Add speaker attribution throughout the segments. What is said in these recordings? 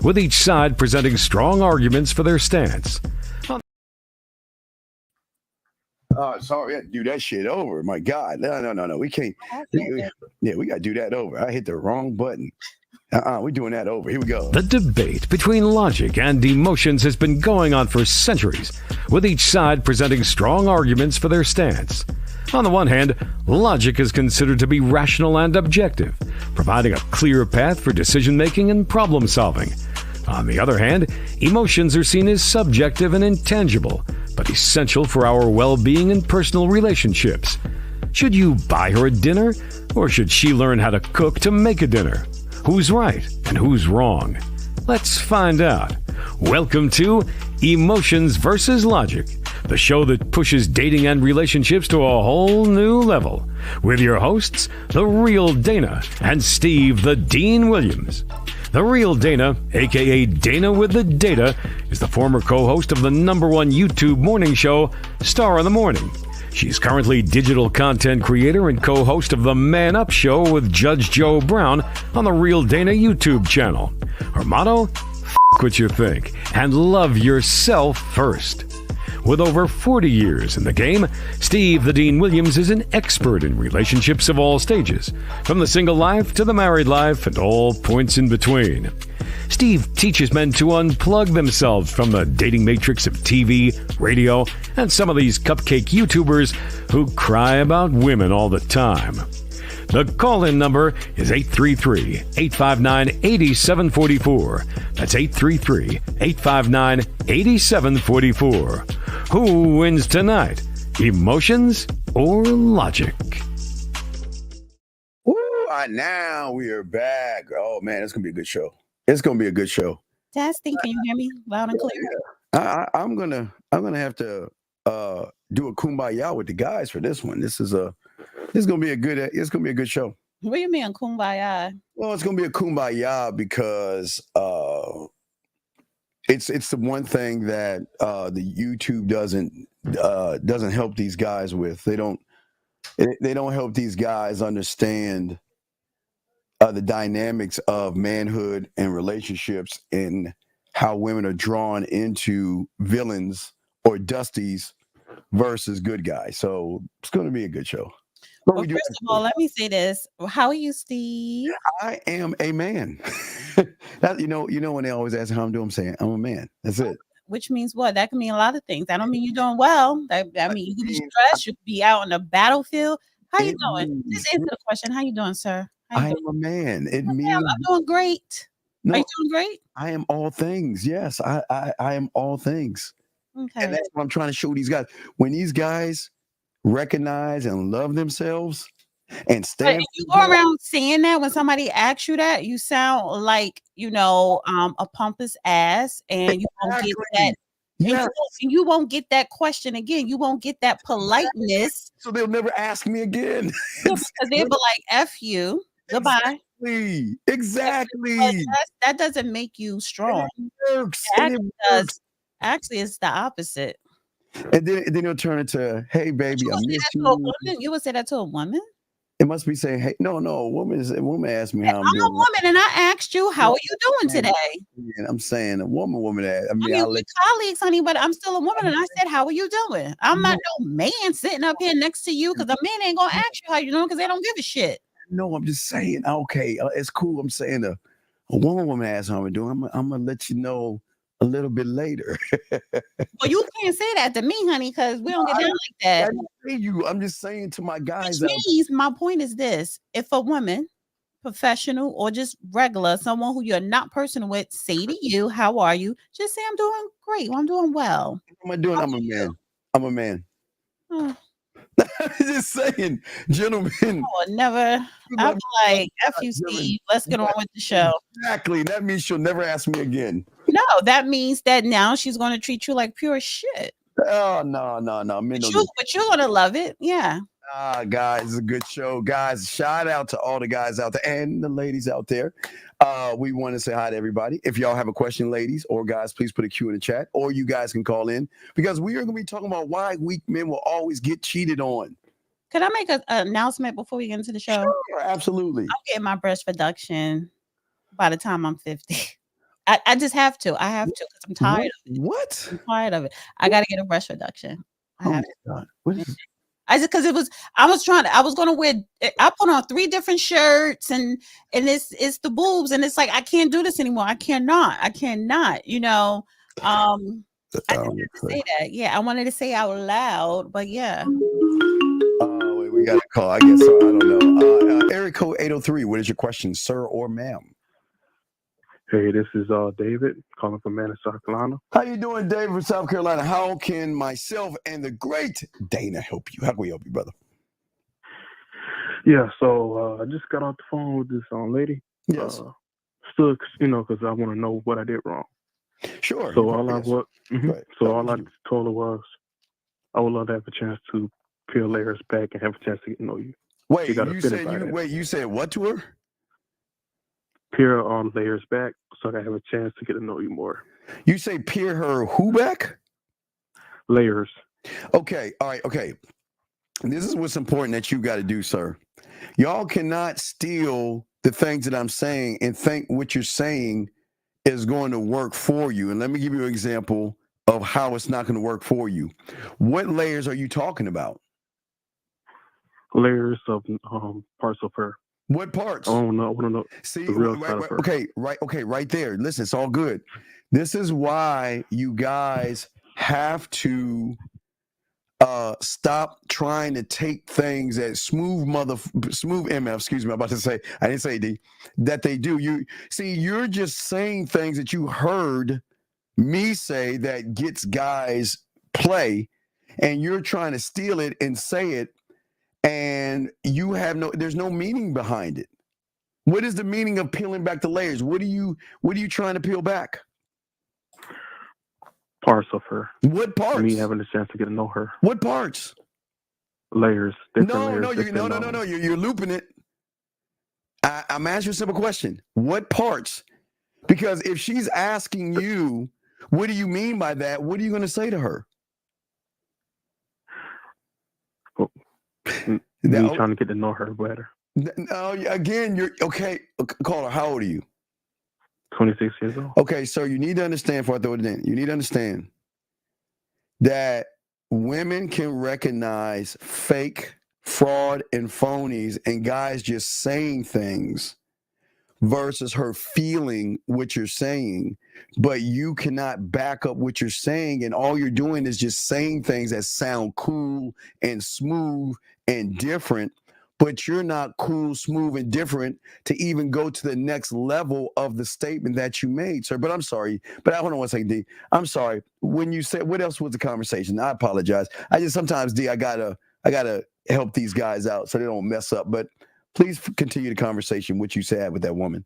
Speaker 1: with each side presenting strong arguments for their stance.
Speaker 2: Sorry, we had to do that shit over. My God, no, we can't. We got to do that over. I hit the wrong button. We're doing that over. Here we go.
Speaker 1: The debate between logic and emotions has been going on for centuries, with each side presenting strong arguments for their stance. On the one hand, logic is considered to be rational and objective, providing a clear path for decision-making and problem-solving. On the other hand, emotions are seen as subjective and intangible, but essential for our well-being and personal relationships. Should you buy her a dinner, or should she learn how to cook to make a dinner? Who's right and who's wrong? Let's find out. Welcome to Emotions versus Logic, the show that pushes dating and relationships to a whole new level, with your hosts, The Real Dana and Steve the Dean Williams. The Real Dana, aka Dana with the Data, is the former co-host of the #1 YouTube morning show, Star in the Morning. She's currently digital content creator and co-host of the Man Up Show with Judge Joe Brown on the Real Dana YouTube channel. Her motto? F*** what you think and love yourself first. With over 40 years in the game, Steve the Dean Williams is an expert in relationships of all stages, from the single life to the married life and all points in between. Steve teaches men to unplug themselves from the dating matrix of TV, radio, and some of these cupcake YouTubers who cry about women all the time. The call-in number is 833-859-8744. That's 833-859-8744. Who wins tonight? Emotions or logic?
Speaker 2: Woo, now we are back. Oh, man, it's going to be a good show. It's going to be a good show.
Speaker 3: Testing, can you hear me loud and clear?
Speaker 2: I'm gonna have to do a kumbaya with the guys for this one. It's gonna be a good show.
Speaker 3: What do you mean kumbaya?
Speaker 2: Well, it's gonna be a kumbaya because it's the one thing that the YouTube doesn't help these guys with. They don't help these guys understand the dynamics of manhood and relationships and how women are drawn into villains or dusties versus good guys. So it's going to be a good show.
Speaker 3: Well, first of all, let me say this. How are you, Steve?
Speaker 2: I am a man. You know when they always ask how I'm doing, I'm saying I'm a man. That's it.
Speaker 3: Which means what? That can mean a lot of things. That don't mean you're doing well. That mean you could be stressed. You could be out on the battlefield. How you doing? Just answer the question. How you doing, sir?
Speaker 2: I am a man. It means
Speaker 3: I'm doing great.
Speaker 2: No,
Speaker 3: are you doing great?
Speaker 2: I am all things. Yes, I am all things.
Speaker 3: Okay.
Speaker 2: And that's what I'm trying to show these guys. When these guys recognize and love themselves and stand.
Speaker 3: But if you go around saying that when somebody asks you that, you sound like, a pompous ass, and you won't get that. Yes. You won't get that question again. You won't get that politeness.
Speaker 2: So they'll never ask me again.
Speaker 3: Because they'll be like, F you. Goodbye.
Speaker 2: Exactly.
Speaker 3: That doesn't make you strong.
Speaker 2: It works.
Speaker 3: Actually, it's the opposite.
Speaker 2: And then he'll turn into, hey, baby, I miss you.
Speaker 3: You would say that to a woman?
Speaker 2: It must be saying, hey, no, a woman asked me how I'm doing.
Speaker 3: I'm a woman, and I asked you, how are you doing today?
Speaker 2: And I'm saying a woman asked.
Speaker 3: We're colleagues, honey, but I'm still a woman, and I said, how are you doing? I'm not no man sitting up here next to you, because a man ain't going to ask you how you doing, because they don't give a shit.
Speaker 2: No, I'm just saying, okay, it's cool. I'm saying a woman asked how I'm doing. I'm going to let you know a little bit later.
Speaker 3: Well, you can't say that to me, honey, because we don't get down like that.
Speaker 2: I'm just saying to my guys.
Speaker 3: Which means, my point is this: if a woman, professional or just regular, someone who you're not personal with, say to you, "How are you?" Just say, "I'm doing great. I'm doing well."
Speaker 2: What am I doing? I'm a man. I'm a man. Just saying, gentlemen.
Speaker 3: Oh, never. I'm like, F you, Steve. Let's get on with the show.
Speaker 2: Exactly. That means she'll never ask me again.
Speaker 3: No, that means that now she's going to treat you like pure shit.
Speaker 2: Oh, no.
Speaker 3: But you're going to love it. Yeah.
Speaker 2: Guys, it's a good show. Guys, shout out to all the guys out there and the ladies out there. We want to say hi to everybody. If y'all have a question, ladies or guys, please put a Q in the chat, or you guys can call in, because we are going to be talking about why weak men will always get cheated on.
Speaker 3: Could I make an announcement before we get into the show?
Speaker 2: Sure, absolutely.
Speaker 3: I'm getting my breast reduction by the time I'm 50. I just have to. I have to because I'm tired.
Speaker 2: What?
Speaker 3: I'm tired of it. I got to get a breast reduction. I
Speaker 2: Oh
Speaker 3: have
Speaker 2: my God. What is
Speaker 3: I just because I was gonna wear I put on 3 different shirts and it's the boobs and it's like I can't do this anymore. I cannot, you know. I just had to say that. Yeah, I wanted to say out loud, but yeah.
Speaker 2: Wait, we got a call. I guess so. I don't know. Area code 803. What is your question, sir or ma'am?
Speaker 4: Hey, this is David calling from Manhood, South Carolina.
Speaker 2: How you doing, David from South Carolina? How can myself and the great Dana help you? How can we help you, brother?
Speaker 4: Yeah, so I just got off the phone with this lady.
Speaker 2: Yes.
Speaker 4: Still, because I want to know what I did wrong.
Speaker 2: Sure.
Speaker 4: So all I told her was, I would love to have a chance to peel layers back and have a chance to get to know you.
Speaker 2: Wait, you said what to her?
Speaker 4: Peel layers back so I can have a chance to get to know you more.
Speaker 2: You say peel her who back?
Speaker 4: Layers.
Speaker 2: Okay. All right. Okay. And this is what's important that you got to do, sir. Y'all cannot steal the things that I'm saying and think what you're saying is going to work for you. And let me give you an example of how it's not going to work for you. What layers are you talking about?
Speaker 4: Layers of parts of her.
Speaker 2: What parts?
Speaker 4: I want to know.
Speaker 2: See,
Speaker 4: the real side of her.
Speaker 2: right there. Listen, it's all good. This is why you guys have to stop trying to take things that smooth MF, excuse me, I'm about to say, I didn't say D, that they do. You're just saying things that you heard me say that gets guys play, and you're trying to steal it and say it, and there's no meaning behind it. What is the meaning of peeling back the layers? What are you trying to peel back?
Speaker 4: Parts of her.
Speaker 2: What parts?
Speaker 4: Me having a chance to get to know her.
Speaker 2: What parts?
Speaker 4: Layers.
Speaker 2: No, you're looping it. I'm asking you a simple question. What parts? Because if she's asking you, what do you mean by that? What are you going to say to her?
Speaker 4: Me trying to get to know her better.
Speaker 2: No, again, you're okay. Caller, how old are you?
Speaker 4: 26 years old.
Speaker 2: Okay, so you need to understand before I throw it in. You need to understand that women can recognize fake, fraud, and phonies, and guys just saying things versus her feeling what you're saying, but you cannot back up what you're saying, and all you're doing is just saying things that sound cool and smooth and different, but you're not cool, smooth, and different to even go to the next level of the statement that you made, sir. But I'm sorry, but hold on one second, D. I'm sorry. When you said, what else was the conversation? I apologize. Sometimes, D, I gotta help these guys out so they don't mess up, but please continue the conversation, what you said with that woman.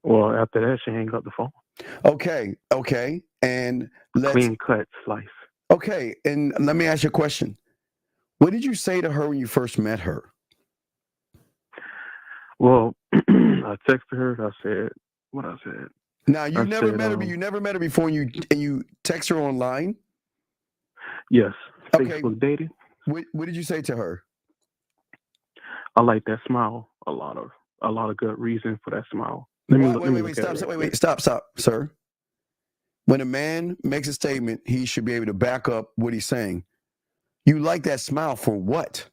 Speaker 4: Well, after that, she hung up the phone.
Speaker 2: Okay. And
Speaker 4: clean cut slice.
Speaker 2: Okay, and let me ask you a question. What did you say to her when you first met her?
Speaker 4: Well, I texted her. I said what I said.
Speaker 2: Now you never met her. You never met her before, and you text her online.
Speaker 4: Yes.
Speaker 2: Okay.
Speaker 4: Facebook dating.
Speaker 2: What did you say to her?
Speaker 4: I like that smile. A lot of good reason for that smile.
Speaker 2: Stop, sir. When a man makes a statement, he should be able to back up what he's saying. You like that smile for what?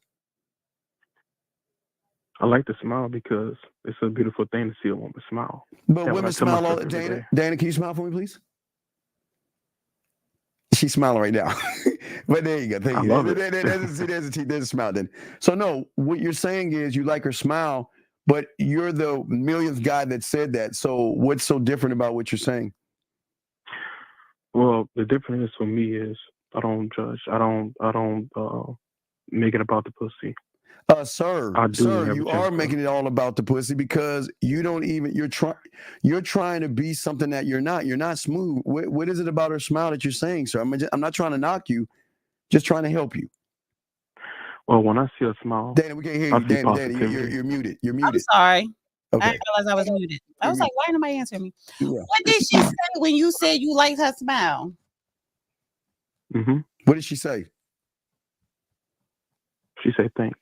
Speaker 4: I like the smile because it's a beautiful thing to see a woman smile.
Speaker 2: But women smile all the time. Dana, can you smile for me, please? She's smiling right now. But there you go. Thank you. There's a smile then. So no, what you're saying is you like her smile, but you're the millionth guy that said that. So what's so different about what you're saying?
Speaker 4: Well, the difference for me is I don't judge. I don't make it about the pussy.
Speaker 2: Sir, you are making it all about the pussy because you're trying to be something that you're not. You're not smooth. What is it about her smile that you're saying, sir? I'm not trying to knock you, just trying to help you.
Speaker 4: Well, when I see a smile,
Speaker 2: Dana, we can't hear you. Dana, you're muted. You're muted.
Speaker 3: I'm sorry.
Speaker 2: Okay.
Speaker 3: I didn't realize I was muted. I was like, why ain't nobody answering me? Yeah. What did she say when you said you liked her smile?
Speaker 4: Mm-hmm.
Speaker 2: What did she say?
Speaker 4: She said thanks.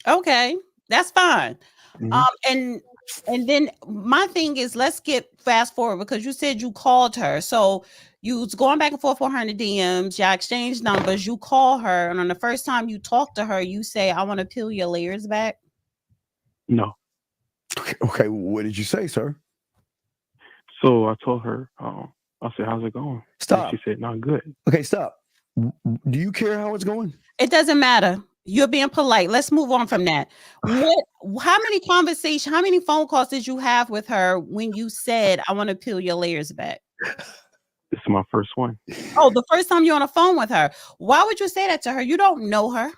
Speaker 3: Okay, that's fine.
Speaker 4: Mm-hmm.
Speaker 3: And And then my thing is, let's get fast forward because you said you called her. So you was going back and forth with her in the DMs. Y'all exchanged numbers. You call her, and on the first time you talk to her, you say, "I want to peel your layers back."
Speaker 4: No.
Speaker 2: Okay. What did you say, sir?
Speaker 4: So I told her, I said, "How's it going?"
Speaker 2: Stop.
Speaker 4: And she said, "Not good."
Speaker 2: Okay, stop. Do you care how it's going?
Speaker 3: It doesn't matter. You're being polite. Let's move on from that. How many conversations, how many phone calls did you have with her when you said, "I want to peel your layers back"?
Speaker 4: This is my first one.
Speaker 3: Oh, the first time you're on the phone with her. Why would you say that to her? You don't know her.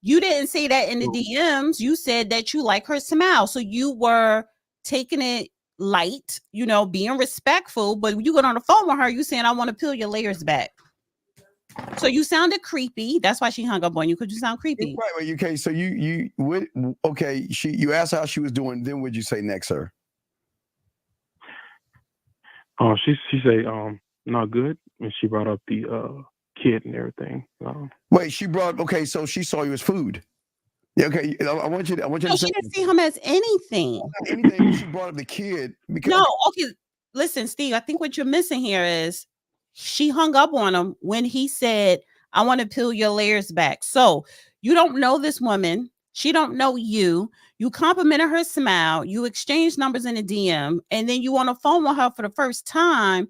Speaker 3: You didn't say that in the DMs. You said that you like her smile. So you were taking it light, being respectful, but you got on the phone with her, you saying, "I want to peel your layers back." So you sounded creepy. That's why she hung up on you, because you sound creepy.
Speaker 2: Right. Okay. So you asked how she was doing. Then what'd you say next, sir?
Speaker 4: She said, "Not good," and she brought up the kid and everything.
Speaker 2: Wait, so she saw you as food. Yeah, okay. I want you to
Speaker 3: she didn't see him as anything.
Speaker 2: Anything. She brought up the kid because
Speaker 3: okay. Listen, Steve, I think what you're missing here is she hung up on him when he said, "I want to peel your layers back." So you don't know this woman. She don't know you. You complimented her smile. You exchanged numbers in a DM, and then you on the phone with her for the first time.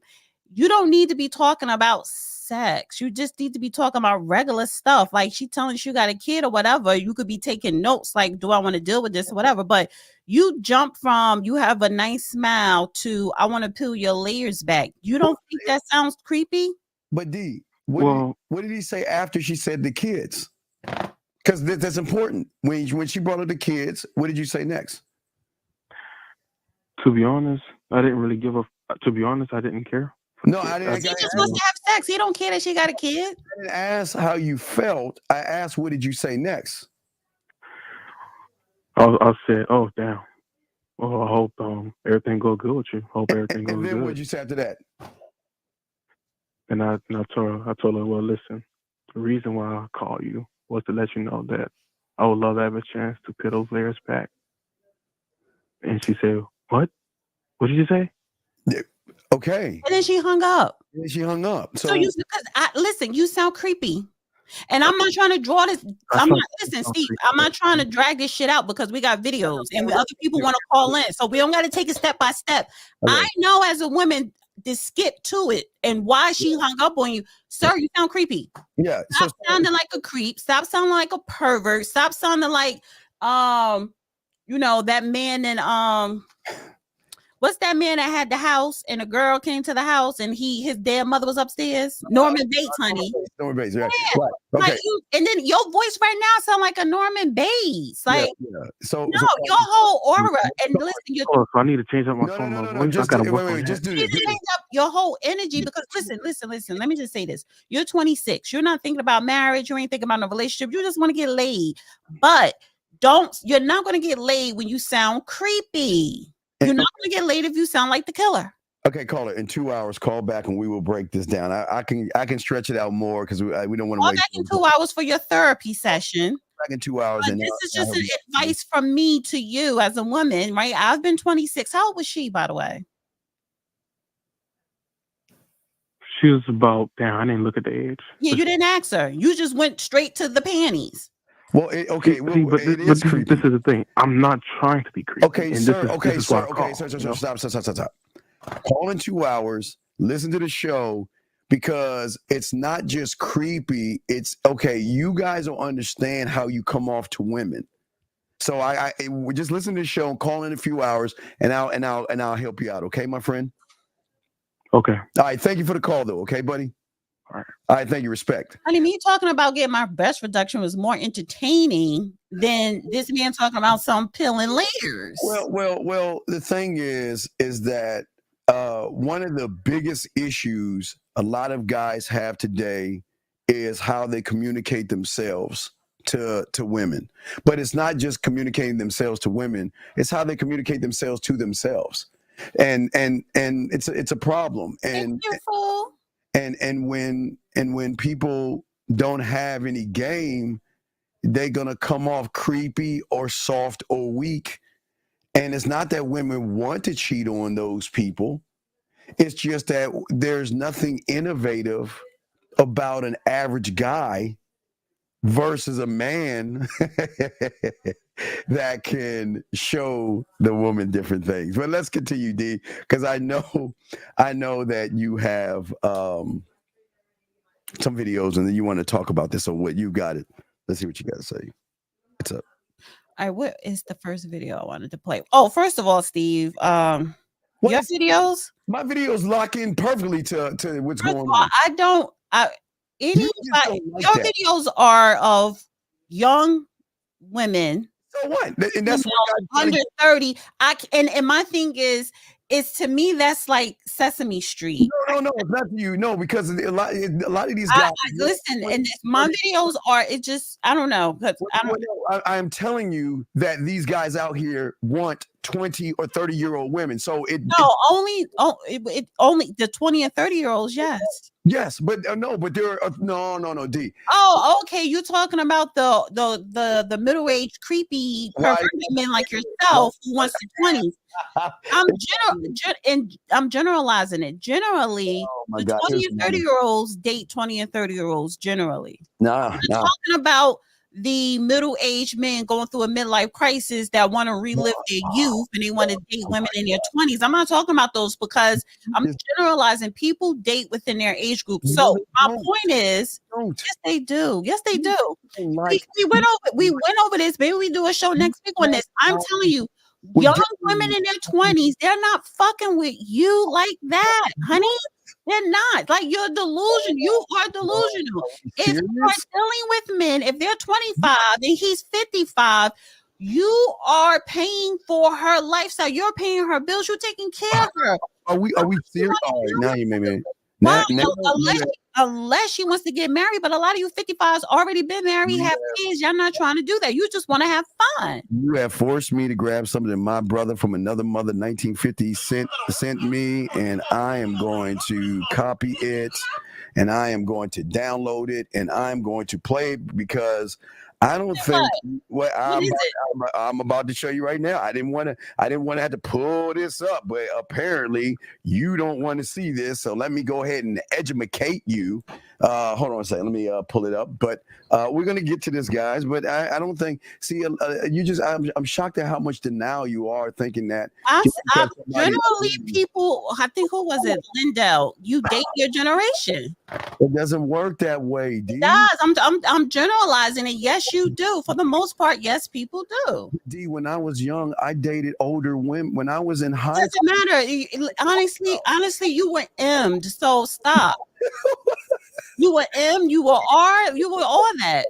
Speaker 3: You don't need to be talking about sex. You just need to be talking about regular stuff. Like she telling you got a kid or whatever. You could be taking notes like, do I want to deal with this or whatever? But you jump from you have a nice smile to I want to peel your layers back. You don't think that sounds creepy?
Speaker 2: But D, what did he say after she said the kids? Because that's important. When she brought up the kids, what did you say next?
Speaker 4: To be honest, I didn't really give a. To be honest, I didn't care.
Speaker 2: No, I didn't.
Speaker 3: He just wants to have sex. He don't care that she got a kid.
Speaker 2: I didn't ask how you felt. I asked, what did you say next?
Speaker 4: I said, "Oh, damn. Well, I hope everything go good with you. Hope everything goes good."
Speaker 2: And then what did you say after that?
Speaker 4: And I told her, "Well, listen, the reason why I called you was to let you know that I would love to have a chance to peel those layers back." And she said, "What? What did you say?"
Speaker 2: Yeah. Okay.
Speaker 3: And then she hung up.
Speaker 2: So
Speaker 3: listen, you sound creepy. And I'm not trying to draw this. Listen, Steve, I'm not trying to drag this shit out because we got videos and other people want to call in. So we don't got to take it step by step. Okay. I know as a woman to skip to it and why she hung up on you. Sir, you sound creepy.
Speaker 2: Yeah.
Speaker 3: Stop sounding like a creep. Stop sounding like a pervert. Stop sounding like that man in what's that man that had the house and a girl came to the house and his dead mother was upstairs? Norman Bates, honey.
Speaker 2: Norman Bates, right.
Speaker 3: Yeah. Right. Okay. Like and then your voice right now sound like a Norman Bates. Like
Speaker 2: So
Speaker 3: your whole aura and listen.
Speaker 4: So I need to change up my phone.
Speaker 2: No, just do this.
Speaker 3: Change up your whole energy because listen. Let me just say this. You're 26. You're not thinking about marriage. You ain't thinking about a relationship. You just want to get laid. But you're not going to get laid when you sound creepy. You're not going to get laid if you sound like the killer.
Speaker 2: Okay, caller, in 2 hours, call back and we will break this down. I can stretch it out more because we don't want to wait.
Speaker 3: Call back in 2 hours for your therapy session.
Speaker 2: Back in 2 hours.
Speaker 3: But this is just an advice from me to you as a woman, right? I've been 26. How old was she, by the way?
Speaker 4: She was about, I didn't look at the age.
Speaker 3: Yeah, you didn't ask her. You just went straight to the panties.
Speaker 2: Well, this is
Speaker 4: the thing. I'm not trying to be creepy.
Speaker 2: Okay, sir. Stop. Call in 2 hours. Listen to the show because it's not just creepy. It's okay. You guys don't understand how you come off to women. So I just listen to the show and call in a few hours, and I'll help you out. Okay, my friend.
Speaker 4: Okay.
Speaker 2: All right. Thank you for the call, though. Okay, buddy. All right, thank you. Respect.
Speaker 3: I mean, me talking about getting my breast reduction was more entertaining than this man talking about some peeling layers.
Speaker 2: Well. The thing is that one of the biggest issues a lot of guys have today is how they communicate themselves to women. But it's not just communicating themselves to women; it's how they communicate themselves to themselves, and it's a problem. And And when people don't have any game, they're gonna come off creepy or soft or weak, And it's not that women want to cheat on those people. It's just that there's nothing innovative about an average guy versus a man that can show the woman different things. But let's continue, D, because I know that you have some videos and then you want to talk about this. So what you got it. Let's see what you got to say. What's up?
Speaker 3: All right, what is the first video I wanted to play? Oh, first of all, Steve, your videos?
Speaker 2: My videos lock in perfectly to what's
Speaker 3: First
Speaker 2: going
Speaker 3: of all,
Speaker 2: on.
Speaker 3: Your videos are of young women.
Speaker 2: So what? And that's
Speaker 3: under 30. And my thing is to me that's like Sesame Street.
Speaker 2: No, it's not you. No, because a lot of these guys
Speaker 3: listen, and my videos are I don't know.
Speaker 2: I am telling you that these guys out here want 20 or 30-year-old women. So
Speaker 3: only the 20 and 30-year-olds,
Speaker 2: yes, but but there are no D.
Speaker 3: Oh, okay. You're talking about the middle-aged creepy perverted men like yourself who wants the 20s. I'm generalizing it. Generally, the 20 and 30-year-olds date 20 and 30-year-olds generally. I'm talking about the middle-aged men going through a midlife crisis that want to relive their youth and they want to date women in their 20s. I'm not talking about those because I'm generalizing. People date within their age group. So my point is, yes, they do. Yes, they do. We went over this. Maybe we do a show next week on this. I'm telling you, young women in their 20s, they're not fucking with you like that, honey. They're not. Like, you're delusional. You are delusional. If you are dealing with men, if they're 25 and he's 55, you are paying for her lifestyle. You're paying her bills. You're taking care of her.
Speaker 2: Are we serious? All right, now you made me.
Speaker 3: Unless she wants to get married, but a lot of you 55s already been married, have kids. Y'all not trying to do that. You just want to have fun.
Speaker 2: You have forced me to grab something that my brother from another mother, 1950, sent me, and I am going to copy it, and I am going to download it, and I'm going to play it because I don't think what I'm about to show you right now. I didn't want to have to pull this up, but apparently you don't want to see this. So let me go ahead and educate you. Hold on a second. Let me pull it up. But we're gonna get to this, guys. But I don't think. See, I'm shocked at how much denial you are, thinking that.
Speaker 3: Generally, people. I think who was it? Lindell. You date your generation.
Speaker 2: It doesn't work that way, D.
Speaker 3: It does. I'm generalizing it. Yes, you do. For the most part, yes, people do.
Speaker 2: D, when I was young, I dated older women. When I was in high school.
Speaker 3: It doesn't matter. Honestly, you were M'd. So stop. You were M, you were R, you were all that.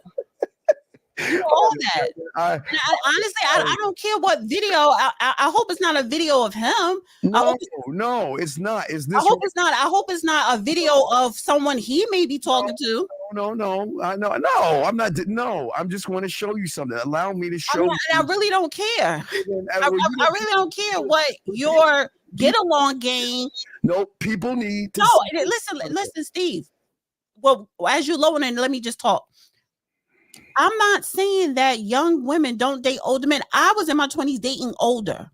Speaker 3: You were all that. Honestly, I don't care what video. I hope it's not a video of him.
Speaker 2: No, it's not. Is this?
Speaker 3: I hope it's not a video of someone he may be talking to.
Speaker 2: No. I'm not. No, I'm just want to show you something. Allow me to show.
Speaker 3: I really don't care. I really don't care what your get along game.
Speaker 2: No, people need to.
Speaker 3: No, listen, Steve. Well, as you're lowering, let me just talk. I'm not saying that young women don't date older men. I was in my 20s dating older.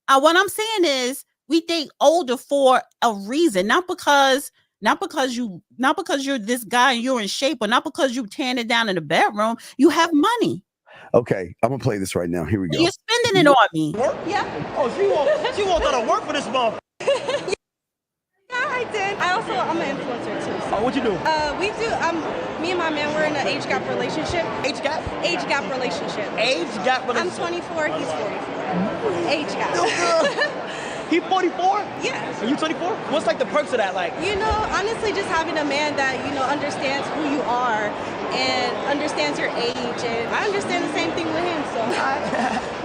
Speaker 3: What I'm saying is we date older for a reason, not because you're this guy and you're in shape, or not because you tearing it down in the bedroom. You have money.
Speaker 2: Okay, I'm gonna play this right now. Here we go.
Speaker 3: You're spending it on me.
Speaker 5: Work? Yeah. Oh, she wants her to work for this motherfucker.
Speaker 6: Yeah, I did. I'm an influencer too. So.
Speaker 5: Oh, what you do?
Speaker 6: We do. Me and my man, we're in an age gap relationship.
Speaker 5: Age gap?
Speaker 6: Age gap relationship.
Speaker 5: Age gap relationship.
Speaker 6: I'm 24. He's 44. Age gap.
Speaker 5: He 44?
Speaker 6: Yes.
Speaker 5: And you 24? What's like the perks of that? Like,
Speaker 6: honestly, just having a man that understands who you are and understands your age, and I understand the same thing with him. So,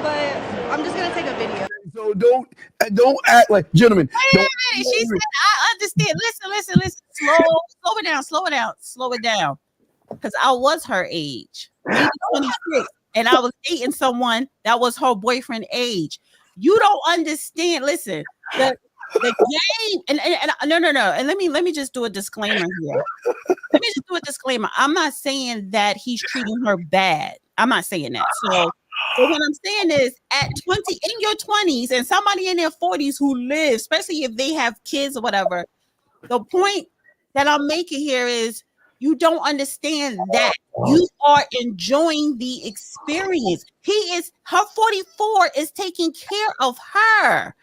Speaker 6: but I'm just gonna take a video.
Speaker 2: So don't act like gentlemen.
Speaker 3: Wait a minute. She said, "I understand." Listen. Slow it down. Because I was her age, maybe 26, and I was dating someone that was her boyfriend age. You don't understand. Listen, the game, and no. And let me just do a disclaimer here. I'm not saying that he's treating her bad. I'm not saying that. So But what I'm saying is, at 20, in your 20s, and somebody in their 40s who live, especially if they have kids or whatever, the point that I'm making here is you don't understand that you are enjoying the experience. Her 44 is taking care of her.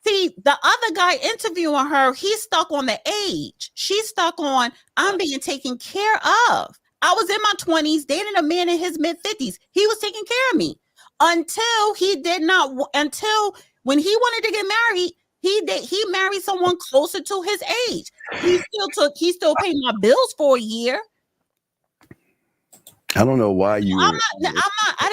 Speaker 3: See, the other guy interviewing her, he's stuck on the age. She's stuck on, I'm being taken care of. I was in my 20s dating a man in his mid 50s. He was taking care of me until when he wanted to get married, he married someone closer to his age. He still paid my bills for a year.
Speaker 2: I don't know why
Speaker 3: I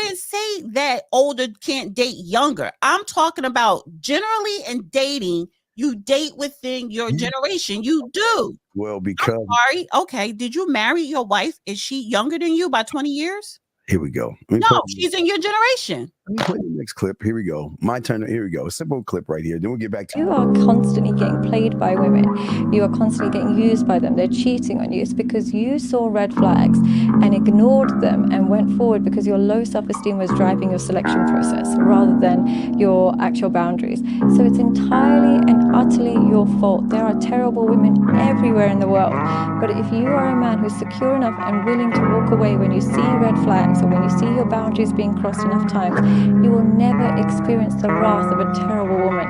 Speaker 3: didn't say that older can't date younger. I'm talking about generally in dating, you date within your generation. You do.
Speaker 2: Well, because
Speaker 3: I'm sorry. Okay. Did you marry your wife? Is she younger than you by 20 years?
Speaker 2: Here we go.
Speaker 3: No, she's in your generation.
Speaker 2: Let me play the next clip. Here we go. My turn. Here we go. A simple clip right here. Then we'll get back to
Speaker 7: you. You are constantly getting played by women. You are constantly getting used by them. They're cheating on you. It's because you saw red flags and ignored them and went forward because your low self-esteem was driving your selection process rather than your actual boundaries. So it's entirely and utterly your fault. There are terrible women everywhere in the world. But if you are a man who's secure enough and willing to walk away when you see red flags or when you see your boundaries being crossed enough times, you will never experience the wrath of a terrible woman.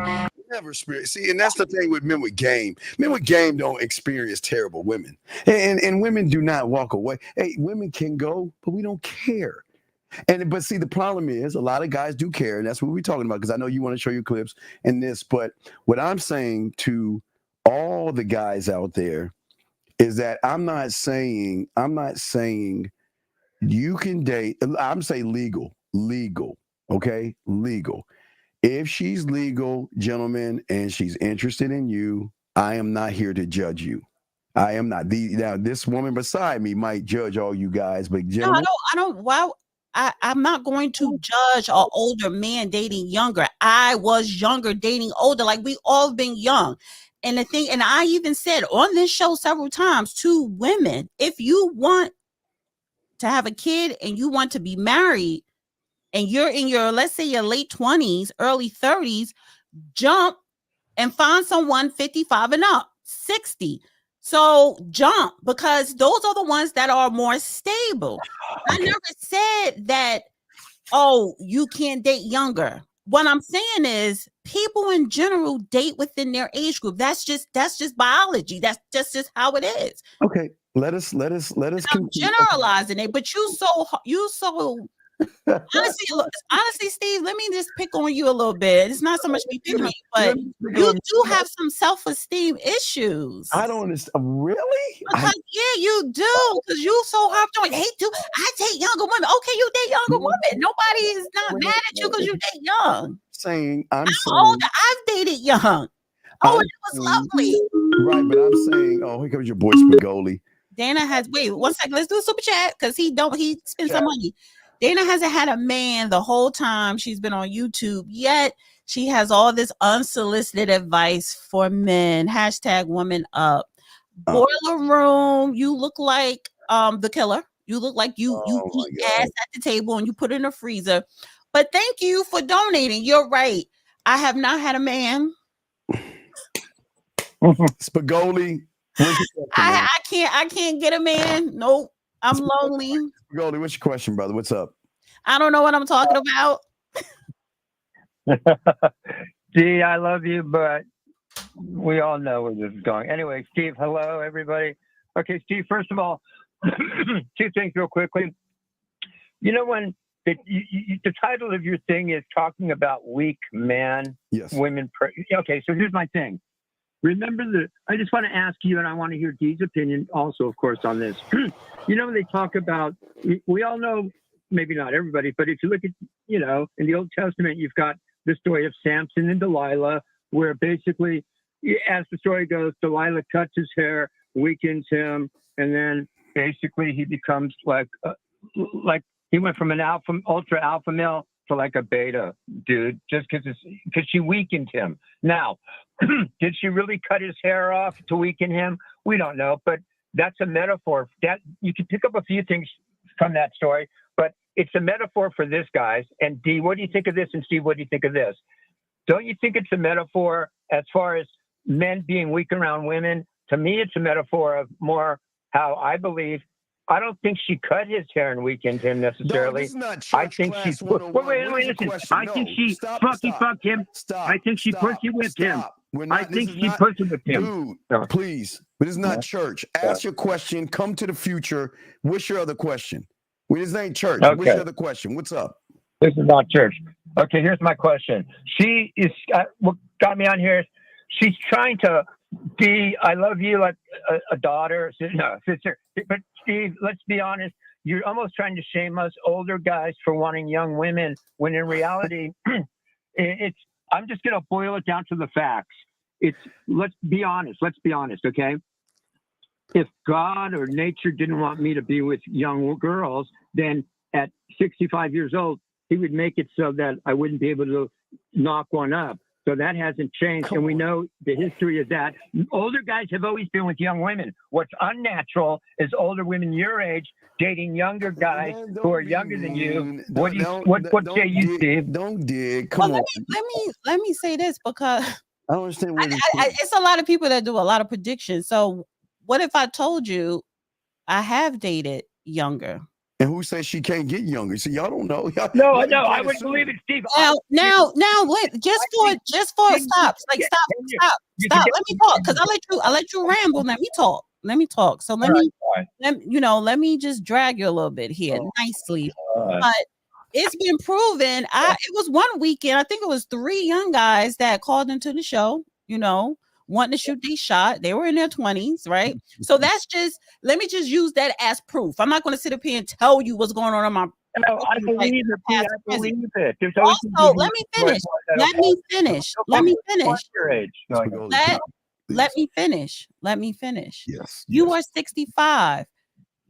Speaker 2: Never experience. See, and that's the thing with men with game. Men with game don't experience terrible women. And women do not walk away. Hey, women can go, but we don't care. But see, the problem is a lot of guys do care, and that's what we're talking about, because I know you want to show your clips and this, but what I'm saying to all the guys out there is that I'm not saying you can date. I'm saying legal, okay? Legal. If she's legal, gentlemen, and she's interested in you, I am not here to judge you. I am not. Now, this woman beside me might judge all you guys, but gentlemen,
Speaker 3: I'm not going to judge an older man dating younger. I was younger dating older. Like, we all been young. And I even said on this show several times to women, if you want to have a kid and you want to be married and you're in your, let's say, your late 20s, early 30s, jump and find someone 55 and up, 60. So jump, because those are the ones that are more stable. I never said that, oh, you can't date younger. What I'm saying is people in general date within their age group. That's just biology. That's just how it is.
Speaker 2: Okay. Let us
Speaker 3: I'm generalizing it, but you so honestly, Steve, let me just pick on you a little bit. It's not so much me picking on you, but you do have some self-esteem issues.
Speaker 2: I don't understand. Really?
Speaker 3: Because you do. Because you so hard to I date younger women. Okay, you date younger women. Nobody is not mad at you because you date young.
Speaker 2: I'm saying
Speaker 3: older. I've dated young. Oh, it was lovely.
Speaker 2: Right, but I'm saying, here comes your boy Spagoli.
Speaker 3: Dana has, wait 1 second, let's do a super chat because he spends some money. Dana hasn't had a man the whole time she's been on YouTube, yet she has all this unsolicited advice for men. # woman up. Boiler room, you look like the killer. You look like you eat ass at the table and you put it in a freezer. But thank you for donating. You're right. I have not had a man.
Speaker 2: Spagoli.
Speaker 3: I can't get a man. Nope. I'm lonely.
Speaker 2: Spagoli, what's your question, brother? What's up?
Speaker 3: I don't know what I'm talking about.
Speaker 8: Gee, I love you, but we all know where this is going. Anyway, Steve, hello, everybody. Okay, Steve, first of all, 2 things real quickly. You know, when the title of your thing is talking about weak men,
Speaker 2: yes,
Speaker 8: women. Okay, so here's my thing. Remember I just want to ask you, and I want to hear Dee's opinion also, of course, on this. You know, when they talk about, we all know, maybe not everybody, but if you look at, in the Old Testament, you've got the story of Samson and Delilah, where basically, as the story goes, Delilah cuts his hair, weakens him, and then basically he becomes like he went from an ultra alpha male to like a beta dude, just because she weakened him. Now, did she really cut his hair off to weaken him? We don't know, but that's a metaphor. That you can pick up a few things from that story. but it's a metaphor for this, guys. And D, what do you think of this? And Steve, what do you think of this? Don't you think it's a metaphor as far as men being weak around women? To me, it's a metaphor of more how I believe. I don't think she cut his hair and weakened him necessarily.
Speaker 2: No, this is not
Speaker 8: I
Speaker 2: church
Speaker 8: think
Speaker 2: class
Speaker 8: she.
Speaker 2: 101.
Speaker 8: Wait, listen. I think she fucked him. I think she pussy whipped him. I think she pussy whipped him.
Speaker 2: Dude,
Speaker 8: No.
Speaker 2: please. But it's not church. Ask your question. Come to the future. What's your other question? Well, this ain't church.
Speaker 8: Okay.
Speaker 2: What's your other question? What's up?
Speaker 8: This is not church. Okay, here's my question. She is what got me on here. She's trying to be. I love you like a daughter, sister. But Steve, let's be honest. You're almost trying to shame us older guys for wanting young women, when in reality, it's. I'm just going to boil it down to the facts. Let's be honest. Okay. If God or nature didn't want me to be with young girls, then at 65 years old, he would make it so that I wouldn't be able to knock one up. So that hasn't changed. And we know the history of that. Older guys have always been with young women. What's unnatural is older women your age dating younger guys who are younger than you. What say you, Steve?
Speaker 2: Don't dig. Come on.
Speaker 3: Let me say this, because
Speaker 2: I don't understand what
Speaker 3: it's a lot of people that do a lot of predictions. So what if I told you I have dated younger?
Speaker 2: And who says she can't get younger? So y'all don't know.
Speaker 8: No, I wouldn't believe it, Steve.
Speaker 3: Now, wait, just for stop. Let me talk, because I let you ramble. Let me talk. So let me just drag you a little bit here nicely. But it's been proven. It was one weekend. I think it was 3 young guys that called into the show. Wanting to shoot their shot. They were in their 20s, right? So let me just use that as proof. I'm not going to sit up here and tell you what's going on in my.
Speaker 8: No, I believe it. I believe it.
Speaker 3: Also, let me finish. Let me finish. Let me finish.
Speaker 2: Yes.
Speaker 3: You are 65.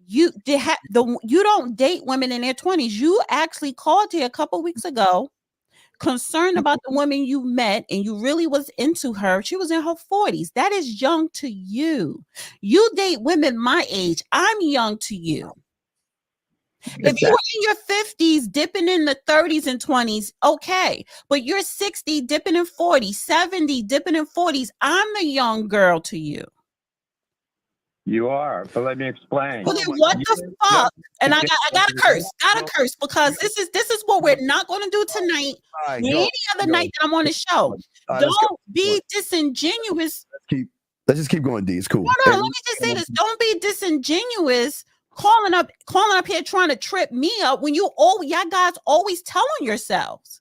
Speaker 3: You don't date women in their 20s. You actually called here a couple weeks ago, concerned about the woman you met, and you really was into her. She was in her 40s. That is young to you. You date women my age. I'm young to you. If you were in your 50s, dipping in the 30s and 20s, okay. But you're 60, dipping in 40s, 70, dipping in 40s. I'm the young girl to you.
Speaker 8: You are, but let me explain.
Speaker 3: Well, then what the fuck? And I gotta curse, because this is what we're not going to do tonight. Any other night that I'm on the show. Don't be disingenuous.
Speaker 2: Let's just keep going, D. It's cool.
Speaker 3: No, let me just say this. Don't be disingenuous calling up here trying to trip me up when y'all guys always telling yourselves.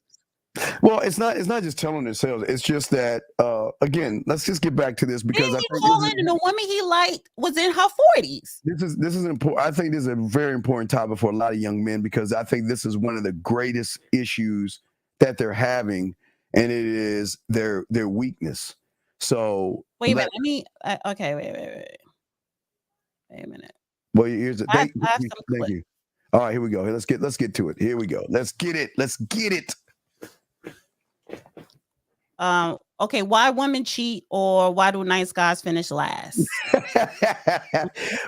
Speaker 2: Well, it's not just telling themselves. It's just that again, let's just get back to this, because I think
Speaker 3: and the woman he liked was in her 40s.
Speaker 2: This is important. I think this is a very important topic for a lot of young men, because I think this is one of the greatest issues that they're having, and it is their weakness. So
Speaker 3: wait a minute. Wait a minute.
Speaker 2: Well, here's the
Speaker 3: thank
Speaker 2: you. All right, here we go. Let's get to it. Here we go. Let's get it.
Speaker 3: Okay, why women cheat, or why do nice guys finish last?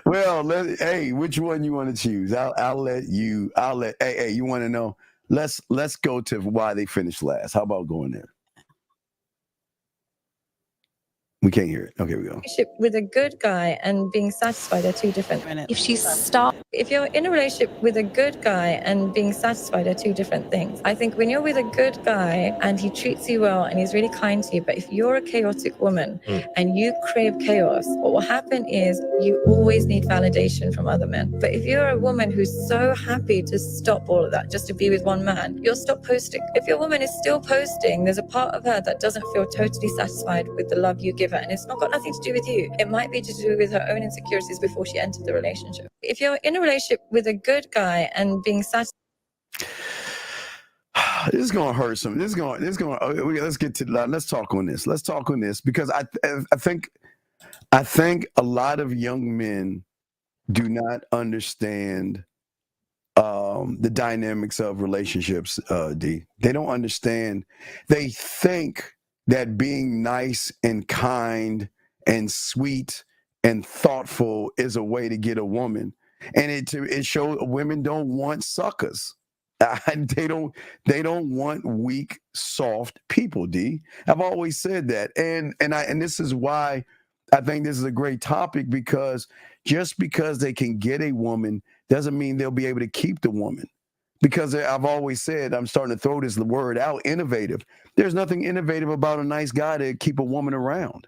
Speaker 2: Well, hey, which one you want to choose? I'll let you want to know? Let's go to why they finish last. How about going there? We can't hear it. Okay, we go.
Speaker 7: Relationship with a good guy and being satisfied are two different. If you're in a relationship with a good guy and being satisfied are two different things. I think when you're with a good guy and he treats you well and he's really kind to you, but if you're a chaotic woman and you crave chaos, what will happen is you always need validation from other men. But if you're a woman who's so happy to stop all of that just to be with one man, you'll stop posting. If your woman is still posting, there's a part of her that doesn't feel totally satisfied with the love you give her, and it's not got nothing to do with you. It might be to do with her own insecurities before she entered the relationship. If you're in a relationship with a good guy and being satisfied,
Speaker 2: this is gonna hurt some. Let's get to that. Let's talk on this, because I think a lot of young men do not understand the dynamics of relationships. D. They don't understand. They think that being nice and kind and sweet and thoughtful is a way to get a woman. and it shows women don't want suckers. They don't want weak, soft people. D. I've always said that, and this is why I think this is a great topic, because just because they can get a woman doesn't mean they'll be able to keep the woman. Because I've always said, I'm starting to throw this word out, innovative. There's nothing innovative about a nice guy to keep a woman around.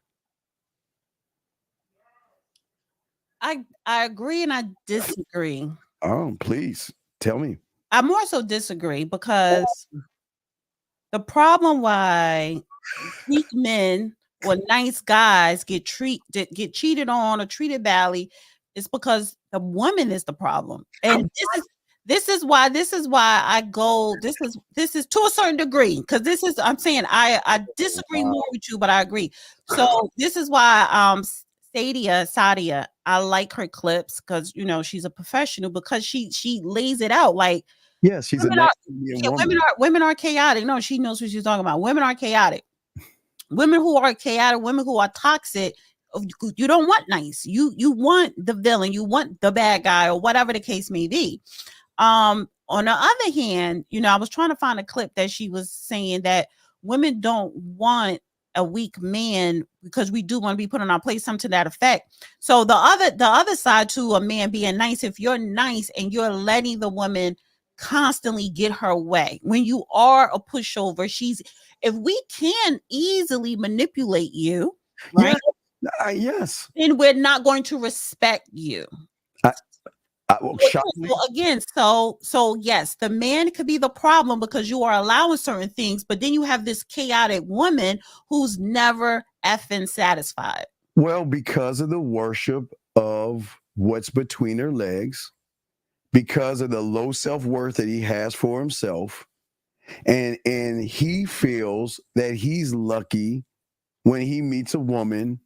Speaker 3: I agree and I disagree.
Speaker 2: Oh, please tell me.
Speaker 3: I more so disagree, because the problem why weak men or nice guys get cheated on or treated badly is because the woman is the problem. And this is why I go, this is to a certain degree, because I'm saying I disagree more with you, but I agree. So this is why Sadia, I like her clips, because she's a professional, because she lays it out like,
Speaker 2: yes, she's
Speaker 3: women are chaotic. No, she knows what she's talking about. Women are chaotic. Women who are chaotic, women who are toxic, you don't want nice. You want the villain, you want the bad guy, or whatever the case may be. On the other hand, I was trying to find a clip that she was saying that women don't want a weak man, because we do want to be put on our place, something to that effect. So the other side to a man being nice, if you're nice and you're letting the woman constantly get her way, when you are a pushover, if we can easily manipulate you, right?
Speaker 2: Yes.
Speaker 3: Then we're not going to respect you. So yes, the man could be the problem because you are allowing certain things, but then you have this chaotic woman who's never effing satisfied.
Speaker 2: Well, because of the worship of what's between her legs, because of the low self-worth that he has for himself, and he feels that he's lucky when he meets a woman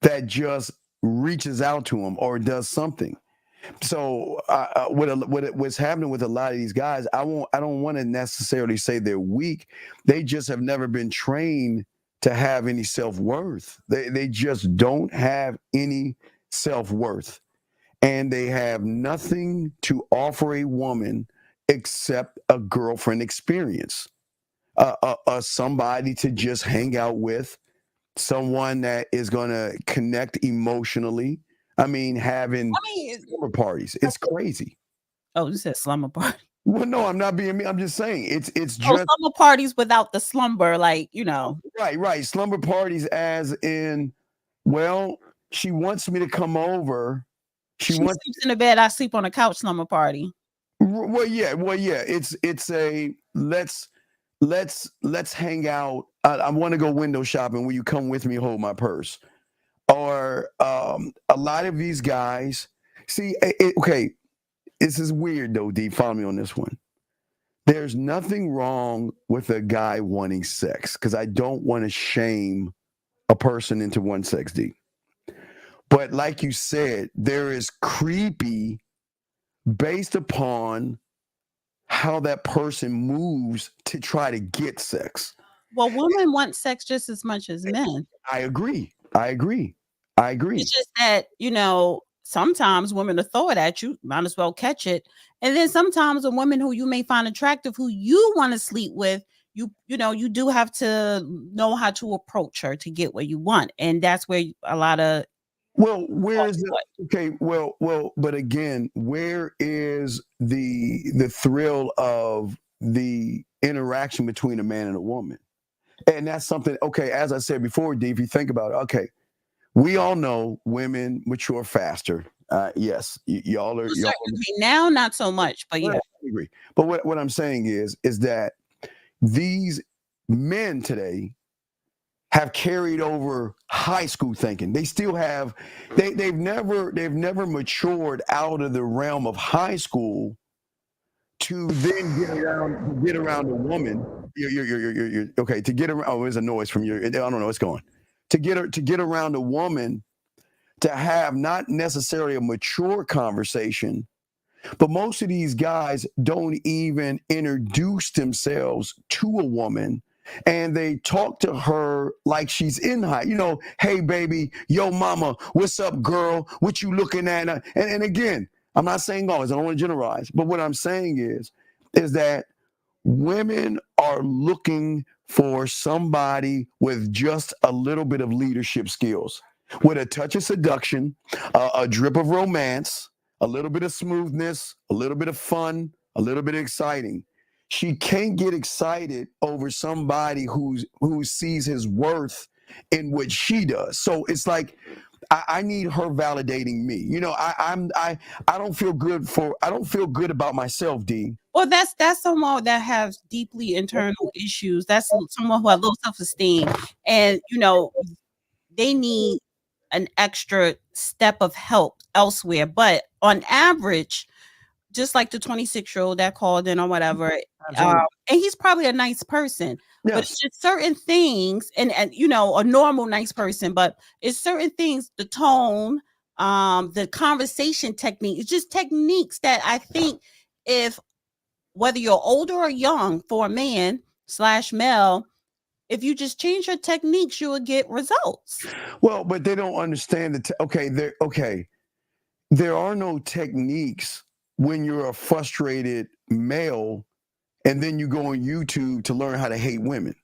Speaker 2: that just reaches out to him or does something. So what's happening with a lot of these guys, I don't want to necessarily say they're weak. They just have never been trained to have any self-worth. They just don't have any self-worth, and they have nothing to offer a woman except a girlfriend experience, somebody to just hang out with, someone that is going to connect emotionally. I mean, slumber parties. It's crazy.
Speaker 3: Oh, you said slumber party.
Speaker 2: Well, no, I'm not being mean. I'm just saying it's just
Speaker 3: slumber parties without the slumber, like,
Speaker 2: Right. Slumber parties as in, well, she wants me to come over. She
Speaker 3: sleeps in the bed, I sleep on the couch slumber party.
Speaker 2: Well, yeah. It's a let's hang out. I want to go window shopping. Will you come with me? Hold my purse. Or a lot of these guys, see, okay, this is weird though, D, follow me on this one. There's nothing wrong with a guy wanting sex, because I don't want to shame a person into one sex, D. But like you said, there is creepy based upon how that person moves to try to get sex.
Speaker 3: Well, women want sex just as much as men.
Speaker 2: I agree.
Speaker 3: It's just that, sometimes women will throw it at you, might as well catch it. And then sometimes a woman who you may find attractive, who you want to sleep with, you do have to know how to approach her to get what you want. And that's where a lot of
Speaker 2: but again, where is the thrill of the interaction between a man and a woman? And that's something, okay, as I said before, D, if you think about it, okay, we all know women mature faster. Yes, y'all are
Speaker 3: now, not so much, but yeah,
Speaker 2: I agree. But what I'm saying is that these men today have carried over high school thinking. They still have, they've never matured out of the realm of high school to then get around a woman. You're okay. To get around, oh, there's a noise from your, I don't know, it's going. To get around a woman, to have not necessarily a mature conversation, but most of these guys don't even introduce themselves to a woman, and they talk to her like she's in high. Hey baby, yo mama, what's up, girl? What you looking at? And again, I'm not saying always. I don't want to generalize. But what I'm saying is that women are looking for somebody with just a little bit of leadership skills, with a touch of seduction, a drip of romance, a little bit of smoothness, a little bit of fun, a little bit of exciting. She can't get excited over somebody who sees his worth in what she does. So it's like I need her validating me. You know, I don't feel good about myself, D.
Speaker 3: Well, that's someone that has deeply internal issues. That's someone who has low self-esteem, and they need an extra step of help elsewhere. But on average, just like the 26-year-old that called in or whatever, and he's probably a nice person, but it's just certain things, and a normal nice person, but it's certain things, the tone, the conversation technique, it's just techniques that I think if whether you're older or young, for a man / male, if you just change your techniques, you will get results.
Speaker 2: Well, but they don't understand there are no techniques when you're a frustrated male and then you go on YouTube to learn how to hate women.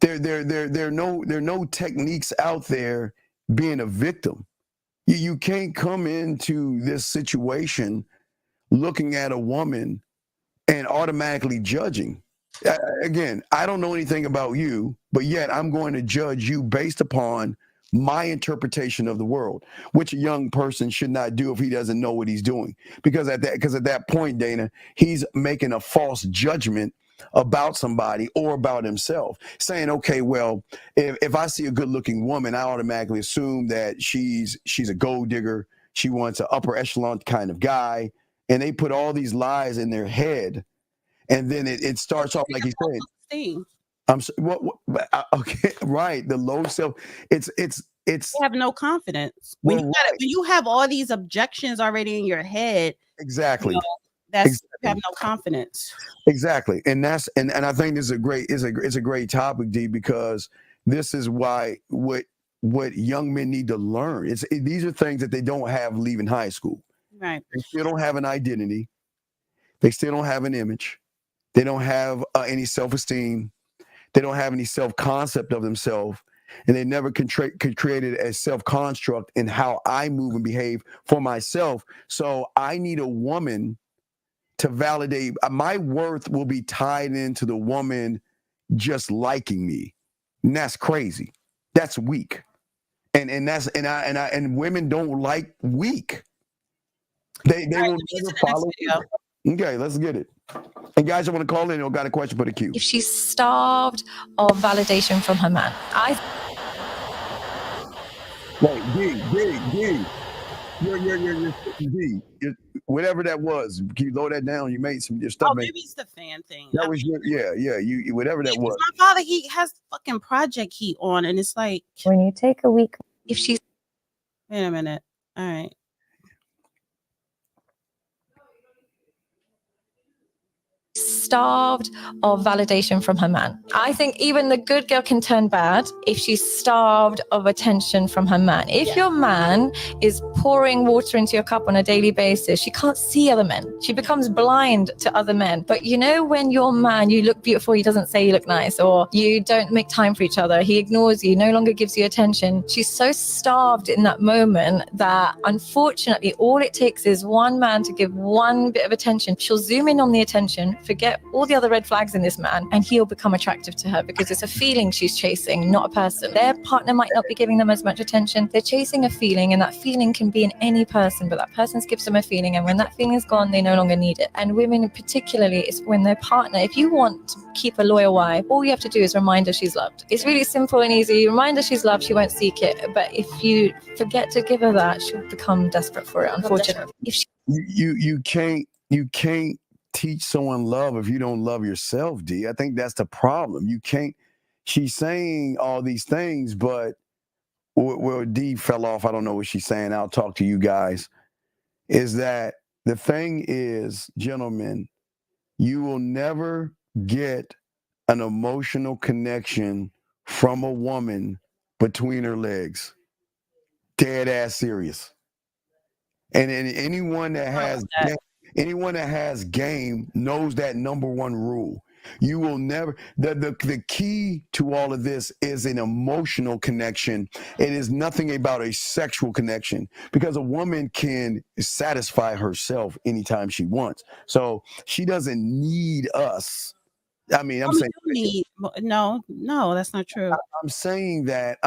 Speaker 2: There are no techniques out there being a victim. You can't come into this situation looking at a woman and automatically judging. Again, I don't know anything about you, but yet I'm going to judge you based upon my interpretation of the world, which a young person should not do if he doesn't know what he's doing. Because at that point, Dana, he's making a false judgment about somebody or about himself, saying, okay, well, if I see a good looking woman, I automatically assume that she's a gold digger. She wants an upper echelon kind of guy. And they put all these lies in their head. And then it starts off like he said. I'm so, okay, right. The low self. It's
Speaker 3: you have no confidence when when you have all these objections already in your head.
Speaker 2: Exactly.
Speaker 3: You have no confidence.
Speaker 2: Exactly, and that's and I think this is a great topic, D, because this is why what young men need to learn. These are things that they don't have leaving high school.
Speaker 3: Right.
Speaker 2: They still don't have an identity. They still don't have an image. They don't have any self-esteem. They don't have any self-concept of themselves. And they never created a self-construct in how I move and behave for myself. So I need a woman to validate. My worth will be tied into the woman just liking me. And that's crazy. That's weak. And women don't like weak. They will never follow. Okay, let's get it. And guys, I want to call in or got a question for the queue.
Speaker 7: If she's starved of validation from her man,
Speaker 2: Wait, D. D. Whatever that was, can you lower that down? You made your stuff.
Speaker 3: Oh, maybe it's the fan thing.
Speaker 2: That was you whatever that was.
Speaker 3: My father, he has fucking Project Heat on, and it's like
Speaker 7: when you take a week, if she's
Speaker 3: wait a minute, all right.
Speaker 7: Starved of validation from her man. I think even the good girl can turn bad if she's starved of attention from her man. If your man is pouring water into your cup on a daily basis, she can't see other men. She becomes blind to other men. But when your man, you look beautiful, he doesn't say you look nice, or you don't make time for each other, he ignores you, no longer gives you attention. She's so starved in that moment that unfortunately all it takes is one man to give one bit of attention. She'll zoom in on the attention, forget all the other red flags in this man, and he'll become attractive to her because it's a feeling she's chasing, not a person. Their partner might not be giving them as much attention. They're chasing a feeling, and that feeling can be in any person, but that person gives them a feeling, and when that feeling is gone, they no longer need it. And women particularly, is when their partner, if you want to keep a loyal wife, all you have to do is remind her she's loved. It's really simple and easy. Remind her she's loved, she won't seek it. But if you forget to give her that, she'll become desperate for it, unfortunately.
Speaker 2: You can't teach someone love if you don't love yourself, D. I think that's the problem. You can't. She's saying all these things, but where D fell off, I don't know what she's saying. I'll talk to you guys. Is that the thing is, gentlemen, you will never get an emotional connection from a woman between her legs. Dead ass serious. And anyone that has anyone that has game knows that number one rule. You will never, the key to all of this is an emotional connection. It is nothing about a sexual connection, because a woman can satisfy herself anytime she wants. So she doesn't need us. I mean, I'm saying
Speaker 3: no, that's not true.
Speaker 2: I'm saying that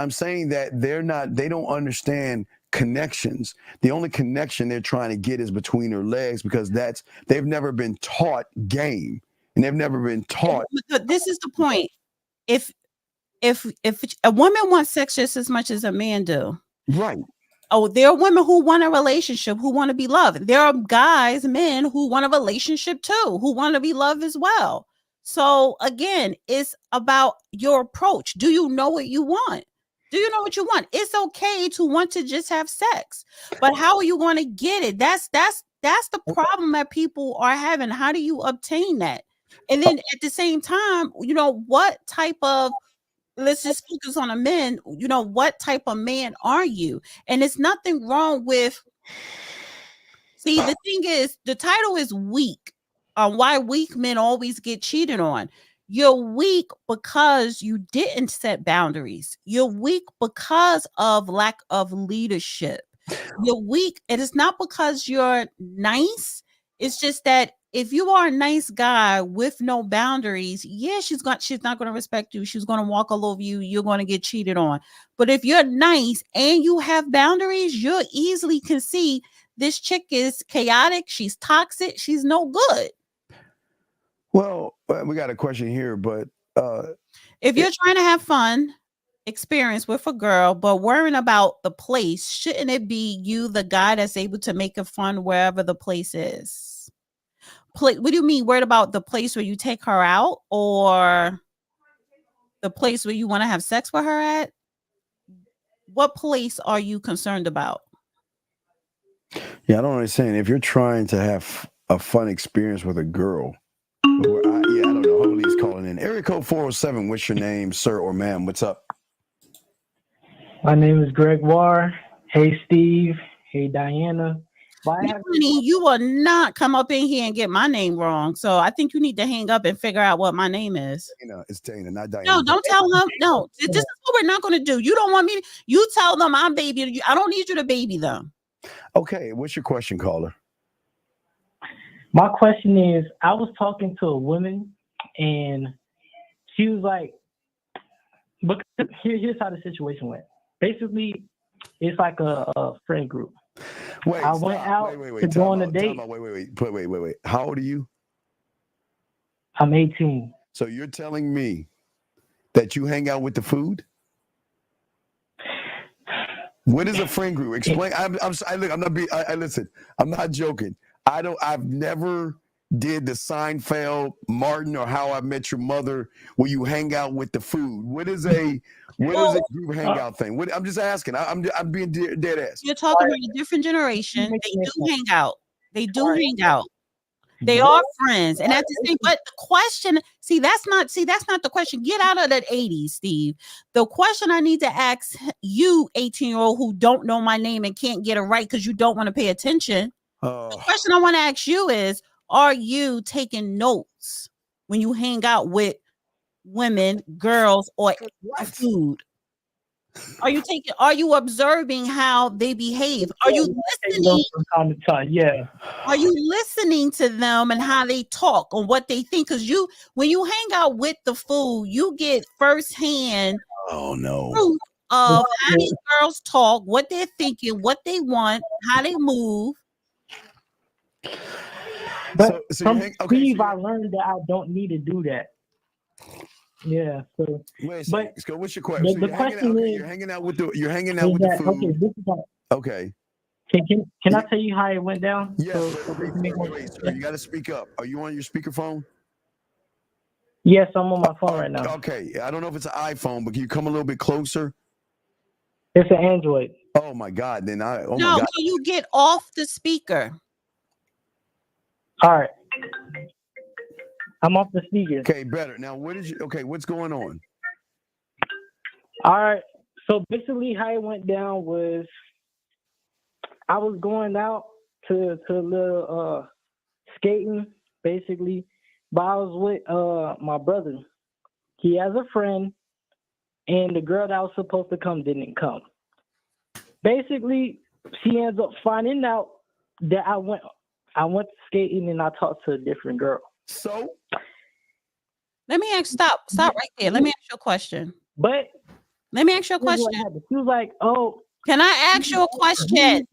Speaker 2: they don't understand connections. The only connection they're trying to get is between their legs, because they've never been taught game, and they've never been taught.
Speaker 3: This is the point. If a woman wants sex just as much as a man do,
Speaker 2: right?
Speaker 3: Oh, there are women who want a relationship, who want to be loved. There are guys, men who want a relationship too, who want to be loved as well. So again, it's about your approach. Do you know what you want? Do you know what you want? It's okay to want to just have sex, but how are you going to get it? That's the problem that people are having. How do you obtain that? And then at the same time, what type of, let's just focus on a man, what type of man are you? And it's nothing wrong with, see, the thing is, the title is weak. Why weak men always get cheated on. You're weak because you didn't set boundaries. You're weak because of lack of leadership. You're weak, and it's not because you're nice. It's just that if you are a nice guy with no boundaries, she's not going to respect you. She's going to walk all over you. You're going to get cheated on. But if you're nice and you have boundaries, you easily can see this chick is chaotic. She's toxic. She's no good.
Speaker 2: Well, we got a question here, but
Speaker 3: if you're trying to have fun experience with a girl, but worrying about the place, shouldn't it be you, the guy, that's able to make it fun wherever the place is? What do you mean worried about the place where you take her out, or the place where you want to have sex with her at? What place are you concerned about?
Speaker 2: Yeah, I don't understand. If you're trying to have a fun experience with a girl, I don't know. Holy's calling in. Area code 407. What's your name, sir or ma'am? What's up?
Speaker 9: My name is Gregoire. Hey, Steve. Hey, Diana.
Speaker 3: You will not come up in here and get my name wrong. So I think you need to hang up and figure out what my name is.
Speaker 2: It's Dana, not Diana.
Speaker 3: No, don't tell them. No, this is what we're not going to do. You don't want me to. You tell them I'm baby. I don't need you to baby them.
Speaker 2: Okay, what's your question, caller?
Speaker 9: My question is, I was talking to a woman, and she was like, but here's how the situation went. Basically, it's like a friend group.
Speaker 2: Wait,
Speaker 9: I went out to go on a date.
Speaker 2: Wait. How old are you?
Speaker 9: I'm 18.
Speaker 2: So you're telling me that you hang out with the food? What is a friend group? Explain. Listen, I'm not joking. I've never did the Seinfeld, Martin, or How I Met Your Mother, where you hang out with the food. What is a group hangout thing? I'm just asking. I'm being dead ass.
Speaker 3: You're talking about a different generation. They do hang out. They do hang out. They are friends. And at the same, but the question, that's not the question. Get out of that 80s, Steve. The question I need to ask you, 18-year-old who don't know my name and can't get it right because you don't want to pay attention. The question I want to ask you is, are you taking notes when you hang out with women, girls, or food? Are you observing how they behave? Are you listening?
Speaker 9: Yeah.
Speaker 3: Are you listening to them and how they talk or what they think? Because when you hang out with the food, you get firsthand proof of how these girls talk, what they're thinking, what they want, how they move.
Speaker 9: But from Steve, I learned that I don't need to do that. Yeah. So,
Speaker 2: wait a second. So what's your question? You're hanging out with the food. Okay.
Speaker 9: Can I tell you how it went down?
Speaker 2: Yes. Wait, sir. You got to speak up. Are you on your speakerphone?
Speaker 9: Yes, I'm on my phone right now.
Speaker 2: Okay. I don't know if it's an iPhone, but can you come a little bit closer?
Speaker 9: It's an Android.
Speaker 2: Oh my God!
Speaker 3: So you get off the speaker.
Speaker 9: All right. I'm off the speaker.
Speaker 2: Okay, better. Now, what's going on?
Speaker 9: All right. So basically how it went down was I was going out to a little skating, basically, but I was with my brother. He has a friend, and the girl that was supposed to come didn't come. Basically, she ends up finding out that I went skating and I talked to a different girl.
Speaker 2: So
Speaker 3: let me ask. Stop right there. Let me ask you a question.
Speaker 9: But
Speaker 3: let me ask you a question.
Speaker 9: She was like, "Oh,
Speaker 3: can I ask you a question?"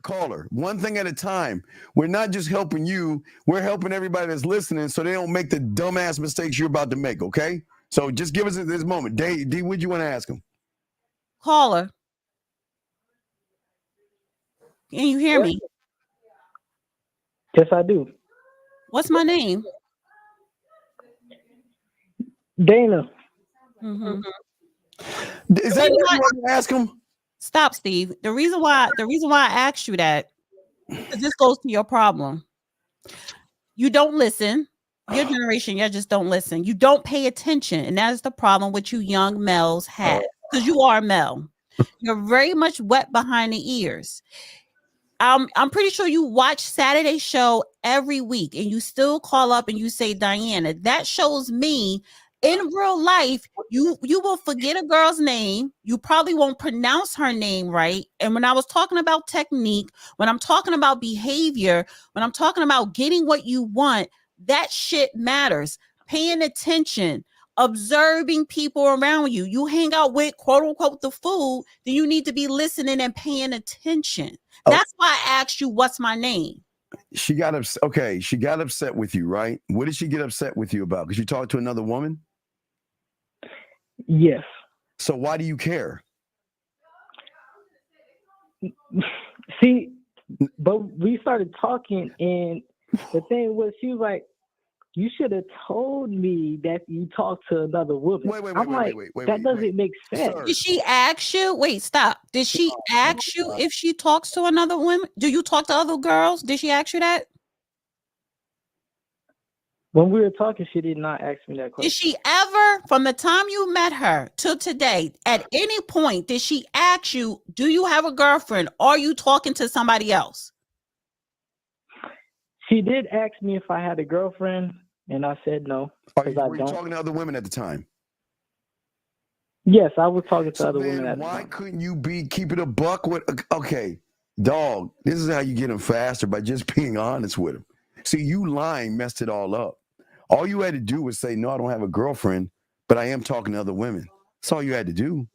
Speaker 2: Caller. One thing at a time. We're not just helping you. We're helping everybody that's listening, so they don't make the dumbass mistakes you're about to make. Okay. So just give us this moment. D, what do you want to ask him?
Speaker 3: Caller. Can you hear me?
Speaker 9: Yes, I do.
Speaker 3: What's my name?
Speaker 9: Dana.
Speaker 3: Mm-hmm.
Speaker 2: Is that what you want to ask him?
Speaker 3: Stop, Steve. The reason why I asked you that, because this goes to your problem. You don't listen. Your generation, you just don't listen. You don't pay attention, and that is the problem which you young males have, because you are a male. You're very much wet behind the ears. I'm pretty sure you watch Saturday show every week and you still call up and you say Diana. That shows me in real life, you will forget a girl's name. You probably won't pronounce her name right. And when I was talking about technique, when I'm talking about behavior, when I'm talking about getting what you want, that shit matters. Paying attention, observing people around you. You hang out with quote unquote the fool, then you need to be listening and paying attention. That's why I asked you, what's my name?
Speaker 2: She got upset. Okay, she got upset with you, right? What did she get upset with you about? Because you talked to another woman?
Speaker 9: Yes.
Speaker 2: So why do you care?
Speaker 9: See, but we started talking, and the thing was, she was like, "You should have told me that you talked to another woman." Wait, that doesn't make sense.
Speaker 3: Did she ask you? Wait, stop. Did she ask you if she talks to another woman? Do you talk to other girls? Did she ask you that?
Speaker 9: When we were talking, she did not ask me that question.
Speaker 3: Did she ever, from the time you met her to today, at any point, did she ask you, do you have a girlfriend? Or are you talking to somebody else?
Speaker 9: She did ask me if I had a girlfriend, and I said no.
Speaker 2: Were you talking to other women at the time?
Speaker 9: Yes, I was talking to other women at the time.
Speaker 2: Why couldn't you keep it a buck with? Okay, dog, this is how you get them faster, by just being honest with them. See, you lying messed it all up. All you had to do was say, no, I don't have a girlfriend, but I am talking to other women. That's all you had to do.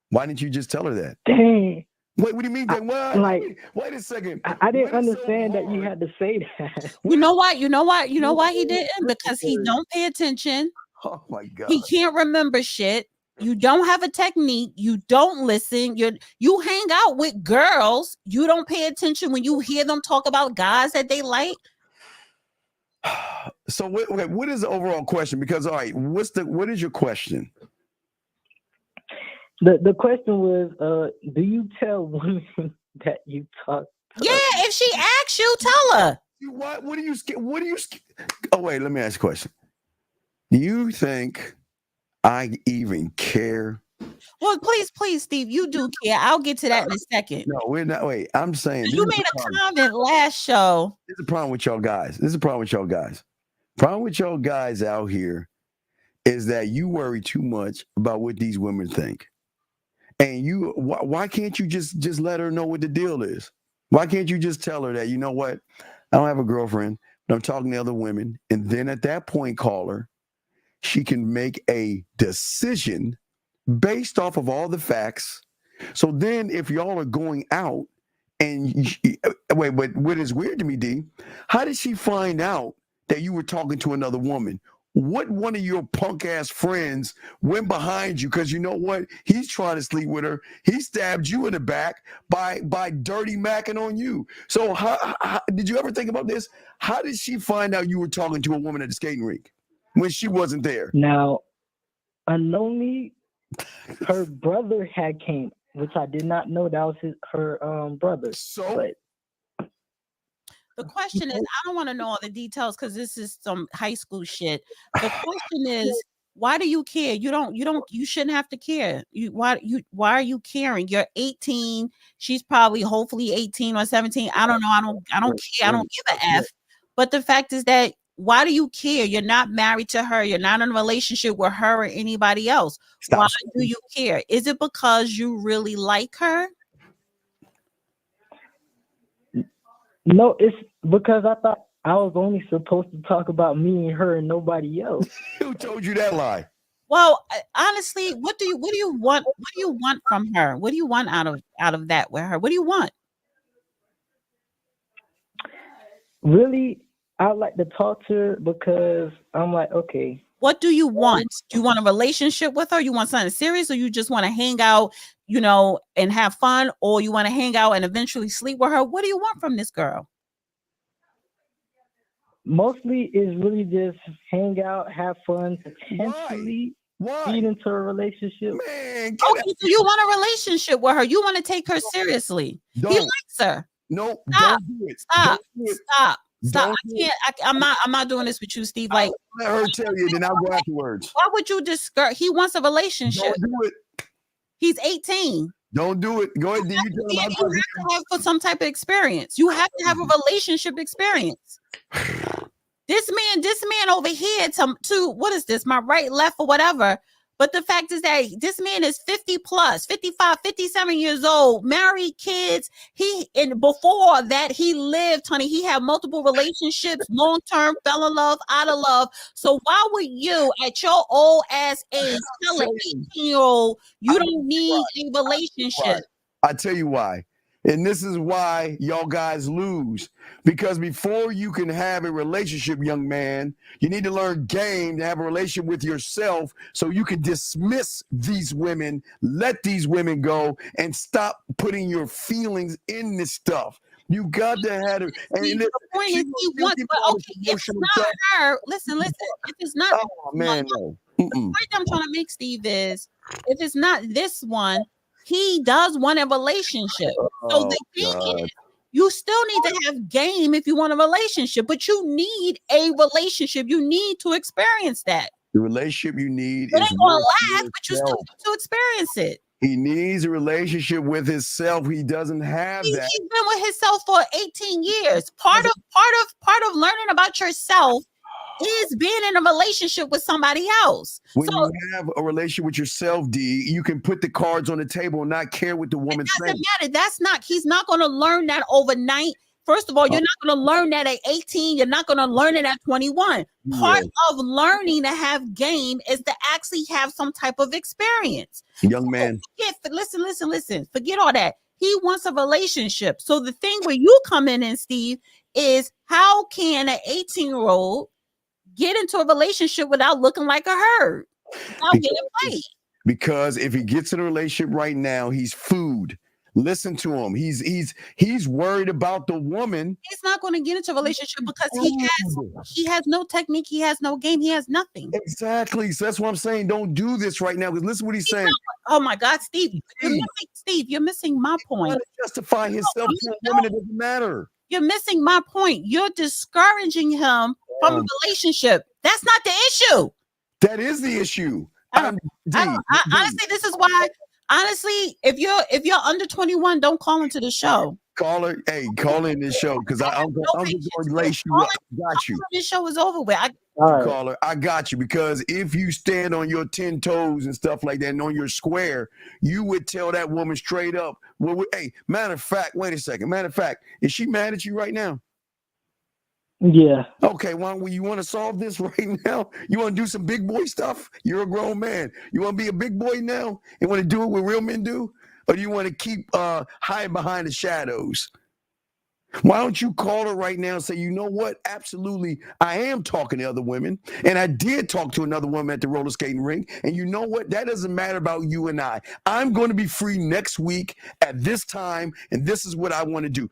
Speaker 2: Why didn't you just tell her that?
Speaker 9: Dang.
Speaker 2: Wait, what do you mean? Wait a second.
Speaker 9: I didn't understand that you had to say that.
Speaker 3: You know why he didn't? Because he don't pay attention.
Speaker 2: Oh my God.
Speaker 3: He can't remember shit. You don't have a technique. You don't listen. You hang out with girls. You don't pay attention when you hear them talk about guys that they like.
Speaker 2: So what is the overall question? Because all right, what is your question?
Speaker 9: The question was, do you tell women that you talk to?
Speaker 3: Yeah, if she asks you, tell her.
Speaker 2: What are you Oh wait, let me ask you a question. Do you think I even care?
Speaker 3: Well, please, Steve, you do care. I'll get to that in a second.
Speaker 2: No, we're not. Wait, I'm saying
Speaker 3: you made a comment last show.
Speaker 2: This is a problem with y'all guys. Problem with y'all guys out here is that you worry too much about what these women think. And why can't you just let her know what the deal is? Why can't you just tell her that, you know what? I don't have a girlfriend, but I'm talking to other women. And then at that point, call her. She can make a decision based off of all the facts. So then if y'all are going out and wait, but what is weird to me, D, how did she find out that you were talking to another woman? What one of your punk ass friends went behind you? Because you know what? He's trying to sleep with her. He stabbed you in the back by dirty macking on you. So how did you ever think about this? How did she find out you were talking to a woman at the skating rink when she wasn't there?
Speaker 9: Now, unknowingly, her brother had came, which I did not know that was her brother.
Speaker 2: So.
Speaker 3: The question is, I don't want to know all the details because this is some high school shit. The question is, Why do you care? You shouldn't have to care. Why are you caring? You're 18. She's probably hopefully 18 or 17. I don't know. I don't care. I don't give a F. But the fact is that why do you care? You're not married to her. You're not in a relationship with her or anybody else. Why do you care? Is it because you really like her?
Speaker 9: No, it's because I thought I was only supposed to talk about me and her and nobody else.
Speaker 2: Who told you that lie?
Speaker 3: Well, honestly, what do you want? What do you want from her? What do you want out of that with her? What do you want?
Speaker 9: Really, I like to talk to her because I'm like, okay.
Speaker 3: What do you want? Do you want a relationship with her? You want something serious, or you just want to hang out, and have fun, or you want to hang out and eventually sleep with her? What do you want from this girl?
Speaker 9: Mostly is really just hang out, have fun, potentially feed into a relationship.
Speaker 2: Man,
Speaker 3: okay, so you want a relationship with her. You want to take her seriously. He likes her.
Speaker 2: No,
Speaker 3: stop.
Speaker 2: Don't do it.
Speaker 3: Stop.
Speaker 2: Don't do it.
Speaker 3: Stop.
Speaker 2: Don't
Speaker 3: I can't. I'm not doing this with you, Steve. Like,
Speaker 2: let her tell you, then I'll go afterwards.
Speaker 3: Why would you discourage? He wants a relationship.
Speaker 2: Don't do it.
Speaker 3: He's 18.
Speaker 2: Don't do it. Go ahead. You
Speaker 3: have to have for some type of experience. You have to have a relationship experience. This man over here to what is this? My right, left, or whatever. But the fact is that this man is 50 plus, 55, 57 years old, married, kids. And before that, he lived, honey, he had multiple relationships, long-term, fell in love, out of love. So why would you, at your old ass age, tell an 18-year-old you don't need a relationship?
Speaker 2: I tell you why. And this is why y'all guys lose. Because before you can have a relationship, young man, you need to learn game to have a relationship with yourself so you can dismiss these women, let these women go, and stop putting your feelings in this stuff. You got to have it. And
Speaker 3: the point is he wants, but okay, if it's not her, listen, if it's not
Speaker 2: no.
Speaker 3: The point I'm trying to make, Steve, is if it's not this one, he does want a relationship. So the thing is, you still need to have game if you want a relationship, but you need a relationship. You need to experience that.
Speaker 2: The relationship you need
Speaker 3: it
Speaker 2: is
Speaker 3: ain't gonna last, but you still need to experience it.
Speaker 2: He needs a relationship with himself. He doesn't have that.
Speaker 3: He's been with himself for 18 years. Part of learning about yourself is being in a relationship with somebody else.
Speaker 2: When you have a relationship with yourself, D, you can put the cards on the table and not care what the woman's saying.
Speaker 3: It doesn't matter. He's not going to learn that overnight. First of all, you're not going to learn that at 18. You're not going to learn it at 21. Part of learning to have game is to actually have some type of experience.
Speaker 2: Young man.
Speaker 3: Listen. Forget all that. He wants a relationship. So the thing where you come in, Steve, is how can an 18-year-old get into a relationship without looking like a herd, without getting played?
Speaker 2: Because if he gets in a relationship right now, he's food. Listen to him. He's worried about the woman.
Speaker 3: He's not going to get into a relationship because he has no technique. He has no game. He has nothing.
Speaker 2: Exactly. So that's what I'm saying. Don't do this right now. Because listen what he's saying.
Speaker 3: Oh my God, Steve, you're missing my point.
Speaker 2: He's justify himself to a woman. It doesn't matter.
Speaker 3: You're missing my point. You're discouraging him from a relationship. That's not the issue.
Speaker 2: That is the issue.
Speaker 3: Honestly, this is why. Honestly, if you're under 21, don't call into the show.
Speaker 2: Call in this show because I'm just going to lace you up. Got you.
Speaker 3: This show is over with.
Speaker 2: Caller, I got you, because if you stand on your 10 toes and stuff like that and on your square, you would tell that woman straight up. Well, hey, matter of fact, wait a second. Matter of fact, is she mad at you right now?
Speaker 9: Yeah.
Speaker 2: Okay, well, you want to solve this right now? You want to do some big boy stuff? You're a grown man. You want to be a big boy now and want to do what real men do? Or do you want to keep hiding behind the shadows? Why don't you call her right now and say, you know what? Absolutely, I am talking to other women. And I did talk to another woman at the roller skating rink. And you know what? That doesn't matter about you and I. I'm going to be free next week at this time. And this is what I want to do.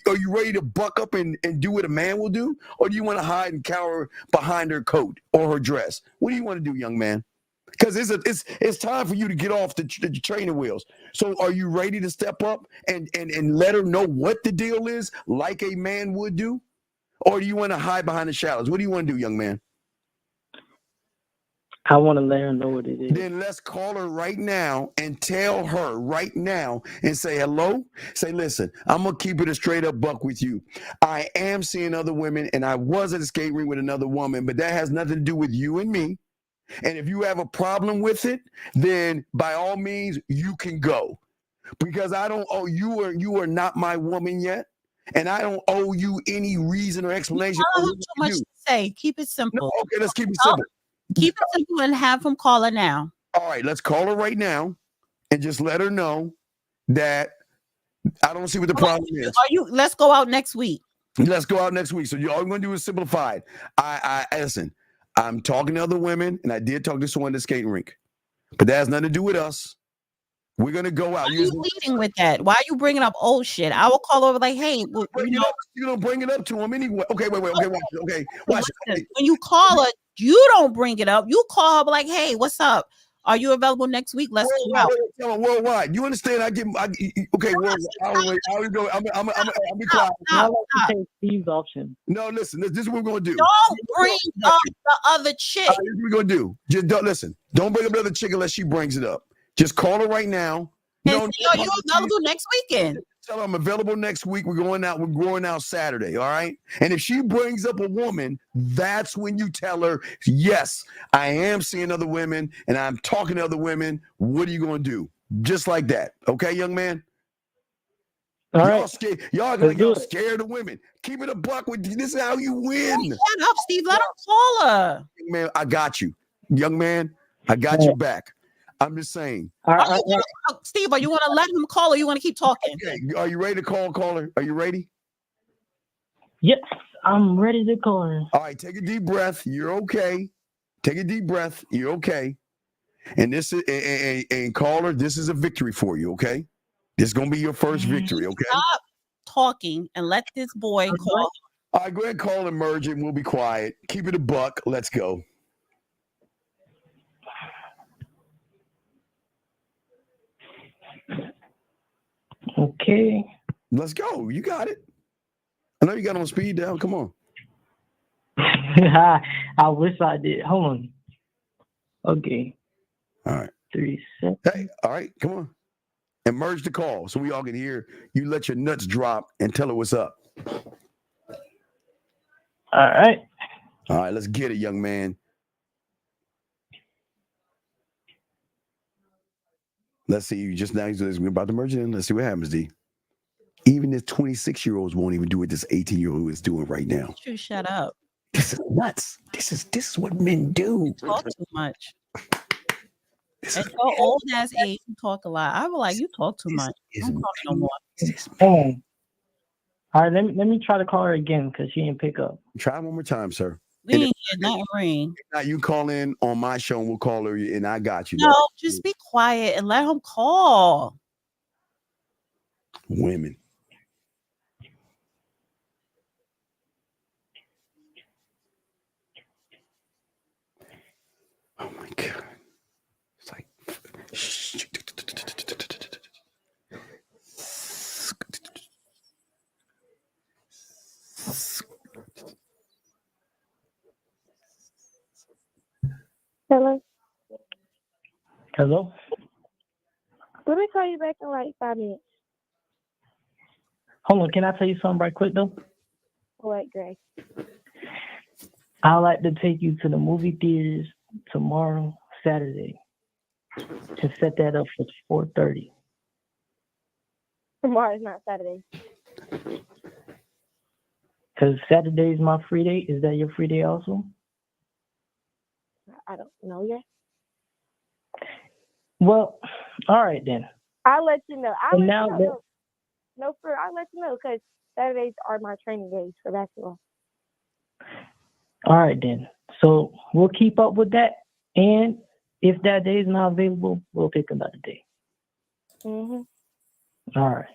Speaker 2: Are you ready to buck up and do what a man will do? Or do you want to hide and cower behind her coat or her dress? What do you want to do, young man? Because it's time for you to get off the training wheels. So are you ready to step up and let her know what the deal is, like a man would do? Or do you want to hide behind the shadows? What do you want to do, young man?
Speaker 9: I want to let her know what it is.
Speaker 2: Then let's call her right now and tell her right now and say hello. Say, listen, I'm going to keep it a straight up buck with you. I am seeing other women, and I was at a skate ring with another woman, but that has nothing to do with you and me. And if you have a problem with it, then by all means, you can go. Because I don't owe you are not my woman yet. And I don't owe you any reason or explanation.
Speaker 3: I don't have too much to say. Keep it simple.
Speaker 2: No, okay, let's keep it simple.
Speaker 3: Keep it simple and have him call her now.
Speaker 2: All right, let's call her right now and just let her know that I don't see what the problem is.
Speaker 3: Let's go out next week.
Speaker 2: Let's go out next week. So all you're going to do is simplified. I listen, I'm talking to other women, and I did talk to someone at the skating rink. But that has nothing to do with us. We're going to go out.
Speaker 3: Why are you leading with that? Why are you bringing up old shit? I will call over like, hey,
Speaker 2: you don't bring it up to him anyway. Okay, wait. Okay, watch it.
Speaker 3: When you call her, you don't bring it up. You call her like, hey, what's up? Are you available next week? Let's go out.
Speaker 2: Worldwide. You understand? Okay, worldwide. I'll be quiet.
Speaker 9: Steve's option.
Speaker 2: No, listen. This is what we're going to do.
Speaker 3: Don't bring up the other chick.
Speaker 2: This is what we're going to do. Just don't listen. Don't bring up the other chick unless she brings it up. Just call her right now.
Speaker 3: Are you available next weekend?
Speaker 2: Tell her I'm available next week. We're going out Saturday. All right. And if she brings up a woman, that's when you tell her, yes, I am seeing other women and I'm talking to other women. What are you going to do? Just like that. Okay, young man?
Speaker 9: All
Speaker 2: y'all
Speaker 9: right.
Speaker 2: scared. Y'all scared of women. Keep it a buck with you. This is how you win.
Speaker 3: Shut up, Steve. Let him call her.
Speaker 2: Young man, I got you. Young man, I got you back. I'm just saying.
Speaker 3: Steve, are you want to let him call or you want to keep talking?
Speaker 2: Okay. Are you ready to call caller? Are you ready?
Speaker 9: Yes, I'm ready to call her.
Speaker 2: All right, take a deep breath. You're okay. Take a deep breath. You're okay. And this is and caller, this is a victory for you, okay? This is gonna be your first victory, okay?
Speaker 3: Stop talking and let this boy call.
Speaker 2: All right, go ahead and call and merge it and we'll be quiet. Keep it a buck. Let's go.
Speaker 9: Okay.
Speaker 2: Let's go. You got it. I know you got on speed down. Come on.
Speaker 9: I wish I did. Hold on. Okay.
Speaker 2: All right.
Speaker 9: 3 seconds.
Speaker 2: Hey, all right. Come on. And merge the call so we all can hear you. Let your nuts drop and tell her what's up.
Speaker 9: All right.
Speaker 2: All right. Let's get it, young man. Let's see. You just now we're about to merge it in. Let's see what happens, D. Even this 26-year-olds won't even do what this 18-year-old is doing right now.
Speaker 3: You shut up.
Speaker 2: This is nuts. This is what men do.
Speaker 3: You talk too much. At your old ass age, you talk a lot. I was like, you talk too much. Don't talk no more.
Speaker 9: All right, let me try to call her again because she didn't pick up.
Speaker 2: Try one more time, sir.
Speaker 3: We ain't get nothing ring.
Speaker 2: Now you call in on my show and we'll call her and I got you.
Speaker 3: No, just be quiet and let him call.
Speaker 2: Women. Oh my God. It's like
Speaker 10: Hello.
Speaker 9: Hello?
Speaker 10: Let me call you back in like 5 minutes.
Speaker 9: Hold on, can I tell you something right quick though?
Speaker 10: What, Greg?
Speaker 9: I'd like to take you to the movie theaters tomorrow, Saturday, and set that up for 4:30.
Speaker 10: Tomorrow's not Saturday.
Speaker 9: Because Saturday is my free day. Is that your free day also?
Speaker 10: I don't know yet.
Speaker 9: Well, all right then.
Speaker 10: I'll let you know. I'll let you know. No, I'll let you know because Saturdays are my training days for basketball.
Speaker 9: All right then. So we'll keep up with that. And if that day is not available, we'll pick another day.
Speaker 10: Mm-hmm.
Speaker 9: All right.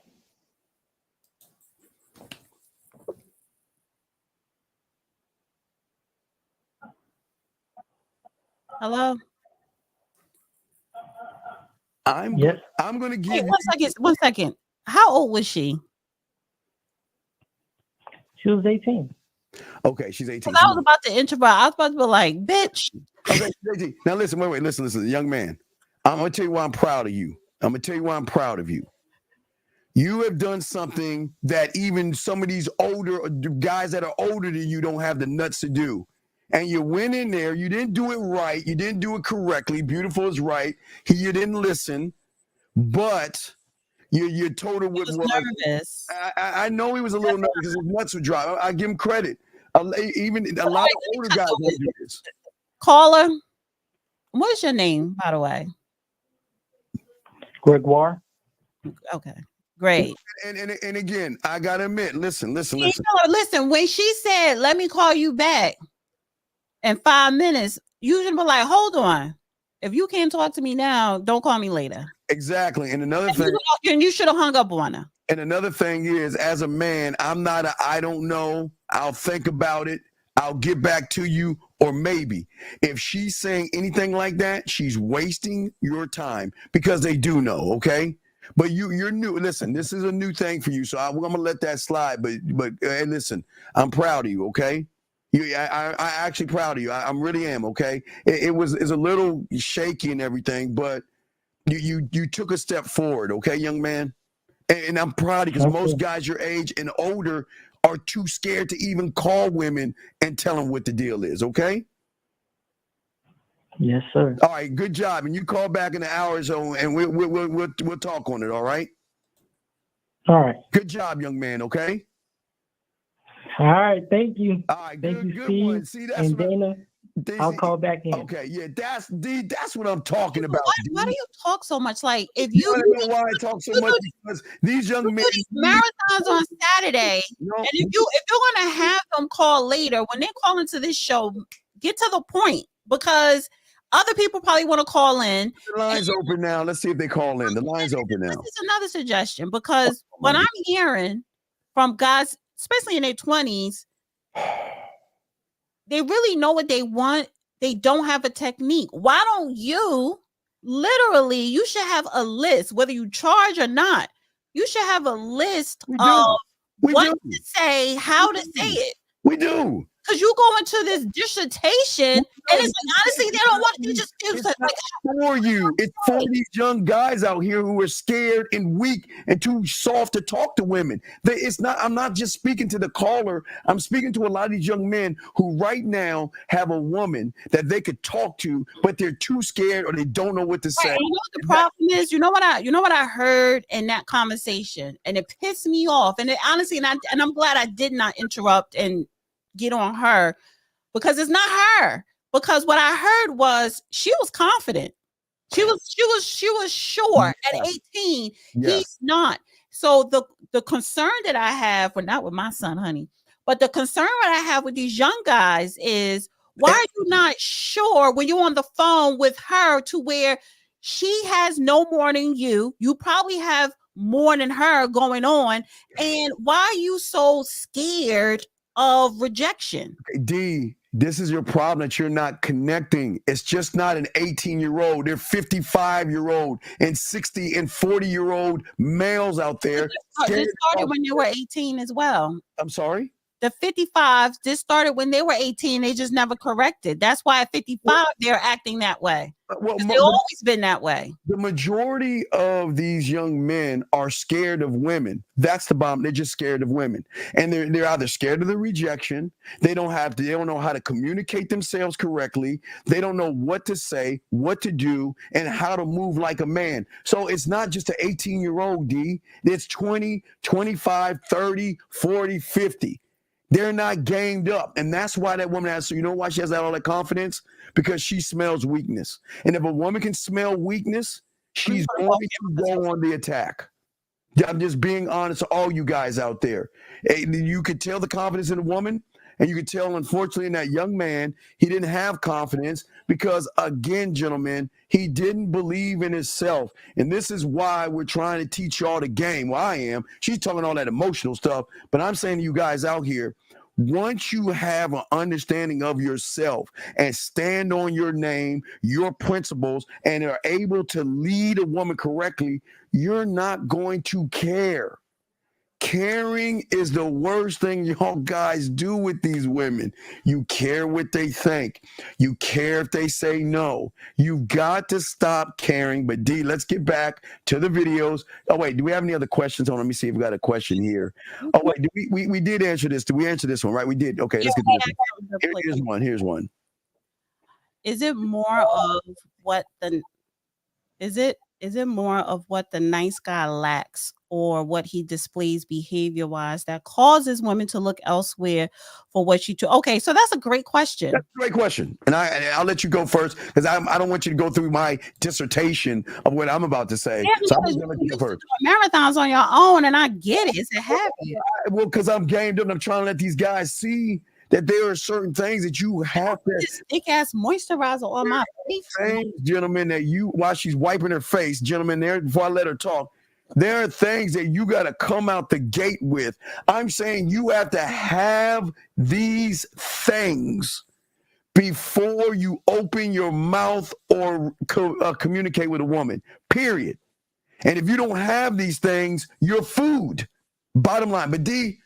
Speaker 3: Hello?
Speaker 2: I'm going to give
Speaker 3: you. One second. How old was she?
Speaker 9: She was 18.
Speaker 2: Okay, she's 18.
Speaker 3: I was about to introvert. I was about to be like, bitch.
Speaker 2: Okay, she's 18. Now listen, wait, listen, young man. I'm gonna tell you why I'm proud of you. I'm gonna tell you why I'm proud of you. You have done something that even some of these older guys that are older than you don't have the nuts to do. And you went in there, you didn't do it right, you didn't do it correctly. Beautiful is right. You didn't listen, but you told her what was.
Speaker 3: Nervous.
Speaker 2: I know he was a little nervous because his nuts were dry. I give him credit. Even a lot of older guys won't do this.
Speaker 3: Caller, what is your name, by the way?
Speaker 9: Gregoire.
Speaker 3: Okay, great.
Speaker 2: And again, I gotta admit, listen.
Speaker 3: Listen, when she said, let me call you back in 5 minutes, you should be like, hold on. If you can't talk to me now, don't call me later.
Speaker 2: Exactly. And another thing,
Speaker 3: you should have hung up on her.
Speaker 2: And another thing is, as a man, I'm not I don't know. I'll think about it. I'll get back to you. Or maybe if she's saying anything like that, she's wasting your time because they do know. Okay. But you're new. Listen, this is a new thing for you. So I'm going to let that slide. But hey, listen, I'm proud of you. Okay. I actually proud of you. I really am. Okay. It's a little shaky and everything, but you took a step forward. Okay, young man. And I'm proud because most guys your age and older are too scared to even call women and tell them what the deal is, okay?
Speaker 9: Yes, sir.
Speaker 2: All right, good job. And you call back in an hour or so, and we'll talk on it, all right?
Speaker 9: All right.
Speaker 2: Good job, young man, okay?
Speaker 9: All right, thank you.
Speaker 2: All right,
Speaker 9: thank you,
Speaker 2: good
Speaker 9: Steve
Speaker 2: one. See, that's
Speaker 9: and Dana. I'll call back in.
Speaker 2: Okay, yeah, that's what I'm talking about.
Speaker 3: Why do you talk so much? Like, if
Speaker 2: you know why I talk so much? Because these young men
Speaker 3: marathons on Saturday, and if you're gonna have them call later when they call into this show, get to the point because other people probably want to call in.
Speaker 2: The line's open now. Let's see if they call in. The line's open now.
Speaker 3: This is another suggestion because what I'm hearing from guys, especially in their 20s, they really know what they want. They don't have a technique. Why don't you you should have a list, whether you charge or not. You should have a list of what to say, how to say it.
Speaker 2: We do.
Speaker 3: Because you go into this dissertation, and it's like, honestly, they don't want you just feel like
Speaker 2: for you. It's for these young guys out here who are scared and weak and too soft to talk to women. It's not. I'm not just speaking to the caller. I'm speaking to a lot of these young men who right now have a woman that they could talk to, but they're too scared or they don't know what to say.
Speaker 3: You know what the problem is? You know what I heard in that conversation, and it pissed me off. And it honestly, and I'm glad I did not interrupt and get on her because it's not her. Because what I heard was she was confident. She was sure at 18. Yes. He's not. So the concern that I have, well, not with my son, honey, but the concern that I have with these young guys is why are you not sure when you're on the phone with her to where she has no more than you? You probably have more than her going on. And why are you so scared of rejection?
Speaker 2: D, this is your problem that you're not connecting. It's just not an 18-year-old. They're 55-year-old and 60 and 40-year-old males out there.
Speaker 3: This started when they were 18 as well.
Speaker 2: I'm sorry?
Speaker 3: The 55s, this started when they were 18. They just never corrected. That's why at 55, they're acting that way. Well, they've always been that way.
Speaker 2: The majority of these young men are scared of women. That's the bomb. They're just scared of women. And they're either scared of the rejection. They don't know how to communicate themselves correctly. They don't know what to say, what to do, and how to move like a man. So it's not just an 18-year-old, D. It's 20, 25, 30, 40, 50. They're not gamed up. And that's why that woman has, so you know why she has all that confidence? Because she smells weakness. And if a woman can smell weakness, she's going to go on the attack. I'm just being honest to all you guys out there. You could tell the confidence in a woman, and you could tell, unfortunately, in that young man, he didn't have confidence because, again, gentlemen, he didn't believe in himself. And this is why we're trying to teach y'all the game. Well, I am. She's talking all that emotional stuff. But I'm saying to you guys out here, once you have an understanding of yourself and stand on your name, your principles, and are able to lead a woman correctly, you're not going to care. Caring is the worst thing y'all guys do with these women. You care what they think. You care if they say no. You've got to stop caring. But D, let's get back to the videos. Oh, wait, do we have any other questions? Let me see if we got a question here. Oh, wait, we did answer this. Did we answer this one, right? We did. Okay, let's get to this one. Here's one.
Speaker 3: Is it more of what is it more of what the nice guy lacks or what he displays behavior wise that causes women to look elsewhere for what you do? Okay, so that's a great question.
Speaker 2: That's a great question. And I'll let you go first because I don't want you to go through my dissertation of what I'm about to say.
Speaker 3: Yeah,
Speaker 2: so I'm just going to let you go first.
Speaker 3: Marathons on your own, and I get it. It's a habit.
Speaker 2: Well, because I'm gamed up and I'm trying to let these guys see that there are certain things that you have to.
Speaker 3: This thick ass moisturizer on my face.
Speaker 2: Things, gentlemen, that while she's wiping her face, gentlemen, there before I let her talk, there are things that you got to come out the gate with. I'm saying you have to have these things before you open your mouth or communicate with a woman, period. And if you don't have these things, you're food. Bottom line. But D,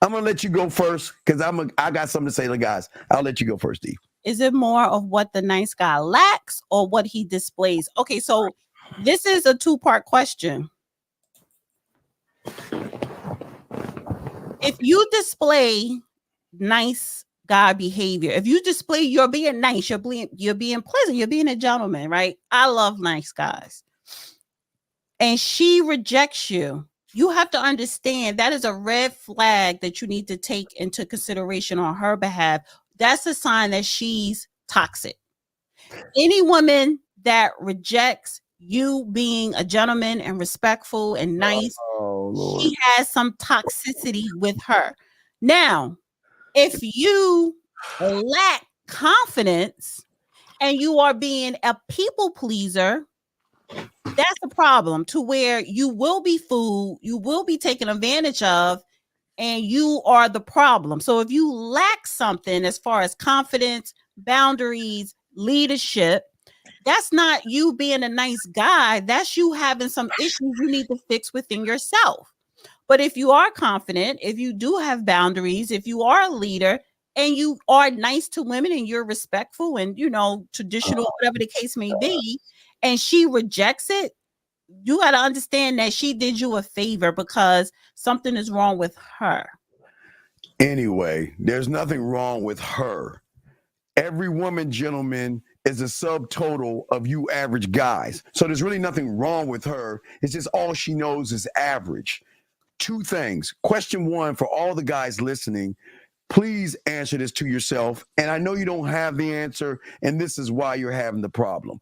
Speaker 2: I'm going to let you go first because I got something to say to the guys. I'll let you go first, D.
Speaker 3: Is it more of what the nice guy lacks or what he displays? Okay, so this is a two-part question. If you display nice guy behavior, if you display you're being nice, you're being pleasant, you're being a gentleman, right? I love nice guys. And she rejects you. You have to understand that is a red flag that you need to take into consideration on her behalf. That's a sign that she's toxic. Any woman that rejects you being a gentleman and respectful and nice, she has some toxicity with her. Now, if you lack confidence and you are being a people pleaser, that's a problem to where you will be fooled, you will be taken advantage of, and you are the problem. So if you lack something as far as confidence, boundaries, leadership, that's not you being a nice guy. That's you having some issues you need to fix within yourself. But if you are confident, if you do have boundaries, if you are a leader and you are nice to women and you're respectful and, traditional, whatever the case may be, and she rejects it, you got to understand that she did you a favor because something is wrong with her.
Speaker 2: Anyway, there's nothing wrong with her. Every woman, gentlemen, is a subtotal of you average guys. So there's really nothing wrong with her. It's just all she knows is average. Two things. Question one for all the guys listening, please answer this to yourself. And I know you don't have the answer, and this is why you're having the problem.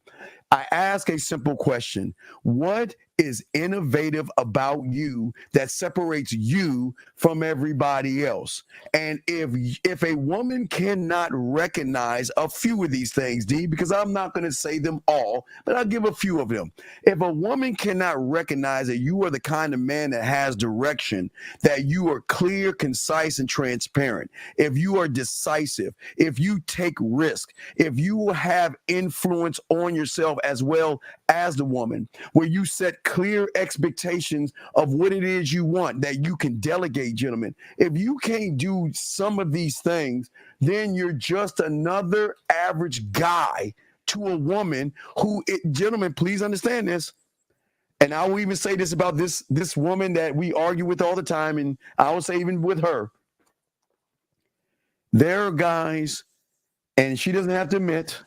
Speaker 2: I ask a simple question. What is innovative about you that separates you from everybody else? And if a woman cannot recognize a few of these things, D, because I'm not going to say them all, but I'll give a few of them. If a woman cannot recognize that you are the kind of man that has direction, that you are clear, concise, and transparent, if you are decisive, if you take risk, if you have influence on yourself as well as the woman, where you set clear expectations of what it is you want, that you can delegate, gentlemen. If you can't do some of these things, then you're just another average guy to a woman who, gentlemen, please understand this. And I will even say this about this woman that we argue with all the time, and I will say even with her. There are guys, and she doesn't have to admit,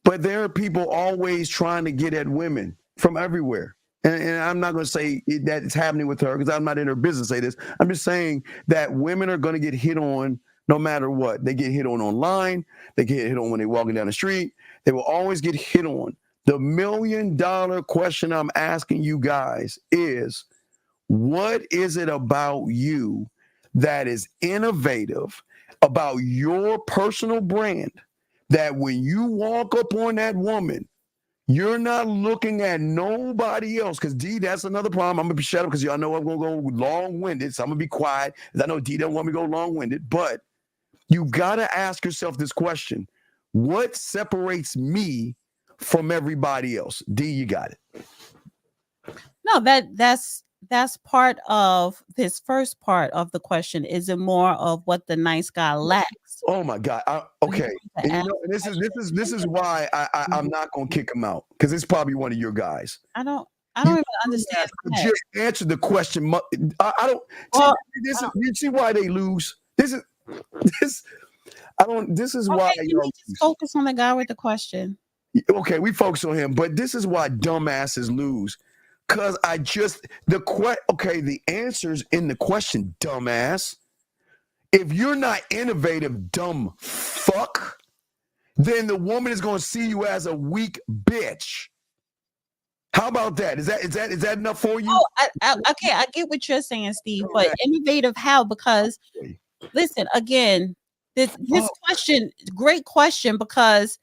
Speaker 2: but there are people always trying to get at women from everywhere. And I'm not going to say that it's happening with her because I'm not in her business to say this. I'm just saying that women are going to get hit on no matter what. They get hit on online. They get hit on when they're walking down the street. They will always get hit on. The $1 million question I'm asking you guys is, what is it about you that is innovative about your personal brand that when you walk up on that woman, you're not looking at nobody else? Because D, that's another problem. I'm going to be shut up because y'all know I'm going to go long-winded. So I'm going to be quiet because I know D don't want me to go long-winded. But you got to ask yourself this question. What separates me from everybody else? D, you got it.
Speaker 3: No, that's that's part of this first part of the question. Is it more of what the nice guy lacks?
Speaker 2: Oh my God. Okay. And you know, this is why I'm not gonna kick him out, because it's probably one of your guys.
Speaker 3: I don't even understand that.
Speaker 2: Just answer the question. I don't.
Speaker 3: Well,
Speaker 2: You see why they lose? This is why
Speaker 3: can we just focus on the guy with the question?
Speaker 2: Okay, we focus on him, but this is why dumbasses lose. Cause the answer's in the question, dumbass. If you're not innovative, dumb fuck, then the woman is gonna see you as a weak bitch. How about that? Is that enough for you?
Speaker 3: Oh, okay, I get what you're saying, Steve, but innovative how? Because listen, again, this question, great question, because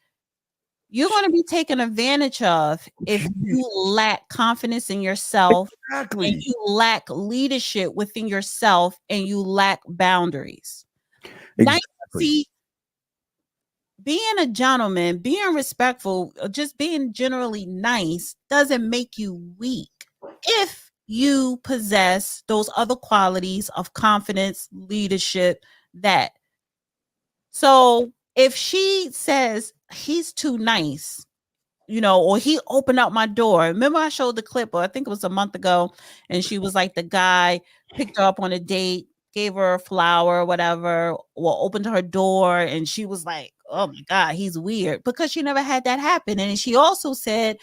Speaker 3: you're going to be taken advantage of if you lack confidence in yourself, and you lack leadership within yourself, and you lack boundaries. Exactly. See, being a gentleman, being respectful, just being generally nice doesn't make you weak if you possess those other qualities of confidence, leadership, that. So if she says he's too nice, or he opened up my door. Remember I showed the clip, or I think it was a month ago, and she was like, the guy picked her up on a date, gave her a flower or whatever, or opened her door, and she was like, oh my God, he's weird, because she never had that happen. And she also said,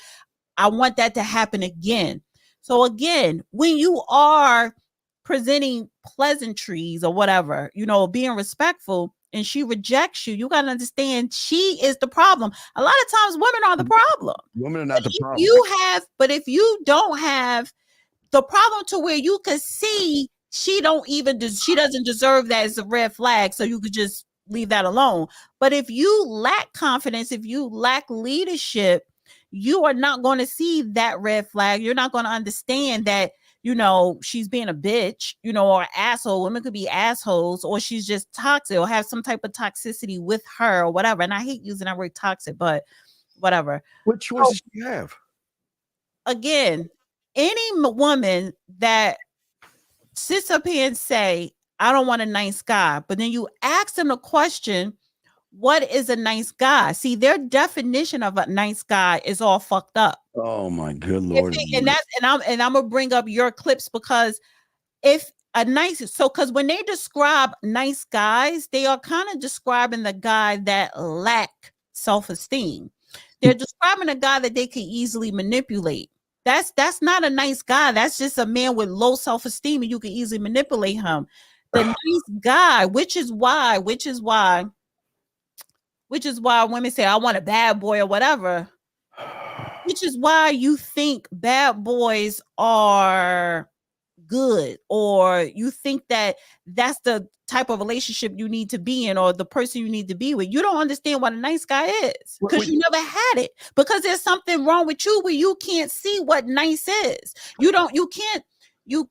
Speaker 3: I want that to happen again. So again, when you are presenting pleasantries or whatever, being respectful, and she rejects you, you got to understand she is the problem. A lot of times women are the problem.
Speaker 2: Women are not the problem.
Speaker 3: But if you don't have the problem to where you can see she doesn't deserve that as a red flag, so you could just leave that alone. But if you lack confidence, if you lack leadership, you are not going to see that red flag. You're not going to understand that, she's being a bitch, or an asshole. Women could be assholes, or she's just toxic, or have some type of toxicity with her, or whatever. And I hate using that word toxic, but whatever.
Speaker 2: What choice does she have?
Speaker 3: Again, any woman that sits up here and say, I don't want a nice guy, but then you ask them the question, what is a nice guy? See, their definition of a nice guy is all fucked up.
Speaker 2: Oh my good Lord.
Speaker 3: And I'm gonna bring up your clips, because because when they describe nice guys, they are kind of describing the guy that lack self-esteem. They're describing a guy that they can easily manipulate. That's not a nice guy. That's just a man with low self-esteem, and you can easily manipulate him. The nice guy, which is why women say, I want a bad boy or whatever, which is why you think bad boys are good, or you think that that's the type of relationship you need to be in, or the person you need to be with. You don't understand what a nice guy is, because you never had it, because there's something wrong with you where you can't see what nice is. You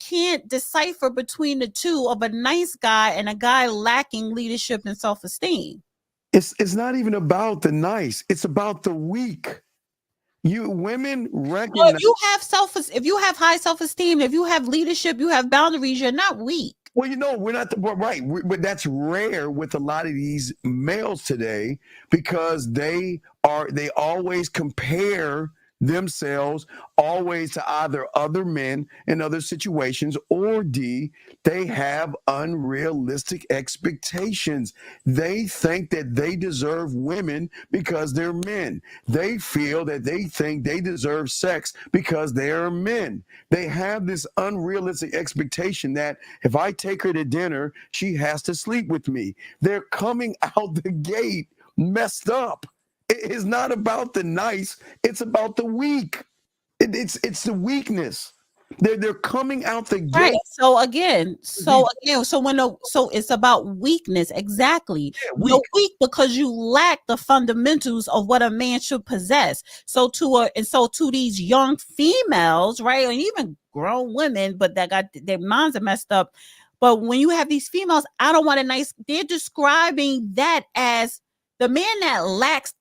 Speaker 3: can't decipher between the two of a nice guy and a guy lacking leadership and self-esteem.
Speaker 2: It's not even about the nice. It's about the weak. You women recognize.
Speaker 3: If you have high self-esteem, if you have leadership, you have boundaries, you're not weak.
Speaker 2: Well, we're not right, but that's rare with a lot of these males today, because they always compare themselves always to either other men in other situations, or D, they have unrealistic expectations. They think that they deserve women because they're men. They feel that they think they deserve sex because they are men. They have this unrealistic expectation that if I take her to dinner, she has to sleep with me. They're coming out the gate messed up. It's not about the nice, it's about the weak. It's the weakness. They're coming out the gate.
Speaker 3: Right. So it's about weakness. Exactly.
Speaker 2: Yeah,
Speaker 3: You're weak because you lack the fundamentals of what a man should possess. So to these young females, right, and even grown women, but that got their minds are messed up. But when you have these females, I don't want a nice. They're describing that as the man that lacks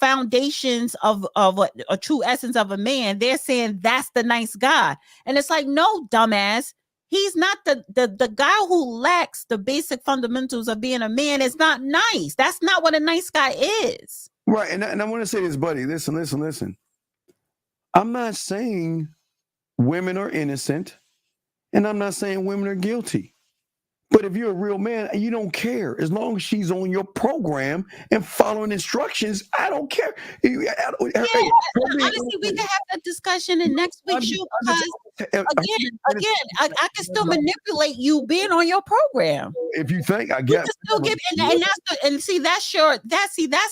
Speaker 3: foundations of a true essence of a man, they're saying that's the nice guy. And it's like, no, dumbass. He's not the guy who lacks the basic fundamentals of being a man is not nice. That's not what a nice guy is.
Speaker 2: Right. And I want to say this, buddy. Listen. I'm not saying women are innocent, and I'm not saying women are guilty. But if you're a real man, you don't care. As long as she's on your program and following instructions, I don't care.
Speaker 3: Honestly, we can have that discussion in next week's show because, again, I can still manipulate you being on your program.
Speaker 2: If you think, I guess.
Speaker 3: Still give, and see, that's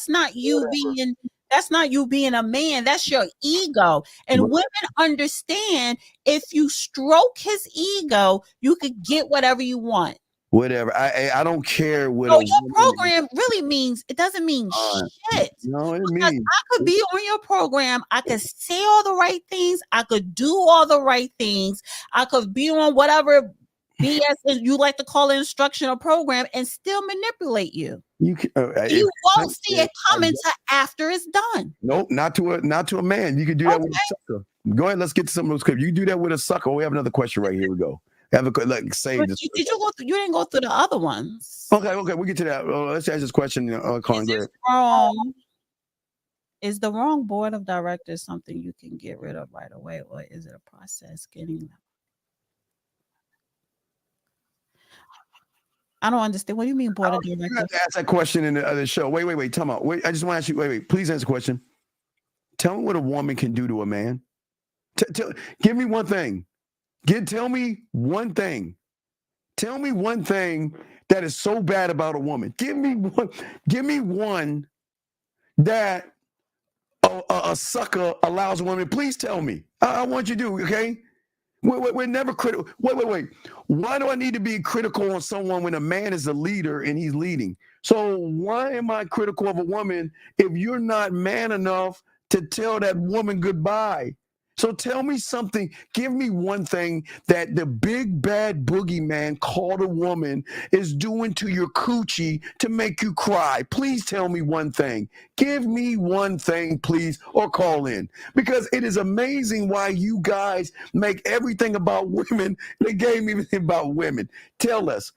Speaker 3: not you being. That's not you being a man. That's your ego. And women understand if you stroke his ego, you could get whatever you want.
Speaker 2: Whatever. I don't care what.
Speaker 3: So your program really means, it doesn't mean shit.
Speaker 2: No, it
Speaker 3: because
Speaker 2: means.
Speaker 3: I could be on your program. I could say all the right things. I could do all the right things. I could be on whatever BS you like to call an instructional program and still manipulate you.
Speaker 2: You
Speaker 3: won't see it coming to after it's done.
Speaker 2: Nope, not to a man. You can do that with a sucker. Go ahead, let's get to some of those clips. You can do that with a sucker. We have another question right here. We go. Have a save this.
Speaker 3: Did you go through? You didn't go through the other ones.
Speaker 2: Okay, we'll get to that. Let's ask this question, Colin.
Speaker 3: Is wrong? Is the wrong board of directors something you can get rid of right away, or is it a process getting them? I don't understand. What do you mean board of directors?
Speaker 2: You have to ask that question in the other show. Wait. Tell me. Wait, I just want to ask you. Wait. Please answer the question. Tell me what a woman can do to a man. Give me one thing. Tell me one thing. Tell me one thing that is so bad about a woman. Give me one that a sucker allows a woman. Please tell me. I want you to do. Okay. We're never critical. Wait. Why do I need to be critical on someone when a man is a leader and he's leading? So why am I critical of a woman if you're not man enough to tell that woman goodbye? So tell me something. Give me one thing that the big bad boogeyman called a woman is doing to your coochie to make you cry. Please tell me one thing. Give me one thing, please, or call in. Because it is amazing why you guys make everything about women the game everything about women. Tell us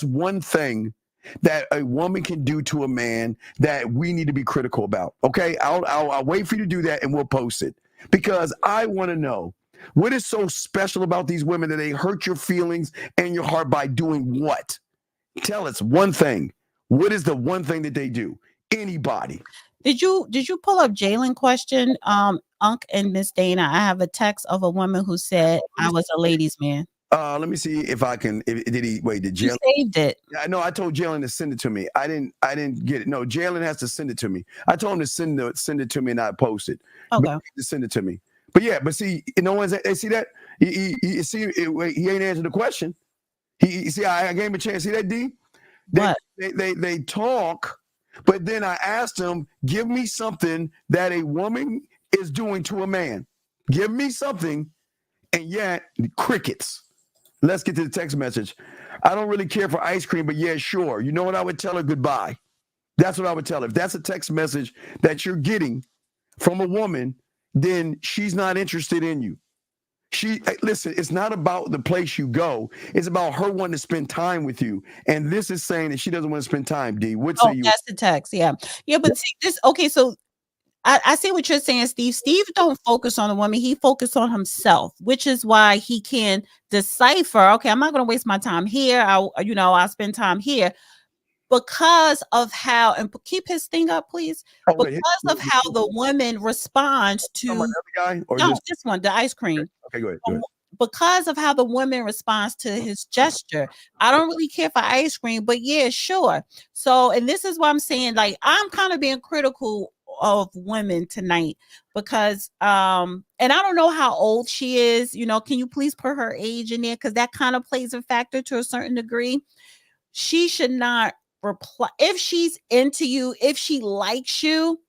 Speaker 2: one thing that a woman can do to a man that we need to be critical about. Okay, I'll wait for you to do that and we'll post it. Because I want to know what is so special about these women that they hurt your feelings and your heart by doing what? Tell us one thing. What is the one thing that they do? Anybody.
Speaker 3: Did you pull up Jalen question? Unc and Miss Dana, I have a text of a woman who said I was a ladies' man.
Speaker 2: Let me see if I can. Did Jalen?
Speaker 3: You saved it.
Speaker 2: I know. I told Jalen to send it to me. I didn't get it. No, Jalen has to send it to me. I told him to send it to me and I post it.
Speaker 3: Okay.
Speaker 2: To send it to me. But see, no one's. See that? He ain't answered the question. I gave him a chance. See that, D? They talk, but then I asked him, give me something that a woman is doing to a man. Give me something, and yet crickets. Let's get to the text message. I don't really care for ice cream, but yeah, sure. You know what I would tell her? Goodbye. That's what I would tell her. If that's a text message that you're getting from a woman, then she's not interested in you. Listen, it's not about the place you go. It's about her wanting to spend time with you. And this is saying that she doesn't want to spend time, D.
Speaker 3: That's the text. Yeah. Yeah, but see this. Okay, so I see what you're saying, Steve. Steve don't focus on the woman. He focuses on himself, which is why he can decipher, okay, I'm not going to waste my time here. I'll spend time here because of how, and keep his thing up, please. Because of how the woman responds to this one, the ice cream.
Speaker 2: Okay, go ahead.
Speaker 3: Because of how the woman responds to his gesture. I don't really care for ice cream, but yeah, sure. So, and this is why I'm saying, like, I'm kind of being critical of women tonight because and I don't know how old she is. Can you please put her age in there, because that kind of plays a factor to a certain degree. She should not reply if she's into you. If she likes you,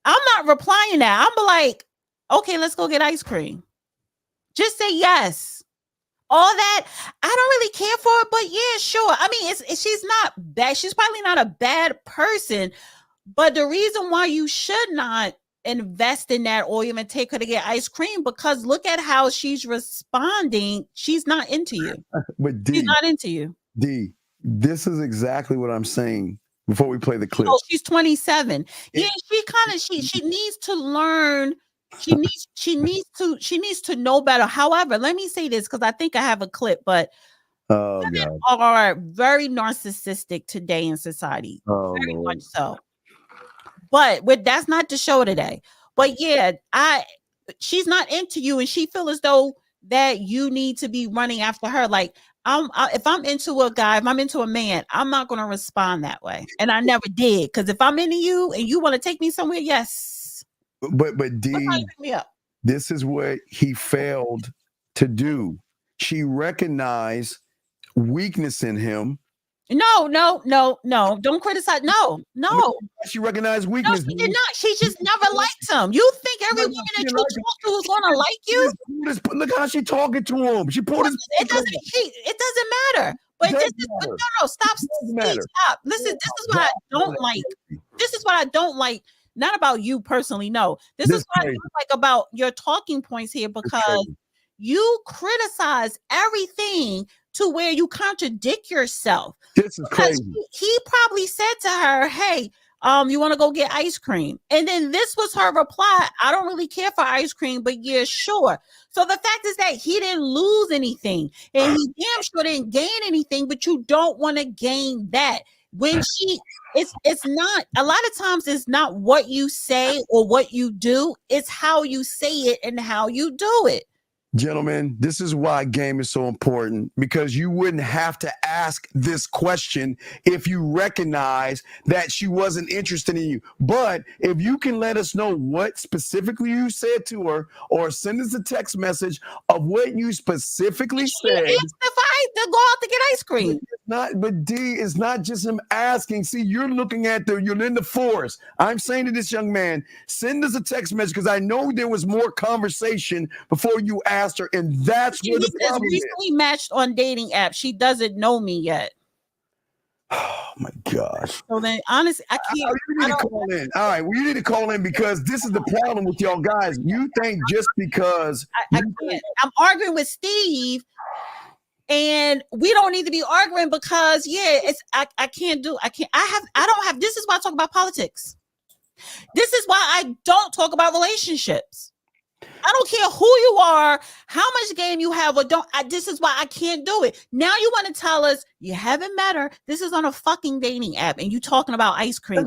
Speaker 3: I'm not replying that. I'm like, okay, let's go get ice cream. Just say yes. All that, I don't really care for it, but yeah, sure. I mean, she's not bad. She's probably not a bad person. But the reason why you should not invest in that or even take her to get ice cream, because look at how she's responding. She's not into you.
Speaker 2: But
Speaker 3: She's not into you.
Speaker 2: D, this is exactly what I'm saying before we play the clip.
Speaker 3: Oh, she's 27. Yeah, she needs to learn. She needs to know better. However, let me say this because I think I have a clip, but women are very narcissistic today in society. Very much so. But that's not the show today. But yeah, she's not into you, and she feels as though that you need to be running after her. Like, if I'm into a guy, if I'm into a man, I'm not going to respond that way, and I never did. Because if I'm into you and you want to take me somewhere, yes.
Speaker 2: But D, this is what he failed to do. She recognized weakness in him.
Speaker 3: No. Don't criticize. No.
Speaker 2: She recognized weakness.
Speaker 3: No, she did not. She just never liked him. You think every woman that you talk to is gonna like you?
Speaker 2: Look how she talking to him. She pulled his.
Speaker 3: It doesn't matter. But no. Stop. Stop. Listen, this is what I don't like. This is what I don't like. Not about you personally. No, this is what I don't like about your talking points here, because you criticize everything to where you contradict yourself.
Speaker 2: This is crazy.
Speaker 3: He probably said to her, "Hey, you want to go get ice cream?" And then this was her reply: "I don't really care for ice cream, but yeah, sure." So the fact is that he didn't lose anything, and he damn sure didn't gain anything. But you don't want to gain that. When it's not, a lot of times it's not what you say or what you do, it's how you say it and how you do it.
Speaker 2: Gentlemen, this is why game is so important, because you wouldn't have to ask this question if you recognize that she wasn't interested in you. But if you can let us know what specifically you said to her, or send us a text message of what you specifically said.
Speaker 3: If I to go out to get ice cream.
Speaker 2: But D, it's not just him asking. See, you're looking at you're in the forest. I'm saying to this young man, send us a text message, because I know there was more conversation before you asked her, and that's where the problem is.
Speaker 3: Recently matched on dating apps. She doesn't know me yet.
Speaker 2: Oh my gosh.
Speaker 3: So then, honestly, I can't.
Speaker 2: You need to call in. All right, well, you need to call in, because this is the problem with y'all guys. You think just because
Speaker 3: I can't. I'm arguing with Steve, and we don't need to be arguing, because I don't have. This is why I talk about politics. This is why I don't talk about relationships. I don't care who you are, how much game you have, or don't. This is why I can't do it. Now you want to tell us you haven't met her. This is on a fucking dating app, and you talking about ice cream.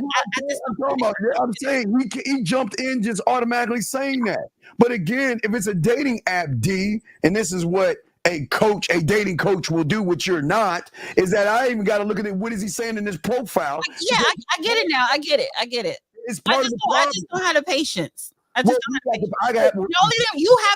Speaker 2: I'm saying he jumped in just automatically saying that. But again, if it's a dating app, D, and this is what a dating coach will do, which you're not, is that I even got to look at it. What is he saying in his profile?
Speaker 3: Yeah, I get it now. I get it.
Speaker 2: It's part of the problem.
Speaker 3: I just don't have the patience. You have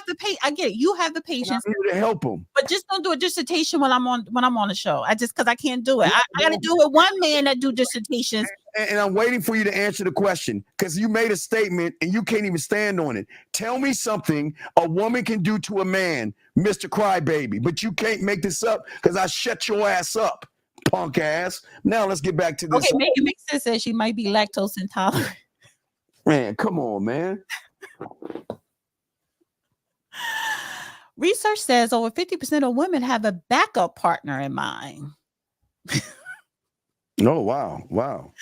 Speaker 3: the patience. I get it. You have the patience.
Speaker 2: I'm here to help him.
Speaker 3: But just don't do a dissertation when I'm on the show. Because I can't do it. I got to do it. One man that do dissertations.
Speaker 2: And I'm waiting for you to answer the question, because you made a statement and you can't even stand on it. Tell me something a woman can do to a man, Mr. Crybaby, but you can't make this up, because I shut your ass up, punk ass. Now let's get back to this.
Speaker 3: Okay, it makes sense that she might be lactose intolerant.
Speaker 2: Man, come on, man.
Speaker 3: Research says over 50% of women have a backup partner in mind.
Speaker 2: Oh, wow.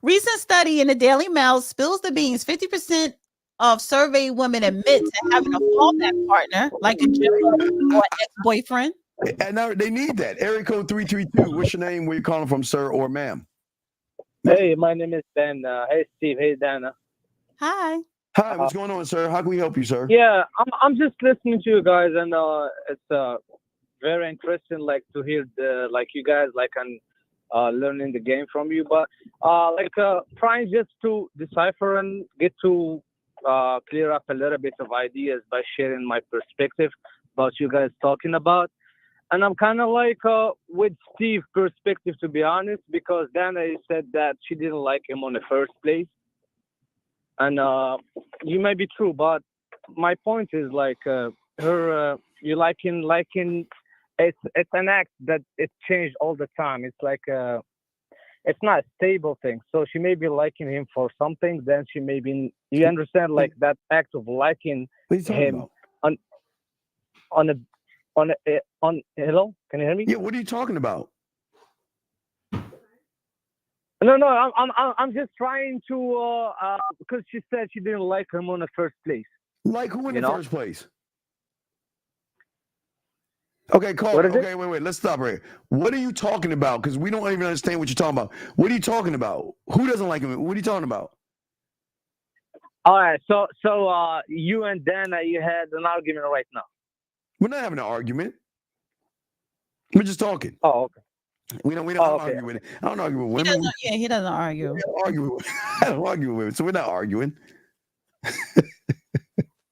Speaker 2: Recent
Speaker 3: study in the Daily Mail spills the beans. 50% of surveyed women admit to having a fallback partner, like a gym or ex-boyfriend.
Speaker 2: And now they need that. Area code 332. What's your name? Where you calling from, sir or ma'am?
Speaker 11: Hey, my name is Dan. Hey, Steve. Hey, Dana.
Speaker 3: Hi.
Speaker 2: Hi, what's going on, sir? How can we help you, sir?
Speaker 11: Yeah, I'm just listening to you guys, and it's very interesting, like, to hear you guys learning the game from you, but trying just to decipher and get to clear up a little bit of ideas by sharing my perspective about you guys talking about. And I'm kind of with Steve's perspective, to be honest, because Dana said that she didn't like him on the first place. And you may be true, but my point is you liking it's an act that it changed all the time. It's it's not a stable thing. So she may be liking him for something, then she may be, you understand, like that act of liking
Speaker 2: What are you talking
Speaker 11: him
Speaker 2: about?
Speaker 11: on hello, can you hear me?
Speaker 2: Yeah, what are you talking about?
Speaker 11: No, I'm just trying to because she said she didn't like him in the first place.
Speaker 2: Like who in
Speaker 11: You
Speaker 2: the
Speaker 11: know?
Speaker 2: first place? Okay, call.
Speaker 11: What is it?
Speaker 2: Okay, wait. Let's stop right here. What are you talking about? Because we don't even understand what you're talking about. What are you talking about? Who doesn't like him? What are you talking about?
Speaker 11: All right, so you and Dan, you had an argument right now.
Speaker 2: We're not having an argument. We're just talking.
Speaker 11: Oh, okay.
Speaker 2: We don't argue with it. I don't argue with women.
Speaker 3: He doesn't argue.
Speaker 2: I don't argue with women, so we're not arguing.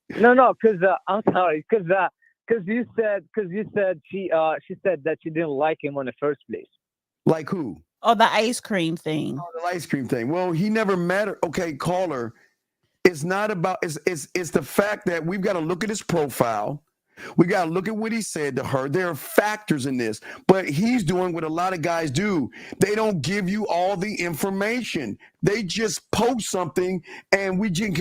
Speaker 11: No, because I'm sorry, because you said she said that she didn't like him in the first place.
Speaker 2: Like who?
Speaker 3: Oh, the ice cream thing.
Speaker 2: Oh, the ice cream thing. Well, he never mattered. Okay, caller. It's not about. It's the fact that we've got to look at his profile. We got to look at what he said to her. There are factors in this, but he's doing what a lot of guys do. They don't give you all the information. They just post something, and we can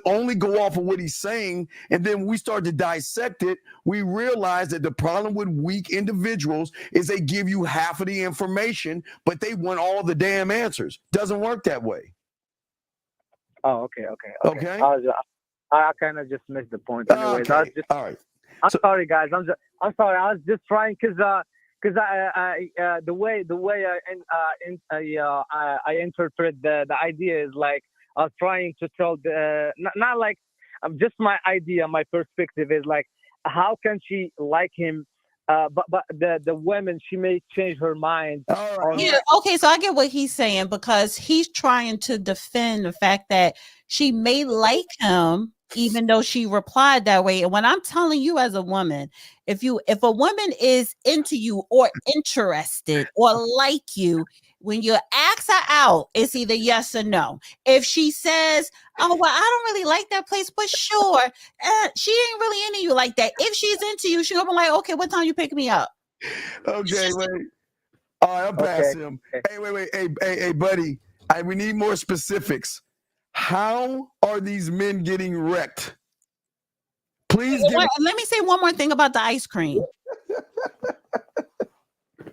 Speaker 2: only go off of what he's saying. And then we start to dissect it. We realize that the problem with weak individuals is they give you half of the information, but they want all the damn answers. Doesn't work that way.
Speaker 11: Oh, okay. I kind of just missed the point. Anyways,
Speaker 2: okay. All right.
Speaker 11: I'm sorry, guys. I'm sorry. I was just trying because the way I interpret the idea is like I was trying to tell not like just my idea, my perspective is like how can she like him, but the women, she may change her mind.
Speaker 3: Yeah, okay, so I get what he's saying because he's trying to defend the fact that she may like him even though she replied that way. And when I'm telling you as a woman, if a woman is into you or interested or like you, when you ask her out, it's either yes or no. If she says, oh, well, I don't really like that place, but sure, she ain't really into you like that. If she's into you, she'll be like, okay, what time you pick me up?
Speaker 2: Okay, wait. All right, I'll pass him. Hey, wait. Hey, buddy, we need more specifics. How are these men getting wrecked? Please
Speaker 3: let me say one more thing about the ice cream.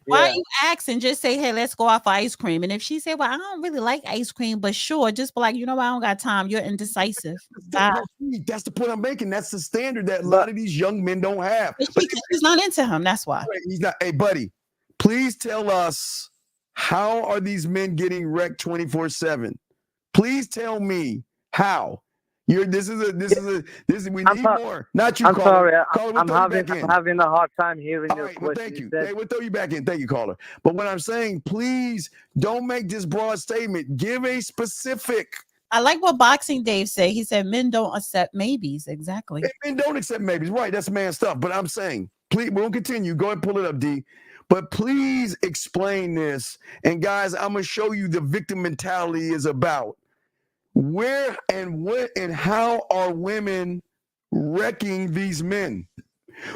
Speaker 3: Why are you asking? Just say, hey, let's go out for ice cream. And if she say, well, I don't really like ice cream, but sure, just be like, you know what, I don't got time. You're indecisive.
Speaker 2: That's the point I'm making. That's the standard that a lot of these young men don't have.
Speaker 3: But she's not into him. That's why.
Speaker 2: He's not. Hey, buddy, please tell us, how are these men getting wrecked 24/7? Please tell me how. We need more. Not you,
Speaker 11: I'm
Speaker 2: caller.
Speaker 11: sorry. I'm having a hard time hearing your question.
Speaker 2: Well, thank you. Hey, we'll throw you back in. Thank you, caller. But what I'm saying, please don't make this broad statement. Give a specific.
Speaker 3: I like what Boxing Dave said. He said men don't accept maybes. Exactly.
Speaker 2: Men don't accept maybes. Right. That's man stuff. But I'm saying, please, we'll continue. Go ahead and pull it up, D. But please explain this. And guys, I'm going to show you the victim mentality is about. Where and what and how are women wrecking these men?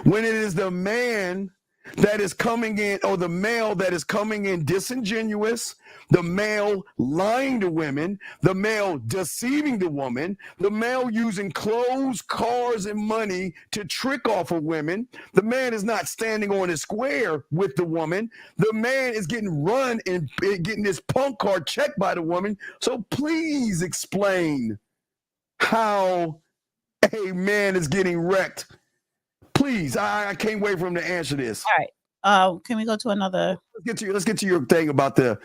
Speaker 2: When it is the man that is coming in, or the male that is coming in disingenuous, the male lying to women, the male deceiving the woman, the male using clothes, cars, and money to trick off of women. The man is not standing on his square with the woman. The man is getting run and getting his punk card checked by the woman. So please explain how a man is getting wrecked. Please, I can't wait for him to answer this.
Speaker 3: All right. Can we go to another?
Speaker 2: Let's get to your thing about the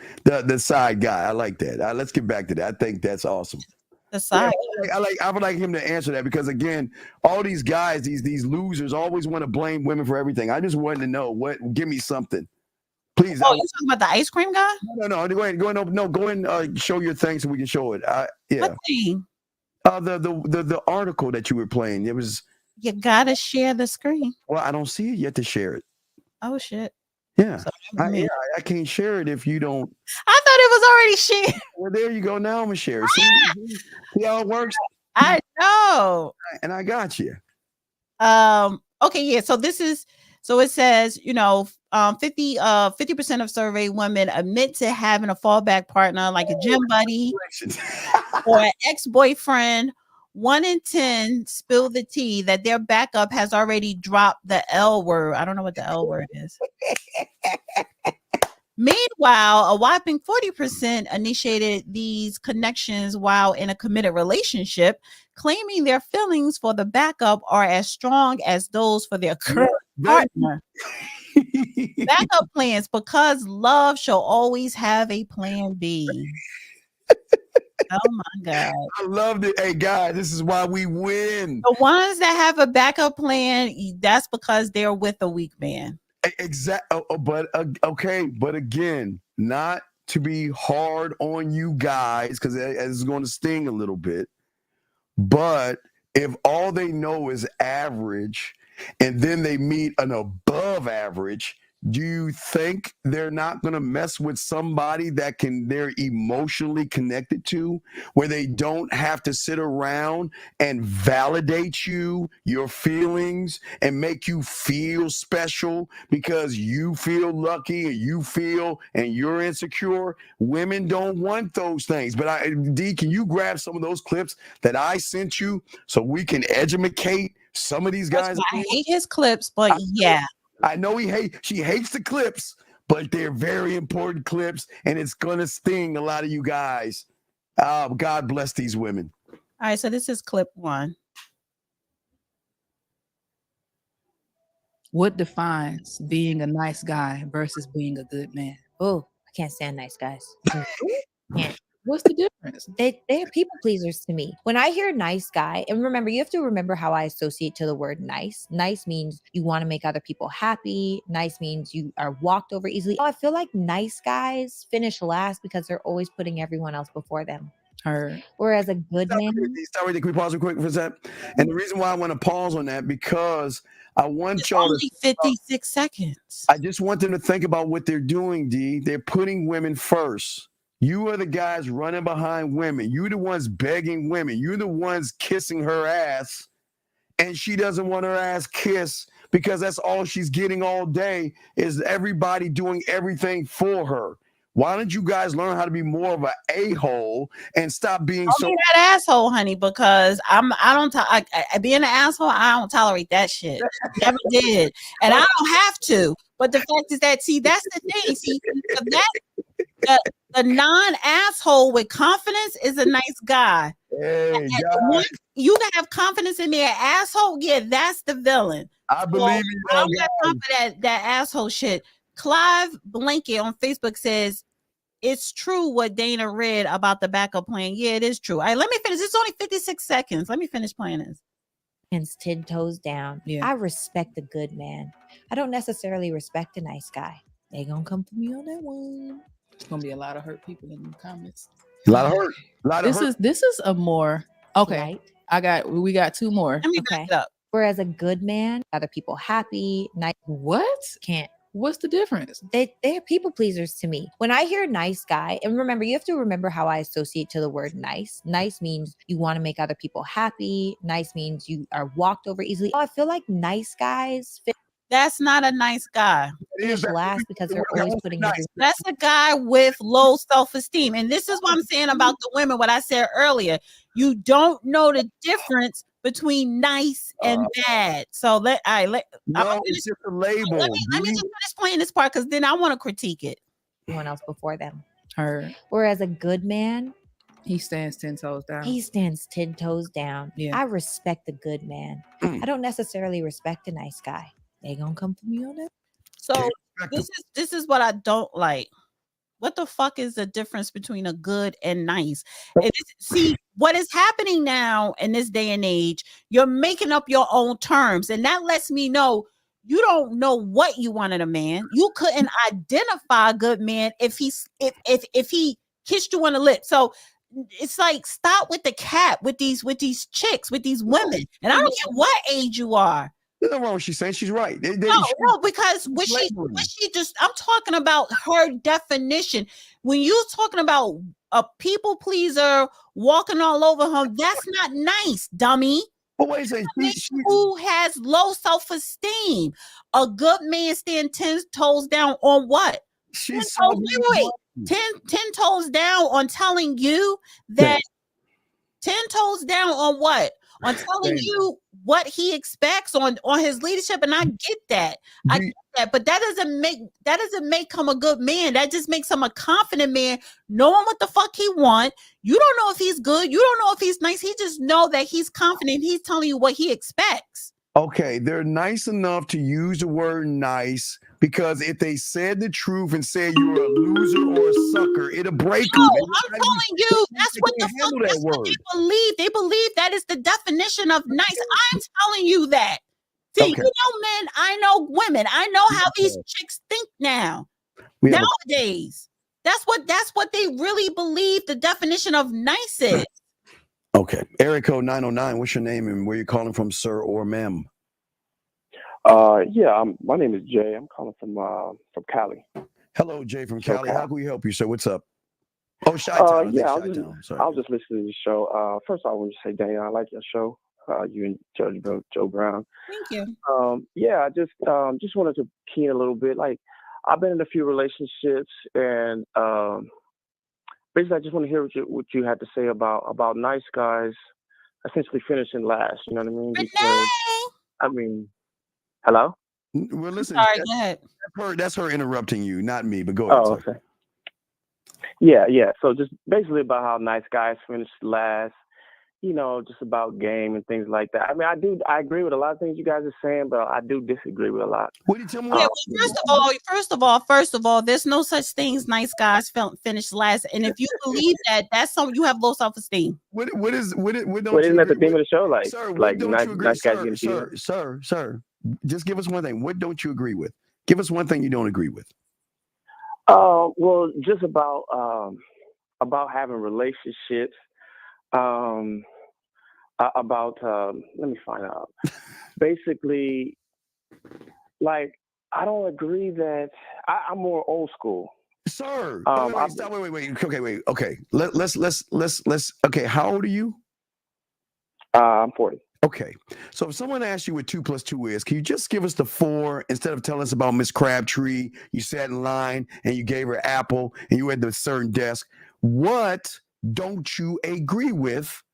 Speaker 2: side guy. I like that. Let's get back to that. I think that's awesome.
Speaker 3: The side.
Speaker 2: Yeah, I would like him to answer that because again, all these guys, these losers, always want to blame women for everything. I just wanted to know give me something, please.
Speaker 3: Oh, you talking about the ice cream guy?
Speaker 2: No. Go ahead. Show your thing so we can show it. Yeah.
Speaker 3: What thing?
Speaker 2: The article that you were playing. It was.
Speaker 3: You gotta share the screen.
Speaker 2: Well, I don't see it yet to share it.
Speaker 3: Oh shit.
Speaker 2: Yeah. I can't share it if you don't.
Speaker 3: I thought it was already shared.
Speaker 2: Well, there you go. Now I'm gonna share it. See how it works?
Speaker 3: I know.
Speaker 2: And I got you.
Speaker 3: Okay, yeah. So this is So it says, 50% of surveyed women admit to having a fallback partner like a gym buddy or an ex-boyfriend. 1 in 10 spill the tea that their backup has already dropped the L word. I don't know what the L word is. Meanwhile, a whopping 40% initiated these connections while in a committed relationship, claiming their feelings for the backup are as strong as those for their current partner. Backup plans, because love shall always have a plan B. Oh my God.
Speaker 2: I loved it. Hey, guys, this is why we win.
Speaker 3: The ones that have a backup plan, that's because they're with a weak man.
Speaker 2: Exactly. But okay. But again, not to be hard on you guys, because it's going to sting a little bit. But if all they know is average and then they meet an above average, do you think they're not going to mess with somebody that they're emotionally connected to, where they don't have to sit around and validate your feelings, and make you feel special because you feel lucky and you're insecure? Women don't want those things. But D, can you grab some of those clips that I sent you so we can educate some of these guys?
Speaker 3: I hate his clips, but yeah.
Speaker 2: I know she hates the clips, but they're very important clips, and it's gonna sting a lot of you guys. God bless these women.
Speaker 3: All right, so this is clip 1.
Speaker 12: What defines being a nice guy versus being a good man?
Speaker 13: Oh, I can't stand nice guys. Can't.
Speaker 12: What's the difference?
Speaker 13: They're people pleasers to me. When I hear nice guy, and remember, you have to remember how I associate to the word nice. Nice means you want to make other people happy. Nice means you are walked over easily. I feel like nice guys finish last because they're always putting everyone else before them. Whereas a good man.
Speaker 2: Sorry, can we pause real quick for a second? And the reason why I want to pause on that, because I want y'all
Speaker 3: only 56 seconds.
Speaker 2: I just want them to think about what they're doing, D. They're putting women first. You are the guys running behind women. You're the ones begging women. You're the ones kissing her ass, and she doesn't want her ass kissed because that's all she's getting all day is everybody doing everything for her. Why don't you guys learn how to be more of an a-hole and stop being
Speaker 3: Don't be that asshole, honey, because being an asshole, I don't tolerate that shit. Never did. And I don't have to. But the fact is that, that's the thing. The non-asshole with confidence is a nice guy.
Speaker 2: Hey,
Speaker 3: you can have confidence in their asshole. Yeah, that's the villain.
Speaker 2: I believe you.
Speaker 3: I don't got time for that asshole shit. Clive Blanket on Facebook says, it's true what Dana read about the backup plan. Yeah, it is true. All right, let me finish. It's only 56 seconds. Let me finish playing this.
Speaker 13: And 10 toes down. Yeah. I respect a good man. I don't necessarily respect a nice guy. They gonna come for me on that one.
Speaker 12: It's gonna be a lot of hurt people in the comments.
Speaker 2: A lot of hurt.
Speaker 12: This is a more okay. Right. We got 2 more.
Speaker 3: Let me back it up.
Speaker 13: Whereas a good man, other people happy, nice.
Speaker 12: What?
Speaker 13: Can't.
Speaker 12: What's the difference?
Speaker 13: They're people pleasers to me. When I hear nice guy, and remember, you have to remember how I associate to the word nice. Nice means you want to make other people happy. Nice means you are walked over easily. I feel like nice guys
Speaker 3: That's not a nice guy.
Speaker 13: Finish last because they're always putting nice.
Speaker 3: That's a guy with low self-esteem. And this is what I'm saying about the women, what I said earlier. You don't know the difference between nice and bad. So it's
Speaker 2: just a label.
Speaker 3: Let me just finish playing this part because then I want to critique it.
Speaker 13: Everyone else before them.
Speaker 12: Her.
Speaker 13: Whereas a good man,
Speaker 12: he stands 10 toes down.
Speaker 13: He stands 10 toes down.
Speaker 12: Yeah.
Speaker 13: I respect a good man. I don't necessarily respect a nice guy. They gonna come for me on it.
Speaker 3: So this is what I don't like. What the fuck is the difference between a good and nice? See, what is happening now in this day and age, you're making up your own terms. And that lets me know you don't know what you want in a man. You couldn't identify a good man if he kissed you on the lips. So it's like, stop with the cap with these chicks, with these women. And I don't care what age you are.
Speaker 2: There's nothing wrong with she's saying. She's right.
Speaker 3: No, because I'm talking about her definition. When you're talking about a people pleaser walking all over him, that's not nice, dummy.
Speaker 2: But wait a second,
Speaker 3: who has low self-esteem? A good man stand 10 toes down on what? 10
Speaker 2: she's
Speaker 3: toes, wait. 10 toes down on telling you that 10 toes down on what? On telling you what he expects on his leadership, and I get that. I get that, but that doesn't make him a good man. That just makes him a confident man, knowing what the fuck he want. You don't know if he's good. You don't know if he's nice. He just know that he's confident. He's telling you what he expects.
Speaker 2: Okay, they're nice enough to use the word nice because if they said the truth and said you were a loser or a sucker, it'll break them.
Speaker 3: I'm telling you, that's what the fuck that's what they believe. They believe that is the definition of nice. I'm telling you that. See, you know men, I know women. I know how these chicks think now. Nowadays. That's what they really believe the definition of nice is.
Speaker 2: Okay. Area code 909, what's your name and where you calling from, sir or ma'am?
Speaker 14: Yeah, my name is Jay. I'm calling from Cali.
Speaker 2: Hello, Jay from Cali. How can we help you, sir? What's up? Oh, Chi-Town.
Speaker 14: I was just listening to the show. First, I want to say, Daniel, I like your show. You and Judge Joe Brown.
Speaker 3: Thank you.
Speaker 14: I just wanted to key in a little bit. Like, I've been in a few relationships, and basically, I just want to hear what you had to say about nice guys essentially finishing last. You know what I mean? Because, I mean, hello?
Speaker 2: Well, listen.
Speaker 3: Sorry, go ahead.
Speaker 2: That's her interrupting you, not me, but go ahead.
Speaker 14: Oh, okay. Yeah. So just basically about how nice guys finish last, you know, just about game and things like that. I mean, I agree with a lot of things you guys are saying, but I do disagree with a lot.
Speaker 2: What do you tell me?
Speaker 3: Yeah, well, first of all, there's no such thing as nice guys finish last. And if you believe that, that's something you have low self-esteem.
Speaker 2: What isn't
Speaker 14: that the theme of the show? Like,
Speaker 2: sir,
Speaker 14: like nice guys getting
Speaker 2: sir, just give us one thing. What don't you agree with? Give us one thing you don't agree with.
Speaker 14: Well, just about having relationships. Let me find out. Basically, like, I don't agree that I'm more old school.
Speaker 2: Sir, wait. Okay, let's. Okay, how old are you?
Speaker 14: I'm 40.
Speaker 2: Okay, so if someone asks you what 2 + 2 is, can you just give us the 4 instead of telling us about Miss Crabtree? You sat in line and you gave her apple and you had the certain desk. What don't you agree with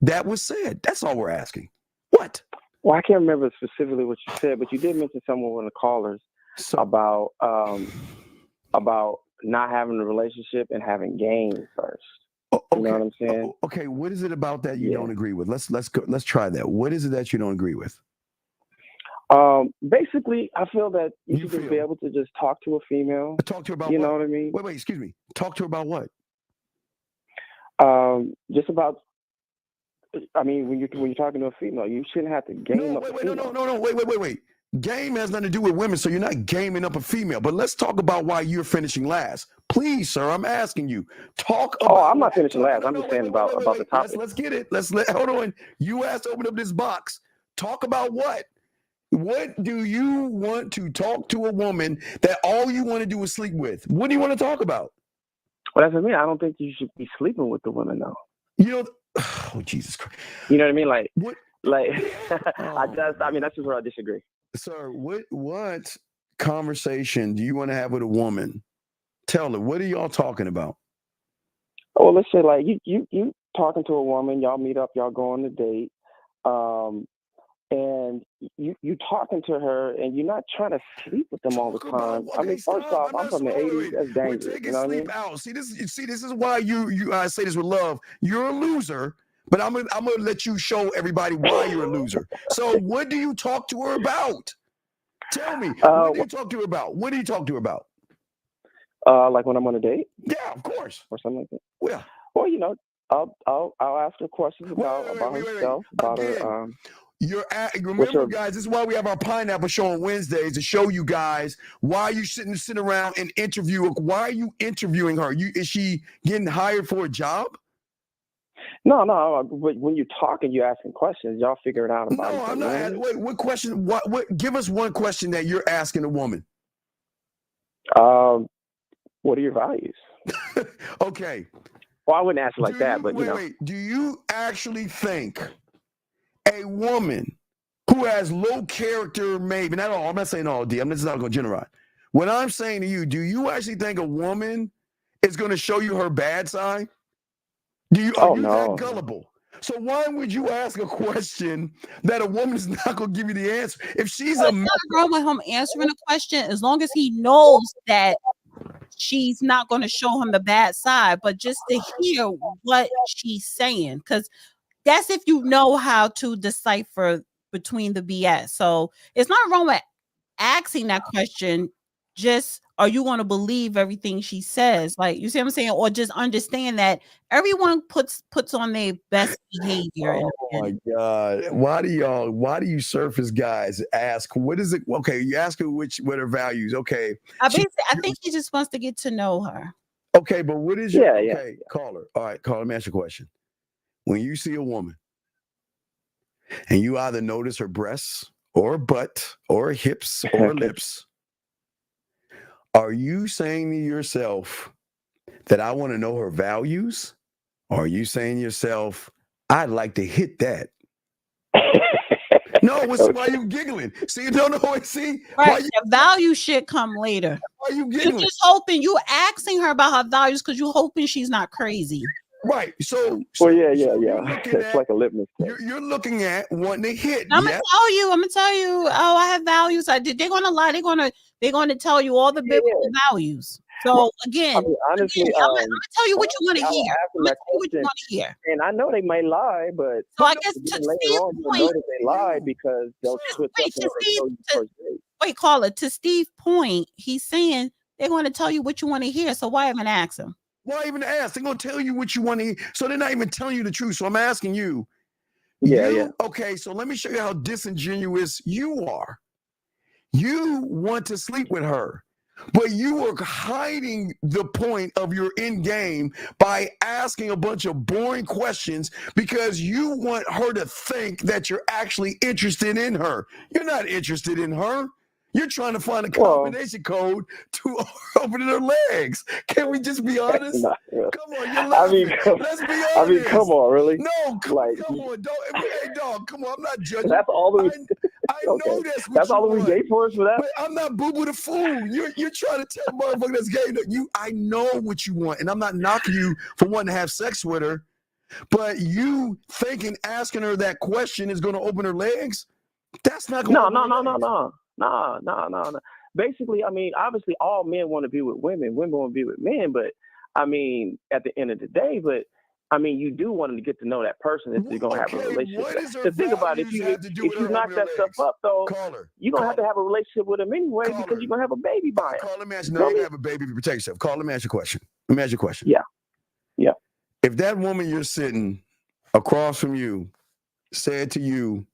Speaker 2: that was said? That's all we're asking. What?
Speaker 14: Well, I can't remember specifically what you said, but you did mention someone one of the callers about not having a relationship and having game first. You know what I'm saying?
Speaker 2: Okay, what is it about that you don't agree with? Let's go. Let's try that. What is it that you don't agree with?
Speaker 14: Basically, I feel that you should be able to just talk to a female.
Speaker 2: Talk to her about
Speaker 14: you
Speaker 2: what?
Speaker 14: know what I mean?
Speaker 2: Wait, excuse me. Talk to her about what?
Speaker 14: Just about. I mean, when you're talking to a female, you shouldn't have to game up.
Speaker 2: Wait. Game has nothing to do with women, so you're not gaming up a femle. But let's talk about why you're finishing last. Please, sir, I'm asking you. Talk about.
Speaker 14: Oh, I'm not finishing last. I'm just saying about the topic.
Speaker 2: Let's get it. Hold on. You asked to open up this box. Talk about what? What do you want to talk to a woman that all you want to do is sleep with? What do you want to talk about?
Speaker 14: Well, that's what I mean. I don't think you should be sleeping with the women, though.
Speaker 2: You know, oh, Jesus Christ.
Speaker 14: You know what I mean? Like,
Speaker 2: what?
Speaker 14: Like, I mean, that's just where I disagree.
Speaker 2: Sir, what conversation do you want to have with a woman? Tell her, what are y'all talking about?
Speaker 14: Oh, let's say like you talking to a woman, y'all meet up, y'all go on a date, and you talking to her, and you're not trying to sleep with them all the time. I mean, first off, I'm from the '80s. That's dangerous.
Speaker 2: We're taking
Speaker 14: you know what
Speaker 2: sleep
Speaker 14: I mean?
Speaker 2: out. See, this is why you I say this with love. You're a loser. But I'm gonna let you show everybody why you're a loser. So what do you talk to her about? Tell me. What do you talk to her about? What do you talk to her about?
Speaker 14: Like when I'm on a date?
Speaker 2: Yeah, of course.
Speaker 14: Or something like that.
Speaker 2: Yeah.
Speaker 14: Well, you know, I'll ask her questions about herself, about her.
Speaker 2: Remember, guys, this is why we have our pineapple show on Wednesdays to show you guys why you shouldn't sit around and interview her. Why are you interviewing her? Is she getting hired for a job?
Speaker 14: No. But when you're talking, you're asking questions. Y'all figure it out about.
Speaker 2: No, I'm not. Wait, what question? What? Give us one question that you're asking a woman.
Speaker 14: What are your values?
Speaker 2: Okay.
Speaker 14: Well, I wouldn't ask it like that, but
Speaker 2: wait. Do you actually think a woman who has low character, maybe not all. I'm not saying all, D. I'm just not going to generalize. What I'm saying to you, do you actually think a woman is going to show you her bad side? Are you that gullible? So why would you ask a question that a woman is not going to give you the answer? If she's
Speaker 3: There's nothing wrong with him answering a question as long as he knows that she's not going to show him the bad side, but just to hear what she's saying, because that's if you know how to decipher between the BS. So it's not wrong with asking that question. Just, are you going to believe everything she says? Like, you see what I'm saying? Or just understand that everyone puts on their best behavior.
Speaker 2: Oh my God. Why do you surface guys ask, what is it? Okay, you ask her what are values. Okay.
Speaker 3: I think he just wants to get to know her.
Speaker 2: Okay, but what is your caller? All right, caller, let me ask you a question. When you see a woman and you either notice her breasts or butt or hips or lips, are you saying to yourself that I want to know her values? Or are you saying to yourself, I'd like to hit that? No, why are you giggling? See, you don't know. See,
Speaker 3: right? The value shit come later.
Speaker 2: Why are you giggling?
Speaker 3: You just hoping, you asking her about her values because you hoping she's not crazy.
Speaker 2: Right. So
Speaker 14: It's like a litmus test.
Speaker 2: You're looking at wanting to hit.
Speaker 3: I'm gonna tell you. Oh, I have values. They're gonna lie. They're gonna tell you all the biblical values. So again,
Speaker 14: I mean, honestly,
Speaker 3: I'm gonna tell you what you want to hear. I'm gonna tell you what you want to hear.
Speaker 14: And I know they may lie, but
Speaker 3: so I guess
Speaker 14: later on you know that they lie because they'll switch up.
Speaker 3: Wait, caller. To Steve's point, he's saying they're going to tell you what you want to hear. So why even ask them?
Speaker 2: Why even ask? They're going to tell you what you want to hear. So they're not even telling you the truth. So I'm asking you. Okay, so let me show you how disingenuous you are. You want to sleep with her, but you are hiding the point of your end game by asking a bunch of boring questions because you want her to think that you're actually interested in her. You're not interested in her. You're trying to find a combination code to open her legs. Can we just be honest? Come on, you're laughing. Let's be honest.
Speaker 14: I mean, come on, really?
Speaker 2: No, come on, dog. Hey, dog, come on. I'm not judging.
Speaker 14: That's all we.
Speaker 2: I know that's
Speaker 14: all we gave for us for that.
Speaker 2: But I'm not boo-boo the fool. You're trying to tell motherfucker that's gay. I know what you want, and I'm not knocking you for wanting to have sex with her. But you thinking asking her that question is going to open her legs? That's not going to.
Speaker 14: No. Basically, I mean, obviously, all men want to be with women. Women want to be with men. But I mean, at the end of the day, I mean, you do want to get to know that person if you're gonna have a relationship. To think about it, if you knock that stuff up, though, you're gonna have to have a relationship with him anyway because you're gonna have a baby by him.
Speaker 2: Let me ask you. No, you have a baby to protect yourself. Let me ask you a question.
Speaker 14: Yeah.
Speaker 2: If that woman you're sitting across from you said to you,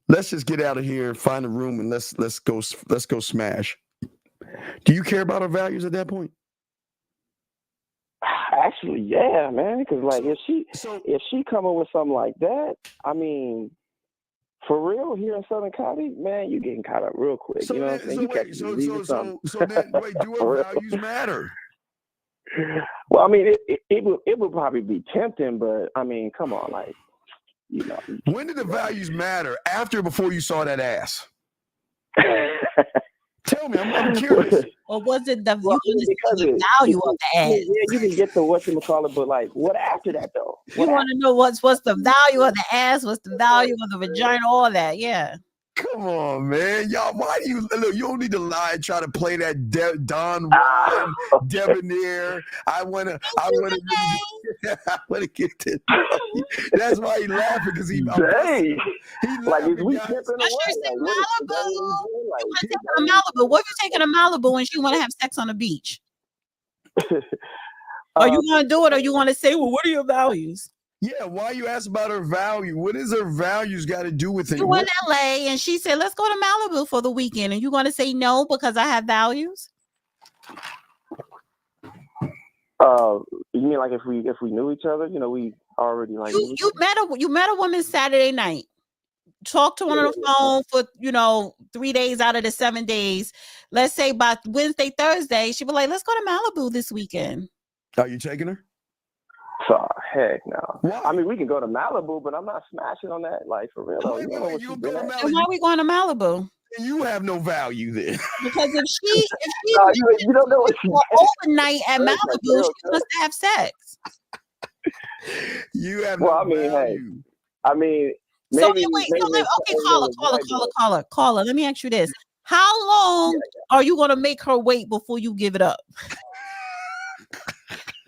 Speaker 2: let's just get out of here, find a room, and let's go smash. Do you care about her values at that point?
Speaker 14: Actually, yeah, man. Because like, if she coming with something like that, I mean, for real, here in Southern Cali, man, you getting caught up real quick. You know what I'm saying?
Speaker 2: So then, do her values matter?
Speaker 14: Well, I mean, it would probably be tempting, but I mean, come on, like. You know.
Speaker 2: When did the values matter? After or before you saw that ass? Tell me, I'm curious.
Speaker 3: Or was it the value of the ass?
Speaker 14: Yeah, you can get to whatchamacallit, but like, what after that though?
Speaker 3: You want to know what's the value of the ass? What's the value of the vagina? All that, yeah.
Speaker 2: Come on, man. Y'all, why do you look? You don't need to lie and try to play that Don Juan debonair. I wanna get to know you. That's why he laughing because he laughing.
Speaker 14: Like, is we tripping away?
Speaker 3: Malibu. What if you're taking a Malibu and she want to have sex on the beach? Are you going to do it, or you want to say, well, what are your values?
Speaker 2: Yeah, why you ask about her value? What is her values got to do with it?
Speaker 3: You in LA and she said, let's go to Malibu for the weekend. And you're going to say no because I have values?
Speaker 14: You mean like if we knew each other? You know, we already like
Speaker 3: you met a woman Saturday night. Talk to her on the phone for 3 days out of the 7 days. Let's say by Wednesday, Thursday, she was like, let's go to Malibu this weekend.
Speaker 2: Are you taking her?
Speaker 14: So heck no.
Speaker 2: Why?
Speaker 14: I mean, we can go to Malibu, but I'm not smashing on that. Like for real though. You know what
Speaker 2: you
Speaker 14: she's
Speaker 2: go
Speaker 14: been
Speaker 2: to
Speaker 14: at.
Speaker 3: And why are we going to Malibu?
Speaker 2: And you have no value then.
Speaker 3: Because if she
Speaker 14: No, you don't know what she's
Speaker 3: overnight at Malibu, she wants to have sex.
Speaker 2: You have
Speaker 14: well,
Speaker 2: no
Speaker 14: I mean,
Speaker 2: value.
Speaker 14: hey, I mean,
Speaker 3: So
Speaker 14: maybe.
Speaker 3: wait,
Speaker 14: maybe
Speaker 3: caller. Let me ask you this: how long are you going to make her wait before you give it up?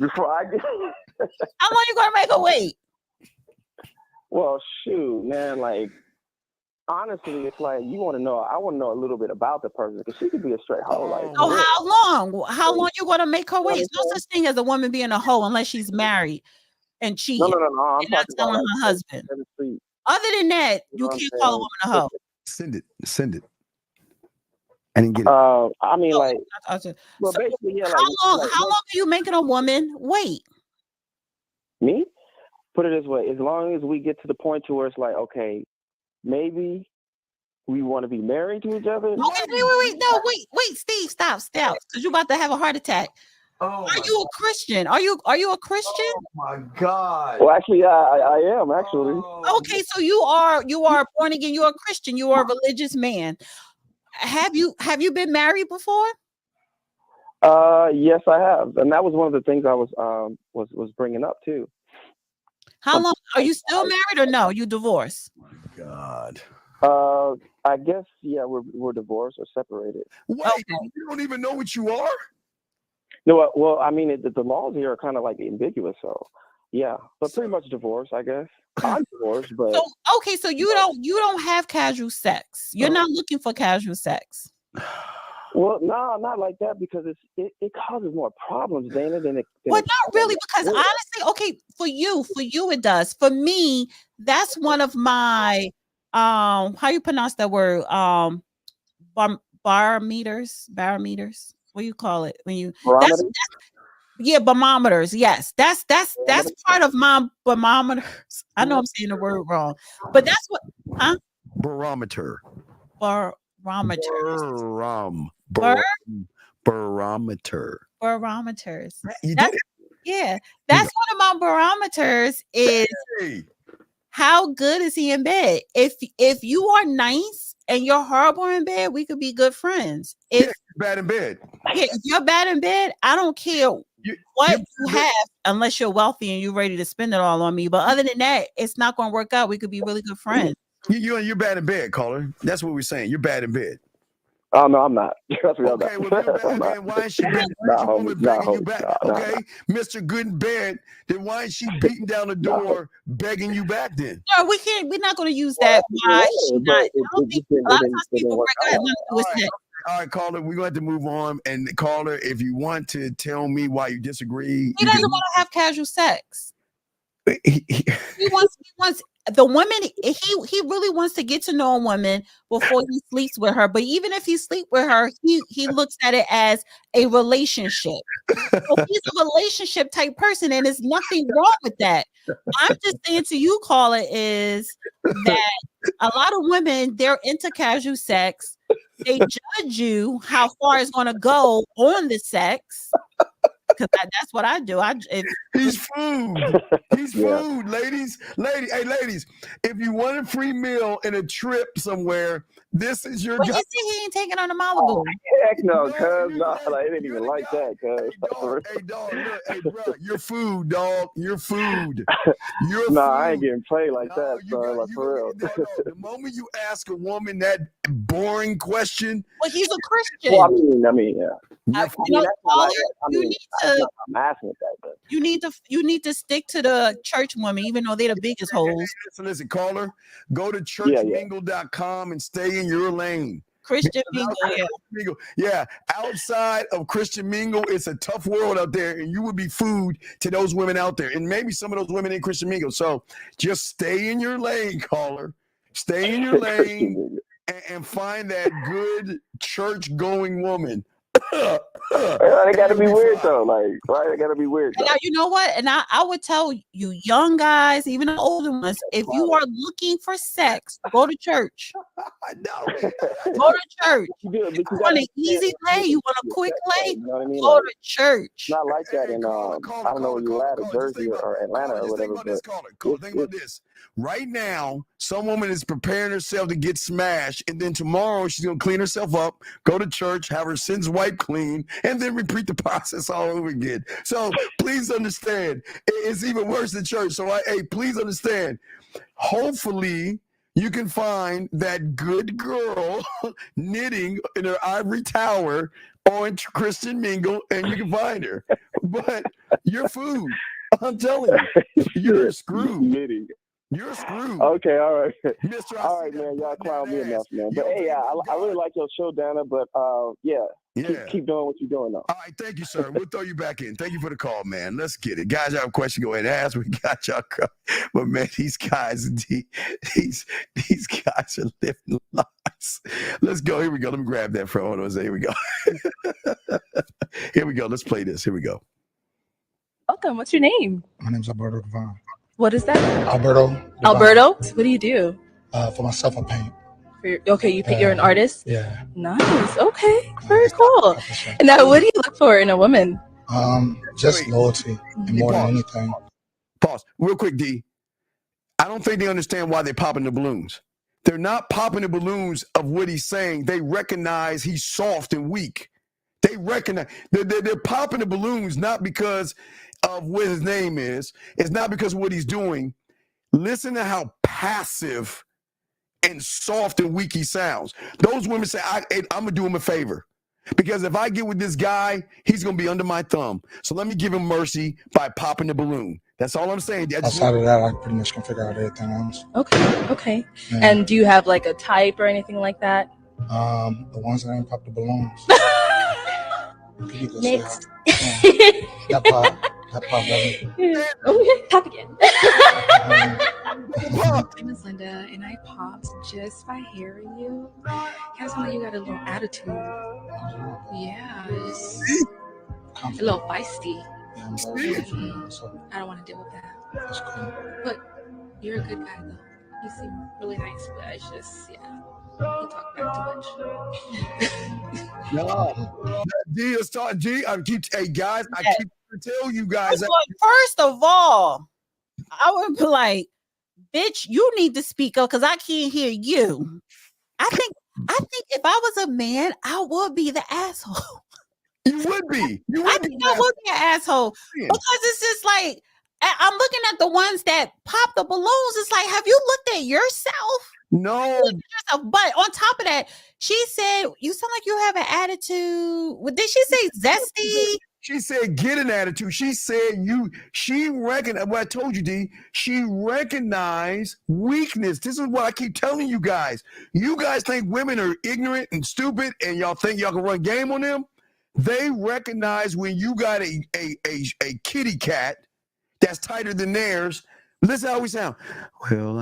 Speaker 14: Before I get.
Speaker 3: How long you going to make her wait?
Speaker 14: Well, shoot, man. Like, honestly, it's like you want to know. I want to know a little bit about the person because she could be a straight hoe. Like,
Speaker 3: So how long? How long you going to make her wait? There's no such thing as a woman being a hoe unless she's married and cheating.
Speaker 14: No. I'm
Speaker 3: and not telling her husband. Other than that, you can't call a woman a hoe.
Speaker 2: Send it. I didn't get it.
Speaker 14: I mean, like, well,
Speaker 3: So
Speaker 14: basically, yeah.
Speaker 3: How long are you making a woman wait?
Speaker 14: Me? Put it this way: as long as we get to the point to where it's like, okay, maybe we want to be married to each other.
Speaker 3: Okay, wait, Steve, stop, because you're about to have a heart attack. Are you a Christian? Are you a Christian?
Speaker 2: Oh my God.
Speaker 14: Well, actually, I am actually.
Speaker 3: Okay, so you are born again. You're a Christian. You are a religious man. Have you been married before?
Speaker 14: Yes, I have, and that was one of the things I was bringing up too.
Speaker 3: How long are you still married or no? You divorced?
Speaker 2: Oh my God.
Speaker 14: I guess we're divorced or separated.
Speaker 2: Wait, you don't even know what you are?
Speaker 14: No, well, I mean, the laws here are kind of like ambiguous, so yeah, but pretty much divorced, I guess. I'm divorced, but
Speaker 3: so you don't have casual sex. You're not looking for casual sex.
Speaker 14: Well, no, not like that because it causes more problems, Dana, than it.
Speaker 3: Well, not really, because honestly, okay, for you it does. For me, that's one of my how you pronounce that word? Barometers. What do you call it when you? Barometers. Yes, that's part of my barometers. I know I'm saying the word wrong, but that's what, huh?
Speaker 2: Barometer.
Speaker 3: Barometers.
Speaker 2: Barometer.
Speaker 3: Barometers.
Speaker 2: You did it?
Speaker 3: Yeah, that's one of my barometers is how good is he in bed? If you are nice and you're horrible in bed, we could be good friends. If
Speaker 2: bad in bed.
Speaker 3: Yeah, if you're bad in bed, I don't care what you have unless you're wealthy and you're ready to spend it all on me. But other than that, it's not going to work out. We could be really good friends.
Speaker 2: You're bad in bed, caller. That's what we're saying. You're bad in bed.
Speaker 14: Oh no, I'm not. Trust me,
Speaker 2: okay, well, you're bad, then why is she begging you back? Okay, Mr. Good in bed. Then why is she beating down the door, begging you back? Then
Speaker 3: no, we can't. We're not going to use that. Why she not? I don't think a lot of times people break up.
Speaker 2: All right, caller, we're going to have to move on. And caller, if you want to tell me why you disagree,
Speaker 3: he doesn't want to have casual sex. He wants the woman. He really wants to get to know a woman before he sleeps with her. But even if he sleeps with her, he looks at it as a relationship. So he's a relationship type person, and there's nothing wrong with that. I'm just saying to you, caller, is that a lot of women, they're into casual sex. They judge you how far it's going to go on the sex. Because that's what I do.
Speaker 2: He's food. He's food, ladies. Hey, ladies, if you want a free meal and a trip somewhere, this is your job.
Speaker 3: You see, he ain't taking on the Malibu.
Speaker 14: Heck no, cuz. No, it ain't even like that, cuz.
Speaker 2: Hey, dog, look, hey, bro, you're food, dog. You're food. You're
Speaker 14: food.
Speaker 2: I
Speaker 14: ain't getting played like that, son. Like, for real.
Speaker 2: The moment you ask a woman that boring question.
Speaker 3: Well, he's a Christian.
Speaker 14: Well, I mean, yeah.
Speaker 3: You need to stick to the church women, even though they're the biggest hoes.
Speaker 2: Listen, caller, go to churchmingle.com and stay in your lane.
Speaker 3: Christian Mingle,
Speaker 2: yeah. Outside of Christian Mingle, it's a tough world out there, and you would be food to those women out there, and maybe some of those women in Christian Mingle. So just stay in your lane, caller. Stay in your lane and find that good church-going woman.
Speaker 14: Why they gotta be weird though? Like, why they gotta be weird?
Speaker 3: And now, you know what? And I would tell you young guys, even the older ones, if you are looking for sex, go to church.
Speaker 2: No.
Speaker 3: Go to church. You want an easy lay? You want a quick lay?
Speaker 14: You know what I mean?
Speaker 3: Go
Speaker 14: Like,
Speaker 3: to church.
Speaker 14: it's not like that in I don't know where you at, Jersey or Atlanta or whatever. But
Speaker 2: think about this. Right now, some woman is preparing herself to get smashed, and then tomorrow she's gonna clean herself up, go to church, have her sins wiped clean, and then repeat the process all over again. So please understand, it's even worse than church. So please understand. Hopefully, you can find that good girl knitting in her ivory tower on Christian Mingle, and you can find her. But you're food. I'm telling you, you're screwed.
Speaker 14: Knitting.
Speaker 2: You're screwed.
Speaker 14: Okay, all right.
Speaker 2: Mr.
Speaker 14: All right, man. Y'all clown me enough, man. But hey, I really like your show, Dana. But keep doing what you're doing though.
Speaker 2: All right, thank you, sir. We'll throw you back in. Thank you for the call, man. Let's get it. Guys, I have a question. Go ahead and ask. We got y'all. But man, these guys, these guys are living lives. Let's go. Here we go. Let me grab that from Jose. Here we go. Here we go. Let's play this. Here we go.
Speaker 15: Welcome. What's your name?
Speaker 16: My name's Alberto Devon.
Speaker 15: What is that?
Speaker 16: Alberto Devon.
Speaker 15: Alberto? What do you do?
Speaker 16: For myself, I paint.
Speaker 15: You're an artist?
Speaker 16: Yeah.
Speaker 15: Nice. Okay. Very cool. And now, what do you look for in a woman?
Speaker 16: Just loyalty and more than anything.
Speaker 2: Pause. Real quick, D. I don't think they understand why they're popping the balloons. They're not popping the balloons of what he's saying. They recognize he's soft and weak. They recognize they're popping the balloons not because of what his name is. It's not because of what he's doing. Listen to how passive and soft and weak he sounds. Those women say, I'm going to do him a favor. Because if I get with this guy, he's going to be under my thumb. So let me give him mercy by popping the balloon. That's all I'm saying.
Speaker 16: Outside of that, I pretty much can figure out everything else.
Speaker 15: Okay.
Speaker 16: Yeah.
Speaker 15: And do you have like a type or anything like that?
Speaker 16: The ones that ain't pop the balloons.
Speaker 15: Next.
Speaker 16: That pop, baby.
Speaker 15: Okay, pop again.
Speaker 17: My name is Linda, and I popped just by hearing you. You sound like you got a little attitude. Yeah, it's a little feisty. I don't want to deal with that.
Speaker 16: That's cool.
Speaker 17: But you're a good guy, though. You seem really nice, but I just, you talk back too much.
Speaker 2: No. D is talking. I keep to tell you guys.
Speaker 3: First of all, I would be like, bitch, you need to speak up because I can't hear you. I think if I was a man, I would be the asshole.
Speaker 2: You would be.
Speaker 3: I think I would be an asshole because it's just like I'm looking at the ones that pop the balloons. It's like, have you looked at yourself?
Speaker 2: No.
Speaker 3: But on top of that, she said, you sound like you have an attitude. What did she say? Zesty?
Speaker 2: She said, get an attitude. She said, she recognized, what I told you, D, she recognized weakness. This is what I keep telling you guys. You guys think women are ignorant and stupid and y'all think y'all can run game on them? They recognize when you got a kitty cat that's tighter than theirs. Listen how we sound. Well,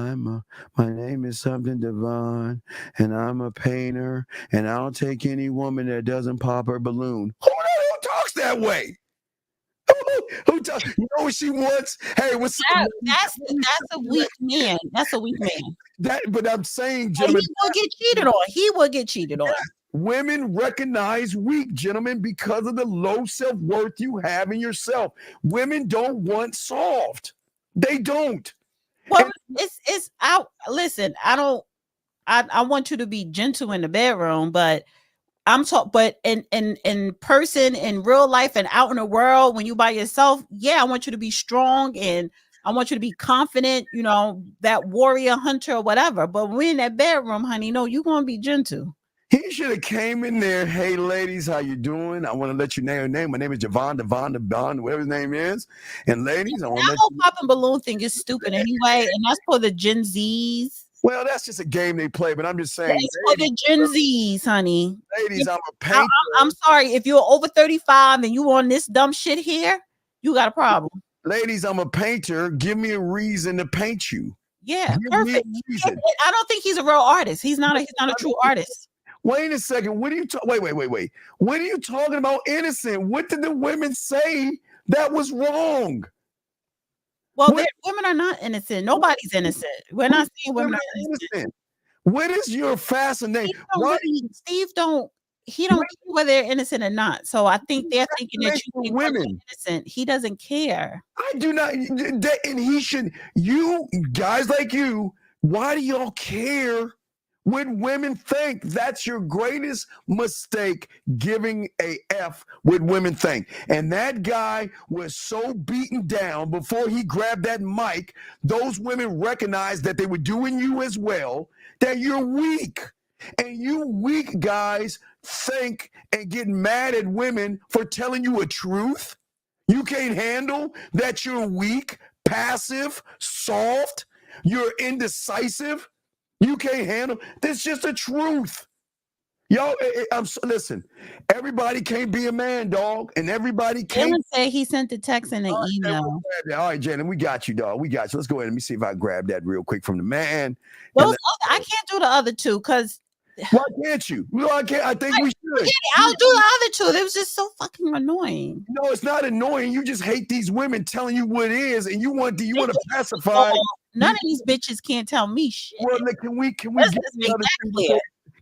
Speaker 2: my name is something Devon, and I'm a painter, and I'll take any woman that doesn't pop her balloon. Who talks that way? Who talks? You know what she wants? Hey, what's
Speaker 3: that's a weak man. That's a weak man.
Speaker 2: But I'm saying, gentlemen,
Speaker 3: he will get cheated on. He will get cheated on.
Speaker 2: Women recognize weak, gentlemen, because of the low self-worth you have in yourself. Women don't want soft. They don't.
Speaker 3: Well, it's out. Listen, I want you to be gentle in the bedroom, but but in person, in real life and out in the world, when you by yourself, I want you to be strong and I want you to be confident, that warrior hunter or whatever. But when we're in that bedroom, honey, no, you're going to be gentle.
Speaker 2: He should have came in there. Hey, ladies, how you doing? I want to let you know your name. My name is Devon, whatever his name is. And ladies, I want to let you
Speaker 3: popping balloon thing is stupid anyway, and that's for the Gen Zs.
Speaker 2: Well, that's just a game they play, but I'm just saying.
Speaker 3: It's for the Gen Zs, honey.
Speaker 2: Ladies, I'm a painter.
Speaker 3: I'm sorry. If you're over 35 and you on this dumb shit here, you got a problem.
Speaker 2: Ladies, I'm a painter. Give me a reason to paint you.
Speaker 3: Yeah, perfect. I don't think he's a real artist. He's not a true artist.
Speaker 2: Wait a second. What are you wait. What are you talking about innocent? What did the women say that was wrong?
Speaker 3: Well, women are not innocent. Nobody's innocent. We're not saying women are innocent.
Speaker 2: What is your fascination?
Speaker 3: Steve don't care whether they're innocent or not. So I think they're thinking that you think women innocent. He doesn't care.
Speaker 2: I do not, and he should. You guys like you, why do y'all care what women think? That's your greatest mistake, giving a F what women think. And that guy was so beaten down before he grabbed that mic. Those women recognized that they were doing you as well, that you're weak. And you weak guys think and get mad at women for telling you a truth. You can't handle that you're weak, passive, soft, you're indecisive. You can't handle. That's just the truth. Y'all, listen, everybody can't be a man, dog, and everybody can't.
Speaker 3: Jalen say he sent the text and the email.
Speaker 2: All right, Jalen, we got you, dog. We got you. Let's go ahead and let me see if I can grab that real quick from the man.
Speaker 3: I can't do the other two because.
Speaker 2: Why can't you? No, I can't. I think we should.
Speaker 3: I'll do the other two. It was just so fucking annoying.
Speaker 2: No, it's not annoying. You just hate these women telling you what it is, and you want to pacify.
Speaker 3: None of these bitches can't tell me shit.
Speaker 2: Well, can we get
Speaker 3: that clear?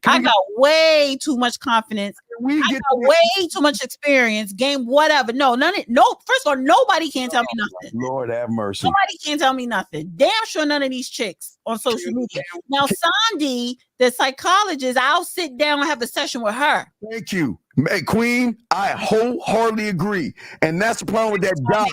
Speaker 3: I got way too much confidence. I got way too much experience, game, whatever. No, first of all, nobody can tell me nothing.
Speaker 2: Lord have mercy.
Speaker 3: Nobody can tell me nothing. Damn sure none of these chicks on social media. Now, Sandy, the psychologist, I'll sit down and have a session with her.
Speaker 2: Thank you. Hey, Queen, I wholeheartedly agree. And that's the problem with that guy.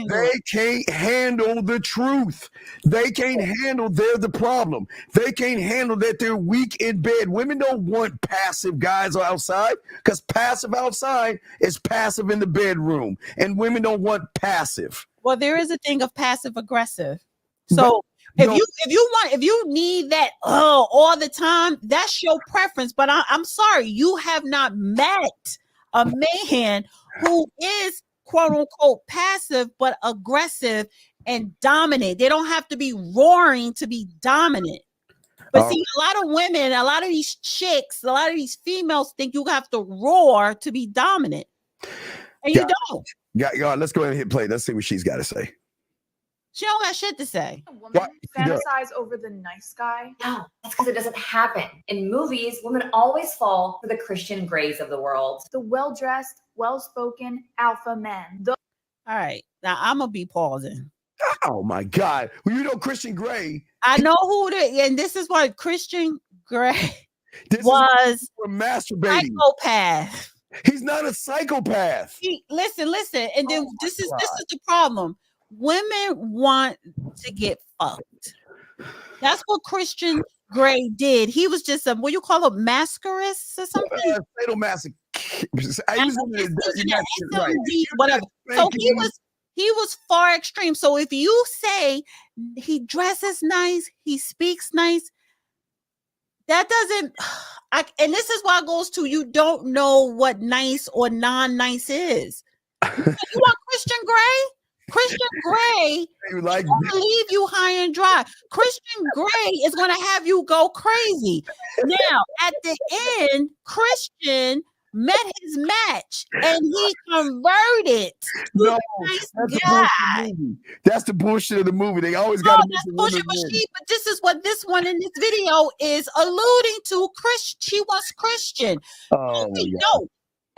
Speaker 2: They can't handle the truth. They can't handle they're the problem. They can't handle that they're weak in bed. Women don't want passive guys outside because passive outside is passive in the bedroom. And women don't want passive.
Speaker 3: Well, there is a thing of passive aggressive. So if you need that all the time, that's your preference. But I'm sorry, you have not met a man who is quote unquote passive but aggressive and dominant. They don't have to be roaring to be dominant. But see, a lot of women, a lot of these chicks, a lot of these females think you have to roar to be dominant, and you don't.
Speaker 2: Yeah, let's go ahead and hit play. Let's see what she's got to say.
Speaker 3: She don't got shit to say.
Speaker 18: Women fantasize over the nice guy.
Speaker 19: No, that's because it doesn't happen. In movies, women always fall for the Christian Greys of the world.
Speaker 18: The well-dressed, well-spoken alpha men.
Speaker 3: All right, now I'm gonna be pausing.
Speaker 2: Oh my God! Well, you know Christian Grey.
Speaker 3: I know who and this is what Christian Grey was
Speaker 2: a masturbating
Speaker 3: psychopath.
Speaker 2: He's not a psychopath.
Speaker 3: Listen, and then this is the problem. Women want to get fucked. That's what Christian Grey did. He was just a, what you call a masquerist or something? Whatever. So he was far extreme. So if you say he dresses nice, he speaks nice, that doesn't. And this is why it goes to you don't know what nice or non-nice is. You want Christian Grey? Christian Grey is going to leave you high and dry. Christian Grey is going to have you go crazy. Now, at the end, Christian met his match and he converted to a nice guy.
Speaker 2: That's the bullshit of the movie. They always got to
Speaker 3: that's bullshit. But this is what this one in this video is alluding to. She was Christian.
Speaker 2: Oh,
Speaker 3: no.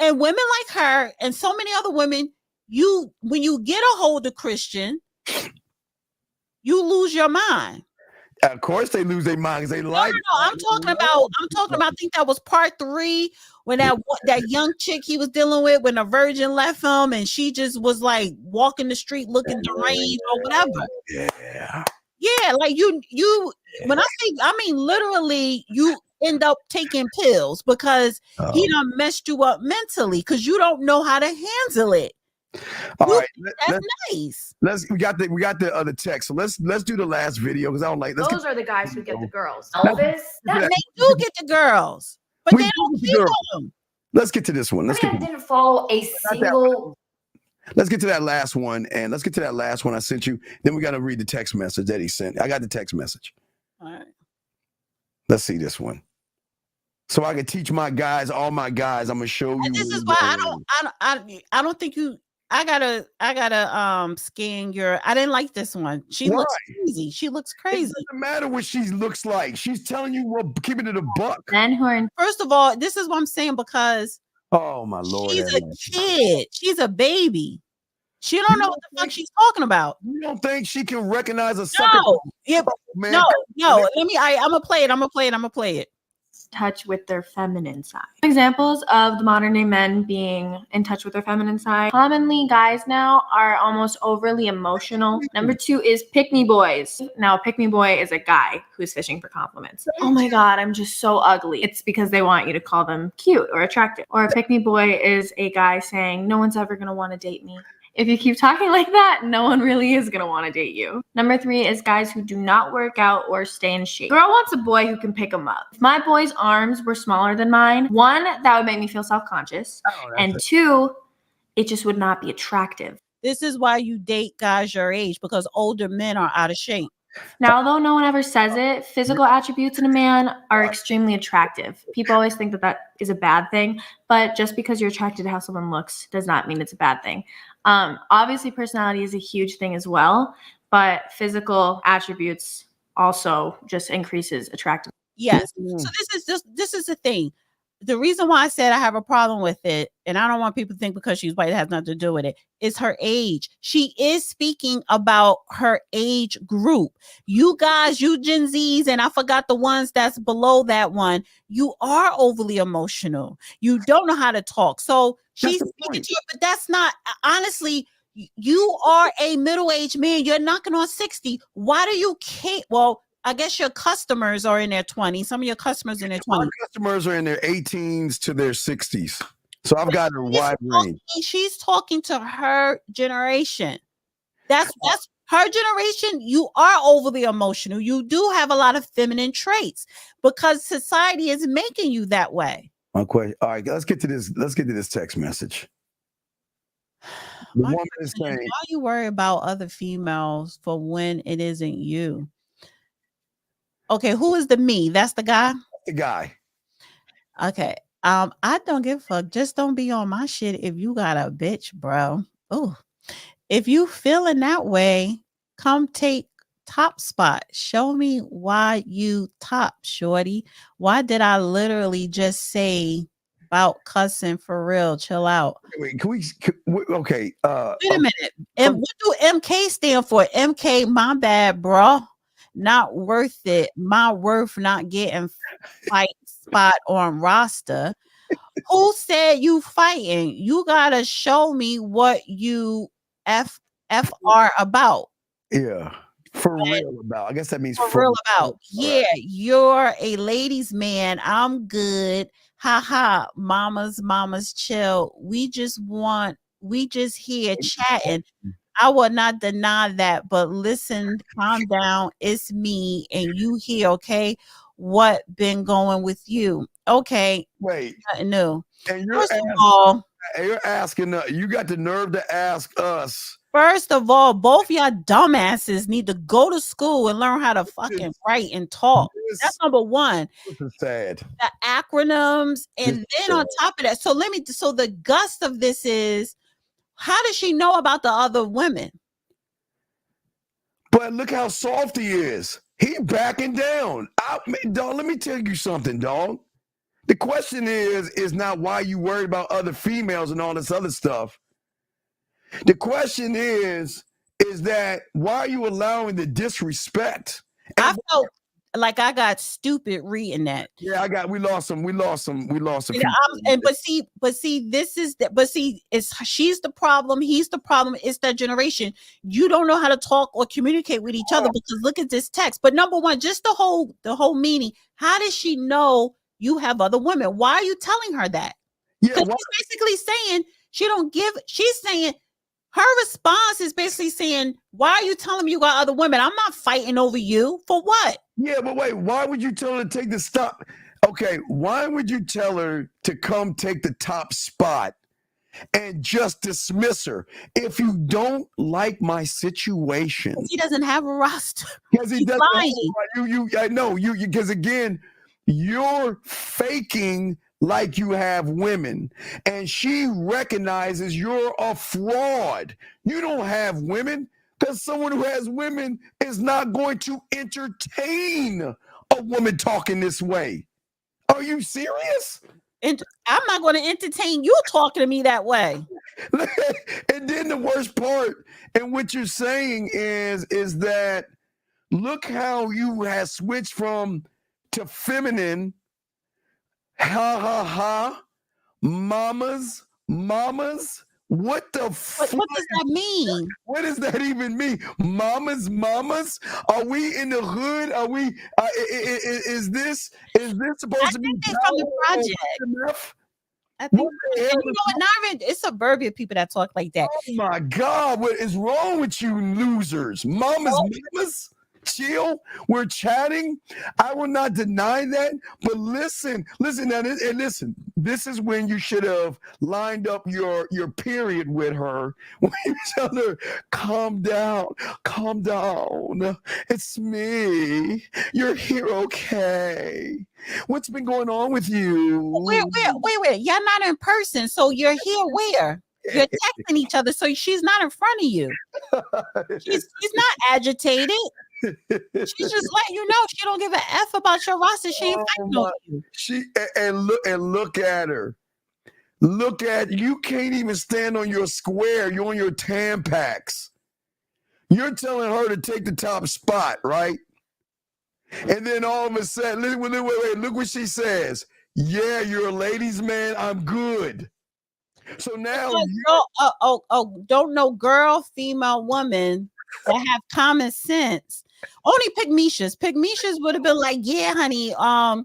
Speaker 3: And women like her and so many other women, when you get a hold of Christian, you lose your mind.
Speaker 2: Of course they lose their minds. They like.
Speaker 3: No. I'm talking about. I think that was part 3 when that young chick he was dealing with, when a virgin left him, and she just was like walking the street looking deranged or whatever. Yeah. Like you. When I say, I mean literally, you end up taking pills because he done messed you up mentally because you don't know how to handle it.
Speaker 2: All right,
Speaker 3: that's nice.
Speaker 2: We got the other text. So let's do the last video because I don't like.
Speaker 18: Those are the guys who get the girls.
Speaker 19: Alwys,
Speaker 3: they do get the girls, but they don't keep them.
Speaker 2: Let's get to this one.
Speaker 19: I didn't follow a single.
Speaker 2: Let's get to that last one, and let's get to that last one I sent you. Then we got to read the text message that he sent. I got the text message.
Speaker 3: All right.
Speaker 2: Let's see this one. so I can teach my guys, all my guys. I'm gonna show you.
Speaker 3: And this is why I don't think you. I gotta scan your. I didn't like this one. She looks crazy. She looks crazy.
Speaker 2: It doesn't matter what she looks like. She's telling you what. Keeping it a buck.
Speaker 3: Men who are first of all, this is what I'm saying because
Speaker 2: oh my lord,
Speaker 3: she's a kid. She's a baby. She don't know what the fuck she's talking about.
Speaker 2: You don't think she can recognize a sucker?
Speaker 3: No, yeah,
Speaker 2: man.
Speaker 3: no. Let me. I'm gonna play it.
Speaker 20: Touch with their feminine side. Examples of the modern day men being in touch with their feminine side. Commonly, guys now are almost overly emotional. Number 2 is pick-me boys. Now, a pick-me boy is a guy who's fishing for compliments. Oh my God, I'm just so ugly. It's because they want you to call them cute or attractive. Or a pick-me boy is a guy saying, no one's ever gonna want to date me. If you keep talking like that, no one really is going to want to date you. Number 3 is guys who do not work out or stay in shape. Girl wants a boy who can pick them up. If my boy's arms were smaller than mine, 1, that would make me feel self-conscious. And 2, it just would not be attractive.
Speaker 3: This is why you date guys your age, because older men are out of shape.
Speaker 20: Now, although no one ever says it, physical attributes in a man are extremely attractive. People always think that that is a bad thing, but just because you're attracted to how someone looks does not mean it's a bad thing. Obviously, personality is a huge thing as well, but physical attributes also just increases attractiveness.
Speaker 3: Yes. So this is the thing. The reason why I said I have a problem with it, and I don't want people to think because she's white, it has nothing to do with it, is her age. She is speaking about her age group. You guys, you Gen Zs, and I forgot the ones that's below that one, you are overly emotional. You don't know how to talk. So she's speaking to you, but that's not, honestly, you are a middle-aged man. You're knocking on 60. Why do you care? Well, I guess your customers are in their 20s. Some of your customers in their 20s.
Speaker 2: My customers are in their 18s to their 60s. So I've got a wide range.
Speaker 3: She's talking to her generation. That's her generation. You are overly emotional. You do have a lot of feminine traits because society is making you that way.
Speaker 2: My question. All right, let's get to this. Let's get to this text message. The woman is saying,
Speaker 3: why you worry about other females for when it isn't you? Okay, who is the me? That's the guy?
Speaker 2: The guy.
Speaker 3: Okay. I don't give a fuck. Just don't be on my shit if you got a bitch, bro. Oh. If you feeling that way, come take top spot. Show me why you top, shorty. Why did I literally just say about cussing for real? Chill out.
Speaker 2: Wait, okay.
Speaker 3: Wait a minute. And what do MK stand for? MK, my bad, bro. Not worth it. My worth not getting fight spot on roster. Who said you fighting? You gotta show me what you FR about.
Speaker 2: Yeah, for real about. I guess that means
Speaker 3: for real about. Yeah, you're a ladies' man. I'm good. Ha, mamas, chill. We just here chatting. I will not deny that, but listen, calm down. It's me and you here, okay? What been going with you? Okay.
Speaker 2: Wait.
Speaker 3: Nothing new.
Speaker 2: And
Speaker 3: First of all,
Speaker 2: you're asking, you got the nerve to ask us.
Speaker 3: First of all, both y'all dumbasses need to go to school and learn how to fucking write and talk. That's number one.
Speaker 2: This is sad.
Speaker 3: The acronyms, and then on top of that, so the gust of this is, how does she know about the other women?
Speaker 2: But look how soft he is. He backing down. Dog, let me tell you something, dog. The question is not why you worried about other females and all this other stuff. The question is that why are you allowing the disrespect?
Speaker 3: I felt like I got stupid reading that.
Speaker 2: Yeah, we lost some.
Speaker 3: She's the problem. He's the problem. It's that generation. You don't know how to talk or communicate with each other because look at this text. But number one, just the whole meaning. How does she know you have other women? Why are you telling her that? Because she's basically saying she's saying her response is basically saying, why are you telling me you got other women? I'm not fighting over you. For what?
Speaker 2: Yeah, but wait, why would you tell her to take the stop? Okay, why would you tell her to come take the top spot and just dismiss her if you don't like my situation?
Speaker 3: He doesn't have a roster.
Speaker 2: Because he doesn't. I know you because again, you're faking like you have women, and she recognizes you're a fraud. You don't have women, because someone who has women is not going to entertain a woman talking this way. Are you serious?
Speaker 3: And I'm not going to entertain you talking to me that way.
Speaker 2: And then the worst part, and what you're saying is that look how you have switched from to feminine. Ha ha ha. Mamas. What the fuck?
Speaker 3: What does that mean?
Speaker 2: What does that even mean? Mamas. Are we in the hood? Are we? Is this supposed to be
Speaker 3: from the project? I think it's suburban people that talk like that.
Speaker 2: Oh my God, what is wrong with you losers? Mamas, chill. We're chatting. I will not deny that. But listen now, and listen. This is when you should have lined up your period with her. When you tell her, calm down. It's me. You're here, okay? What's been going on with you?
Speaker 3: Wait. Y'all not in person, so you're here where? You're texting each other, so she's not in front of you. She's not agitated. She's just letting you know she don't give a F about your roster. She ain't fighting over you.
Speaker 2: Look at her. Look at you. Can't even stand on your square. You're on your Tampax. You're telling her to take the top spot, right? And then all of a sudden, wait, look what she says. Yeah, you're a ladies' man. I'm good. So now
Speaker 3: don't know girl, female, woman that have common sense. Only Pygmishas. Pygmishas would have been like, yeah, honey, I'm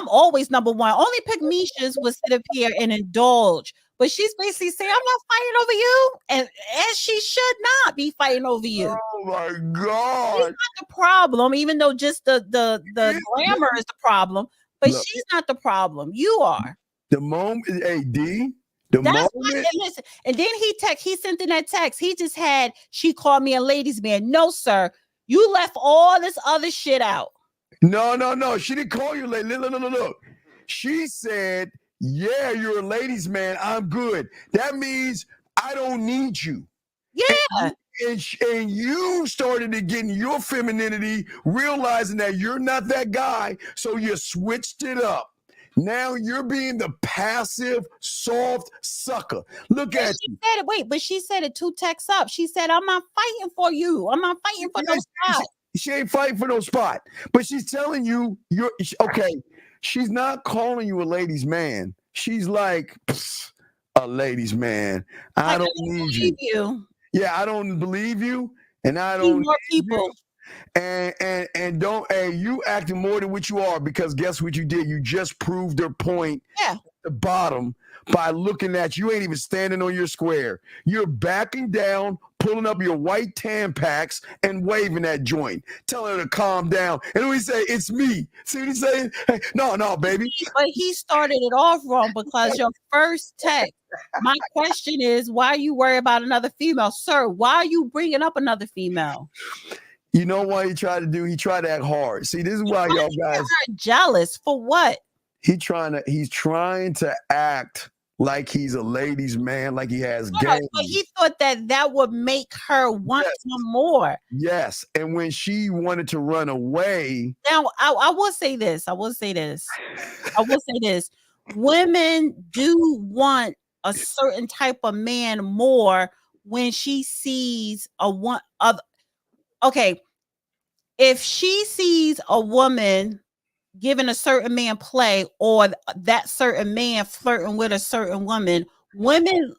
Speaker 3: always number one. Only Pygmishas would sit up here and indulge. But she's basically saying, I'm not fighting over you. And she should not be fighting over you.
Speaker 2: Oh my God.
Speaker 3: She's not the problem, even though just the glamour is the problem. But she's not the problem. You are.
Speaker 2: The moment, listen,
Speaker 3: and then he sent in that text. He just had, she called me a ladies' man. No, sir. You left all this other shit out.
Speaker 2: No. She didn't call you lady. Look. She said, yeah, you're a ladies' man. I'm good. That means I don't need you.
Speaker 3: Yeah.
Speaker 2: And you started to get in your femininity, realizing that you're not that guy. So you switched it up. Now you're being the passive, soft sucker. Look at you.
Speaker 3: But she said it 2 texts up. She said, I'm not fighting for you. I'm not fighting for no spot.
Speaker 2: She ain't fighting for no spot. But she's telling you, you're okay. She's not calling you a ladies' man. She's like, a ladies' man. I don't need you. Yeah, I don't believe you. And I don't
Speaker 3: need more people.
Speaker 2: And you acting more than what you are, because guess what you did? You just proved their point at the bottom by looking at you. Ain't even standing on your square. You're backing down, pulling up your white Tampax and waving that joint, telling her to calm down. And then we say, it's me. See what he's saying? Hey, no, baby.
Speaker 3: But he started it off wrong, because your first text, my question is, why are you worried about another female? Sir, why are you bringing up another female?
Speaker 2: You know what he tried to do? He tried to act hard. See, this is why y'all guys
Speaker 3: are jealous. For what?
Speaker 2: He's trying to act like he's a ladies' man, like he has game.
Speaker 3: But he thought that would make her want some more.
Speaker 2: Yes, and when she wanted to run away.
Speaker 3: Now, I will say this. Women do want a certain type of man more when she sees okay, if she sees a woman giving a certain man play, or that certain man flirting with a certain woman, women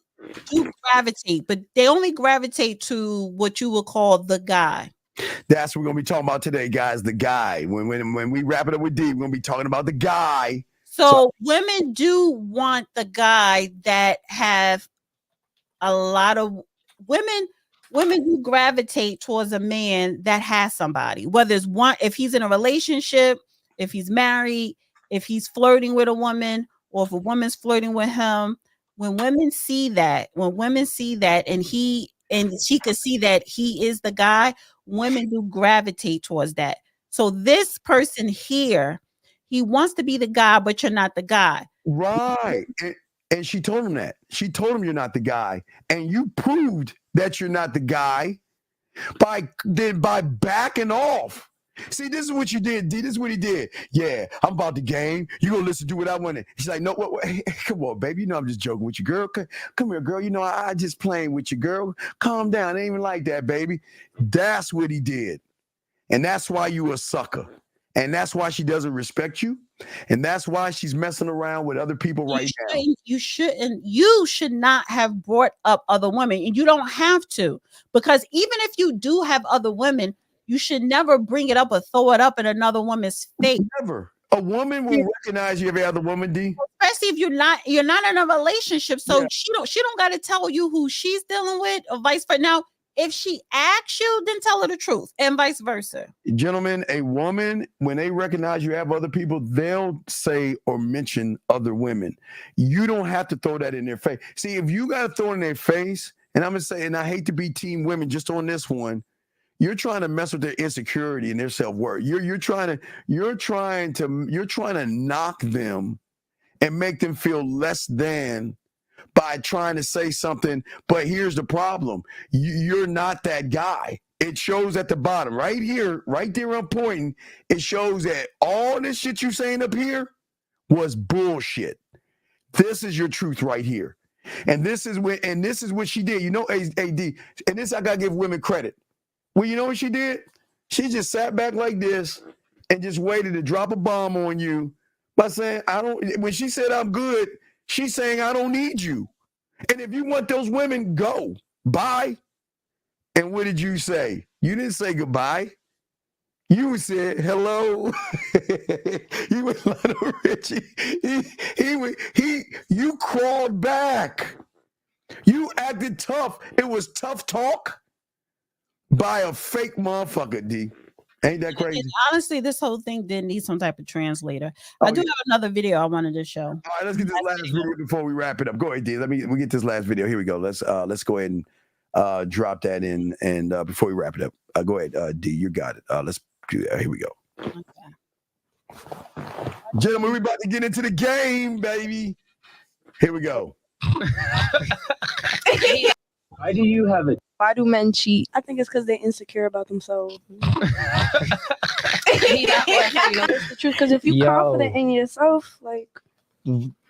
Speaker 3: do gravitate, but they only gravitate to what you would call the guy.
Speaker 2: That's what we're gonna be talking about today, guys. The guy. When we wrap it up with D, we're gonna be talking about the guy.
Speaker 3: So women do want the guy that have a lot of women who gravitate towards a man that has somebody, whether it's one, if he's in a relationship, if he's married, if he's flirting with a woman, or if a woman's flirting with him. When women see that, and she can see that he is the guy, women do gravitate towards that. So this person here He wants to be the guy, but you're not the guy.
Speaker 2: Right. And she told him that. She told him you're not the guy. And you proved that you're not the guy by backing off. See, this is what you did, D. This is what he did. Yeah, I'm about the game. You gonna listen to what I want. She's like, no, what, come on, baby. You know I'm just joking with you, girl. Come here, girl. You know I just playing with you, girl. Calm down. It ain't even like that, baby. That's what he did. And that's why you a sucker. And that's why she doesn't respect you. And that's why she's messing around with other people right now.
Speaker 3: You should not have brought up other women. And you don't have to. Because even if you do have other women, you should never bring it up or throw it up in another woman's face.
Speaker 2: Never. A woman will recognize you every other woman, D.
Speaker 3: Especially if you're not in a relationship. So she don't got to tell you who she's dealing with or vice versa. Now, if she asks you, then tell her the truth and vice versa.
Speaker 2: Gentlemen, a woman, when they recognize you have other people, they'll say or mention other women. You don't have to throw that in their face. See, if you got to throw it in their face, and I'm going to say, and I hate to be team women just on this one, you're trying to mess with their insecurity and their self-worth. You're trying to knock them and make them feel less than by trying to say something. But here's the problem. You're not that guy. It shows at the bottom right here, right there I'm pointing. It shows that all this shit you saying up here was bullshit. This is your truth right here. And this is what she did. You know, AD, and this I gotta give women credit. Well, you know what she did? She just sat back like this and just waited to drop a bomb on you by saying, when she said I'm good, she's saying I don't need you. And if you want those women, go. Bye. And what did you say? You didn't say goodbye. You said hello. You went Lionel Richie. You crawled back. You acted tough. It was tough talk by a fake motherfucker, D. Ain't that crazy?
Speaker 3: And honestly, this whole thing did need some type of translator. I do have another video I wanted to show.
Speaker 2: All right, let's get this last video before we wrap it up. Go ahead, D. We get this last video. Here we go. Let's go ahead and drop that in, and before we wrap it up, go ahead, D. You got it. Let's do that. Here we go. Okay. Gentlemen, we about to get into the game, baby. Here we go.
Speaker 21: Why do you have it?
Speaker 22: Why do men cheat? I think it's because they're insecure about themselves. It's the truth. Because if you're confident in yourself, like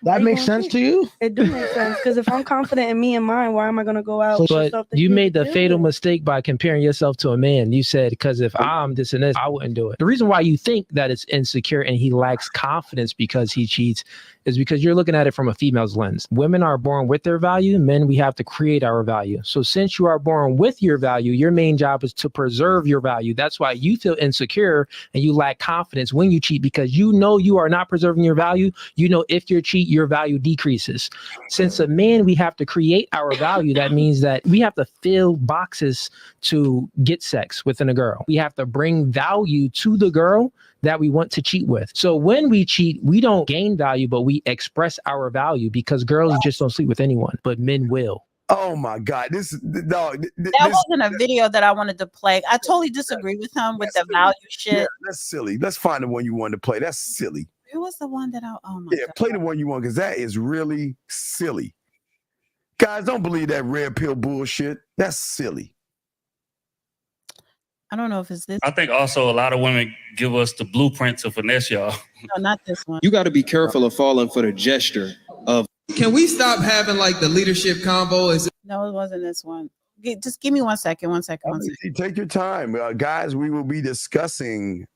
Speaker 21: that makes sense to you.
Speaker 22: It do make sense. Because if I'm confident in me and mine, why am I gonna go out?
Speaker 21: But you made the fatal mistake by comparing yourself to a man. You said, because if I'm this and this, I wouldn't do it. The reason why you think that it's insecure and he lacks confidence because he cheats is because you're looking at it from a female's lens. Women are born with their value. Men, we have to create our value. So since you are born with your value, your main job is to preserve your value. That's why you feel insecure and you lack confidence when you cheat, because you know you are not preserving your value. You know if you cheat, your value decreases. Since a man, we have to create our value. That means that we have to fill boxes to get sex within a girl. We have to bring value to the girl that we want to cheat with. So when we cheat, we don't gain value, but we express our value, because girls just don't sleep with anyone, but men will.
Speaker 2: Oh my God. That
Speaker 3: wasn't a video that I wanted to play. I totally disagree with him with the value shit.
Speaker 2: Yeah, that's silly. Let's find the one you wanted to play. That's silly.
Speaker 3: It was the one that God.
Speaker 2: Play the one you want, because that is really silly. Guys, don't believe that red pill bullshit. That's silly.
Speaker 3: I don't know if it's this.
Speaker 23: I think also a lot of women give us the blueprint to finesse y'all.
Speaker 3: No, not this one.
Speaker 24: You got to be careful of falling for the gesture of. Can we stop having like the leadership combo?
Speaker 3: No, it wasn't this one. Just give me 1 second. 1 second. 1 second.
Speaker 2: Take your time, guys. We will be discussing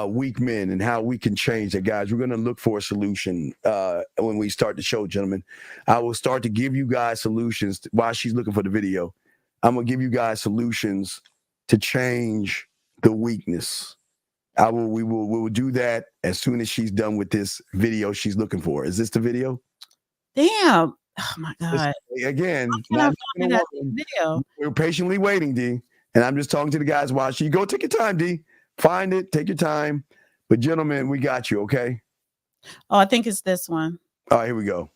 Speaker 2: weak men and how we can change it, guys. We're going to look for a solution when we start the show, gentlemen. I will start to give you guys solutions while she's looking for the video. I'm going to give you guys solutions to change the weakness. We will do that as soon as she's done with this video she's looking for. Is this the video?
Speaker 3: Damn. Oh my God.
Speaker 2: Again,
Speaker 3: video.
Speaker 2: We're patiently waiting, D. And I'm just talking to the guys while she go. Take your time, D. Find it. Take your time. But gentlemen, we got you, okay?
Speaker 3: Oh, I think it's this one.
Speaker 2: All right, here we go.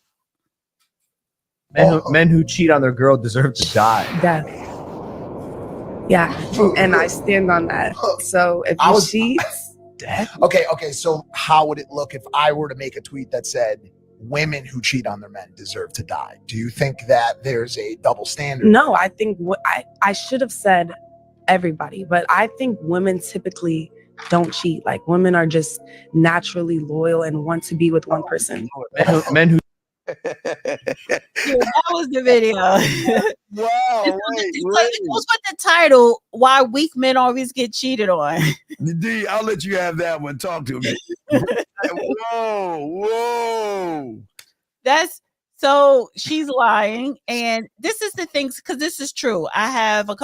Speaker 25: Men who cheat on their girl deserve to die.
Speaker 22: Death. Yeah, and I stand on that. So if you cheat,
Speaker 1: Okay. So how would it look if I were to make a tweet that said women who cheat on their men deserve to die? Do you think that there's a double standard?
Speaker 22: No, I think I should have said everybody, but I think women typically don't cheat. Like women are just naturally loyal and want to be with one person.
Speaker 25: Men who
Speaker 3: That was the video.
Speaker 2: Wow,
Speaker 3: It goes with the title, Why Weak Men Always Get Cheated On.
Speaker 2: D, I'll let you have that one. Talk to me. Whoa.
Speaker 3: So she's lying, and this is the things, because this is true. I have a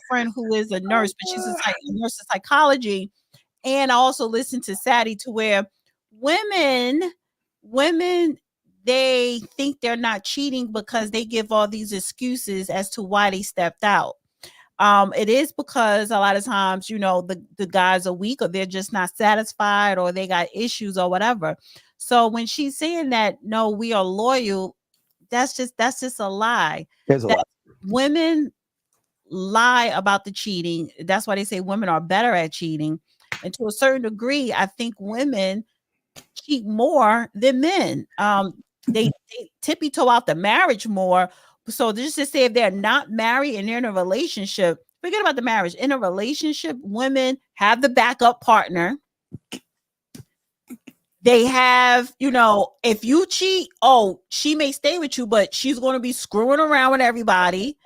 Speaker 3: friend who is a nurse, but she's a nurse in psychology, and I also listen to Sadie, to where women they think they're not cheating because they give all these excuses as to why they stepped out. It is because a lot of times, the guys are weak, or they're just not satisfied, or they got issues or whatever. So when she's saying that, no, we are loyal, that's just a lie.
Speaker 2: There's a lie.
Speaker 3: Women lie about the cheating. That's why they say women are better at cheating. And to a certain degree, I think women cheat more than men. They tippy toe out the marriage more. So just to say, if they're not married and they're in a relationship, forget about the marriage. In a relationship, women have the backup partner. They have, if you cheat, she may stay with you, but she's going to be screwing around with everybody.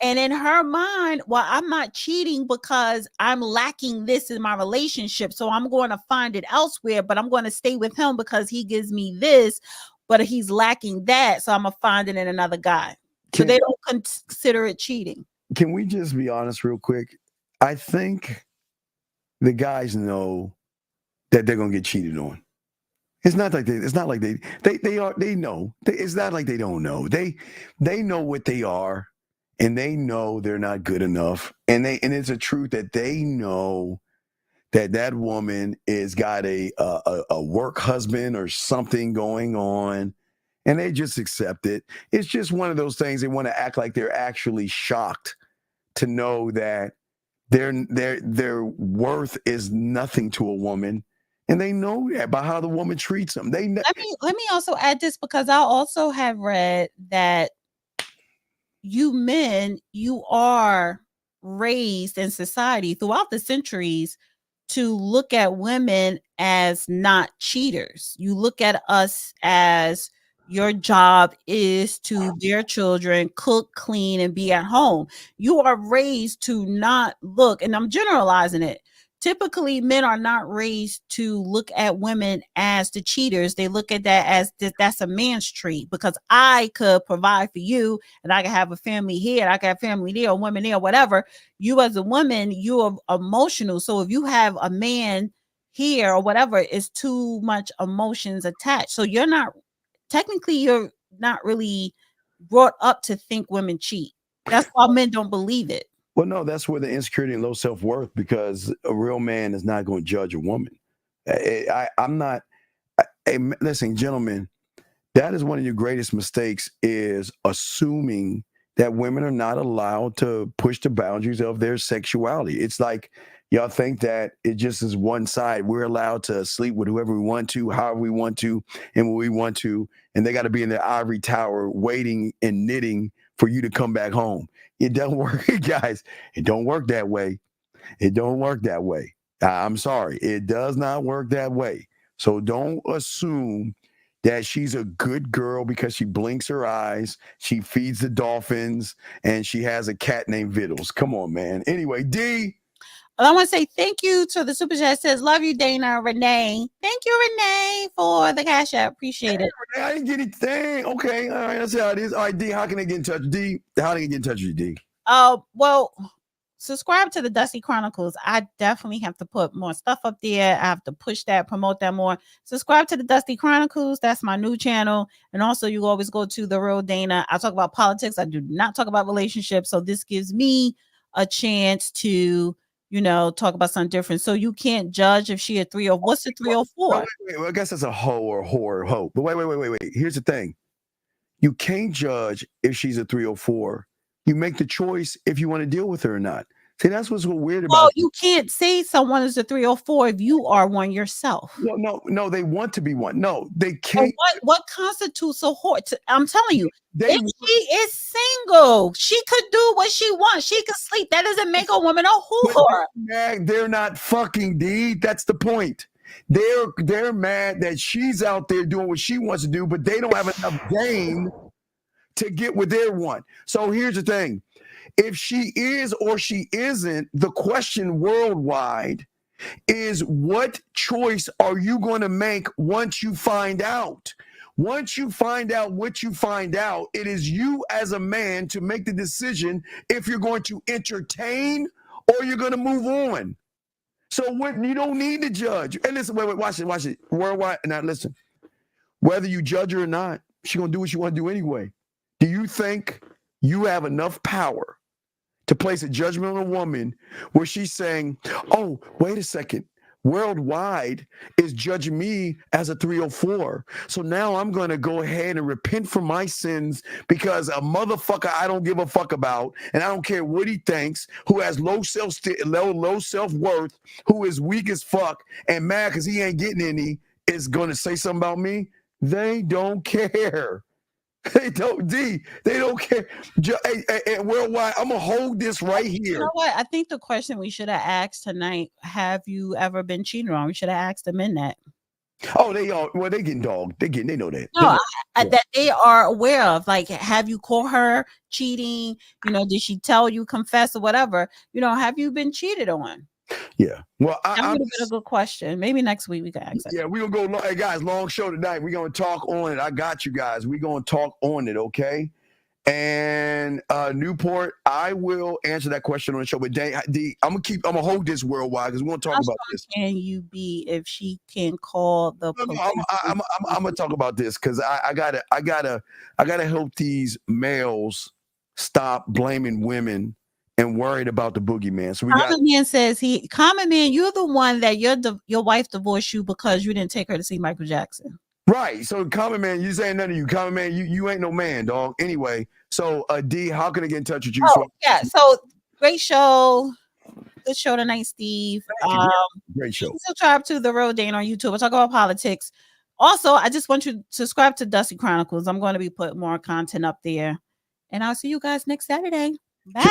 Speaker 3: And in her mind, well, I'm not cheating because I'm lacking this in my relationship. So I'm going to find it elsewhere, but I'm going to stay with him because he gives me this, but he's lacking that. So I'm going to find it in another guy. So they don't consider it cheating. Can we just be honest real quick? I think the guys know that they're going to get cheated on. It's not like they know. It's not like they don't know. They know what they are, and they know they're not good enough. And it's a truth that they know that woman is got a work husband or something going on, and they just accept it. It's just one of those things. They want to act like they're actually shocked to know that their worth is nothing to a woman. And they know that by how the woman treats them. Let me also add this, because I also have read that you men, you are raised in society throughout the centuries to look at women as not cheaters. You look at us as your job is to bear children, cook, clean, and be at home. You are raised to not look, and I'm generalizing it. Typically, men are not raised to look at women as the cheaters. They look at that as that's a man's trait, because I could provide for you and I can have a family here, and I can have family there, a woman there, whatever. You as a woman, you are emotional. So if you have a man here or whatever, it's too much emotions attached. So you're not really brought up to think women cheat. That's why men don't believe it. Well, no, that's where the insecurity and low self-worth, because a real man is not going to judge a woman. Listen, gentlemen, that is one of your greatest mistakes, is assuming that women are not allowed to push the boundaries of their sexuality. It's like y'all think that it just is one side. We're allowed to sleep with whoever we want to, however we want to, and when we want to, and they got to be in their ivory tower waiting and knitting for you to come back home. It doesn't work, guys. It don't work that way. It don't work that way. I'm sorry. It does not work that way. So don't assume that she's a good girl because she blinks her eyes, she feeds the dolphins, and she has a cat named Vittles. Come on, man. Anyway, D. I want to say thank you to the super chat. Says, love you, Dana. Renee. Thank you, Renee, for the cash app. Appreciate it. I didn't get anything. Okay. All right. That's how it is. All right, D, how can they get in touch? D, how do they get in touch with you, D? Well, subscribe to the Dusty Chronicles. I definitely have to put more stuff up there. I have to push that, promote that more. Subscribe to the Dusty Chronicles. That's my new channel. And also, you always go to The Real Dana. I talk about politics. I do not talk about relationships. So this gives me a chance to talk about something different. So you can't judge if she a 3 or what's a 3 or 4. Wait. Well, I guess that's a hoe or whore or hoe. But wait. Here's the thing. You can't judge if she's a 3 or 4. You make the choice if you want to deal with her or not.
Speaker 2: See, that's what's so weird
Speaker 3: Well,
Speaker 2: about
Speaker 3: you can't say someone is a 3 or 4 if you are one yourself.
Speaker 2: No, they want to be one. No, they
Speaker 3: So
Speaker 2: can't.
Speaker 3: what constitutes a whore? I'm telling you,
Speaker 2: They
Speaker 3: if she is single, she could do what she wants. She could sleep. That doesn't make a woman a whore.
Speaker 2: They're not fucking, D. That's the point. They're mad that she's out there doing what she wants to do, but they don't have enough game to get what they want. So here's the thing. If she is or she isn't, the question worldwide is, what choice are you going to make once you find out? Once you find out what you find out, it is you as a man to make the decision if you're going to entertain or you're going to move on. So what, you don't need to judge. And listen, wait, watch it. Worldwide, now listen, whether you judge her or not, she's going to do what she want to do anyway. Do you think you have enough power to place a judgment on a woman where she's saying, oh, wait a second, worldwide is judging me as a 304. So now I'm going to go ahead and repent for my sins because a motherfucker I don't give a fuck about, and I don't care what he thinks, who has low self-worth, who is weak as fuck and mad because he ain't getting any, is going to say something about me. They don't care. They don't, D. They don't care. Worldwide, I'm gonna hold this right here.
Speaker 3: You know what? I think the question we should have asked tonight: have you ever been cheated on? We should have asked the men that.
Speaker 2: Oh, they getting dogged. They know that.
Speaker 3: No, that they are aware of. Like, have you caught her cheating? You know, did she tell you, confess, or whatever? You know, have you been cheated on?
Speaker 2: Yeah. Well,
Speaker 3: that would have been a good question. Maybe next week we can ask that.
Speaker 2: Yeah, we're gonna go. Hey guys, long show tonight. We're gonna talk on it. I got you guys. We're gonna talk on it, okay? And Newport, I will answer that question on the show. But I'm gonna hold this worldwide because we're gonna talk about this.
Speaker 3: Can you be if she can call the police?
Speaker 2: I'm gonna talk about this because I gotta help these males stop blaming women and worried about the boogeyman. So
Speaker 3: Common Man says Common Man, you're the one that your wife divorced you because you didn't take her to see Michael Jackson.
Speaker 2: Right. So Common Man, you saying none of you. Common Man, you ain't no man, dog. Anyway, so D, how can I get in touch with you?
Speaker 3: So great show. Good show tonight, Steve.
Speaker 2: Great show.
Speaker 3: Subscribe to The Road Dane on YouTube. We'll talk about politics. Also, I just want you to subscribe to Dusty Chronicles. I'm going to be putting more content up there. And I'll see you guys next Saturday. Bye.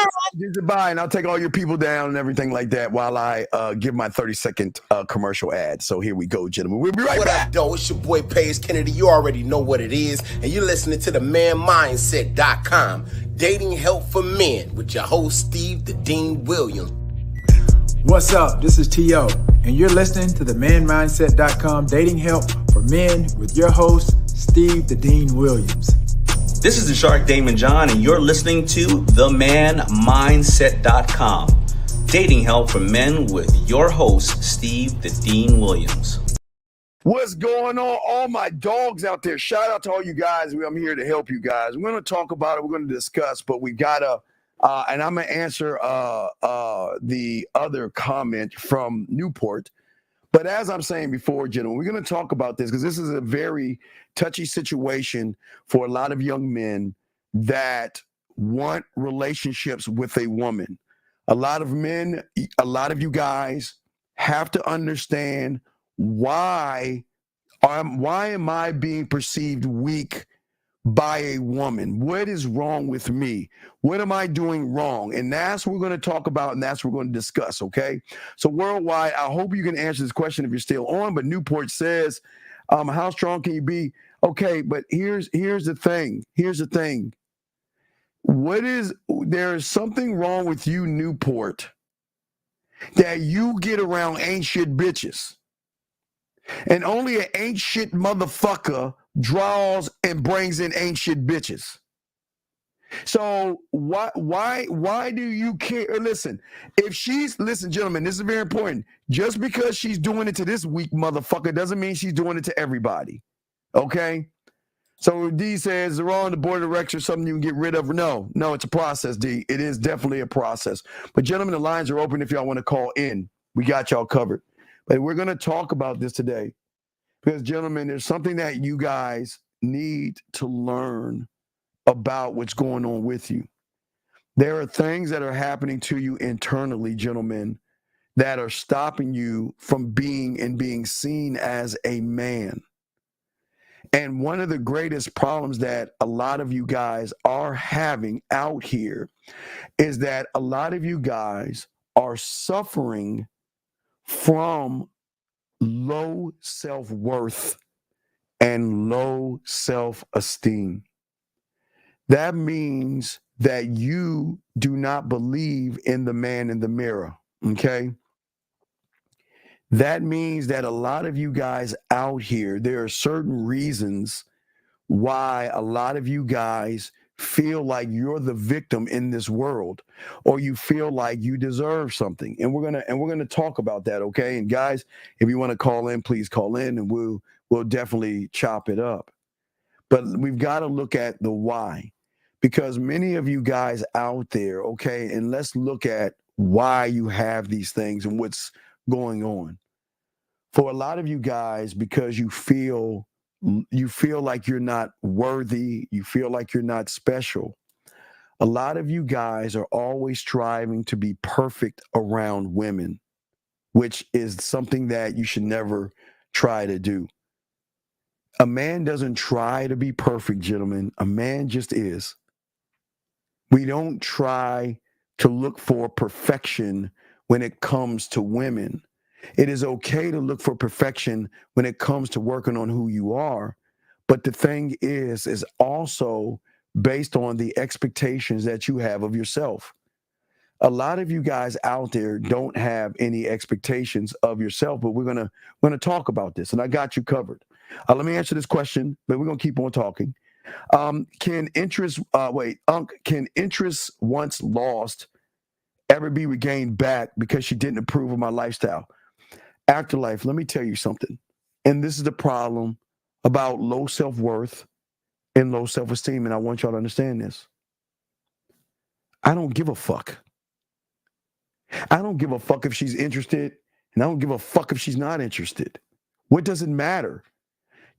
Speaker 2: Bye, and I'll take all your people down and everything like that while I give my 30-second commercial ad. So here we go, gentlemen. We'll be right back.
Speaker 4: What up, though? It's your boy Paige Kennedy. You already know what it is, and you're listening to the manmindset.com, dating help for men, with your host Steve the Dean Williams.
Speaker 5: What's up? This is T.O., and you're listening to the manmindset.com, dating help for men, with your host Steve the Dean Williams.
Speaker 6: This is the Shark Damon John, and you're listening to themanmindset.com, dating help for men, with your host, Steve the Dean Williams.
Speaker 2: What's going on? All my dogs out there. Shout out to all you guys. I'm here to help you guys. We're going to talk about it. We're going to discuss, but we got to, and I'm going to answer the other comment from Newport. But as I'm saying before, gentlemen, we're going to talk about this because this is a very touchy situation for a lot of young men that want relationships with a woman. A lot of men, a lot of you guys have to understand why am I being perceived weak by a woman? What is wrong with me? What am I doing wrong? And that's what we're going to talk about, and that's what we're going to discuss, okay? So worldwide, I hope you can answer this question if you're still on, but Newport says, how strong can you be? Okay, but here's the thing. Here's the thing. There is something wrong with you, Newport, that you get around ain't shit bitches. And only an ain't shit motherfucker draws and brings in ain't shit bitches. So why do you care? Listen, listen, gentlemen, this is very important. Just because she's doing it to this weak motherfucker doesn't mean she's doing it to everybody. Okay? So D says, they're on the board of directors, something you can get rid of. No, it's a process, D. It is definitely a process. But gentlemen, the lines are open if y'all want to call in. We got y'all covered. But we're going to talk about this today. Because, gentlemen, there's something that you guys need to learn about what's going on with you. There are things that are happening to you internally, gentlemen, that are stopping you from being seen as a man. And one of the greatest problems that a lot of you guys are having out here is that a lot of you guys are suffering from low self-worth and low self-esteem. That means that you do not believe in the man in the mirror, okay? That means that a lot of you guys out here, there are certain reasons why a lot of you guys feel like you're the victim in this world, or you feel like you deserve something. And we're gonna talk about that, okay? And guys, if you want to call in, please call in, and we'll definitely chop it up. But we've got to look at the why, because many of you guys out there, okay, and let's look at why you have these things and what's going on. For a lot of you guys, because you feel like you're not worthy, you feel like you're not special. A lot of you guys are always striving to be perfect around women, which is something that you should never try to do. A man doesn't try to be perfect, gentlemen. A man just is. We don't try to look for perfection when it comes to women. It is okay to look for perfection when it comes to working on who you are. But the thing is also based on the expectations that you have of yourself. A lot of you guys out there don't have any expectations of yourself, but we're gonna talk about this, and I got you covered. Let me answer this question, but we're gonna keep on talking. Can interest once lost ever be regained back because she didn't approve of my lifestyle? Afterlife, let me tell you something. And this is the problem about low self-worth and low self-esteem, and I want y'all to understand this. I don't give a fuck. I don't give a fuck if she's interested, and I don't give a fuck if she's not interested. What does it matter?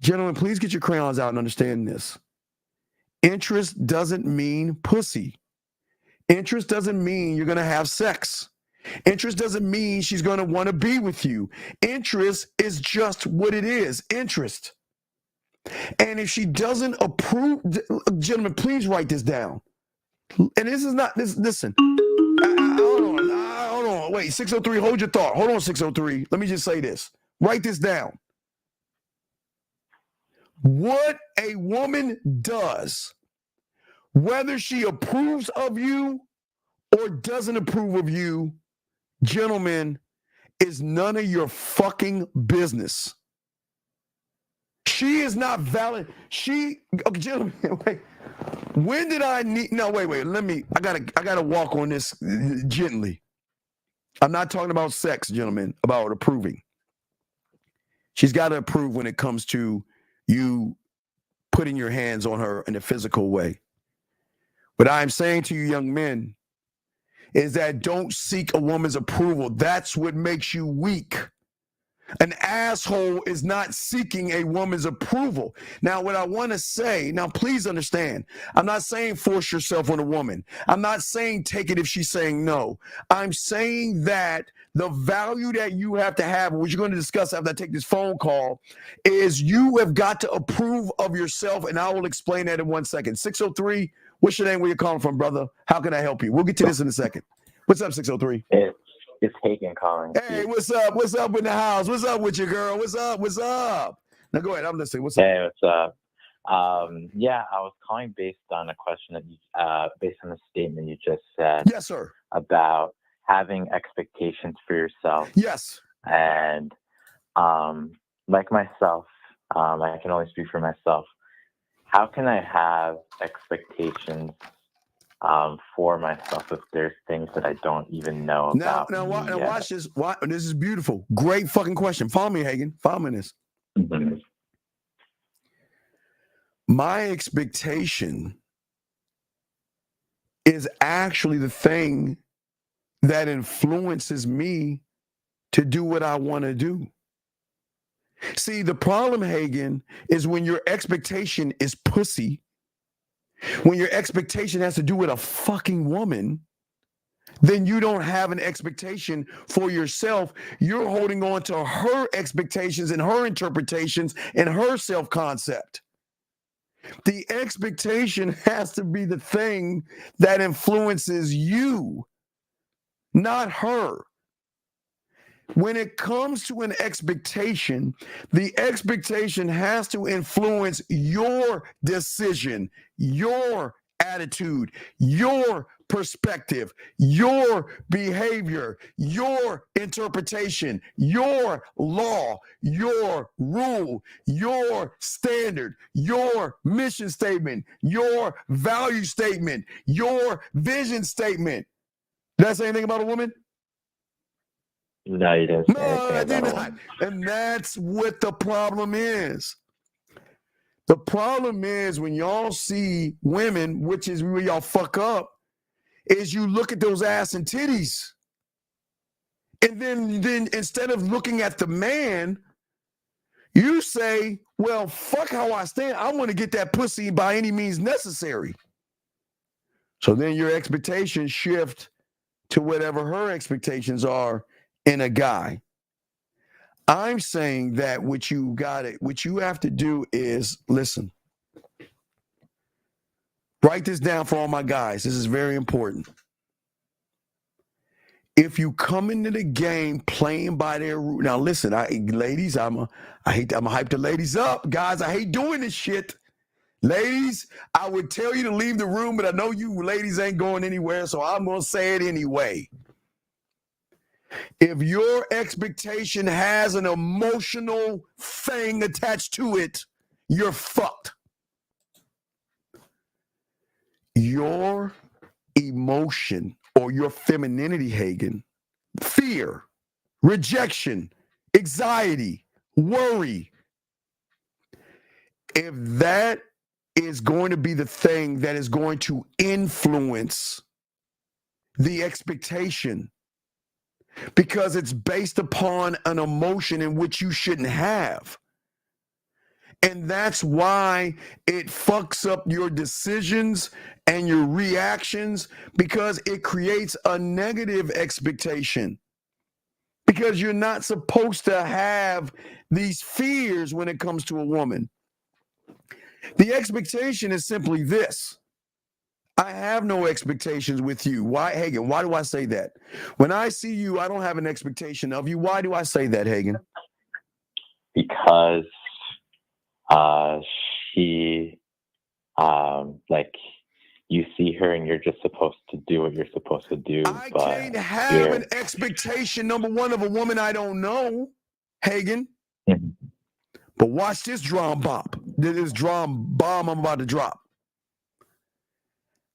Speaker 2: Gentlemen, please get your crayons out and understand this. Interest doesn't mean pussy. Interest doesn't mean you're going to have sex. Interest doesn't mean she's going to want to be with you. Interest is just what it is, interest. And if she doesn't approve, gentlemen, please write this down. And this is not, listen. Hold on. Wait, 603, hold your thought. Hold on, 603. Let me just say this. Write this down. What a woman does, whether she approves of you or doesn't approve of you, gentlemen, is none of your fucking business. She is not valid. Gentlemen, wait. When did I need? No, wait. I gotta walk on this gently. I'm not talking about sex, gentlemen. About approving. She's got to approve when it comes to you putting your hands on her in a physical way. What I'm saying to you, young men, is that don't seek a woman's approval. That's what makes you weak. An asshole is not seeking a woman's approval. Now, what I want to say, now please understand, I'm not saying force yourself on a woman. I'm not saying take it if she's saying no. I'm saying that the value that you have to have, which you're going to discuss after I take this phone call, is you have got to approve of yourself, and I will explain that in 1 second. 603, what's your name? Where you calling from, brother? How can I help you? We'll get to this in a second. What's up, 603?
Speaker 7: It's Hagen calling.
Speaker 2: Hey, what's up? What's up in the house? What's up with you, girl? What's up? What's up? Now go ahead. I'm listening. What's up?
Speaker 7: Hey, what's up? Yeah, I was calling based on a question that you, based on a statement you just said.
Speaker 2: Yes, sir.
Speaker 7: About having expectations for yourself.
Speaker 2: Yes.
Speaker 7: And like myself, I can only speak for myself. How can I have expectations for myself if there's things that I don't even know about?
Speaker 2: Now watch this. This is beautiful. Great fucking question. Follow me, Hagen. Follow me in this.
Speaker 7: Mm-hmm.
Speaker 2: My expectation is actually the thing that influences me to do what I want to do. See, the problem, Hagen, is when your expectation is pussy, When your expectation has to do with a fucking woman, then you don't have an expectation for yourself. You're holding on to her expectations and her interpretations and her self-concept. The expectation has to be the thing that influences you, not her. When it comes to an expectation, the expectation has to influence your decision, your attitude, your perspective, your behavior, your interpretation, your law, your rule, your standard, your mission statement, your value statement, your vision statement. Did I say anything about a woman?
Speaker 7: No, you didn't.
Speaker 2: No, I did not. And that's what the problem is. The problem is when y'all see women, which is where y'all fuck up, is you look at those ass and titties. And then instead of looking at the man, you say, well, fuck how I stand. I want to get that pussy by any means necessary. So then your expectations shift to whatever her expectations are in a guy. I'm saying that what you have to do is listen. Write this down for all my guys. This is very important. If you come into the game playing by their rule, now listen, ladies, I'm gonna hype the ladies up, guys. I hate doing this shit. Ladies, I would tell you to leave the room, but I know you ladies ain't going anywhere, so I'm gonna say it anyway. If your expectation has an emotional thing attached to it, you're fucked. Your emotion or your femininity, Hagen, fear, rejection, anxiety, worry, if that is going to be the thing that is going to influence the expectation, because it's based upon an emotion in which you shouldn't have. And that's why it fucks up your decisions and your reactions, because it creates a negative expectation. Because you're not supposed to have these fears when it comes to a woman. The expectation is simply this. I have no expectations with you. Why, Hagen? Why do I say that? When I see you, I don't have an expectation of you. Why do I say that, Hagen?
Speaker 7: Because she, like, you see her and you're just supposed to do what you're supposed to do.
Speaker 2: I can't have an expectation, number one, of a woman I don't know, Hagen.
Speaker 7: Mm-hmm.
Speaker 2: But watch this drum bomb I'm about to drop.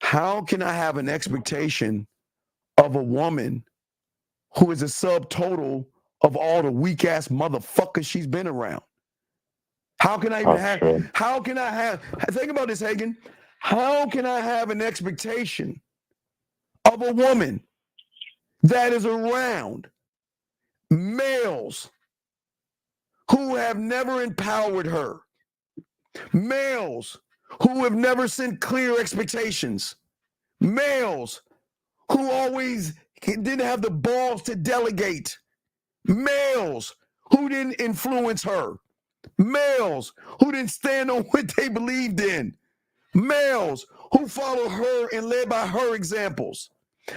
Speaker 2: How can I have an expectation of a woman who is a subtotal of all the weak ass motherfuckers she's been around? How can I even think about this, Hagen. How can I have an expectation of a woman that is around males who have never empowered her, males who have never sent clear expectations, males who always didn't have the balls to delegate, males who didn't influence her, males who didn't stand on what they believed in, males who followed her and led by her examples,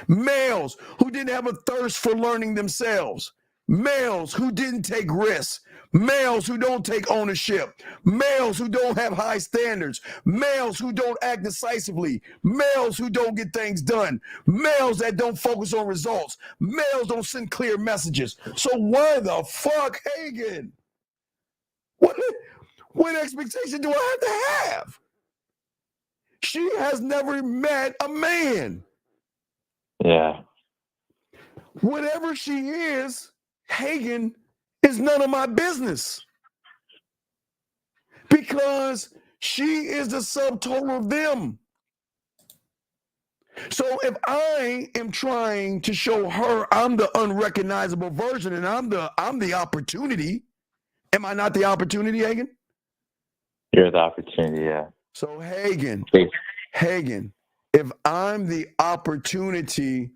Speaker 2: males who didn't have a thirst for learning themselves, males who didn't take risks, males who don't take ownership, males who don't have high standards, males who don't act decisively, males who don't get things done, males that don't focus on results, males don't send clear messages. So why the fuck, Hagen? What expectation do I have to have? She has never met a man.
Speaker 7: Yeah.
Speaker 2: Whatever she is, Hagen, is none of my business. Because she is the subtotal of them. So if I am trying to show her I'm the unrecognizable version and I'm the opportunity, am I not the opportunity, Hagen?
Speaker 7: You're the opportunity, yeah.
Speaker 2: So Hagen, Hagen, if I'm the opportunity,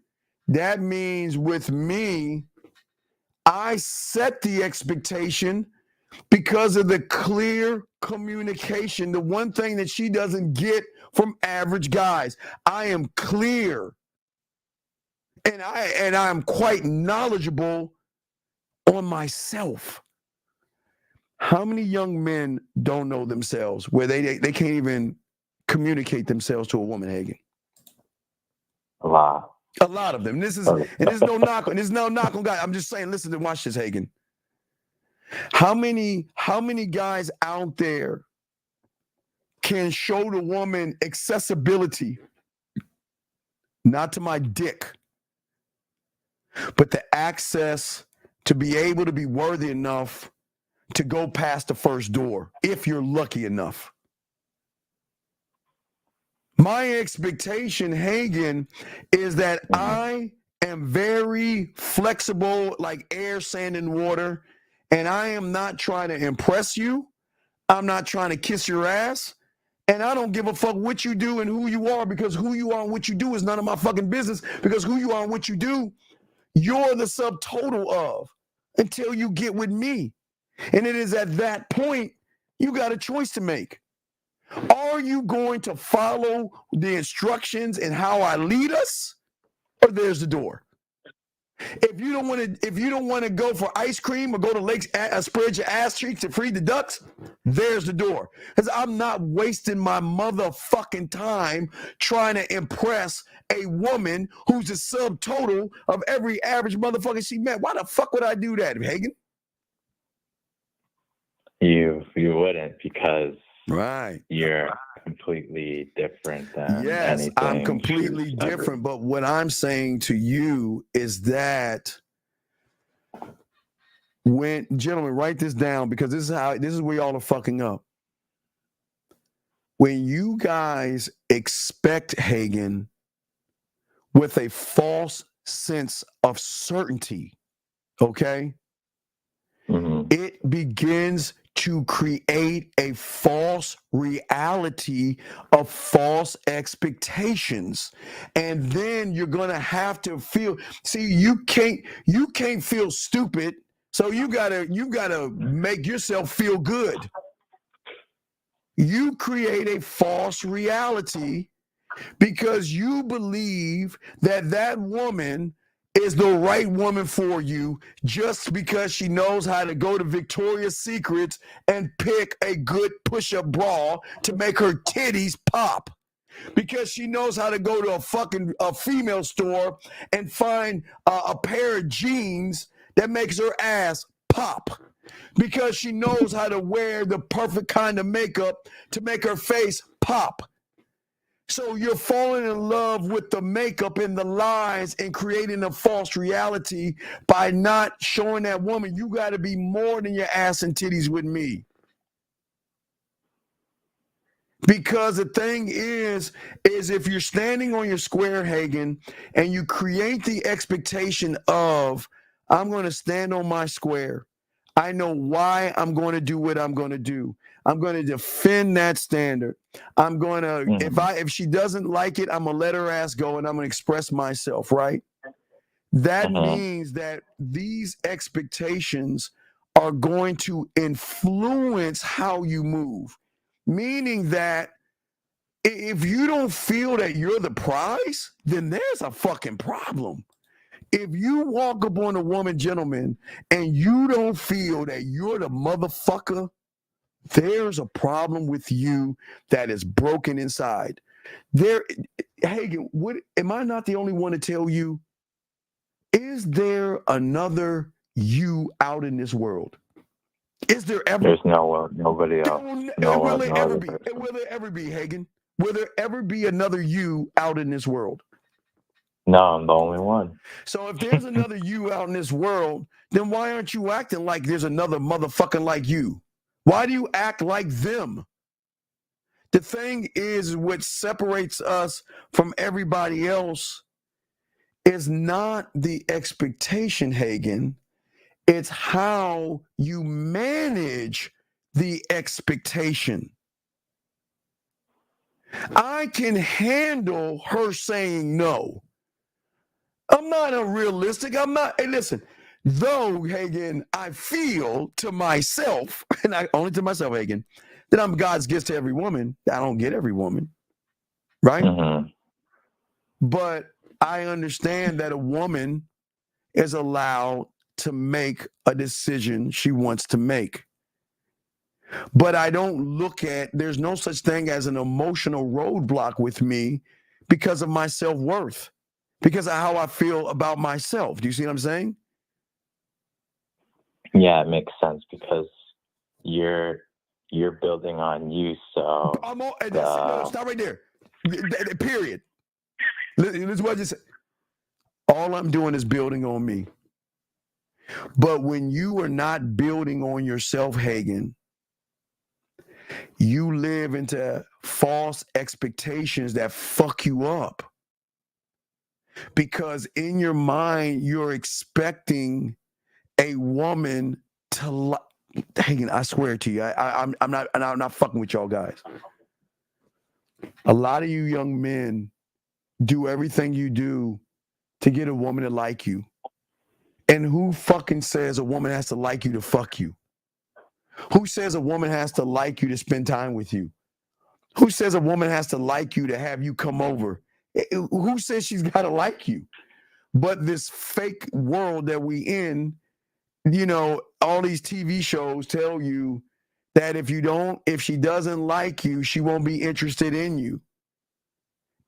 Speaker 2: that means with me, I set the expectation because of the clear communication. The one thing that she doesn't get from average guys, I am clear, and I'm quite knowledgeable on myself. How many young men don't know themselves where they can't even communicate themselves to a woman, Hagen?
Speaker 7: A lot.
Speaker 2: A lot of them. This is no knock on guys. I'm just saying, listen and watch this, Hagen. How many guys out there can show the woman accessibility, not to my dick, but the access to be able to be worthy enough to go past the first door, if you're lucky enough? My expectation, Hagen, is that I am very flexible, like air, sand, and water, and I am not trying to impress you. I'm not trying to kiss your ass, and I don't give a fuck what you do and who you are, because who you are and what you do is none of my fucking business, because who you are and what you do, you're the subtotal of until you get with me. And it is at that point you got a choice to make. Are you going to follow the instructions and how I lead us, or there's the door? If you don't want to go for ice cream or go to lakes, spread your ass cheeks to feed the ducks, there's the door. Because I'm not wasting my motherfucking time trying to impress a woman who's a subtotal of every average motherfucker she met. Why the fuck would I do that, Hagen?
Speaker 7: You wouldn't, because
Speaker 2: right,
Speaker 7: you're completely different than
Speaker 2: yes,
Speaker 7: anything.
Speaker 2: I'm completely different. But what I'm saying to you is that gentlemen, write this down, because this is where y'all are fucking up. When you guys expect, Hagen, with a false sense of certainty, okay, it begins to create a false reality of false expectations. And then you're going to have to you can't feel stupid. So you gotta make yourself feel good. You create a false reality because you believe that woman is the right woman for you just because she knows how to go to Victoria's Secrets and pick a good push-up bra to make her titties pop. Because she knows how to go to a female store and find a pair of jeans that makes her ass pop. Because she knows how to wear the perfect kind of makeup to make her face pop. So you're falling in love with the makeup and the lies and creating a false reality by not showing that woman you got to be more than your ass and titties with me. Because the thing is if you're standing on your square, Hagen, and you create the expectation of, I'm going to stand on my square. I know why I'm going to do what I'm going to do. I'm going to defend that standard. I'm going to, if she doesn't like it, I'm going to let her ass go and I'm going to express myself, right? That means that these expectations are going to influence how you move. Meaning that if you don't feel that you're the prize, then there's a fucking problem. If you walk up on a woman, gentlemen, and you don't feel that you're the motherfucker, there's a problem with you that is broken inside. Hagen, am I not the only one to tell you? Is there another you out in this world? Is there ever?
Speaker 7: There's nobody else.
Speaker 2: Will there ever be, Hagen? Will there ever be another you out in this world?
Speaker 7: No, I'm the only one.
Speaker 2: So if there's another you out in this world, then why aren't you acting like there's another motherfucking like you? Why do you act like them? The thing is, what separates us from everybody else is not the expectation, Hagen. It's how you manage the expectation. I can handle her saying no. I'm not unrealistic. I'm not. Hey, listen, though, Hagen, I feel to myself, and only to myself, Hagen, that I'm God's gift to every woman. I don't get every woman, right?
Speaker 7: Mm-hmm.
Speaker 2: But I understand that a woman is allowed to make a decision she wants to make. But I don't look at, there's no such thing as an emotional roadblock with me because of my self-worth, because of how I feel about myself. Do you see what I'm saying?
Speaker 7: Yeah, it makes sense because you're building on you. So
Speaker 2: stop right there. Period. This is what I just said. All I'm doing is building on me. But when you are not building on yourself, Hagen, you live into false expectations that fuck you up. Because in your mind, you're expecting a woman to Hagen, I swear to you, I'm not fucking with y'all guys. A lot of you young men do everything you do to get a woman to like you. And who fucking says a woman has to like you to fuck you? Who says a woman has to like you to spend time with you? Who says a woman has to like you to have you come over? Who says she's got to like you? But this fake world that we in, you know, all these TV shows tell you that if she doesn't like you, she won't be interested in you.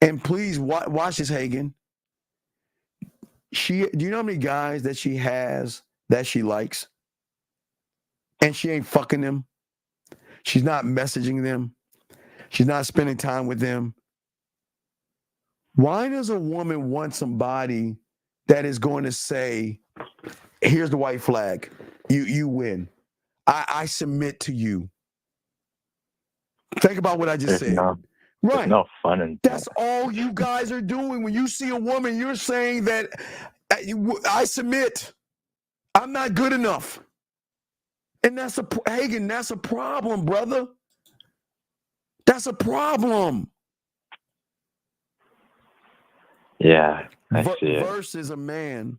Speaker 2: And please watch this, Hagen. Do you know how many guys that she has that she likes? And she ain't fucking them. She's not messaging them. She's not spending time with them. Why does a woman want somebody that is going to say, here's the white flag. You win. I submit to you. Think about what I just said.
Speaker 7: There's no fun in
Speaker 2: That's all you guys are doing. When you see a woman, you're saying that I submit. I'm not good enough. And Hagen, that's a problem, brother. That's a problem.
Speaker 7: Yeah, I see it.
Speaker 2: Versus a man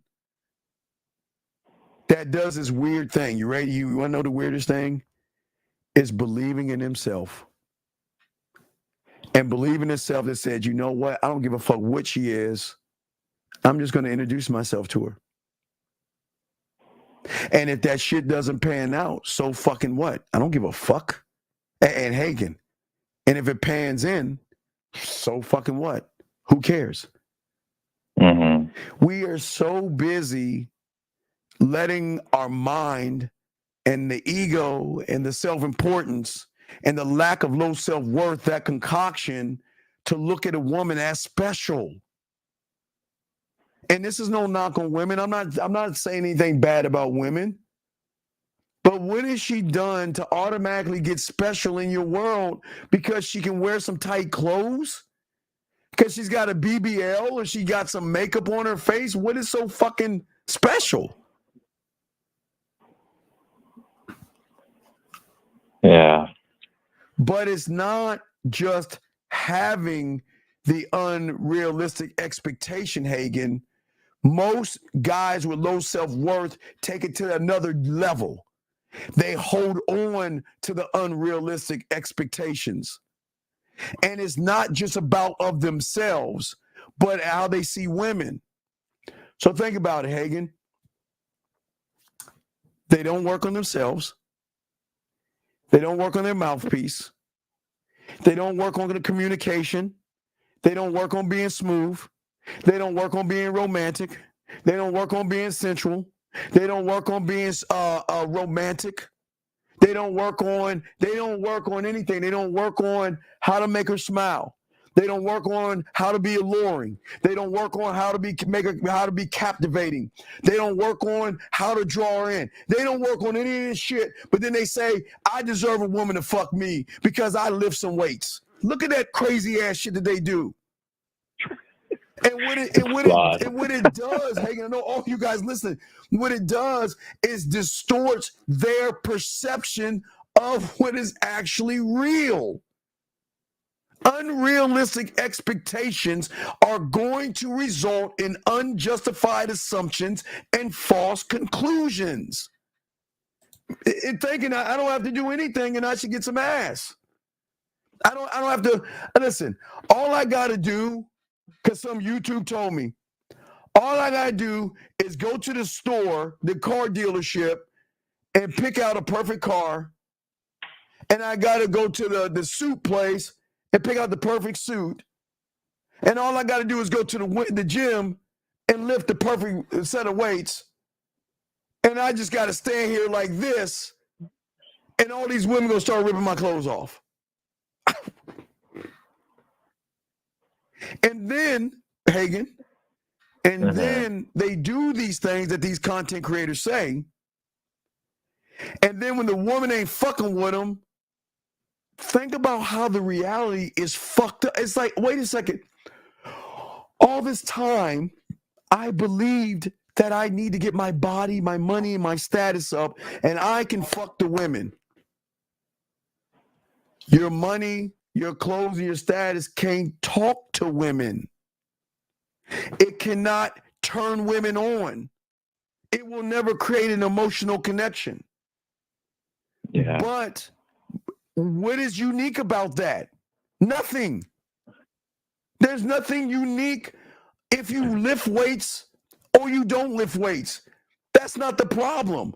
Speaker 2: that does this weird thing. You ready? You want to know the weirdest thing? Is believing in himself. And believing in himself that said, you know what? I don't give a fuck what she is. I'm just going to introduce myself to her. And if that shit doesn't pan out, so fucking what? I don't give a fuck. And Hagen. And if it pans in, so fucking what? Who cares?
Speaker 7: Mm-hmm.
Speaker 2: We are so busy letting our mind and the ego and the self-importance and the lack of low self-worth, that concoction to look at a woman as special. And this is no knock on women. I'm not saying anything bad about women. But what has she done to automatically get special in your world because she can wear some tight clothes? Because she's got a BBL or she got some makeup on her face? What is so fucking special?
Speaker 7: Yeah.
Speaker 2: But it's not just having the unrealistic expectation, Hagen. Most guys with low self-worth take it to another level. They hold on to the unrealistic expectations. And it's not just about of themselves, but how they see women. So think about it, Hagen. They don't work on themselves. They don't work on their mouthpiece. They don't work on the communication. They don't work on being smooth. They don't work on being romantic. They don't work on being sensual. They don't work on being romantic. They don't work on anything. They don't work on how to make her smile. They don't work on how to be alluring. They don't work on how to be captivating. They don't work on how to draw her in. They don't work on any of this shit. But then they say, I deserve a woman to fuck me because I lift some weights. Look at that crazy ass shit that they do. And what it does, Hagen, I know all you guys listen, what it does is distorts their perception of what is actually real. Unrealistic expectations are going to result in unjustified assumptions and false conclusions. Thinking I don't have to do anything and I should get some ass. I don't have to listen. All I got to do, because some YouTube told me, all I got to do is go to the store, the car dealership, and pick out a perfect car. And I got to go to the suit place and pick out the perfect suit. And all I got to do is go to the gym and lift the perfect set of weights. And I just got to stand here like this. And all these women going to start ripping my clothes off. And then, Hagen, and then they do these things that these content creators say. And then when the woman ain't fucking with them, think about how the reality is fucked up. It's like, wait a second. All this time, I believed that I need to get my body, my money, and my status up, and I can fuck the women. Your money, your clothes, and your status can't talk to women. It cannot turn women on. It will never create an emotional connection.
Speaker 7: Yeah.
Speaker 2: But what is unique about that? Nothing. There's nothing unique if you lift weights or you don't lift weights. That's not the problem.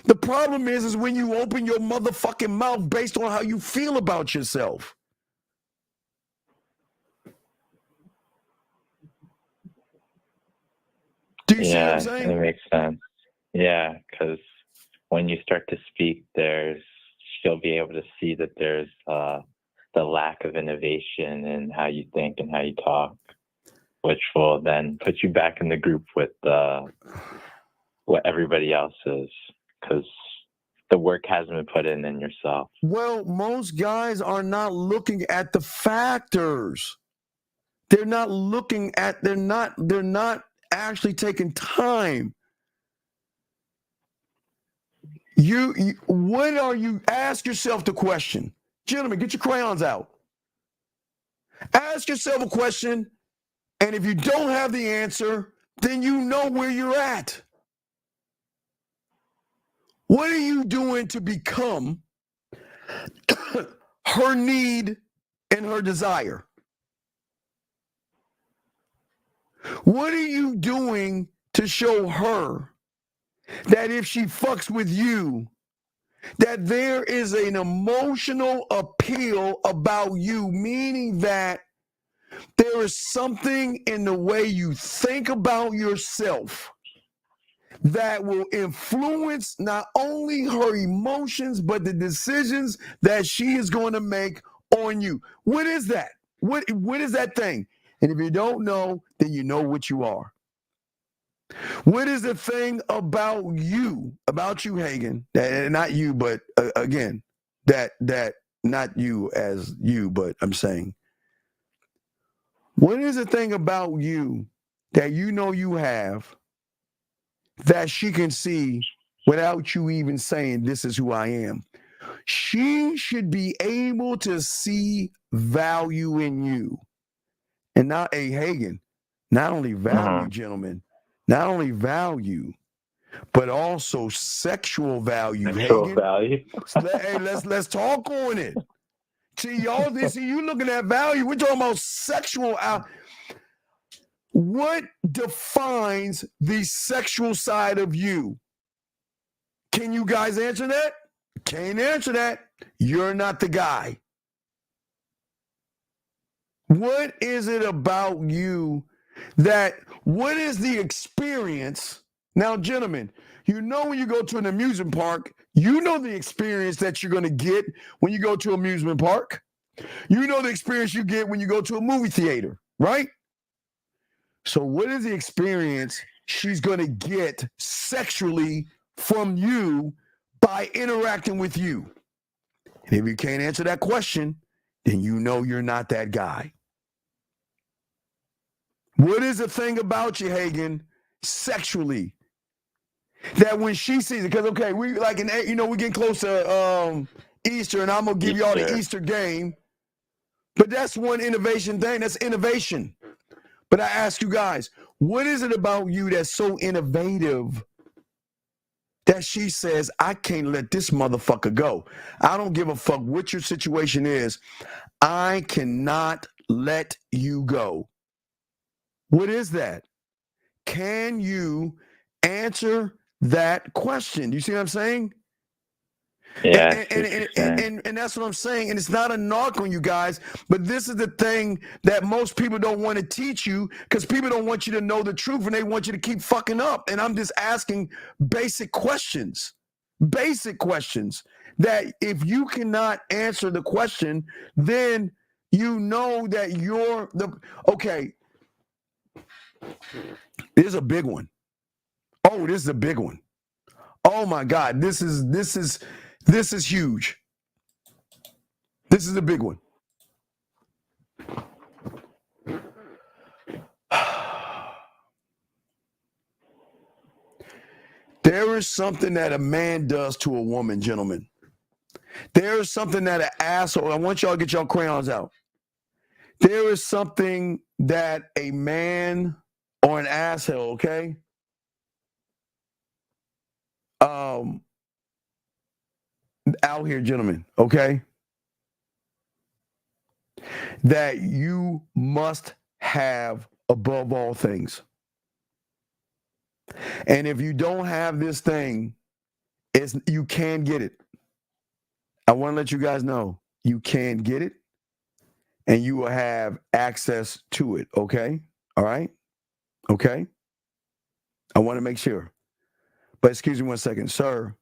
Speaker 2: The problem is when you open your motherfucking mouth based on how you feel about yourself. Do you see what I'm saying?
Speaker 7: It makes sense. Yeah, because when you start to speak, you'll be able to see that there's the lack of innovation in how you think and how you talk, which will then put you back in the group with what everybody else is, because the work hasn't been put in yourself.
Speaker 2: Well, most guys are not looking at the factors. They're not actually taking time. When are you, ask yourself the question. Gentlemen, get your crayons out. Ask yourself a question, and if you don't have the answer, then you know where you're at. What are you doing to become her need and her desire? What are you doing to show her that if she fucks with you, that there is an emotional appeal about you, meaning that there is something in the way you think about yourself that will influence not only her emotions, but the decisions that she is going to make on you. What is that? What is that thing? And if you don't know, then you know what you are. What is the thing about you, Hagen, that not you, but again, that not you as you, but I'm saying, what is the thing about you that you know you have that she can see without you even saying, this is who I am? She should be able to see value in you. And not a Hagen, not only value, gentlemen, not only value, but also sexual value.
Speaker 7: Sexual value.
Speaker 2: Hey, let's talk on it. See, y'all, you looking at value. We're talking about sexual. What defines the sexual side of you? Can you guys answer that? Can't answer that. You're not the guy. What is it about you what is the experience? Now, gentlemen, you know when you go to an amusement park, you know the experience that you're going to get when you go to an amusement park. You know the experience you get when you go to a movie theater, right? So what is the experience she's going to get sexually from you by interacting with you? And if you can't answer that question, then you know you're not that guy. What is the thing about you, Hagen, sexually, that when she sees it, because, okay, we we're getting close to Easter, and I'm going to give y'all the Easter game. But that's one innovation thing. That's innovation. But I ask you guys, what is it about you that's so innovative that she says, I can't let this motherfucker go? I don't give a fuck what your situation is. I cannot let you go. What is that? Can you answer that question? You see what I'm saying?
Speaker 7: Yeah,
Speaker 2: and that's what I'm saying. And it's not a knock on you guys, but this is the thing that most people don't want to teach you, because people don't want you to know the truth and they want you to keep fucking up. And I'm just asking basic questions that if you cannot answer the question, then you know that you're okay. This is a big one. Oh, this is a big one. Oh my God, this is huge. This is a big one. There is something that a man does to a woman, gentlemen. There is something that an asshole, I want y'all to get y'all crayons out. There is something that a man or an asshole, okay? Out here, gentlemen, okay? That you must have above all things. And if you don't have this thing, you can get it. I want to let you guys know you can get it and you will have access to it, okay? All right? Okay? I want to make sure. But excuse me 1 second, sir.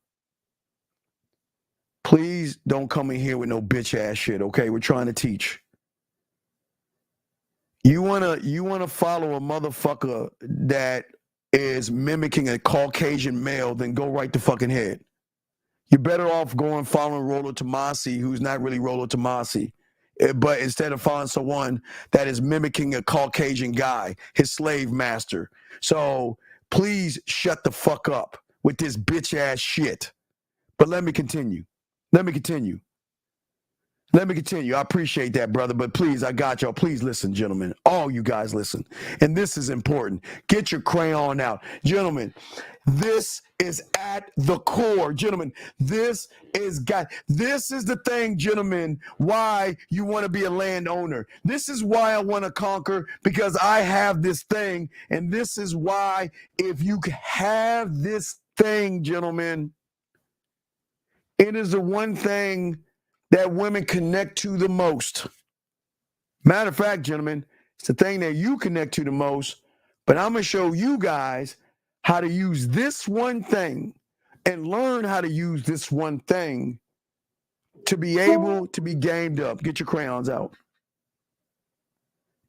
Speaker 2: Please don't come in here with no bitch ass shit, okay? We're trying to teach. You wanna follow a motherfucker that is mimicking a Caucasian male, then go right the fucking head. You're better off going following Rollo Tomasi, who's not really Rollo Tomasi, but instead of following someone that is mimicking a Caucasian guy, his slave master. So please shut the fuck up with this bitch ass shit. But let me continue. I appreciate that, brother, but please, I got y'all. Please listen, gentlemen. All you guys listen. And this is important. Get your crayon out. Gentlemen, this is at the core. Gentlemen, this is the thing, gentlemen, why you want to be a landowner. This is why I want to conquer, because I have this thing. And this is why, if you have this thing, gentlemen, it is the one thing that women connect to the most. Matter of fact, gentlemen, it's the thing that you connect to the most, but I'm going to show you guys how to use this one thing and learn how to use this one thing to be able to be gamed up. Get your crayons out.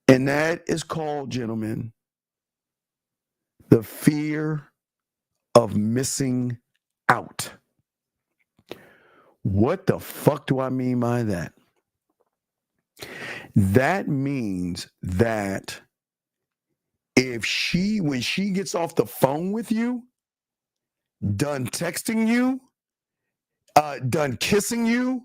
Speaker 2: And that is called, gentlemen, the fear of missing out. What the fuck do I mean by that? That means that when she gets off the phone with you, done texting you, done kissing you,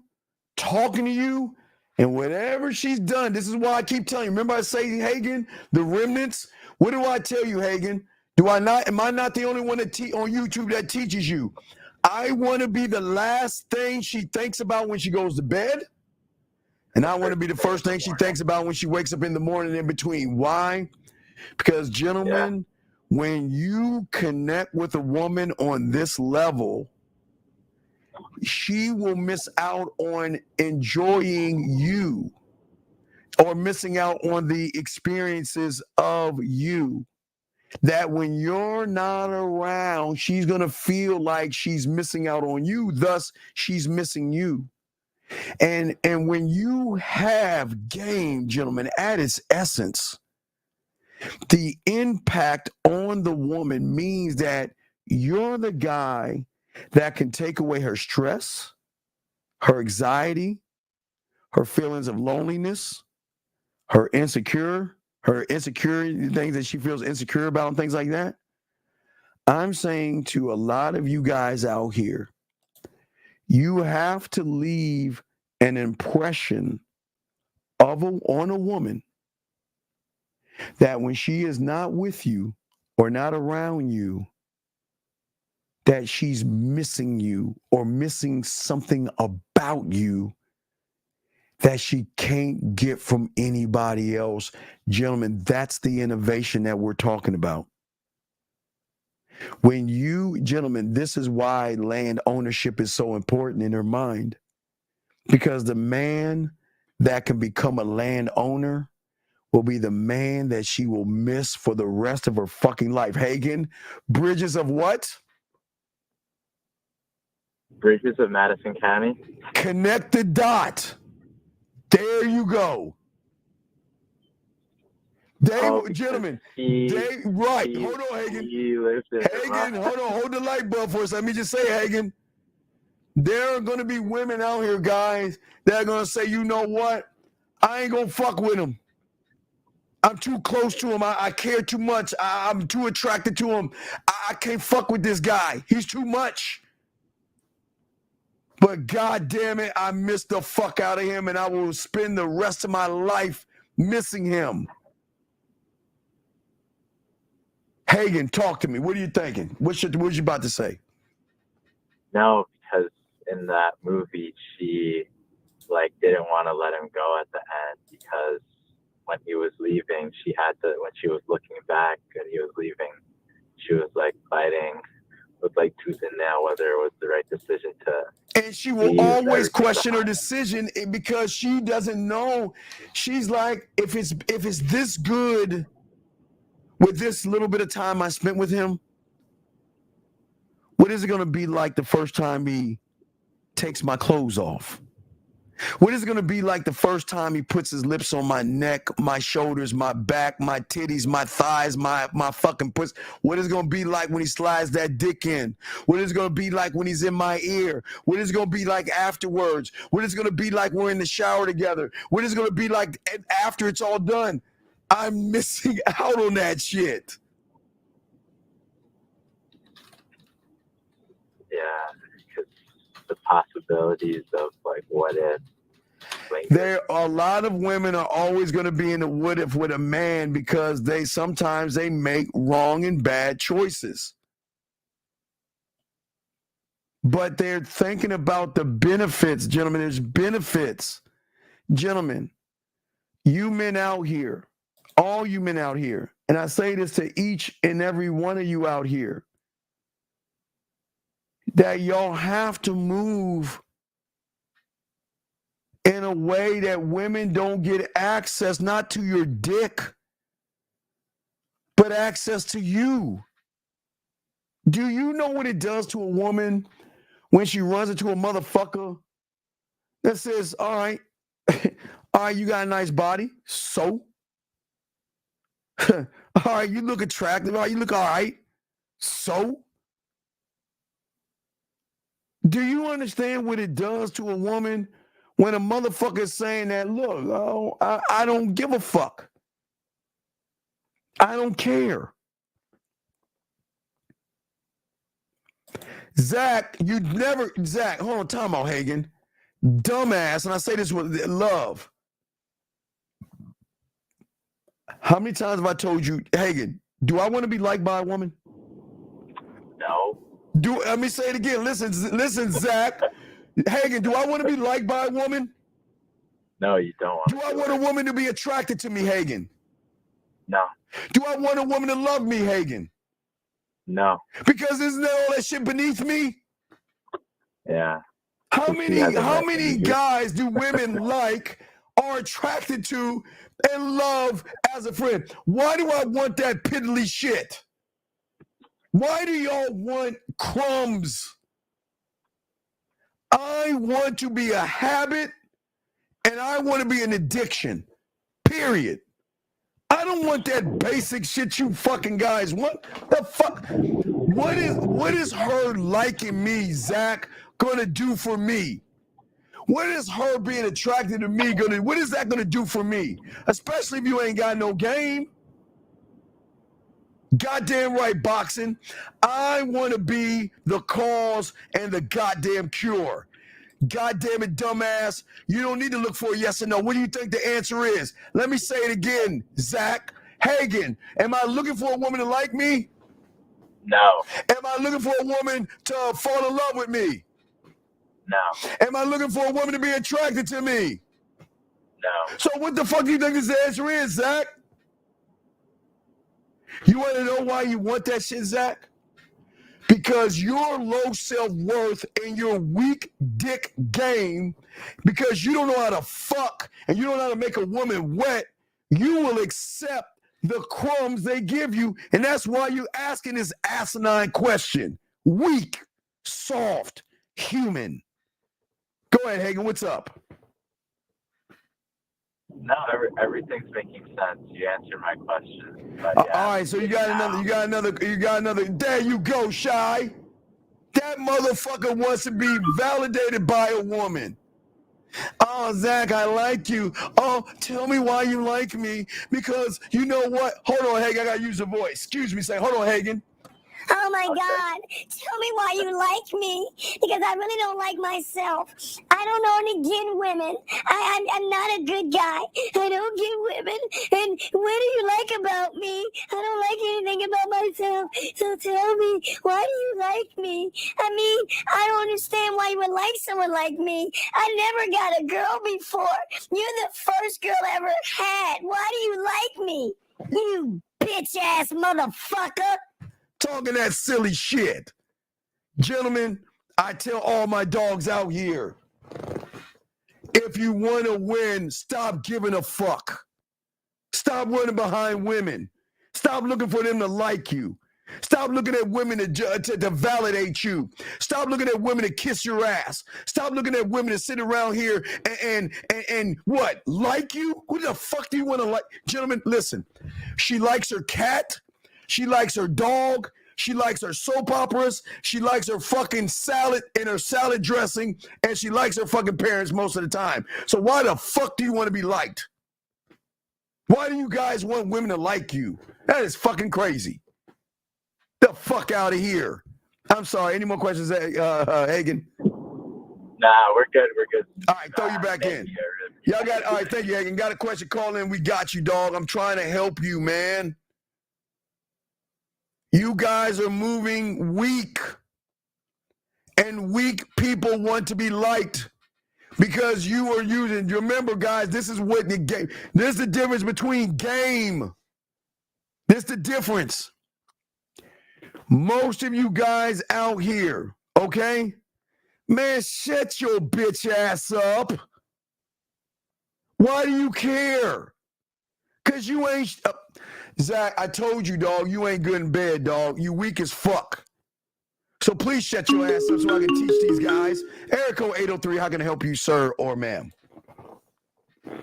Speaker 2: talking to you, and whatever she's done, this is why I keep telling you. Remember I say, Hagen, the remnants? What do I tell you, Hagen? Am I not the only one on YouTube that teaches you? I want to be the last thing she thinks about when she goes to bed. And I want to be the first thing she thinks about when she wakes up in the morning in between. Why? Because, gentlemen, when you connect with a woman on this level, she will miss out on enjoying you or missing out on the experiences of you. That when you're not around, she's going to feel like she's missing out on you. Thus, she's missing you. And when you have game, gentlemen, at its essence, the impact on the woman means that you're the guy that can take away her stress, her anxiety, her feelings of loneliness, her insecurity, things that she feels insecure about and things like that. I'm saying to a lot of you guys out here, you have to leave an impression on a woman that when she is not with you or not around you, that she's missing you or missing something about you that she can't get from anybody else. Gentlemen, that's the innovation that we're talking about. When you, gentlemen, this is why land ownership is so important in her mind. Because the man that can become a landowner will be the man that she will miss for the rest of her fucking life. Hagen, bridges of what?
Speaker 7: Bridges of Madison County.
Speaker 2: Connect the dot. There you go. Gentlemen, right. Hold on, Hagen. Hagen, hold the light bulb for us. Let me just say, Hagen, there are going to be women out here, guys, that are going to say, you know what? I ain't going to fuck with him. I'm too close to him. I care too much. I'm too attracted to him. I can't fuck with this guy. He's too much. But God damn it, I miss the fuck out of him, and I will spend the rest of my life missing him. Hagen, talk to me. What are you thinking? What you about to say?
Speaker 7: No, because in that movie, she didn't want to let him go at the end because when he was leaving, when she was looking back and he was leaving, she was fighting with tooth and nail whether it was the right decision to.
Speaker 2: And she will always question her decision because she doesn't know. She's like, if it's this good with this little bit of time I spent with him, what is it going to be like the first time he takes my clothes off? What is it going to be like the first time he puts his lips on my neck, my shoulders, my back, my titties, my thighs, my fucking pussy? What is it going to be like when he slides that dick in? What is it going to be like when he's in my ear? What is it going to be like afterwards? What is it going to be like we're in the shower together? What is it going to be like after it's all done? I'm missing out on that shit.
Speaker 7: Yeah, because the possibilities of what if.
Speaker 2: There are a lot of women are always going to be in the what if with a man because sometimes they make wrong and bad choices. But they're thinking about the benefits, gentlemen. There's benefits. Gentlemen, you men out here, all you men out here, and I say this to each and every one of you out here, that y'all have to move in a way that women don't get access, not to your dick, but access to you. Do you know what it does to a woman when she runs into a motherfucker that says, all right, you got a nice body, so? All right, you look attractive, all right, you look all right, so? Do you understand what it does to a woman when a motherfucker is saying that, look, I don't give a fuck. I don't care. Zach, hold on, time out, Hagen. Dumbass, and I say this with love. How many times have I told you, Hagen, do I want to be liked by a woman?
Speaker 7: No.
Speaker 2: Let me say it again. Listen, Zach. Hagen, do I want to be liked by a woman?
Speaker 7: No, you don't.
Speaker 2: Do I want a woman to be attracted to me, Hagen?
Speaker 7: No.
Speaker 2: Do I want a woman to love me, Hagen?
Speaker 7: No.
Speaker 2: Because isn't that all that shit beneath me?
Speaker 7: Yeah.
Speaker 2: How many guys do women like, are attracted to, and love as a friend? Why do I want that piddly shit? Why do y'all want crumbs? I want to be a habit, and I want to be an addiction. Period. I don't want that basic shit you fucking guys want. The fuck? What is her liking me, Zach, gonna do for me? What is her being attracted to me what is that gonna do for me? Especially if you ain't got no game. Goddamn right, boxing. I want to be the cause and the goddamn cure. God damn it, dumbass. You don't need to look for a yes or no. What do you think the answer is? Let me say it again, Zach Hagen. Am I looking for a woman to like me?
Speaker 7: No.
Speaker 2: Am I looking for a woman to fall in love with me?
Speaker 7: No.
Speaker 2: Am I looking for a woman to be attracted to me?
Speaker 7: No.
Speaker 2: So what the fuck do you think this answer is, Zach? You want to know why you want that shit, Zach? Because your low self-worth and your weak dick game, because you don't know how to fuck and you don't know how to make a woman wet, you will accept the crumbs they give you, and that's why you're asking this asinine question. Weak, soft, human. Go ahead, Hagen, what's up?
Speaker 7: No, everything's making sense. You answered my question. But yeah,
Speaker 2: all right, so you got another. There you go, Shy. That motherfucker wants to be validated by a woman. Oh, Zach, I like you. Oh, tell me why you like me. Because you know what? Hold on, Hagen, I gotta use the voice. Excuse me, say, hold on, Hagen.
Speaker 8: Oh my God, tell me why you like me, because I really don't like myself. I don't know any good women. I'm not a good guy. I don't get women. And what do you like about me? I don't like anything about myself. So tell me, why do you like me? I mean, I don't understand why you would like someone like me. I never got a girl before. You're the first girl I ever had. Why do you like me? You bitch-ass motherfucker.
Speaker 2: Talking that silly shit. Gentlemen, I tell all my dogs out here, if you want to win, stop giving a fuck. Stop running behind women. Stop looking for them to like you. Stop looking at women to validate you. Stop looking at women to kiss your ass. Stop looking at women to sit around here and what? Like you? Who the fuck do you want to like? Gentlemen, listen. She likes her cat. She likes her dog. She likes her soap operas. She likes her fucking salad and her salad dressing. And she likes her fucking parents most of the time. So why the fuck do you want to be liked? Why do you guys want women to like you? That is fucking crazy. The fuck out of here. I'm sorry. Any more questions, Hagen?
Speaker 7: Nah, we're good. We're good.
Speaker 2: All right, throw you back in. Y'all got, all right, thank you, Hagen. Got a question, call in. We got you, dog. I'm trying to help you, man. You guys are moving weak. And weak people want to be liked because you are using, remember, guys, this is what the game, this is the difference between game. This is the difference. Most of you guys out here, okay? Man, shut your bitch ass up. Why do you care? Because you ain't... Zach, I told you, dog, you ain't good in bed, dog. You weak as fuck. So please shut your ass up so I can teach these guys. Erico 803, how can I help you, sir or ma'am?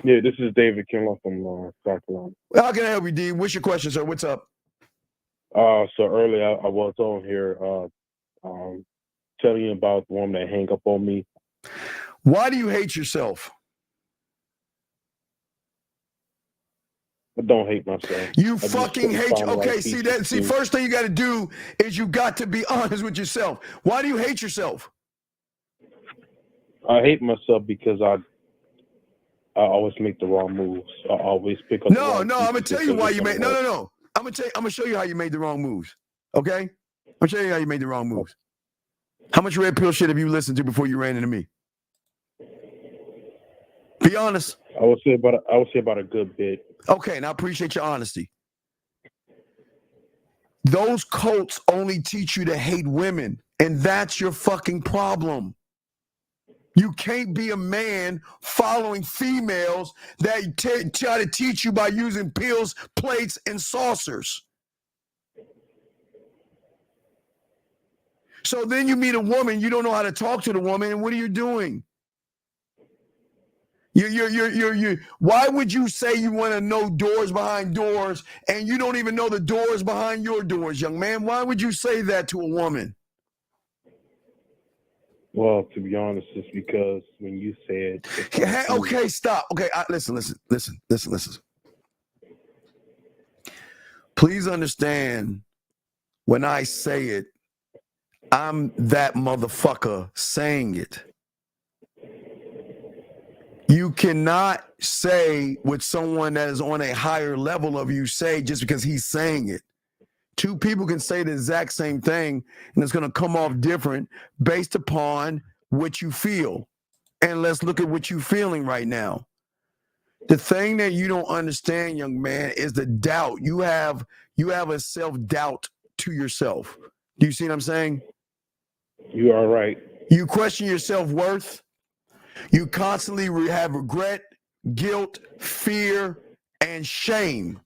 Speaker 9: Yeah, this is David Kinlaw from South Carolina.
Speaker 2: How can I help you, D? What's your question, sir? What's up?
Speaker 9: So earlier I was on here telling you about the woman that hang up on me.
Speaker 2: Why do you hate yourself?
Speaker 9: I don't hate myself.
Speaker 2: You fucking hate you. Okay, see that? See, first thing you got to do is you got to be honest with yourself. Why do you hate yourself?
Speaker 9: I hate myself because I always make the wrong moves. I always pick up.
Speaker 2: No, I'm gonna tell you why you made. No. I'm gonna show you how you made the wrong moves. Okay, I'm gonna show you how you made the wrong moves. How much red pill shit have you listened to before you ran into me? Be honest.
Speaker 9: I would say about a good bit.
Speaker 2: Okay, and I appreciate your honesty. Those cults only teach you to hate women, and that's your fucking problem. You can't be a man following females that try to teach you by using pills, plates, and saucers. So then you meet a woman, you don't know how to talk to the woman, and what are you doing? Why would you say you want to know doors behind doors and you don't even know the doors behind your doors, young man? Why would you say that to a woman?
Speaker 9: Well, to be honest, it's because when you said...
Speaker 2: Okay, stop. Okay, listen. Please understand, when I say it, I'm that motherfucker saying it. You cannot say what someone that is on a higher level of you say just because he's saying it. Two people can say the exact same thing, and it's going to come off different based upon what you feel. And let's look at what you're feeling right now. The thing that you don't understand, young man, is the doubt. You have a self-doubt to yourself. Do you see what I'm saying?
Speaker 9: You are right.
Speaker 2: You question your self-worth. You constantly have regret, guilt, fear, and shame.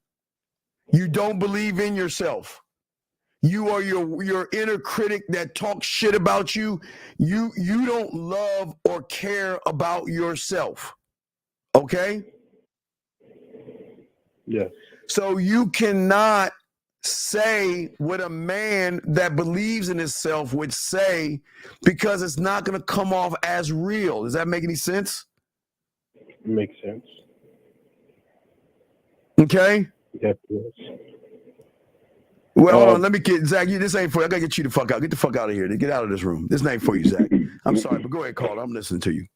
Speaker 2: You don't believe in yourself. You are your inner critic that talks shit about you. You don't love or care about yourself. Okay?
Speaker 9: Yes.
Speaker 2: So you cannot say what a man that believes in himself would say because it's not going to come off as real. Does that make any sense?
Speaker 9: Makes sense.
Speaker 2: Okay?
Speaker 9: That does.
Speaker 2: Well, hold on. Let me get Zach. This ain't for you. I gotta get you the fuck out. Get the fuck out of here. Get out of this room. This ain't for you, Zach. I'm sorry, but go ahead, caller. I'm listening to you.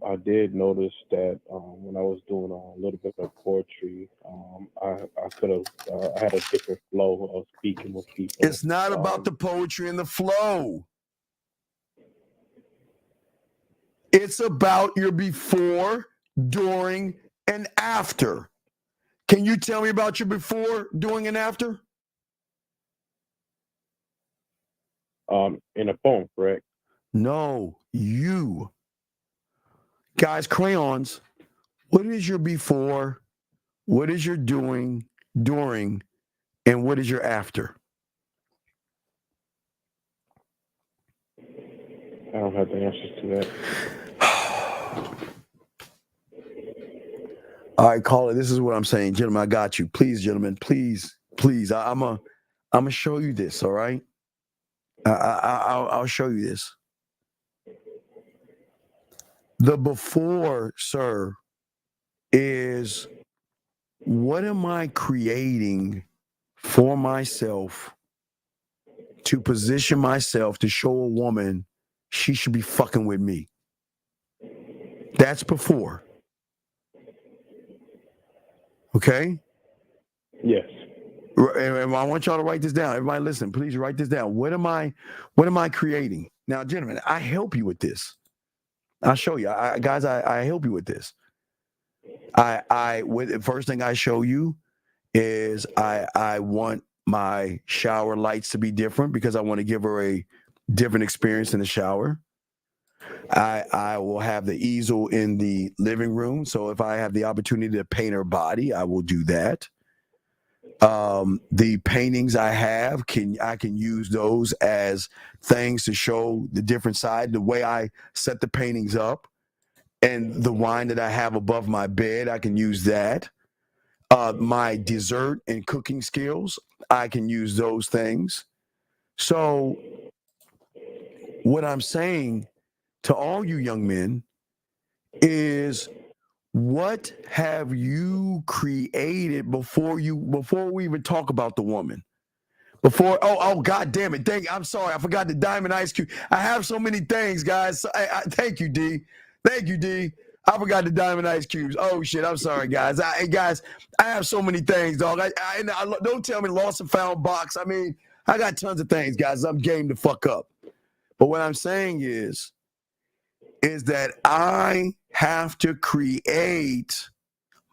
Speaker 9: I did notice that when I was doing a little bit of poetry, I could have had a different flow of speaking with people.
Speaker 2: It's not about the poetry and the flow. It's about your before, during, and after. Can you tell me about your before, during, and after?
Speaker 9: In a poem, correct?
Speaker 2: No, you. Guys, crayons. What is your before? What is your doing, during, and what is your after?
Speaker 9: I don't have the answers to that.
Speaker 2: All right, caller, this is what I'm saying. Gentlemen, I got you. Please, gentlemen, please. I'm gonna show you this, all right? I'll show you this. The before, sir, is what am I creating for myself to position myself to show a woman she should be fucking with me? That's before. Okay?
Speaker 9: Yes.
Speaker 2: And I want y'all to write this down. Everybody listen, please write this down. What am I creating? Now, gentlemen, I help you with this. I'll show you. Guys, I help you with this. The first thing I show you is I want my shower lights to be different because I want to give her a different experience in the shower. I will have the easel in the living room. So if I have the opportunity to paint her body, I will do that. The paintings I have, I can use those as things to show the different side, the way I set the paintings up, and the wine that I have above my bed, I can use that. My dessert and cooking skills, I can use those things. So what I'm saying to all you young men is, what have you created before we even talk about the woman? Oh, God damn it. I'm sorry. I forgot the diamond ice cube. I have so many things, guys. Thank you, D. Thank you, D. I forgot the diamond ice cubes. Oh, shit. I'm sorry, guys. I have so many things, dog. Don't tell me lost and found box. I mean, I got tons of things, guys. I'm game to fuck up. But what I'm saying is that I have to create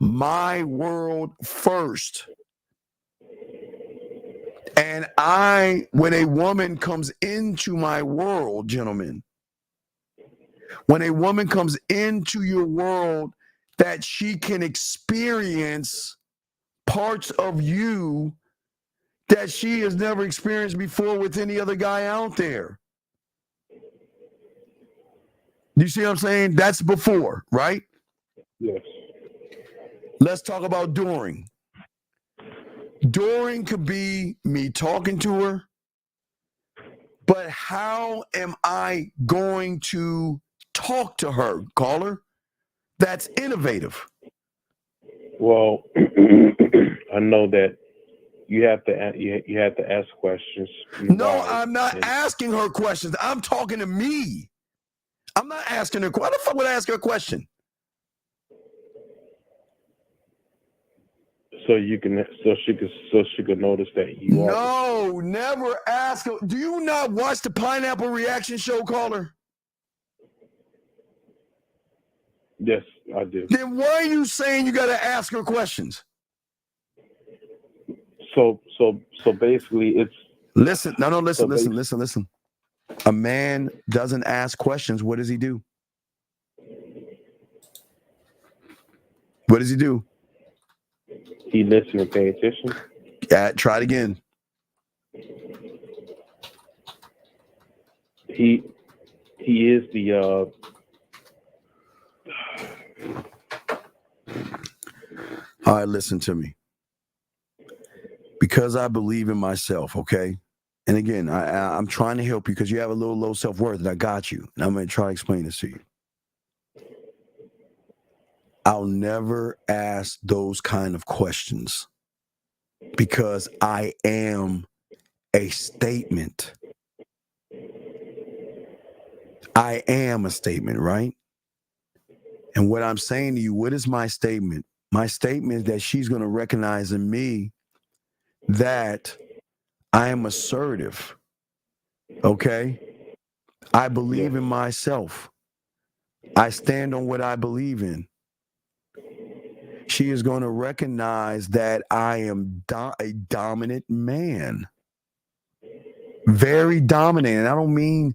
Speaker 2: my world first. And when a woman comes into my world, gentlemen, when a woman comes into your world, that she can experience parts of you that she has never experienced before with any other guy out there. You see what I'm saying? That's before, right?
Speaker 9: Yes.
Speaker 2: Let's talk about during. During could be me talking to her, but how am I going to talk to her, caller? That's innovative.
Speaker 9: Well, I know that you have to ask questions.
Speaker 2: No, I'm not asking her questions. I'm talking to me. I'm not asking her. Why the fuck would I ask her a question?
Speaker 9: So she could notice that you are.
Speaker 2: No, never ask her. Do you not watch the Pineapple Reaction Show, caller?
Speaker 9: Yes, I do.
Speaker 2: Then why are you saying you got to ask her questions?
Speaker 9: So basically, it's
Speaker 2: listen. No, listen. A man doesn't ask questions. What does he do? What does he do?
Speaker 9: He listens and pay attention.
Speaker 2: Try it again.
Speaker 9: He is the.
Speaker 2: All right, listen to me. Because I believe in myself, okay? And again, I'm trying to help you because you have a little low self-worth, and I got you. And I'm going to try to explain this to you. I'll never ask those kind of questions because I am a statement. I am a statement, right? And what I'm saying to you, what is my statement? My statement is that she's going to recognize in me that I am assertive, okay? I believe in myself. I stand on what I believe in. She is going to recognize that I am a dominant man. Very dominant. And I don't mean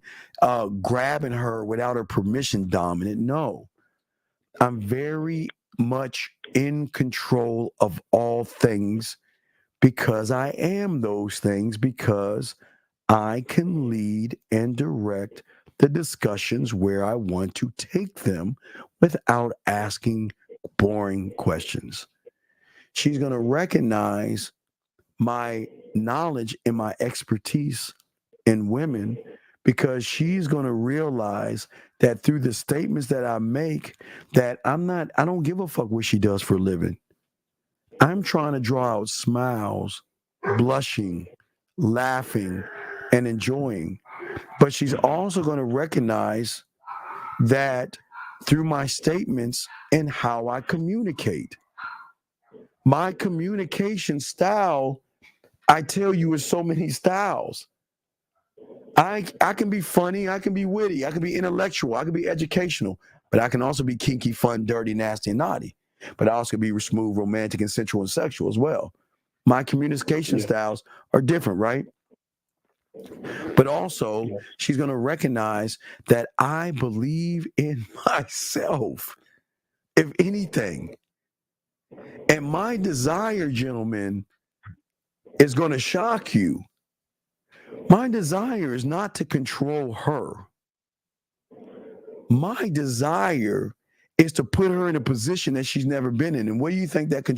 Speaker 2: grabbing her without her permission dominant. No. I'm very much in control of all things because I am those things, because I can lead and direct the discussions where I want to take them without asking boring questions. She's going to recognize my knowledge and my expertise in women because she's going to realize that through the statements that I make, that I don't give a fuck what she does for a living. I'm trying to draw out smiles, blushing, laughing, and enjoying. But she's also going to recognize that through my statements and how I communicate. My communication style, I tell you, is so many styles. I can be funny, I can be witty, I can be intellectual, I can be educational, but I can also be kinky, fun, dirty, nasty, and naughty. But I also can be smooth, romantic, and sensual and sexual as well. My communication styles are different, right? But also, she's going to recognize that I believe in myself, if anything. And my desire, gentlemen, is going to shock you. My desire is not to control her. My desire is to put her in a position that she's never been in. And what do you think that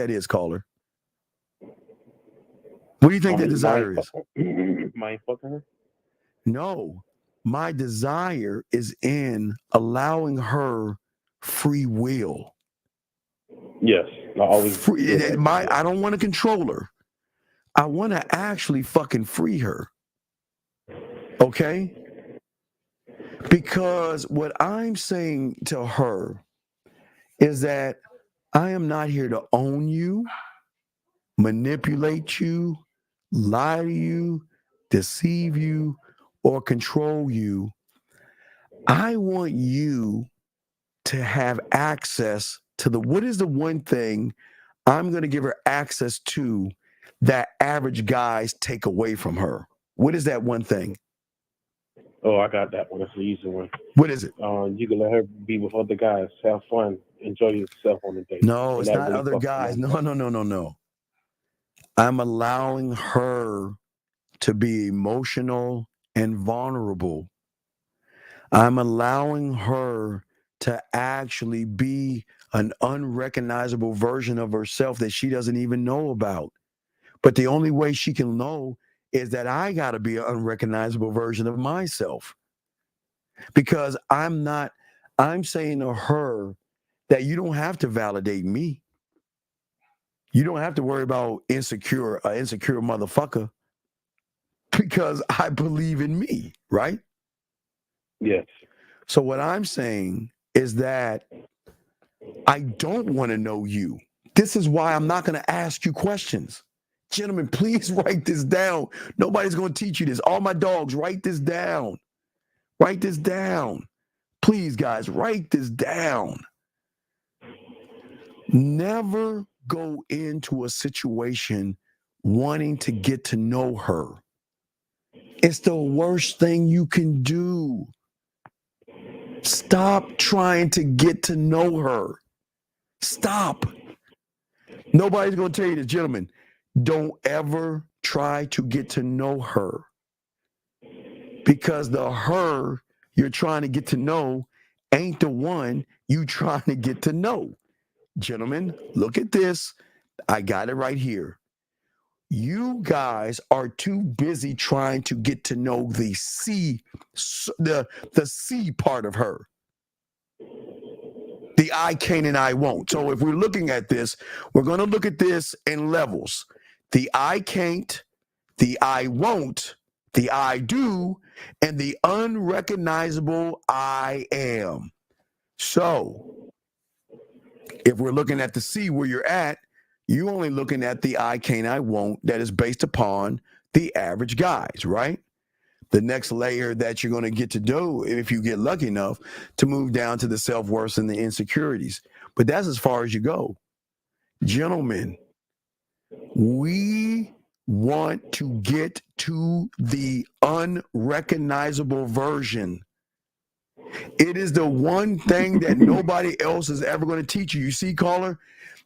Speaker 2: is, caller? What do you think that desire is?
Speaker 9: Mind fucking her?
Speaker 2: No, my desire is in allowing her free will.
Speaker 9: Yes, I always.
Speaker 2: I don't want to control her. I want to actually fucking free her. Okay? Because what I'm saying to her is that I am not here to own you, manipulate you, lie to you, deceive you, or control you. I want you to have access to what is the one thing I'm going to give her access to that average guys take away from her? What is that one thing?
Speaker 9: Oh, I got that one. That's the easy one.
Speaker 2: What is it?
Speaker 9: You can let her be with other guys, have fun, enjoy yourself on the date.
Speaker 2: No, it's not other guys. No. I'm allowing her to be emotional and vulnerable. I'm allowing her to actually be an unrecognizable version of herself that she doesn't even know about. But the only way she can know is that I got to be an unrecognizable version of myself. Because I'm saying to her that you don't have to validate me. You don't have to worry about insecure motherfucker, because I believe in me, right?
Speaker 9: Yes.
Speaker 2: So what I'm saying is that I don't want to know you. This is why I'm not going to ask you questions. Gentlemen, please write this down. Nobody's going to teach you this. All my dogs, write this down. Write this down. Please, guys, write this down. Never go into a situation wanting to get to know her. It's the worst thing you can do. Stop trying to get to know her. Stop. Nobody's going to tell you this, gentlemen. Don't ever try to get to know her, because the her you're trying to get to know ain't the one you trying to get to know. Gentlemen, look at this. I got it right here. You guys are too busy trying to get to know the C part of her. The I can't and I won't. So if we're looking at this, we're going to look at this in levels. The I can't, the I won't, the I do, and the unrecognizable I am. So if we're looking at the C where you're at, you're only looking at the I can't, I won't that is based upon the average guys, right? The next layer that you're going to get to do, if you get lucky enough, to move down to the self-worth and the insecurities. But that's as far as you go. Gentlemen, we want to get to the unrecognizable version. It is the one thing that nobody else is ever going to teach you. You see, caller,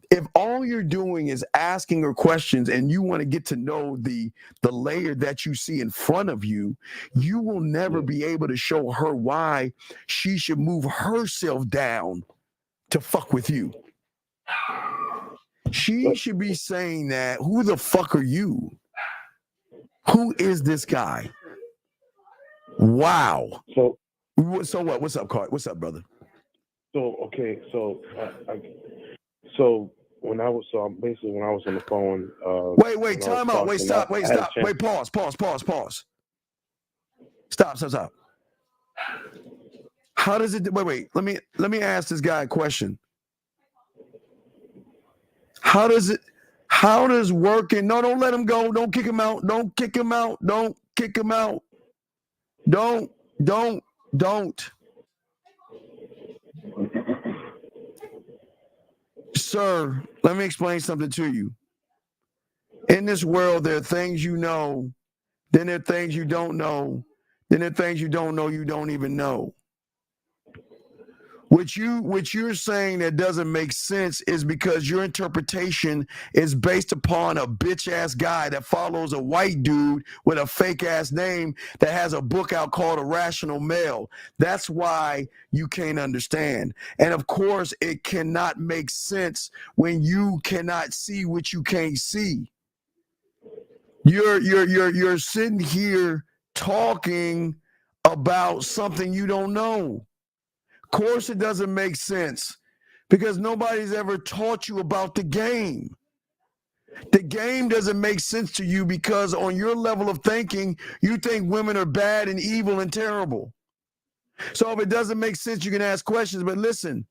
Speaker 2: if all you're doing is asking her questions and you want to get to know the layer that you see in front of you, you will never be able to show her why she should move herself down to fuck with you. She should be saying that, who the fuck are you? Who is this guy? Wow. So what? What's up, Cart? What's up, brother?
Speaker 9: So, okay. So when I was on the phone.
Speaker 2: Wait, time out. Wait, stop. Wait, pause. Stop. How does it, wait. Let me ask this guy a question. How does working, no, don't let him go. Don't kick him out. Don't. Sir, let me explain something to you. In this world, there are things you know, then there are things you don't know, then there are things you don't know you don't even know. What you're saying that doesn't make sense is because your interpretation is based upon a bitch-ass guy that follows a white dude with a fake-ass name that has a book out called Irrational Male. That's why you can't understand. And of course, it cannot make sense when you cannot see what you can't see. You're sitting here talking about something you don't know. Of course it doesn't make sense because nobody's ever taught you about the game. The game doesn't make sense to you because on your level of thinking, you think women are bad and evil and terrible. So if it doesn't make sense, you can ask questions. But listen,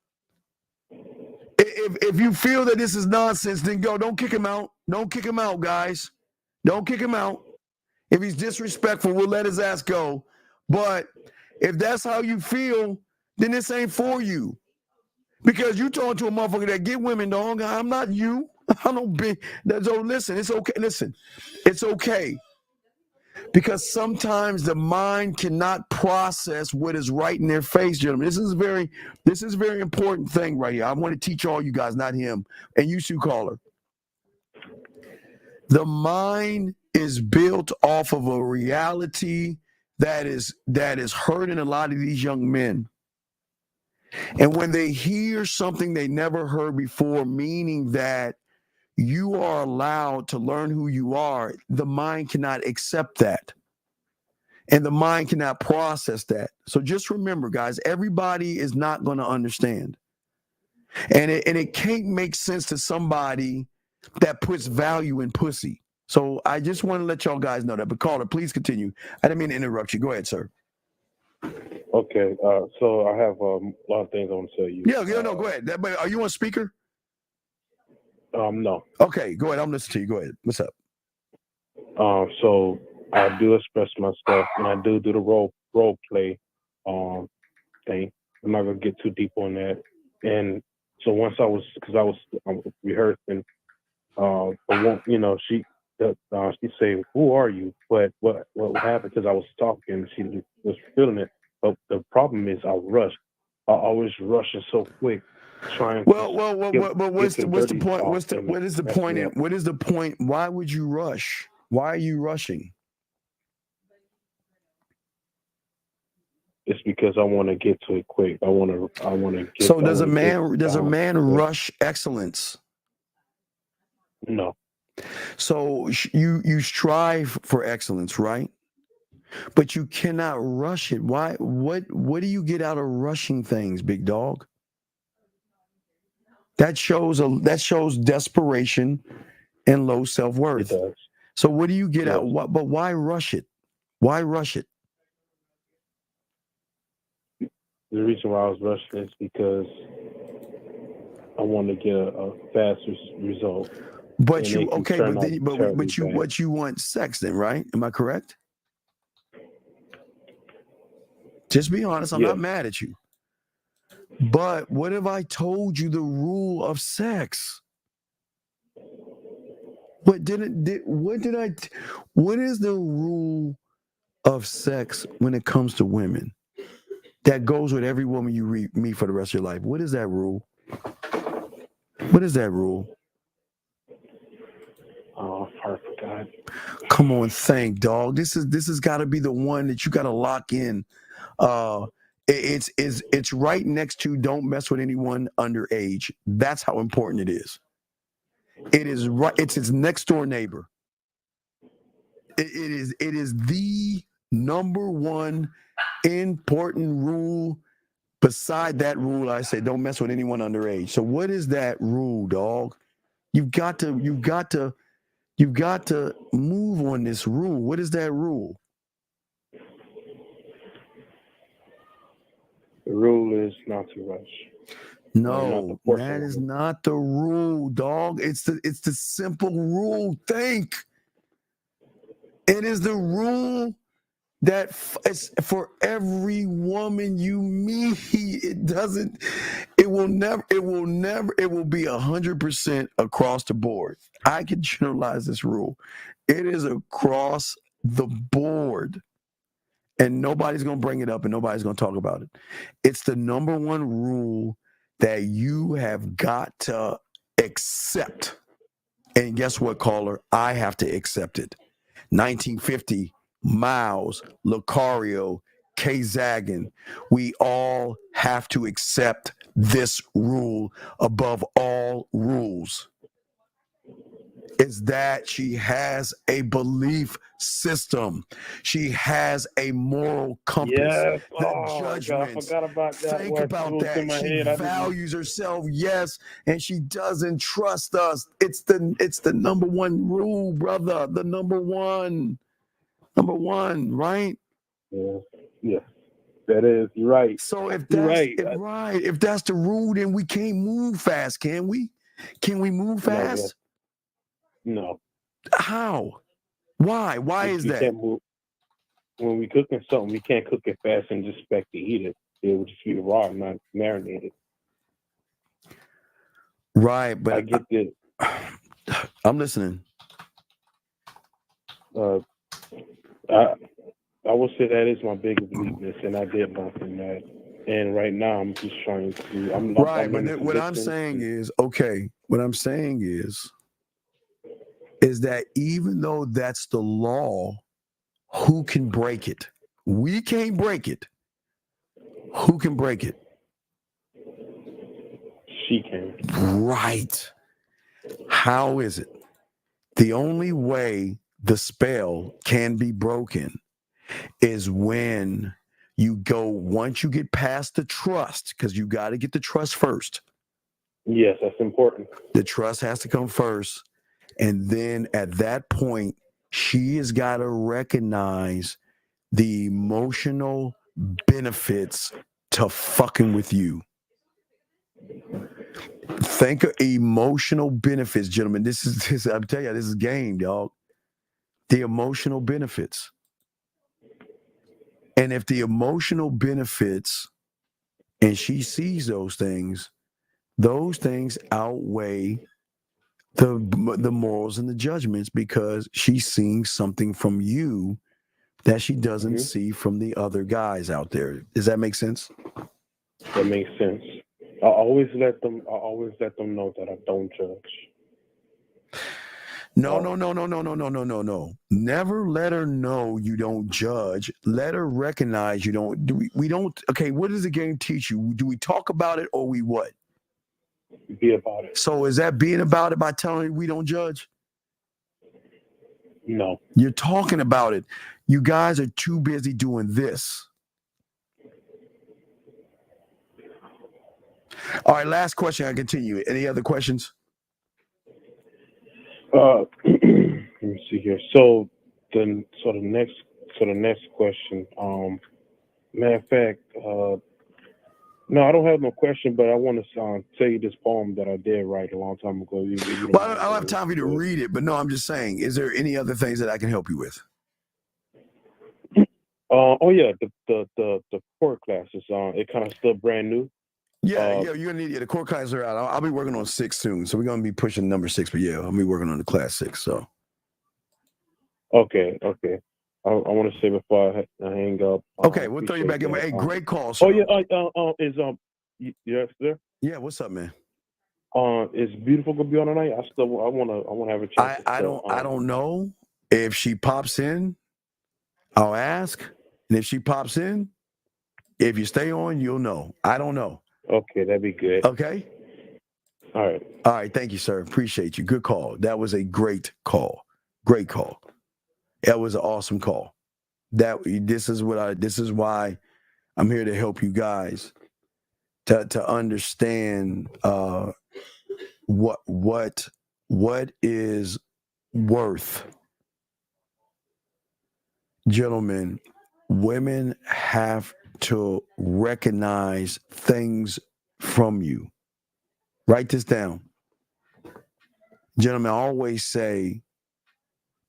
Speaker 2: if you feel that this is nonsense, then go. Don't kick him out. Don't kick him out, guys. Don't kick him out. If he's disrespectful, we'll let his ass go. But if that's how you feel, then this ain't for you. Because you talking to a motherfucker that get women, dog. I'm not you. I don't be. So listen, it's okay. Listen, it's okay. Because sometimes the mind cannot process what is right in their face, gentlemen. This is a very important thing right here. I want to teach all you guys, not him. And you too, caller. The mind is built off of a reality that is hurting a lot of these young men. And when they hear something they never heard before, meaning that you are allowed to learn who you are, the mind cannot accept that. And the mind cannot process that. So just remember, guys, everybody is not going to understand. And it can't make sense to somebody that puts value in pussy. So I just want to let y'all guys know that. But caller, please continue. I didn't mean to interrupt you. Go ahead, sir.
Speaker 9: Okay. So I have a lot of things I want to tell you.
Speaker 2: Yeah, no, go ahead. But are you on speaker?
Speaker 9: No.
Speaker 2: Okay, go ahead. I'm listening to you. Go ahead. What's up?
Speaker 9: So I do express myself, and I do the role play thing. I'm not gonna get too deep on that. And so once I was rehearsing, but one, she said, "Who are you?" But what happened? Because I was talking, she was feeling it. But the problem is, I rushed. I always rushing so quick, trying.
Speaker 2: Well, but what's the point? What is the point?
Speaker 9: up.
Speaker 2: What is the point? Why would you rush? Why are you rushing?
Speaker 9: It's because I want to get to it quick. I want to get.
Speaker 2: So does a man rush excellence?
Speaker 9: No.
Speaker 2: So you strive for excellence, right? But you cannot rush it. Why? What do you get out of rushing things, big dog? That shows desperation and low self-worth.
Speaker 9: It does.
Speaker 2: So what do you get out? But why rush it? Why rush it?
Speaker 9: The reason why I was rushing is because I want to get a faster result.
Speaker 2: But you want sex then, right? Am I correct? Just be honest. I'm not mad at you. But what if I told you the rule of sex? What is the rule of sex when it comes to women that goes with every woman you meet for the rest of your life? What is that rule? What is that rule?
Speaker 9: Oh, I forgot.
Speaker 2: Come on, think, dog. This has got to be the one that you got to lock in. It's right next to don't mess with anyone underage. That's how important it is. It is right. It's his next door neighbor. It is the number one important rule. Beside that rule, I say don't mess with anyone underage. So what is that rule, dog? You've got to move on this rule. What is that rule?
Speaker 9: The rule is not to rush.
Speaker 2: No, that is not the rule, dog. It's the simple rule. Think. It is the rule that for every woman you meet, it will be 100% across the board. I can generalize this rule. It is across the board. And nobody's going to bring it up and nobody's going to talk about it. It's the number one rule that you have got to accept. And guess what, caller? I have to accept it. 1950, Miles, Lucario, K. Zagan, we all have to accept this rule above all rules. Is that she has a belief system. She has a moral compass.
Speaker 9: Yes.
Speaker 2: Judgments.
Speaker 9: God, I forgot about that.
Speaker 2: Think about that. She values herself, yes, and she doesn't trust us. It's the number one rule, brother. The number one, right?
Speaker 9: Yeah. That is right.
Speaker 2: So if that's if that's the rule, then we can't move fast, can we? Can we move fast?
Speaker 9: No.
Speaker 2: How? Why? Why is that?
Speaker 9: Can't move. When we cooking something, we can't cook it fast and just expect to eat it. It will just be raw, not marinated.
Speaker 2: Right, but
Speaker 9: I get this.
Speaker 2: I'm listening.
Speaker 9: I would say that is my biggest weakness, and I did learn from that. And right now, I'm just trying to.
Speaker 2: What I'm saying is that even though that's the law, who can break it? We can't break it. Who can break it?
Speaker 9: She can.
Speaker 2: Right. How is it? The only way the spell can be broken is when once you get past the trust, because you got to get the trust first.
Speaker 9: Yes, that's important.
Speaker 2: The trust has to come first. And then at that point, she has got to recognize the emotional benefits to fucking with you. Think of emotional benefits, gentlemen. This I'm telling you, this is game, dog. The emotional benefits. And if the emotional benefits and she sees those things outweigh the morals and the judgments because she's seeing something from you that she doesn't see from the other guys out there. Does that make sense?
Speaker 9: That makes sense. I always let them know that I don't judge.
Speaker 2: No. Never let her know you don't judge. Let her recognize you don't. We don't. Okay, what does the game teach you? Do we talk about it or we what?
Speaker 9: Be about it.
Speaker 2: So is that being about it by telling her we don't judge?
Speaker 9: No.
Speaker 2: You're talking about it. You guys are too busy doing this. All right, last question. I continue. Any other questions?
Speaker 9: Let me see here. So the next question. Matter of fact, no, I don't have no question, but I want to tell you this poem that I did write a long time ago.
Speaker 2: Well, I don't have time for you to read it, but no, I'm just saying. Is there any other things that I can help you with?
Speaker 9: Oh yeah, the core classes. It kind of still brand new.
Speaker 2: Yeah, you're gonna need the core classes are out. I'll be working on 6 soon, so we're gonna be pushing number 6. But yeah, I'll be working on the class 6. So.
Speaker 9: Okay. I want to say before I hang up.
Speaker 2: Okay, we'll throw you back in. Hey, great call, sir.
Speaker 9: Oh yeah. Yes, there.
Speaker 2: Yeah, what's up, man?
Speaker 9: Is Beautiful gonna be on tonight? I wanna have a chat.
Speaker 2: I don't know if she pops in. I'll ask, and if she pops in, if you stay on, you'll know. I don't know.
Speaker 9: Okay, that'd be good.
Speaker 2: Okay.
Speaker 9: All right.
Speaker 2: Thank you, sir. Appreciate you. Good call. That was a great call. Great call. That was an awesome call. This is why I'm here to help you guys to understand what is worth. Gentlemen, women have to recognize things from you. Write this down. Gentlemen, I always say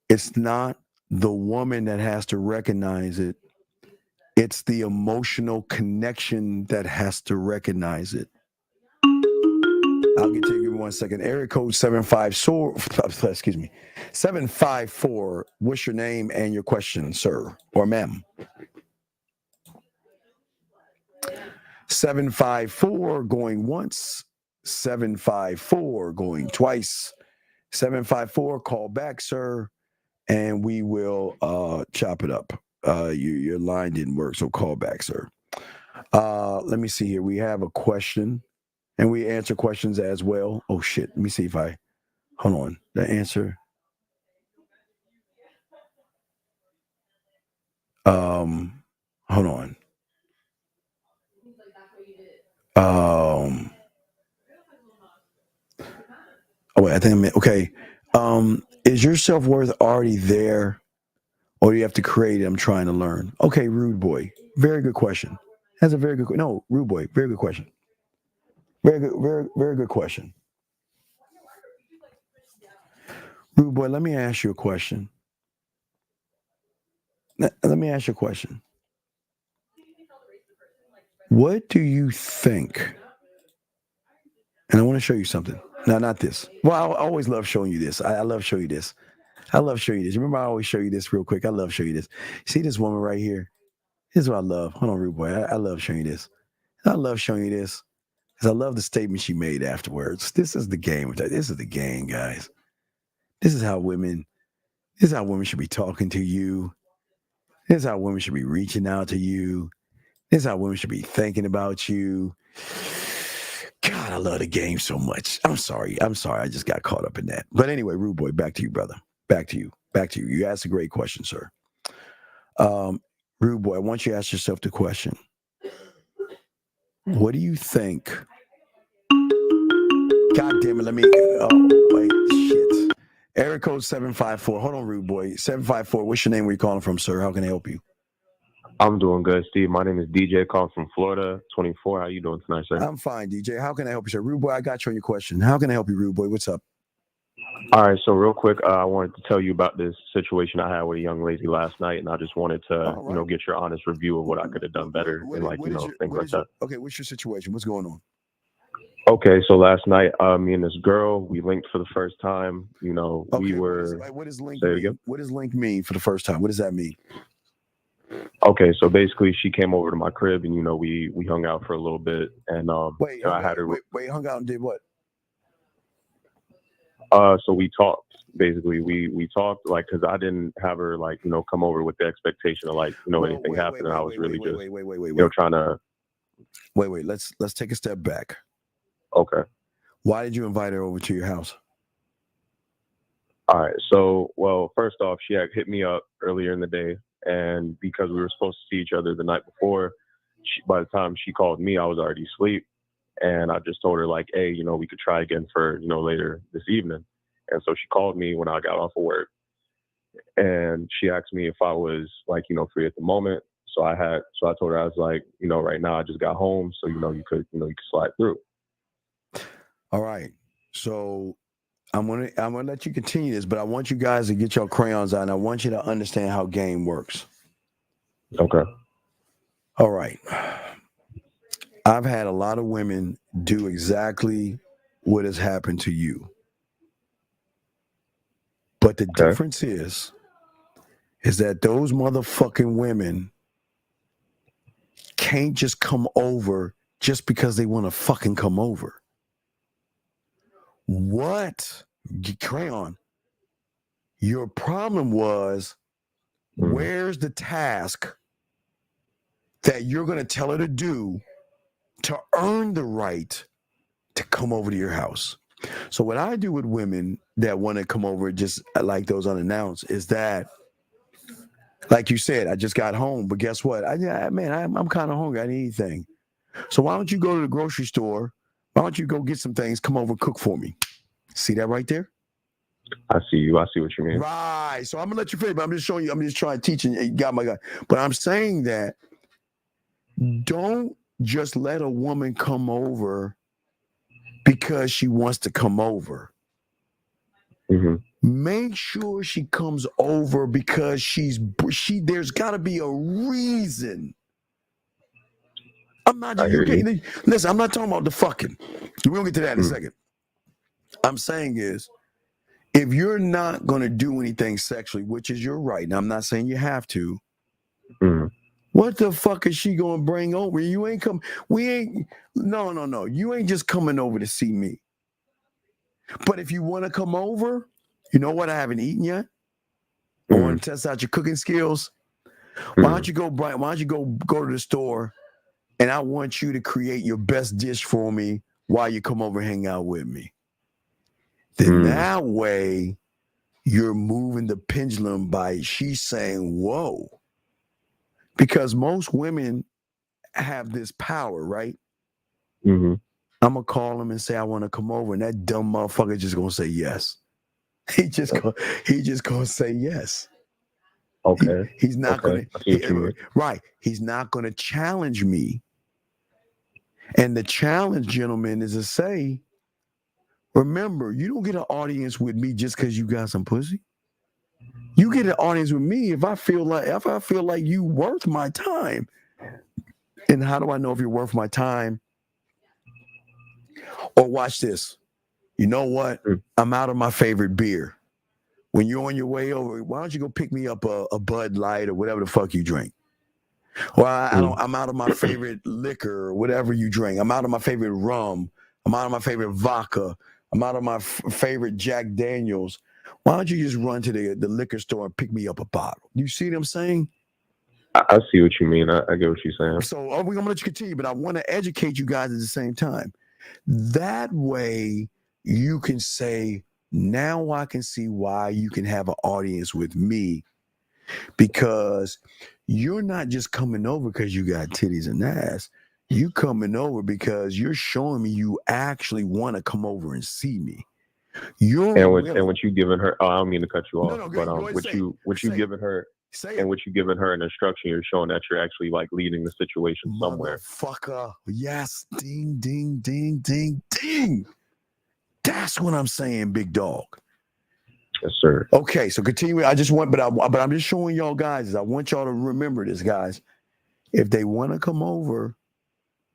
Speaker 2: it's not the woman that has to recognize it. It's the emotional connection that has to recognize it. I'll get to you. Give me 1 second. Area code 754. What's your name and your question, sir or ma'am? 754 going once. 754 going twice. 754, call back, sir, and we will chop it up. Your line didn't work, so call back, sir. Let me see here. We have a question, and we answer questions as well. Oh, shit. Let me see if hold on. The answer. Hold on. Oh, wait, I think I meant, okay. Is your self-worth already there, or do you have to create it? I'm trying to learn. Okay, Rude Boy. Very good question. That's a very good, no, Rude Boy. Very good question. Very good question. Rude Boy, let me ask you a question. Let me ask you a question. What do you think? And I want to show you something. No, not this. Well, I always love showing you this. I love showing you this. Remember, I always show you this real quick. I love showing you this. See this woman right here? This is what I love. Hold on, Rude Boy. I love showing you this. I love showing you this because I love the statement she made afterwards. This is the game. This is the game, guys. This is how women should be talking to you. This is how women should be reaching out to you. This is how women should be thinking about you. God, I love the game so much. I'm sorry. I just got caught up in that. But anyway, Rude Boy, back to you, brother. Back to you. You asked a great question, sir. Rude Boy, I want you to ask yourself the question. What do you think? God damn it, shit. Area code 754. Hold on, Rude Boy. 754. What's your name? Where you calling from, sir? How can I help you?
Speaker 10: I'm doing good, Steve. My name is DJ, calling from Florida, 24. How you doing tonight, sir?
Speaker 2: I'm fine, DJ. How can I help you, sir? Rude boy, I got you on your question. How can I help you, rude boy? What's up?
Speaker 10: All right, so real quick, I wanted to tell you about this situation I had with a young lady last night, and I just wanted to, get your honest review of what I could have done better and things like that.
Speaker 2: Okay, what's your situation? What's going on?
Speaker 10: Okay, so last night, me and this girl, we linked for the first time. We were.
Speaker 2: What does link
Speaker 10: say it
Speaker 2: mean?
Speaker 10: again?
Speaker 2: What does link mean for the first time? What does that mean?
Speaker 10: Okay, so basically, she came over to my crib, and we hung out for a little bit, and I had her.
Speaker 2: Wait, hung out and did what?
Speaker 10: So we talked. Basically, we talked because I didn't have her come over with the expectation of anything happened. I was really just trying to.
Speaker 2: Wait. Let's take a step back.
Speaker 10: Okay.
Speaker 2: Why did you invite her over to your house?
Speaker 10: All right. So, first off, she had hit me up earlier in the day. And because we were supposed to see each other the night before, by the time she called me, I was already asleep. And I just told her hey, we could try again for, later this evening. And so she called me when I got off of work. And she asked me if I was free at the moment. So I told her, I was right now I just got home. So, you could slide through.
Speaker 2: All right. So I'm gonna let you continue this, but I want you guys to get your crayons out, and I want you to understand how game works.
Speaker 10: Okay.
Speaker 2: All right. I've had a lot of women do exactly what has happened to you. But the difference is that those motherfucking women can't just come over just because they want to fucking come over. What, crayon, your problem was, where's the task that you're going to tell her to do to earn the right to come over to your house? So what I do with women that want to come over just like those unannounced is that, like you said, I just got home, but guess what? I'm kind of hungry. I need anything. So why don't you go to the grocery store? Why don't you go get some things, come over, cook for me? See that right there?
Speaker 10: I see you. I see what you mean.
Speaker 2: Right. So I'm going to let you finish, but I'm just showing you. I'm just trying to teach you. You got my guy. But I'm saying that don't just let a woman come over because she wants to come over.
Speaker 10: Mm-hmm.
Speaker 2: Make sure she comes over because there's got to be a reason. Listen, I'm not talking about the fucking. We'll get to that in a second. I'm saying is, if you're not going to do anything sexually, which is your right, and I'm not saying you have to, what the fuck is she going to bring over? You ain't come. No. You ain't just coming over to see me. But if you want to come over, you know what? I haven't eaten yet. I want to test out your cooking skills. Why don't you go to the store, and I want you to create your best dish for me while you come over and hang out with me. Then that way, you're moving the pendulum by she's saying, whoa. Because most women have this power, right?
Speaker 10: Mm-hmm.
Speaker 2: I'm going to call him and say, I want to come over. And that dumb motherfucker just going to say yes. He just going to say yes.
Speaker 10: Okay.
Speaker 2: He's not going to. Right. He's not going to challenge me. And the challenge, gentlemen, is to say, remember, you don't get an audience with me just because you got some pussy. You get an audience with me if I feel like you worth my time. And how do I know if you're worth my time? Or watch this. You know what? I'm out of my favorite beer. When you're on your way over, why don't you go pick me up a Bud Light or whatever the fuck you drink? Or I'm out of my favorite liquor or whatever you drink. I'm out of my favorite rum. I'm out of my favorite vodka. I'm out of my favorite Jack Daniels. Why don't you just run to the liquor store and pick me up a bottle? You see what I'm saying?
Speaker 10: I see what you mean. I get what you're saying.
Speaker 2: So we're going to let you continue, but I want to educate you guys at the same time. That way you can say, now I can see why you can have an audience with me, because you're not just coming over because you got titties and ass. You coming over because you're showing me you actually want to come over and see me.
Speaker 10: And what you giving her? Oh, I don't mean to cut you off, but what you giving her? And what you giving her an instruction, you're showing that you're actually like leading the situation somewhere.
Speaker 2: Fucker. Yes. Ding, ding, ding, ding, ding. That's what I'm saying, big dog.
Speaker 10: Yes, sir.
Speaker 2: Okay, so continue. I just want, but I'm just showing y'all guys. I want y'all to remember this, guys. If they want to come over,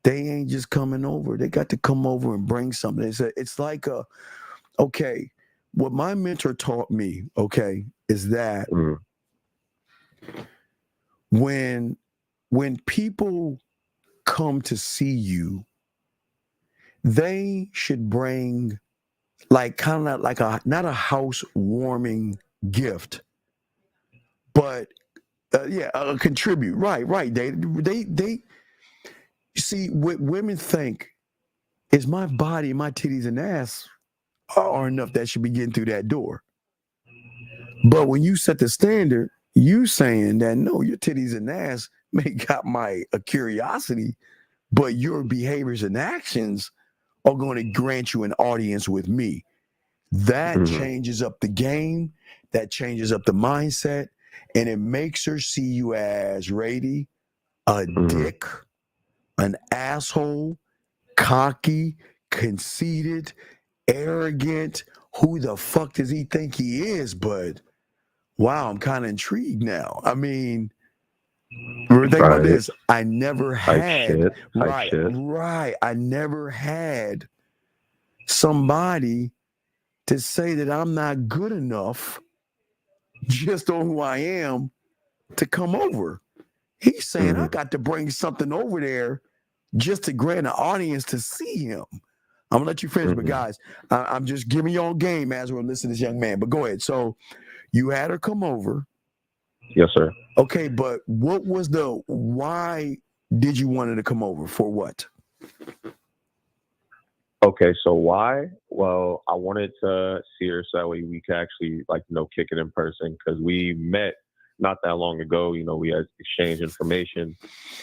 Speaker 2: they ain't just coming over. They got to come over and bring something. It's like okay, what my mentor taught me, okay, is that when people come to see you, they should bring like kind of like not a housewarming gift, but contribute. Right. They see what women think is my body, my titties and ass are enough that should be getting through that door. But when you set the standard, you saying that no, your titties and ass may got my curiosity, but your behaviors and actions are going to grant you an audience with me. That changes up the game, that changes up the mindset, and it makes her see you as Rady, a dick, an asshole, cocky, conceited, arrogant. Who the fuck does he think he is? But wow, I'm kind of intrigued now. I mean, think about this. I never had I never had somebody to say that I'm not good enough just on who I am to come over. He's saying I got to bring something over there just to grant an audience to see him. I'm gonna let you finish, but guys, I'm just giving y'all game as we're listening to this young man. But go ahead. So you had her come over.
Speaker 10: Yes, sir.
Speaker 2: Okay, but why did you want her to come over? For what?
Speaker 10: Okay, so why? Well, I wanted to see her so that way we could actually kick it in person, because we met not that long ago. We had exchanged information,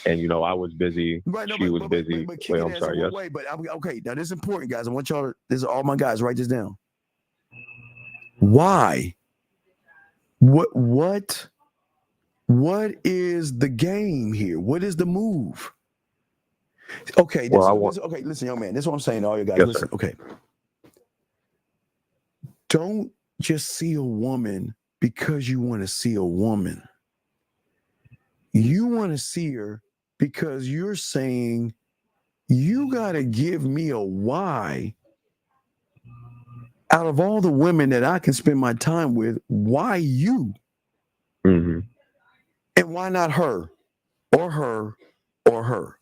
Speaker 10: and I was busy. She was busy. Wait, I'm sorry. Yes.
Speaker 2: Okay, now this is important, guys. I want y'all to. This is all my guys. Write this down. Why? What is the game here? What is the move? Okay. Listen, young man. This is what I'm saying to all you guys.
Speaker 10: Yes,
Speaker 2: listen.
Speaker 10: Sir.
Speaker 2: Okay. Don't just see a woman because you want to see a woman. You want to see her because you're saying you got to give me a why. Out of all the women that I can spend my time with, why you? And why not her or her or her?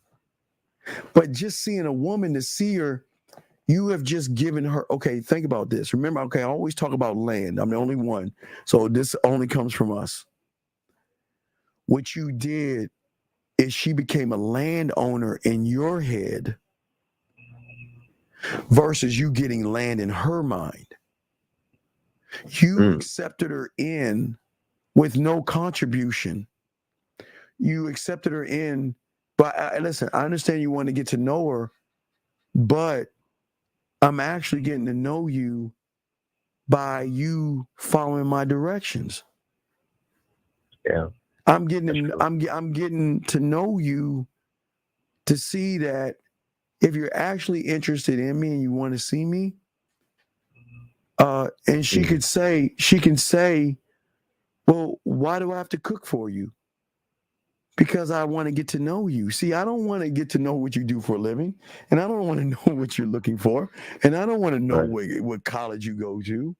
Speaker 2: But just seeing a woman to see her, you have just given her, okay, think about this. Remember, okay, I always talk about land. I'm the only one. So this only comes from us. What you did is she became a landowner in your head versus you getting land in her mind. You accepted her in with no contribution. You accepted her in, but listen, I understand you want to get to know her, but I'm actually getting to know you by you following my directions.
Speaker 10: Yeah.
Speaker 2: I'm getting to know you to see that if you're actually interested in me and you want to see me, and she can say, well, why do I have to cook for you? Because I want to get to know you. See, I don't want to get to know what you do for a living, and I don't want to know what you're looking for, and I don't want to know what college you go to.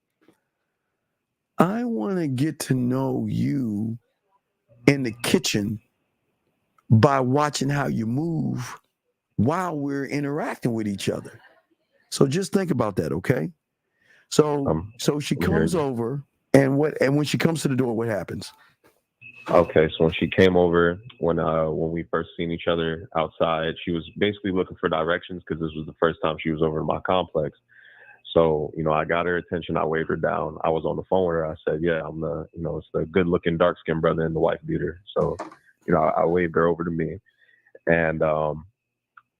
Speaker 2: I want to get to know you in the kitchen by watching how you move while we're interacting with each other. So just think about that, okay? So she comes over, and when she comes to the door, what happens?
Speaker 10: Okay, so when she came over, when we first seen each other outside, she was basically looking for directions because this was the first time she was over in my complex. So, I got her attention. I waved her down. I was on the phone with her. I said, yeah, I'm it's the good looking dark skinned brother in the wife beater. So, I waved her over to me, and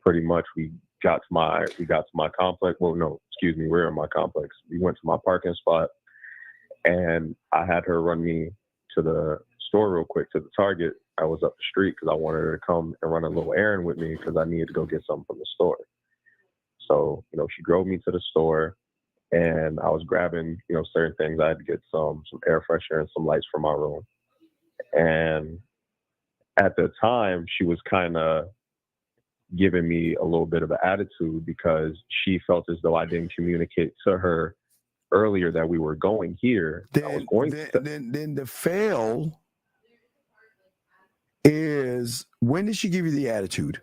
Speaker 10: pretty much we got to my complex. Well, no, excuse me. We're in my complex. We went to my parking spot, and I had her run me to the store real quick to the Target. I was up the street because I wanted her to come and run a little errand with me because I needed to go get something from the store. So, she drove me to the store, and I was grabbing, certain things. I had to get some air freshener and some lights for my room. And at the time, she was kind of giving me a little bit of an attitude because she felt as though I didn't communicate to her earlier that we were going here.
Speaker 2: Then the fail is, when did she give you the attitude?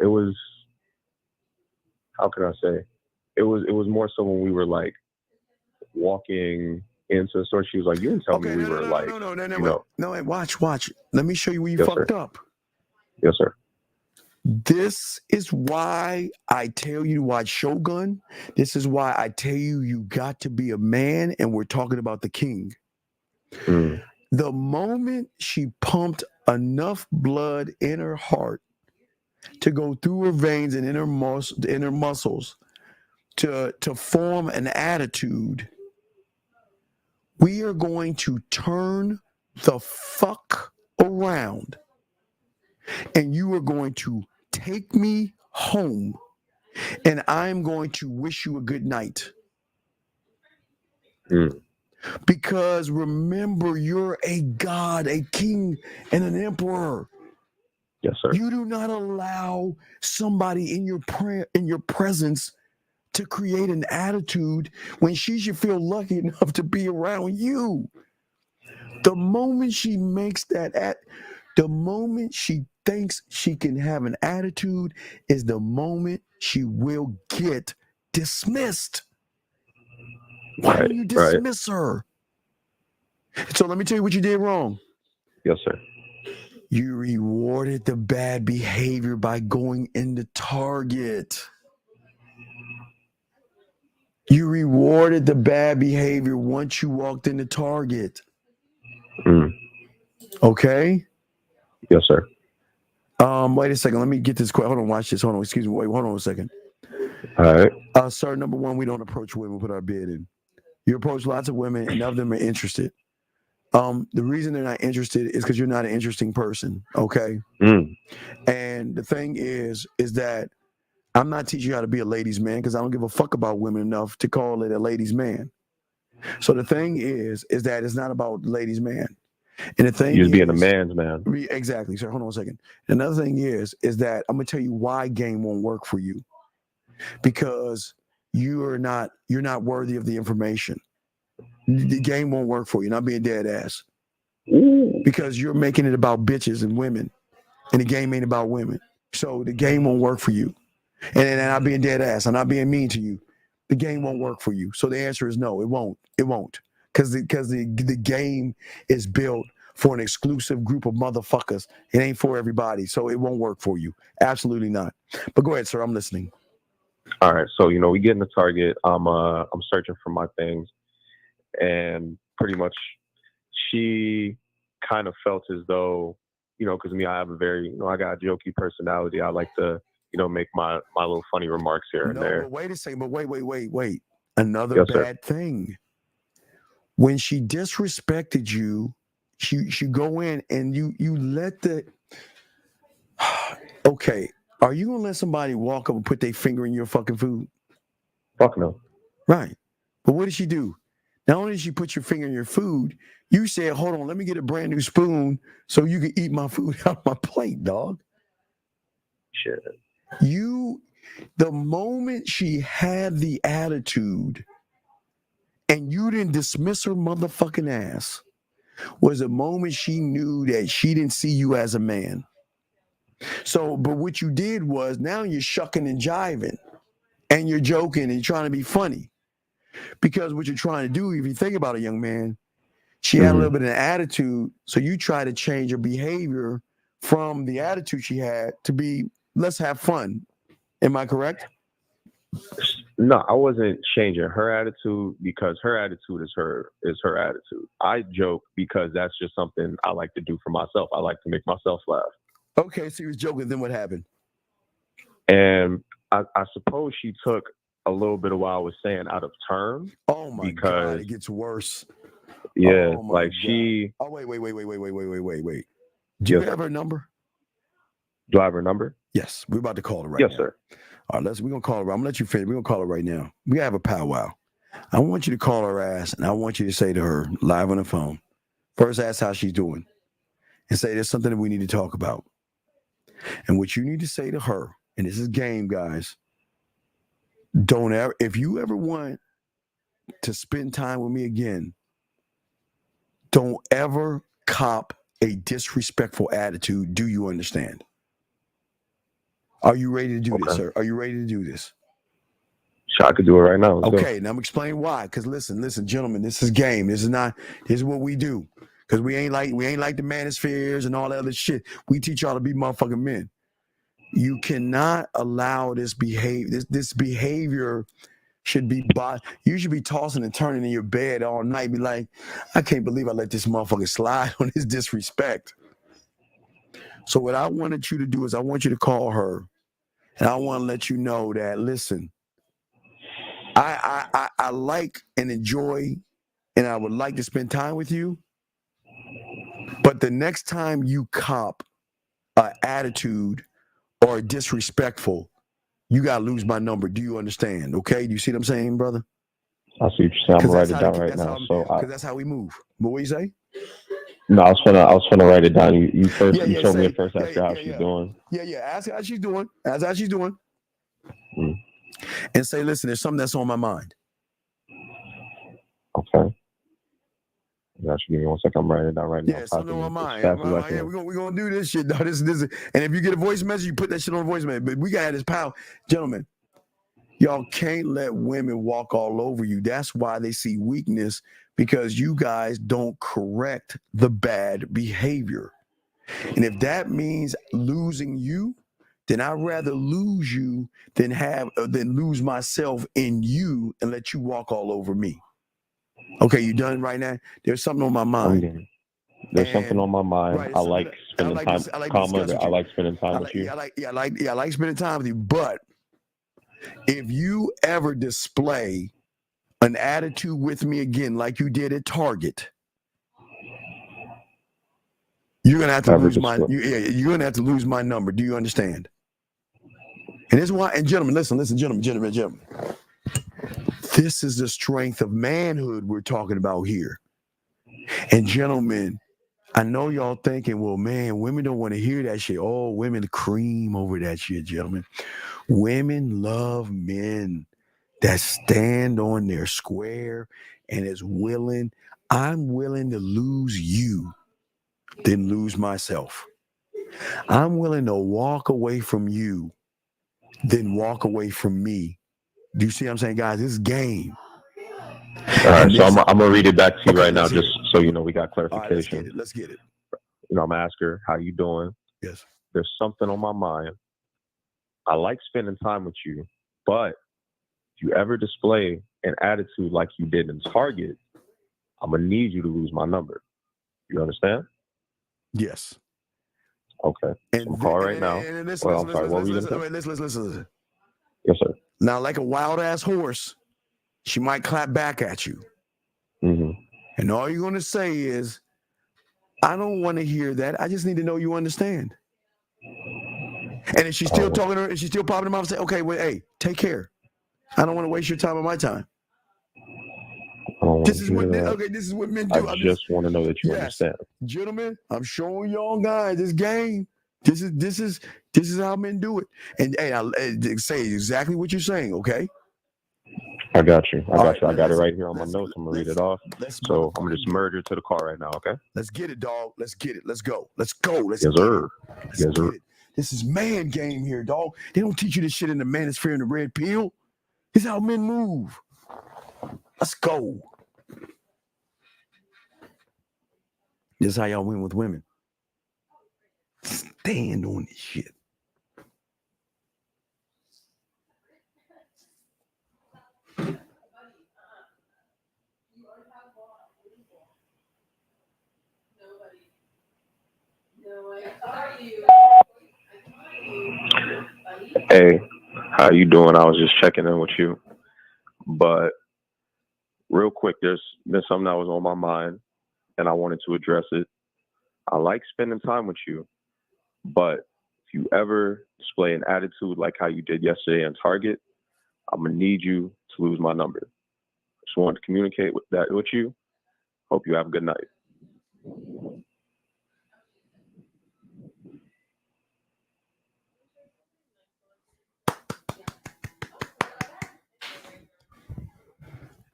Speaker 10: It was, how can I say? It was more so when we were like walking into the store. She was like, "You didn't tell me we were like,
Speaker 2: No, watch. Let me show you where you fucked up."
Speaker 10: Yes, sir.
Speaker 2: This is why I tell you to watch Shogun. This is why I tell you you got to be a man, and we're talking about the king. The moment she pumped enough blood in her heart to go through her veins and in her muscles to form an attitude, we are going to turn the fuck around, and you are going to take me home, and I'm going to wish you a good night. Because remember, you're a god, a king, and an emperor.
Speaker 10: Yes, sir.
Speaker 2: You do not allow somebody in your presence to create an attitude when she should feel lucky enough to be around you. The moment she makes the moment she thinks she can have an attitude is the moment she will get dismissed. Why do you dismiss her? So let me tell you what you did wrong.
Speaker 10: Yes, sir.
Speaker 2: You rewarded the bad behavior by going into Target. You rewarded the bad behavior once you walked into Target. Okay?
Speaker 10: Yes, sir.
Speaker 2: Wait a second. Let me get this. Hold on. Watch this. Hold on. Excuse me. Wait. Hold on a second.
Speaker 10: All right.
Speaker 2: Sir, number one, we don't approach women with our bid in. You approach lots of women, and none of them are interested. The reason they're not interested is because you're not an interesting person. Okay. And the thing is that I'm not teaching you how to be a ladies' man because I don't give a fuck about women enough to call it a ladies' man. So the thing is that it's not about ladies' man. And the thing
Speaker 10: You're
Speaker 2: is,
Speaker 10: being a man's man.
Speaker 2: Exactly. So hold on a second. Another thing is that I'm gonna tell you why game won't work for you. Because you're not worthy of the information. The game won't work for you. Not being dead ass. Because you're making it about bitches and women, and the game ain't about women. So the game won't work for you. And I'm not being dead ass. I'm not being mean to you. The game won't work for you. So the answer is no. It won't. It won't. Because the game is built for an exclusive group of motherfuckers. It ain't for everybody. So it won't work for you. Absolutely not. But go ahead, sir. I'm listening.
Speaker 10: All right. So, we get in the Target. I'm searching for my things. And pretty much she kind of felt as though, because me, I have a very, I got a jokey personality. I like to, make my little funny remarks here and there.
Speaker 2: But wait a second. But wait. Another bad thing. When she disrespected you, she go in and you let the. Okay, are you gonna let somebody walk up and put their finger in your fucking food?
Speaker 10: Fuck no.
Speaker 2: Right. But what did she do? Not only did she put your finger in your food, you said, "Hold on, let me get a brand new spoon so you can eat my food out of my plate, dog."
Speaker 10: Shit.
Speaker 2: The moment she had the attitude and you didn't dismiss her motherfucking ass, was the moment she knew that she didn't see you as a man. So, but what you did was, now you're shucking and jiving and you're joking and you're trying to be funny. Because what you're trying to do, if you think about a young man, she had a little bit of an attitude. So you try to change her behavior from the attitude she had to be, let's have fun. Am I correct?
Speaker 10: No, I wasn't changing her attitude because her attitude is her attitude. I joke because that's just something I like to do for myself. I like to make myself laugh.
Speaker 2: Okay, so you was joking. Then what happened?
Speaker 10: And I suppose she took a little bit of what I was saying out of turn.
Speaker 2: Oh my God, it gets worse.
Speaker 10: Yeah,
Speaker 2: Oh my
Speaker 10: like
Speaker 2: God.
Speaker 10: she.
Speaker 2: Oh wait. Do you
Speaker 10: Yes,
Speaker 2: have
Speaker 10: sir.
Speaker 2: her number?
Speaker 10: Do I have her number?
Speaker 2: Yes, we're about to call her right
Speaker 10: Yes,
Speaker 2: now.
Speaker 10: sir.
Speaker 2: All right, we're gonna call her. I'm gonna let you finish. We're gonna call her right now. We have a powwow. I want you to call her ass, and I want you to say to her live on the phone. First, ask how she's doing, and say there's something that we need to talk about. And what you need to say to her, and this is game, guys. Don't ever, if you ever want to spend time with me again, don't ever cop a disrespectful attitude. Do you understand? Are you ready to do this, sir? Are you ready to do this?
Speaker 10: Sure, I could do it right now. Let's
Speaker 2: Okay, now I'm explaining why. Because listen, gentlemen, this is game. This is what we do. Because we ain't like the manospheres and all that other shit. We teach y'all to be motherfucking men. You cannot allow this behavior. This behavior should be you should be tossing and turning in your bed all night. Be like, I can't believe I let this motherfucker slide on his disrespect. So what I wanted you to do is I want you to call her, and I want to let you know that listen, I like and enjoy, and I would like to spend time with you. But the next time you cop an attitude or disrespectful, you gotta lose my number. Do you understand? Okay, do you see what I'm saying, brother?
Speaker 10: I see what you're saying. I'm gonna write it down right now.
Speaker 2: Because that's how we move. But what you say?
Speaker 10: No, I was gonna write it down. You first. You told me at first. Ask her how she's doing.
Speaker 2: Yeah. Ask her how she's doing. Ask her how she's doing.
Speaker 10: Mm.
Speaker 2: And say, listen, there's something that's on my mind.
Speaker 10: Okay. Yeah, give me 1 second. I'm writing it down right now.
Speaker 2: Yeah, something on my mind.
Speaker 10: Yeah,
Speaker 2: we're gonna do this shit, dog. This is, and if you get a voice message, you put that shit on a voice message. But we gotta have this power. Gentlemen, y'all can't let women walk all over you. That's why they see weakness, because you guys don't correct the bad behavior. And if that means losing you, then I'd rather lose you than lose myself in you and let you walk all over me. Okay, you done right now? There's something on my mind.
Speaker 10: There's something on my mind.
Speaker 2: Right,
Speaker 10: I like spending time. I like spending time with you.
Speaker 2: I like spending time with you. But if you ever display an attitude with me again, like you did at Target, you're gonna have to you're gonna have to lose my number. Do you understand? And this is why. And gentlemen, listen, gentlemen. This is the strength of manhood we're talking about here. And gentlemen, I know y'all thinking, well, man, women don't want to hear that shit. Oh, women cream over that shit, gentlemen. Women love men that stand on their square and is willing. I'm willing to lose you than lose myself. I'm willing to walk away from you than walk away from me. Do you see what I'm saying, guys? This is game.
Speaker 10: All right, so I'm gonna read it back to you right now, just so you know we got clarification.
Speaker 2: Right, let's get it.
Speaker 10: You know, I'm gonna ask her, how you doing?
Speaker 2: Yes.
Speaker 10: There's something on my mind. I like spending time with you, but if you ever display an attitude like you did in Target, I'm gonna need you to lose my number. You understand?
Speaker 2: Yes.
Speaker 10: Okay. So I'm calling right now. Well, I'm sorry. What were you gonna say?
Speaker 2: Listen.
Speaker 10: Yes, sir.
Speaker 2: Now, like a wild ass horse, she might clap back at you.
Speaker 10: Mm-hmm.
Speaker 2: And all you're going to say is, I don't want to hear that. I just need to know you understand. And if she's still talking to her, and she's still popping them off, say, okay, well, hey, take care. I don't want to waste your time or my time. This is what men do.
Speaker 10: I just want to know that you understand.
Speaker 2: Gentlemen, I'm showing y'all guys this game. This is how men do it. And hey, I'll say exactly what you're saying, okay?
Speaker 10: I got you. I got it right here on my notes. I'm gonna read it off. So I'm gonna just merge it to the car right now, okay?
Speaker 2: Let's get it, dog. Let's get it. Let's go. Yes,
Speaker 10: sir. Yes, sir.
Speaker 2: This is man game here, dog. They don't teach you this shit in the manosphere and the red pill. This is how men move. Let's go. This is how y'all win with women. Stand on this shit.
Speaker 10: Hey, how you doing? I was just checking in with you. But real quick, there's something that was on my mind. and I wanted to address it. I like spending time with you, but if you ever display an attitude like how you did yesterday on Target, I'm gonna need you to lose my number. Just wanted to communicate with you. Hope you have a good night.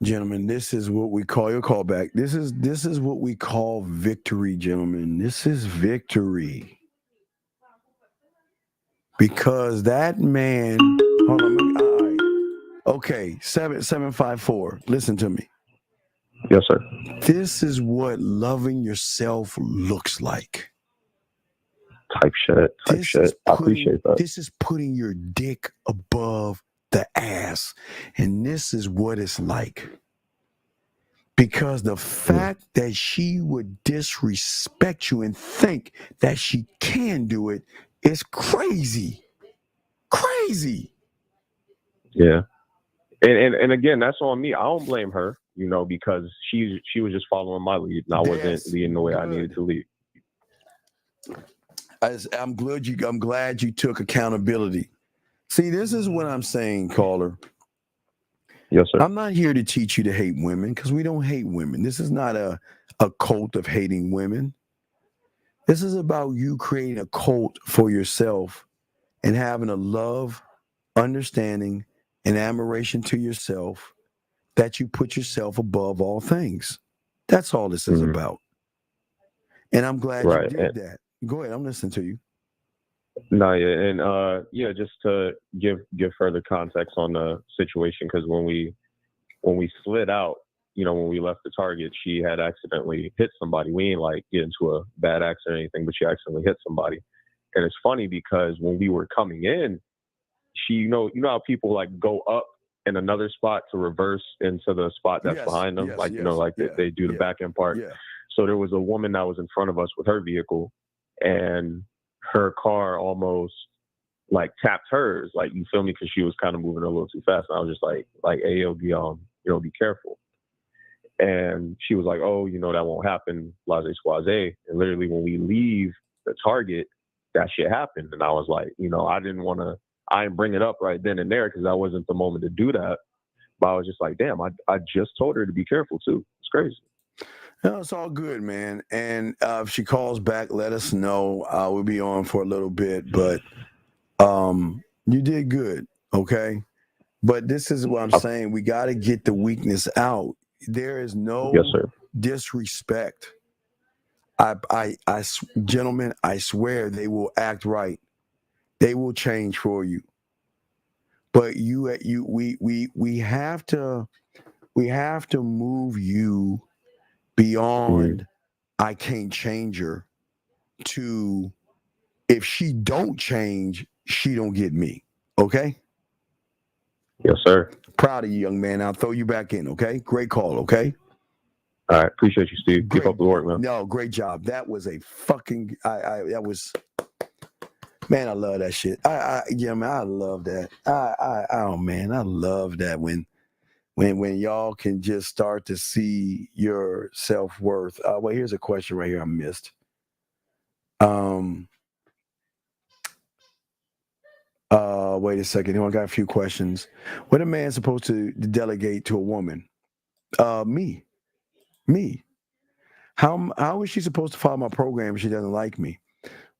Speaker 2: Gentlemen, this is what we call your callback. This is what we call victory, gentlemen. This is victory. Because that man, hold on, all right. Okay, 7754. Listen to me.
Speaker 10: Yes, sir.
Speaker 2: This is what loving yourself looks like.
Speaker 10: Type shit. I appreciate that.
Speaker 2: This is putting your dick above the ass. And this is what it's like. Because the fact that she would disrespect you and think that she can do it is crazy. Crazy.
Speaker 10: Yeah. And again, that's on me. I don't blame her, because she was just following my lead, and I wasn't leading the way I needed to lead.
Speaker 2: I'm glad you took accountability. See, this is what I'm saying, caller.
Speaker 10: Yes, sir.
Speaker 2: I'm not here to teach you to hate women, because we don't hate women. This is not a cult of hating women. This is about you creating a cult for yourself and having a love, understanding, and admiration to yourself that you put yourself above all things. That's all this is about. And I'm glad you did that. Go ahead. I'm listening to you.
Speaker 10: No, yeah, and just to give further context on the situation, because when we slid out, when we left the Target, she had accidentally hit somebody. We ain't like get into a bad accident or anything, but she accidentally hit somebody. And it's funny because when we were coming in, she, you know how people like go up in another spot to reverse into the spot that's behind them, they do the back end part.
Speaker 2: Yeah.
Speaker 10: So there was a woman that was in front of us with her vehicle, and her car almost like tapped hers, like, you feel me, because she was kind of moving a little too fast. And I was just like, hey, yo, be careful. And she was like, oh, that won't happen, blase squaze. And literally when we leave the Target, that shit happened. And I was like, I didn't bring it up right then and there because that wasn't the moment to do that. But I was just like, damn, I just told her to be careful too. It's crazy.
Speaker 2: No, it's all good, man. And if she calls back, let us know. We'll be on for a little bit, but you did good, okay? But this is what I'm saying. We got to get the weakness out. There is no disrespect. Gentlemen, I swear they will act right. They will change for you. But we have to move you beyond I can't change her to if she don't change, she don't get me. Okay?
Speaker 10: Yes, sir.
Speaker 2: Proud of you, young man. I'll throw you back in, okay? Great call, okay?
Speaker 10: All right, appreciate you, Steve. Keep up the work, man.
Speaker 2: No, great job. That was a fucking man, I love that shit. I love that. I love that when y'all can just start to see your self-worth. Well, here's a question right here I missed. Wait a second. I got a few questions. What a man supposed to delegate to a woman? Me. How is she supposed to follow my program if she doesn't like me?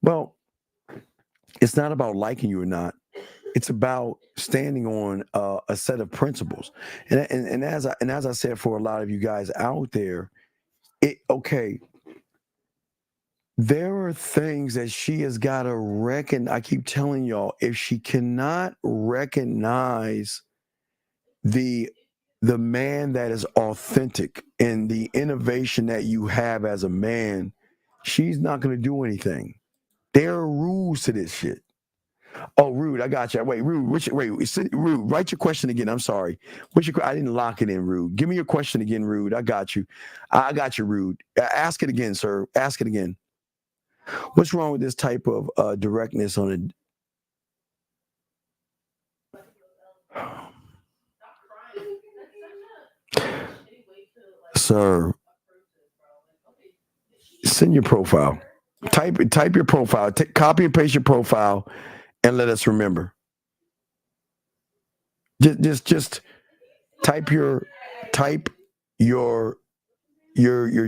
Speaker 2: Well, it's not about liking you or not. It's about standing on a set of principles. And as I said, for a lot of you guys out there, there are things that she has got to reckon. I keep telling y'all, if she cannot recognize the man that is authentic and the innovation that you have as a man, she's not going to do anything. There are rules to this shit. Oh, Rude, I got you. Wait, Rude, Rude, write your question again. I'm sorry. I didn't lock it in, Rude. Give me your question again, Rude. I got you. I got you, Rude. Ask it again, sir. Ask it again. What's wrong with this type of directness on it? Sir, Send your profile. Type your profile. Copy and paste your profile, and let us remember. Just type your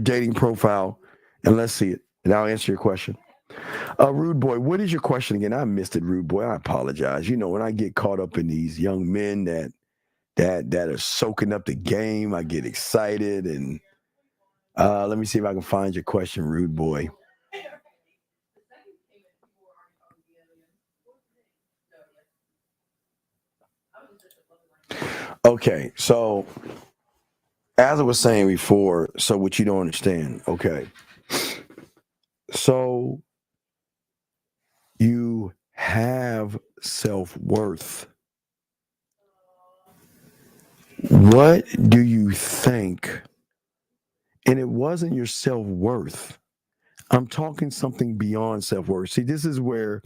Speaker 2: dating profile, and let's see it. And I'll answer your question. Rude boy, what is your question again? I missed it, rude boy. I apologize. You know, when I get caught up in these young men that are soaking up the game, I get excited. And let me see if I can find your question, rude boy. Okay, so as I was saying before, so what you don't understand, okay. So you have self-worth. What do you think? And it wasn't your self-worth. I'm talking something beyond self-worth. See, this is where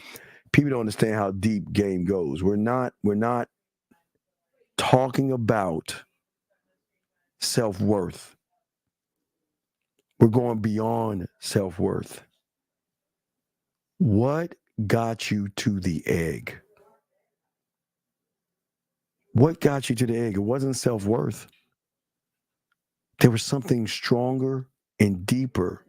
Speaker 2: people don't understand how deep game goes. We're not talking about self-worth. We're going beyond self-worth. What got you to the egg? What got you to the egg? It wasn't self-worth. There was something stronger and deeper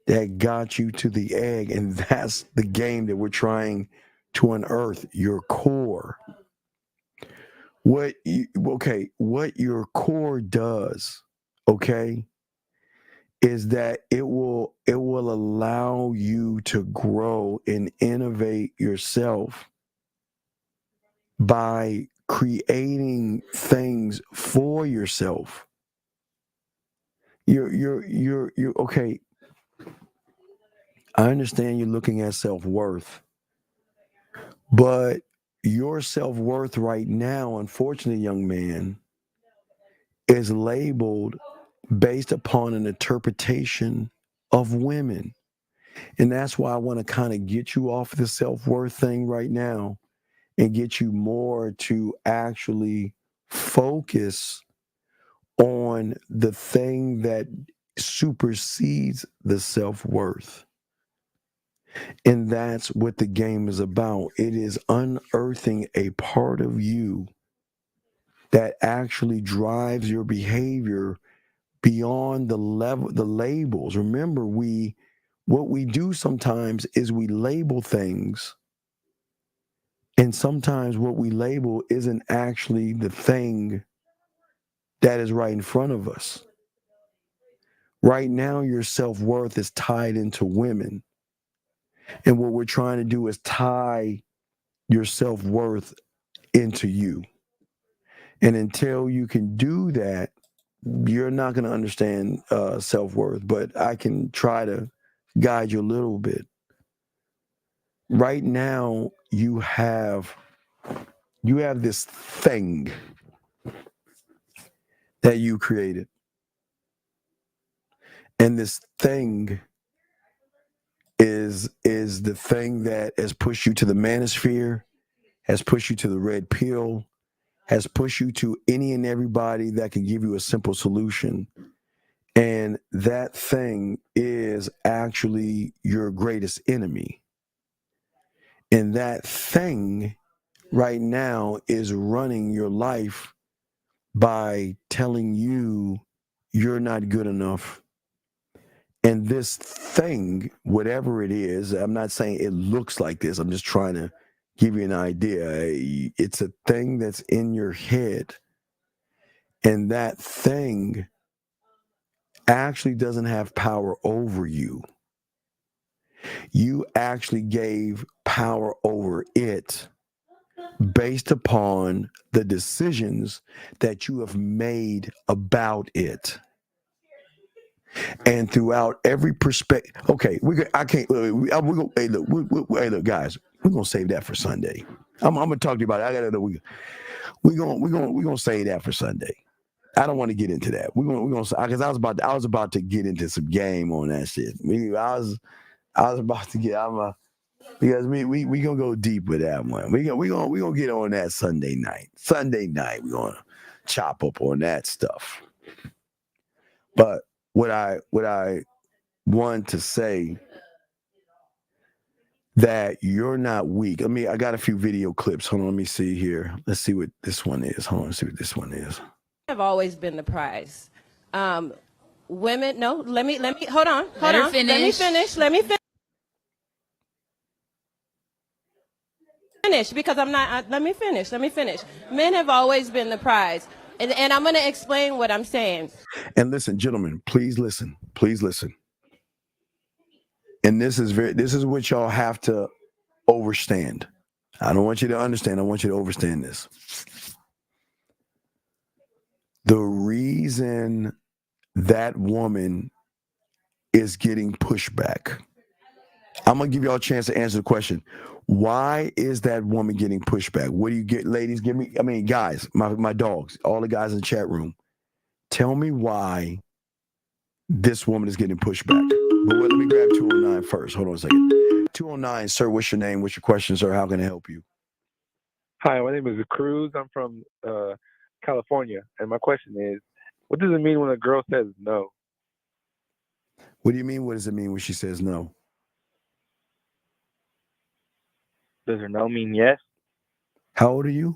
Speaker 2: that got you to the egg, and that's the game that we're trying to unearth, your core. What your core does, okay, is that it will allow you to grow and innovate yourself by creating things for yourself. You're okay. I understand you're looking at self-worth, but your self-worth right now, unfortunately, young man, is labeled based upon an interpretation of women. And that's why I want to kind of get you off the self-worth thing right now and get you more to actually focus on the thing that supersedes the self-worth. And that's what the game is about. It is unearthing a part of you that actually drives your behavior beyond the labels. Remember, what we do sometimes is we label things, and sometimes what we label isn't actually the thing that is right in front of us. Right now, your self-worth is tied into women. And what we're trying to do is tie your self-worth into you. And until you can do that, you're not going to understand self-worth, but I can try to guide you a little bit. Right now, you have this thing that you created. And this thing is the thing that has pushed you to the manosphere, has pushed you to the red pill, has pushed you to any and everybody that can give you a simple solution. And that thing is actually your greatest enemy. And that thing right now is running your life by telling you you're not good enough. And this thing, whatever it is, I'm not saying it looks like this. I'm just trying to give you an idea. It's a thing that's in your head. And that thing actually doesn't have power over you. You actually gave power over it based upon the decisions that you have made about it. And throughout every perspective, okay, hey, look, guys, we're gonna save that for Sunday. I'm gonna talk to you about it. I gotta know we're gonna save that for Sunday. I don't want to get into that. We're gonna because I was about to get into some game on that shit. I was about to get because we gonna go deep with that one. We gonna get on that Sunday night. Sunday night we're gonna chop up on that stuff. But what I one to say that you're not weak. I got a few video clips. Hold on, let me see here. Let's see what this one is. Hold on, let's see what this one is.
Speaker 11: Have always been the prize. Women, no, let me, hold on.
Speaker 12: Let her
Speaker 11: Let me
Speaker 12: finish.
Speaker 11: finish, because I'm not, let me finish. Men have always been the prize. And I'm going to explain what I'm saying.
Speaker 2: And listen, gentlemen, please listen. Please listen. And this is what y'all have to overstand. I don't want you to understand. I want you to overstand this. The reason that woman is getting pushback. I'm going to give y'all a chance to answer the question. Why is that woman getting pushback? What do you get, ladies? Give me, guys, my dogs, all the guys in the chat room. Tell me why this woman is getting pushback. But let me grab 209 first. Hold on a second. 209, sir, what's your name? What's your question, sir? How can I help you?
Speaker 13: Hi, my name is Cruz. I'm from California. And my question is, what does it mean when a girl says no?
Speaker 2: What do you mean? What does it mean when she says no?
Speaker 13: Does her no mean yes?
Speaker 2: How old are you?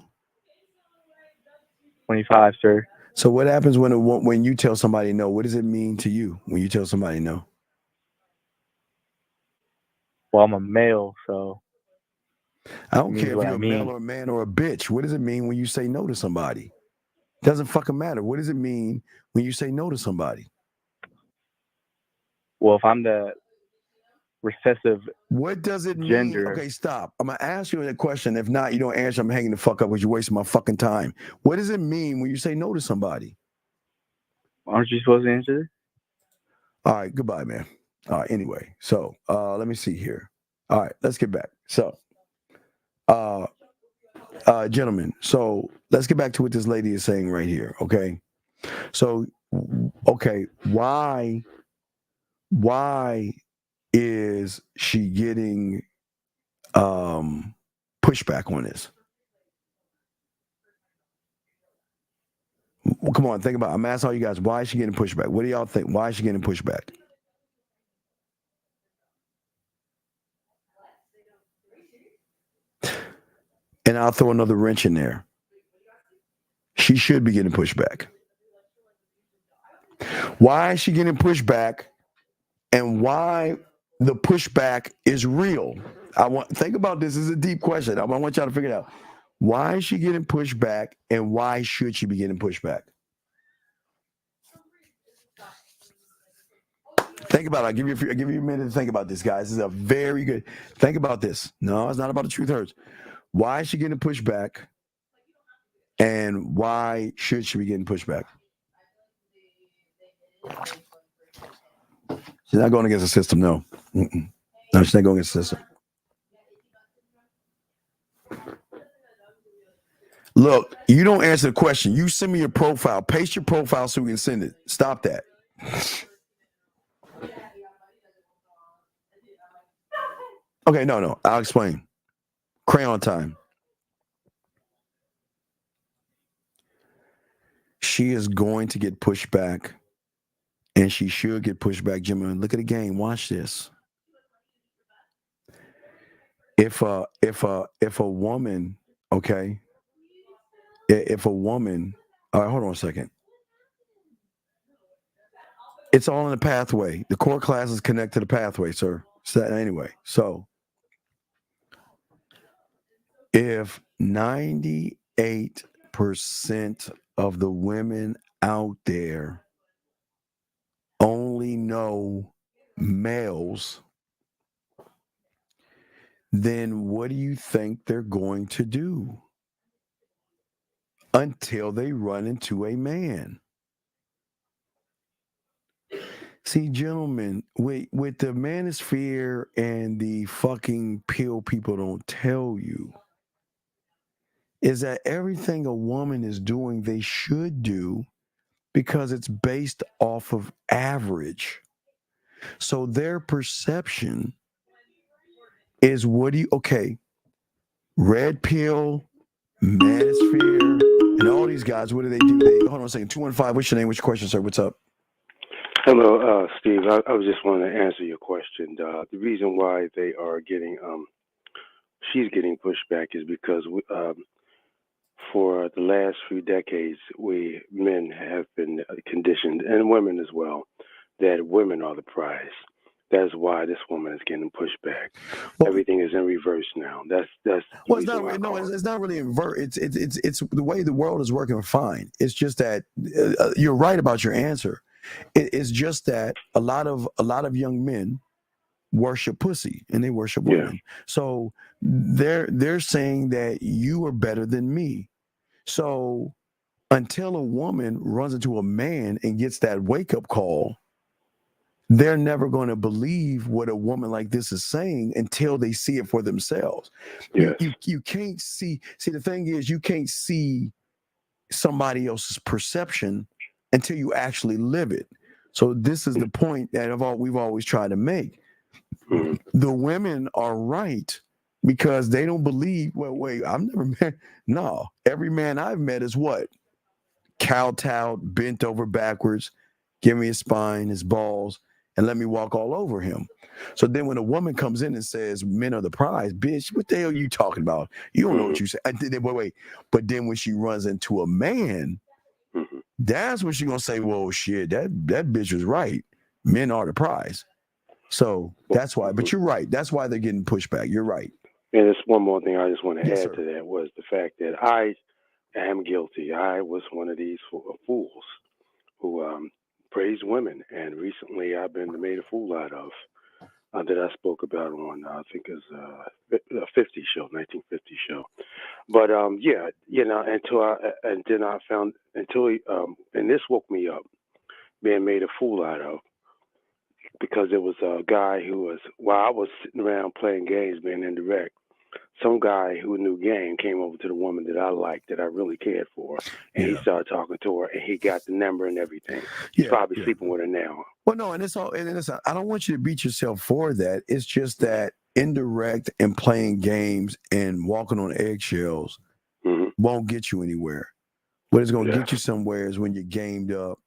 Speaker 13: 25, sir.
Speaker 2: So what happens when you tell somebody no? What does it mean to you when you tell somebody no?
Speaker 13: Well, I'm a male, so
Speaker 2: I don't care if you're a male or a man or a bitch. What does it mean when you say no to somebody? Doesn't fucking matter. What does it mean when you say no to somebody?
Speaker 13: Well, if I'm the recessive
Speaker 2: what does it
Speaker 13: gender.
Speaker 2: mean? Okay, stop. I'm gonna ask you a question. If not, you don't answer. I'm hanging the fuck up because you're wasting my fucking time. What does it mean when you say no to somebody?
Speaker 13: Aren't you supposed to answer?
Speaker 2: All right, goodbye, man. All right, anyway. So let me see here. All right, let's get back. So gentlemen, so let's get back to what this lady is saying right here. Okay. So okay, why is she getting pushback on this? Well, come on, think about it. I'm asking all you guys, why is she getting pushback? What do y'all think? Why is she getting pushback? And I'll throw another wrench in there. She should be getting pushback. Why is she getting pushback? And why the pushback is real? Think about this. This is a deep question. I want y'all to figure it out. Why is she getting pushback, and why should she be getting pushback? Think about it. I'll give you a minute to think about this, guys. This is a very good. Think about this. No, it's not about the truth hurts. Why is she getting pushback, and why should she be getting pushback? She's not going against the system. No. No, she's not going against the system. Look, you don't answer the question. You send me your profile. Paste your profile so we can send it. Stop that. Okay, no. I'll explain. Crayon time. She is going to get pushed back, and she should get pushed back. Jimmy, look at the game. Watch this. If a woman, okay, if a woman, all right, hold on a second. It's all in the pathway. The core classes connect to the pathway, sir. So anyway, so if 98% of the women out there only know males, then what do you think they're going to do until they run into a man? See, gentlemen, with the manosphere and the fucking pill people don't tell you is that everything a woman is doing, they should do because it's based off of average. So their perception is red pill, manosphere, and all these guys, what do? Hold on a second. 215, what's your name? What's your question, sir? What's up?
Speaker 12: Hello, Steve. I was just wanting to answer your question. The reason why they are getting, she's getting pushback is because for the last few decades, we men have been conditioned, and women as well, that women are the prize. That's why this woman is getting pushback. Everything is in reverse now. That's the
Speaker 2: Well, it's
Speaker 12: reason why.
Speaker 2: not. No, it's not really invert. It's the way the world is working fine. It's just that you're right about your answer. It's just that a lot of young men worship pussy and they worship women. So they're saying that you are better than me. So until a woman runs into a man and gets that wake up call, they're never going to believe what a woman like this is saying until they see it for themselves.
Speaker 12: Yes.
Speaker 2: You can't see. See, the thing is, you can't see somebody else's perception until you actually live it. So this is the point that we've always tried to make. The women are right because they don't believe. Well, wait, I've never met. No, every man I've met is what? Kowtowed, bent over backwards, give me his spine, his balls, and let me walk all over him. So then when a woman comes in and says, men are the prize, bitch, what the hell are you talking about? You don't know what you say. Wait. But then when she runs into a man, that's when she's going to say, well, shit, that bitch was right. Men are the prize. So that's why. But you're right. That's why they're getting pushback. You're right.
Speaker 12: And there's one more thing I just want to
Speaker 2: Yes,
Speaker 12: add
Speaker 2: sir.
Speaker 12: to that was the fact that I am guilty. I was one of these fools who praised women, and recently I've been made a fool out of. That I spoke about on I think it's a 1950 show. But and this woke me up, being made a fool out of, because there was a guy who was, while I was sitting around playing games, being indirect, some guy who knew game came over to the woman that I liked, that I really cared for, and he started talking to her, and he got the number and everything. He's probably sleeping with her now.
Speaker 2: Well, no, and I don't want you to beat yourself for that. It's just that indirect and playing games and walking on eggshells won't get you anywhere. What is going to get you somewhere is when you're gamed up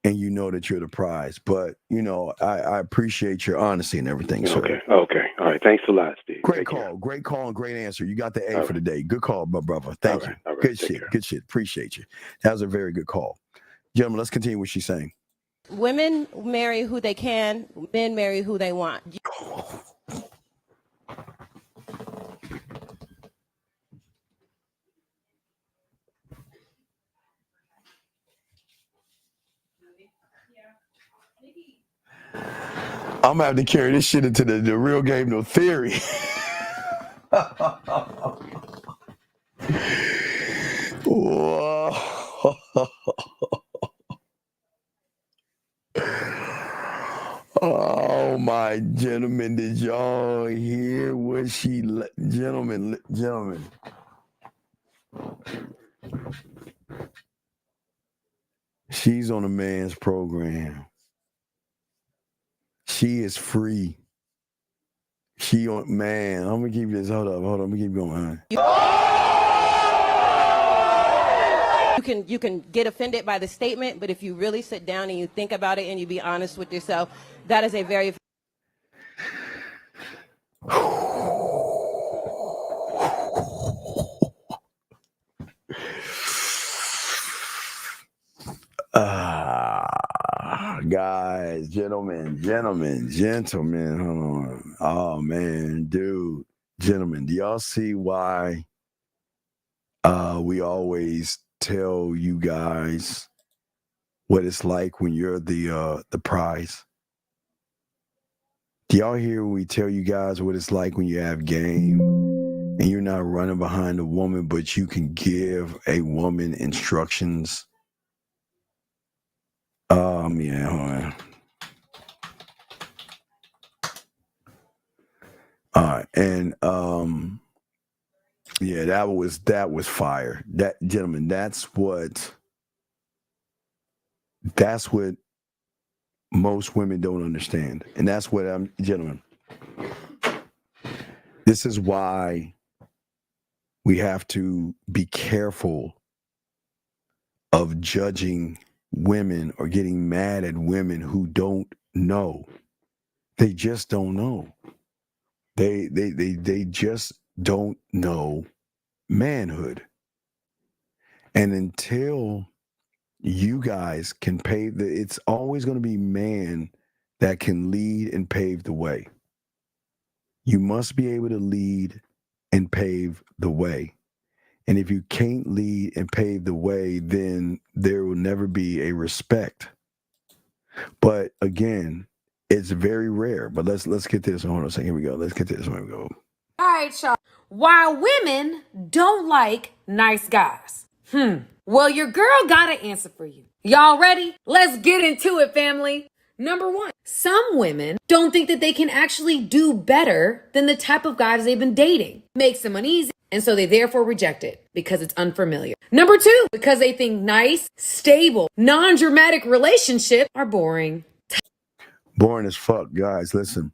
Speaker 2: and you know that you're the prize. But, I appreciate your honesty and everything, sir.
Speaker 12: Okay. All right. Thanks a lot, Steve.
Speaker 2: Great call and great answer. You got the A for the day. Good call, my brother. Thank you.
Speaker 12: All right.
Speaker 2: Good shit. Appreciate you. That was a very good call. Gentlemen, let's continue what she's saying.
Speaker 11: Women marry who they can, men marry who they want.
Speaker 2: I'm gonna have to carry this shit into the real game, no theory. Whoa. Oh my gentlemen, did y'all hear what she gentlemen? She's on a man's program. She is free. I'm gonna keep this. Hold up. I'm gonna keep going.
Speaker 11: You can get offended by the statement, but if you really sit down and you think about it and you be honest with yourself, that is a very
Speaker 2: Guys, gentlemen, hold on. Oh man, dude, gentlemen, do y'all see why we always tell you guys what it's like when you're the prize? Do y'all hear when we tell you guys what it's like when you have game and you're not running behind a woman, but you can give a woman instructions? Yeah, hold on. All right, and yeah, that was fire. That, gentlemen, that's what most women don't understand, and that's what gentlemen. This is why we have to be careful of judging women are getting mad at women who don't know. They just don't know. They just don't know manhood. And until you guys can pave it's always going to be man that can lead and pave the way. You must be able to lead and pave the way. And if you can't lead and pave the way, then there will never be a respect. But again, it's very rare. But let's get this. Hold on a second. Here we go. Let's get this. Here we go.
Speaker 14: All right, y'all. Why women don't like nice guys. Well, your girl got an answer for you. Y'all ready? Let's get into it, family. Number one, some women don't think that they can actually do better than the type of guys they've been dating. Makes them uneasy, and so they therefore reject it because it's unfamiliar. Number two, because they think nice, stable, non-dramatic relationships are boring.
Speaker 2: Boring as fuck, guys. Listen,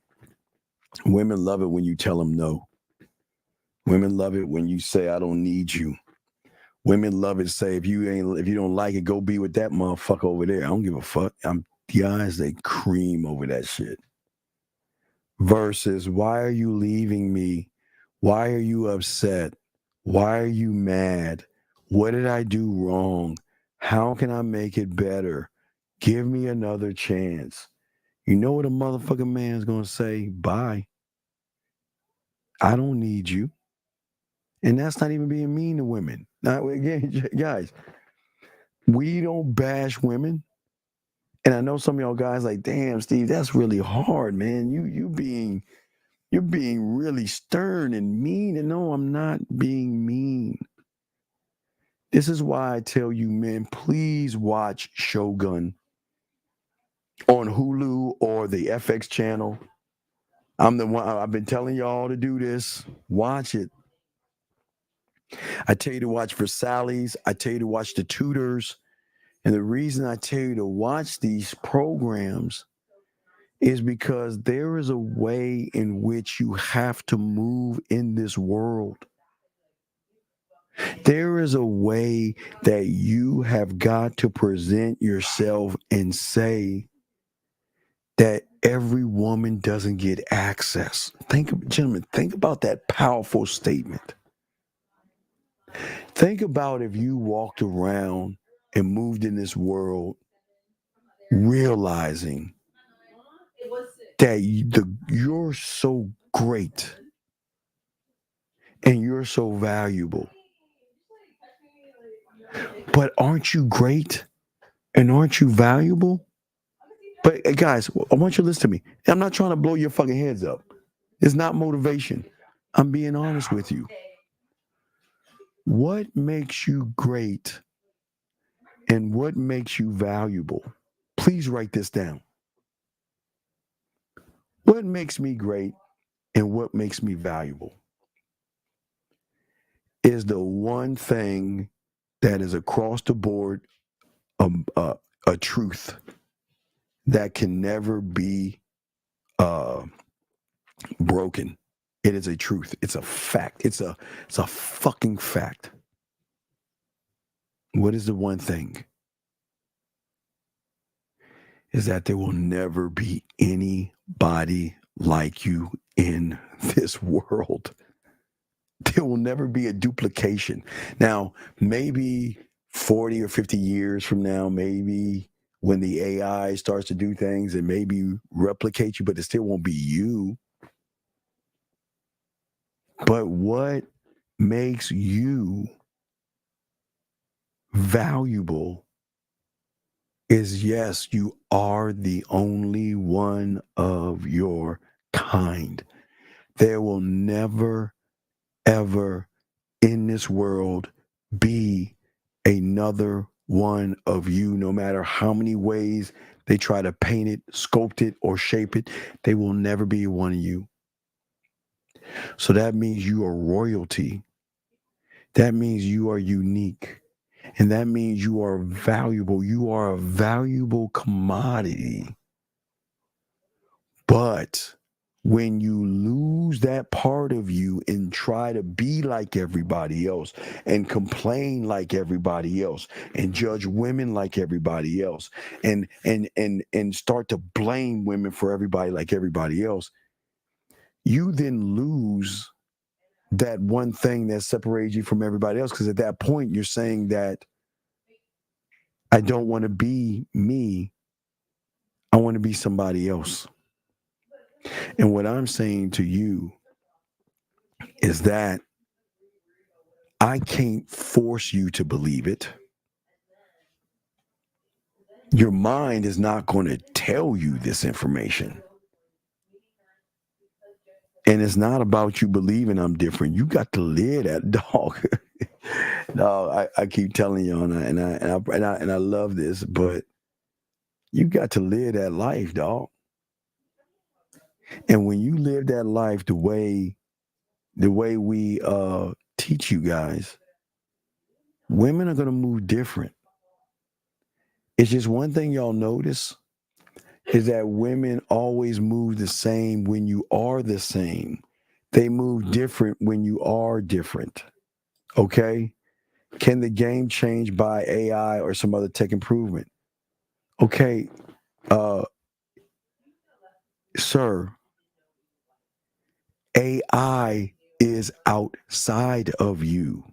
Speaker 2: women love it when you tell them no. Women love it when you say, I don't need you. Women love it. Say, if you don't like it, go be with that motherfucker over there. I don't give a fuck. Guys, they cream over that shit. Versus, why are you leaving me? Why are you upset? Why are you mad? What did I do wrong? How can I make it better? Give me another chance. You know what a motherfucking man's gonna say? Bye. I don't need you. And that's not even being mean to women. Now, again, guys, we don't bash women. And I know some of y'all guys like, damn, Steve, that's really hard, man. You're being really stern and mean. And no, I'm not being mean. This is why I tell you, men, please watch Shogun on Hulu or the FX channel. I'm the one, I've been telling y'all to do this. Watch it. I tell you to watch Versailles. I tell you to watch The Tudors. And the reason I tell you to watch these programs is because there is a way in which you have to move in this world. There is a way that you have got to present yourself and say that every woman doesn't get access. Gentlemen, think about that powerful statement. Think about if you walked around and moved in this world realizing that you're so great and you're so valuable. But aren't you great and aren't you valuable? But guys, I want you to listen to me. I'm not trying to blow your fucking heads up. It's not motivation. I'm being honest with you. What makes you great and what makes you valuable? Please write this down. What makes me great and what makes me valuable is the one thing that is across the board a truth that can never be broken. It is a truth. It's a fact. It's a fucking fact. What is the one thing? Is that there will never be anybody like you in this world. There will never be a duplication. Now, maybe 40 or 50 years from now, maybe when the AI starts to do things and maybe replicate you, but it still won't be you. But what makes you valuable is, yes, you are the only one of your kind. There will never, ever in this world be another one of you, no matter how many ways they try to paint it, sculpt it, or shape it. They will never be one of you. So that means you are royalty. That means you are unique. And that means you are valuable. You are a valuable commodity. But when you lose that part of you and try to be like everybody else and complain like everybody else and judge women like everybody else and start to blame women for everybody like everybody else, you then lose that one thing that separates you from everybody else. Because at that point, you're saying that I don't want to be me. I want to be somebody else. And what I'm saying to you is that I can't force you to believe it. Your mind is not going to tell you this information. And it's not about you believing I'm different. You got to live that, dog. No, I keep telling you, and I love this, but you got to live that life, dog. And when you live that life the way we teach you guys, women are going to move different. It's just one thing y'all notice is that women always move the same when you are the same. They move different when you are different. Okay? Can the game change by AI or some other tech improvement? Okay, sir, AI is outside of you.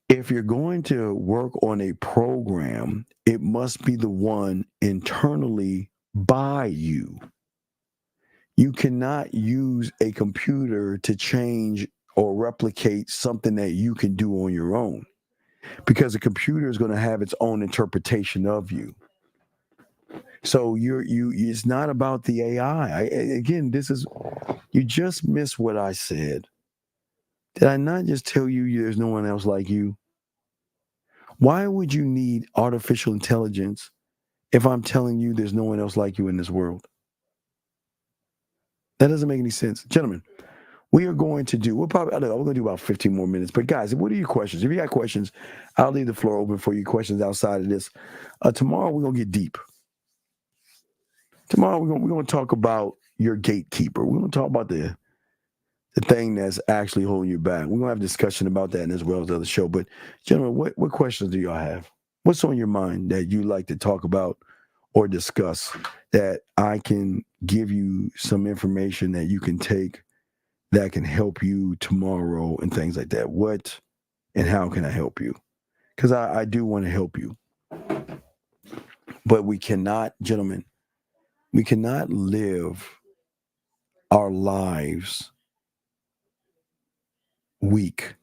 Speaker 2: If you're going to work on a program, it must be the one internally by you. You cannot use a computer to change or replicate something that you can do on your own, because the computer is going to have its own interpretation of you. So it's not about the AI. Again, you just missed what I said. Did I not just tell you there's no one else like you? Why would you need artificial intelligence if I'm telling you there's no one else like you in this world? That doesn't make any sense. Gentlemen, we're going to do about 15 more minutes. But guys, what are your questions? If you got questions, I'll leave the floor open for your questions outside of this. Tomorrow, we're going to get deep. Tomorrow, we're going to talk about your gatekeeper. We're going to talk about the thing that's actually holding you back. We're going to have a discussion about that as well as the other show. But gentlemen, what questions do y'all have? What's on your mind that you like to talk about or discuss that I can give you some information that you can take that can help you tomorrow and things like that? What and how can I help you? Because I do want to help you. But we cannot, gentlemen, we cannot live our lives weak.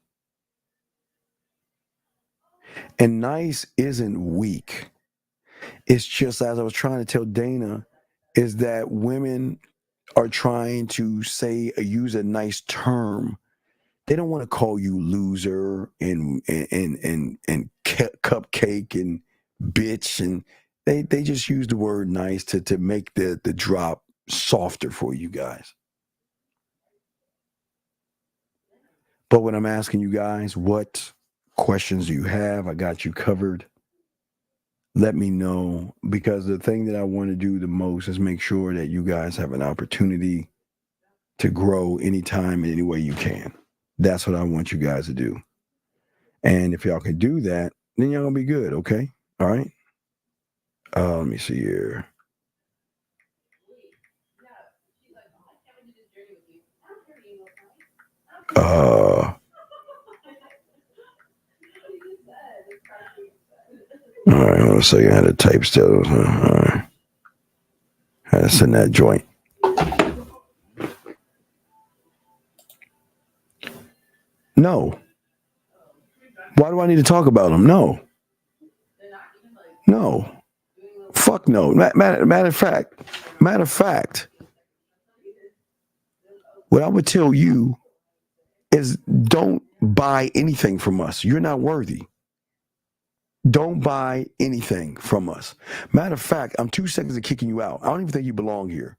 Speaker 2: And nice isn't weak. It's just, as I was trying to tell Dana, is that women are trying to use a nice term. They don't want to call you loser and cupcake and bitch, and they just use the word nice to make the drop softer for you guys. But when I'm asking you guys, what questions do you have? I got you covered. Let me know, because the thing that I want to do the most is make sure that you guys have an opportunity to grow anytime and any way you can. That's what I want you guys to do. And if y'all can do that, then y'all gonna be good, okay? All right? Let me see here. All right, hold on a second. I had to type still. All right. I had to send that joint. No. Why do I need to talk about them? No. No. Fuck no. Matter of fact, what I would tell you is don't buy anything from us. You're not worthy. Don't buy anything from us. Matter of fact, I'm 2 seconds of kicking you out. I don't even think you belong here.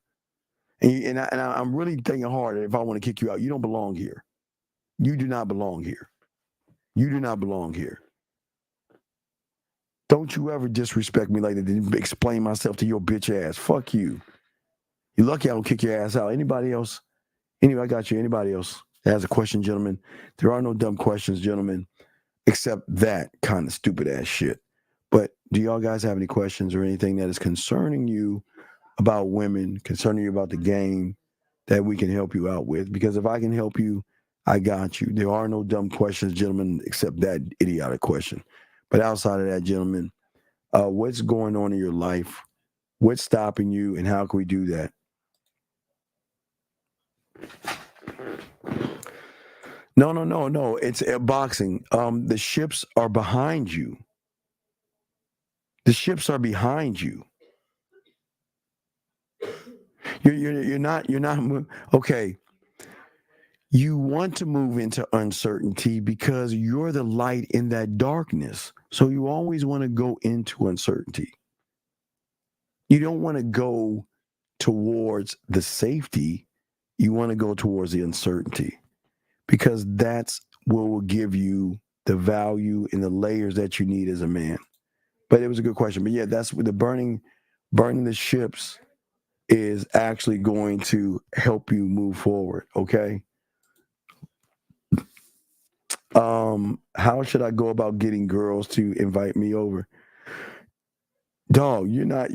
Speaker 2: And I'm really thinking hard if I want to kick you out. You don't belong here. You do not belong here. You do not belong here. Don't you ever disrespect me like that. Didn't explain myself to your bitch ass. Fuck you. You're lucky I don't kick your ass out. Anybody else? Anyway, I got you. Anybody else that has a question, gentlemen? There are no dumb questions, gentlemen, except that kind of stupid ass shit. But do y'all guys have any questions or anything that is concerning you about women, concerning you about the game that we can help you out with? Because if I can help you, I got you. There are no dumb questions, gentlemen, except that idiotic question. But outside of that, gentlemen, what's going on in your life? What's stopping you, and how can we do that? No. It's boxing. The ships are behind you. The ships are behind you. You're not okay. You want to move into uncertainty because you're the light in that darkness. So you always want to go into uncertainty. You don't want to go towards the safety. You want to go towards the uncertainty, because that's what will give you the value and the layers that you need as a man. But it was a good question. But yeah, that's what the burning the ships is actually going to help you move forward. Okay. How should I go about getting girls to invite me over? Dog, you're not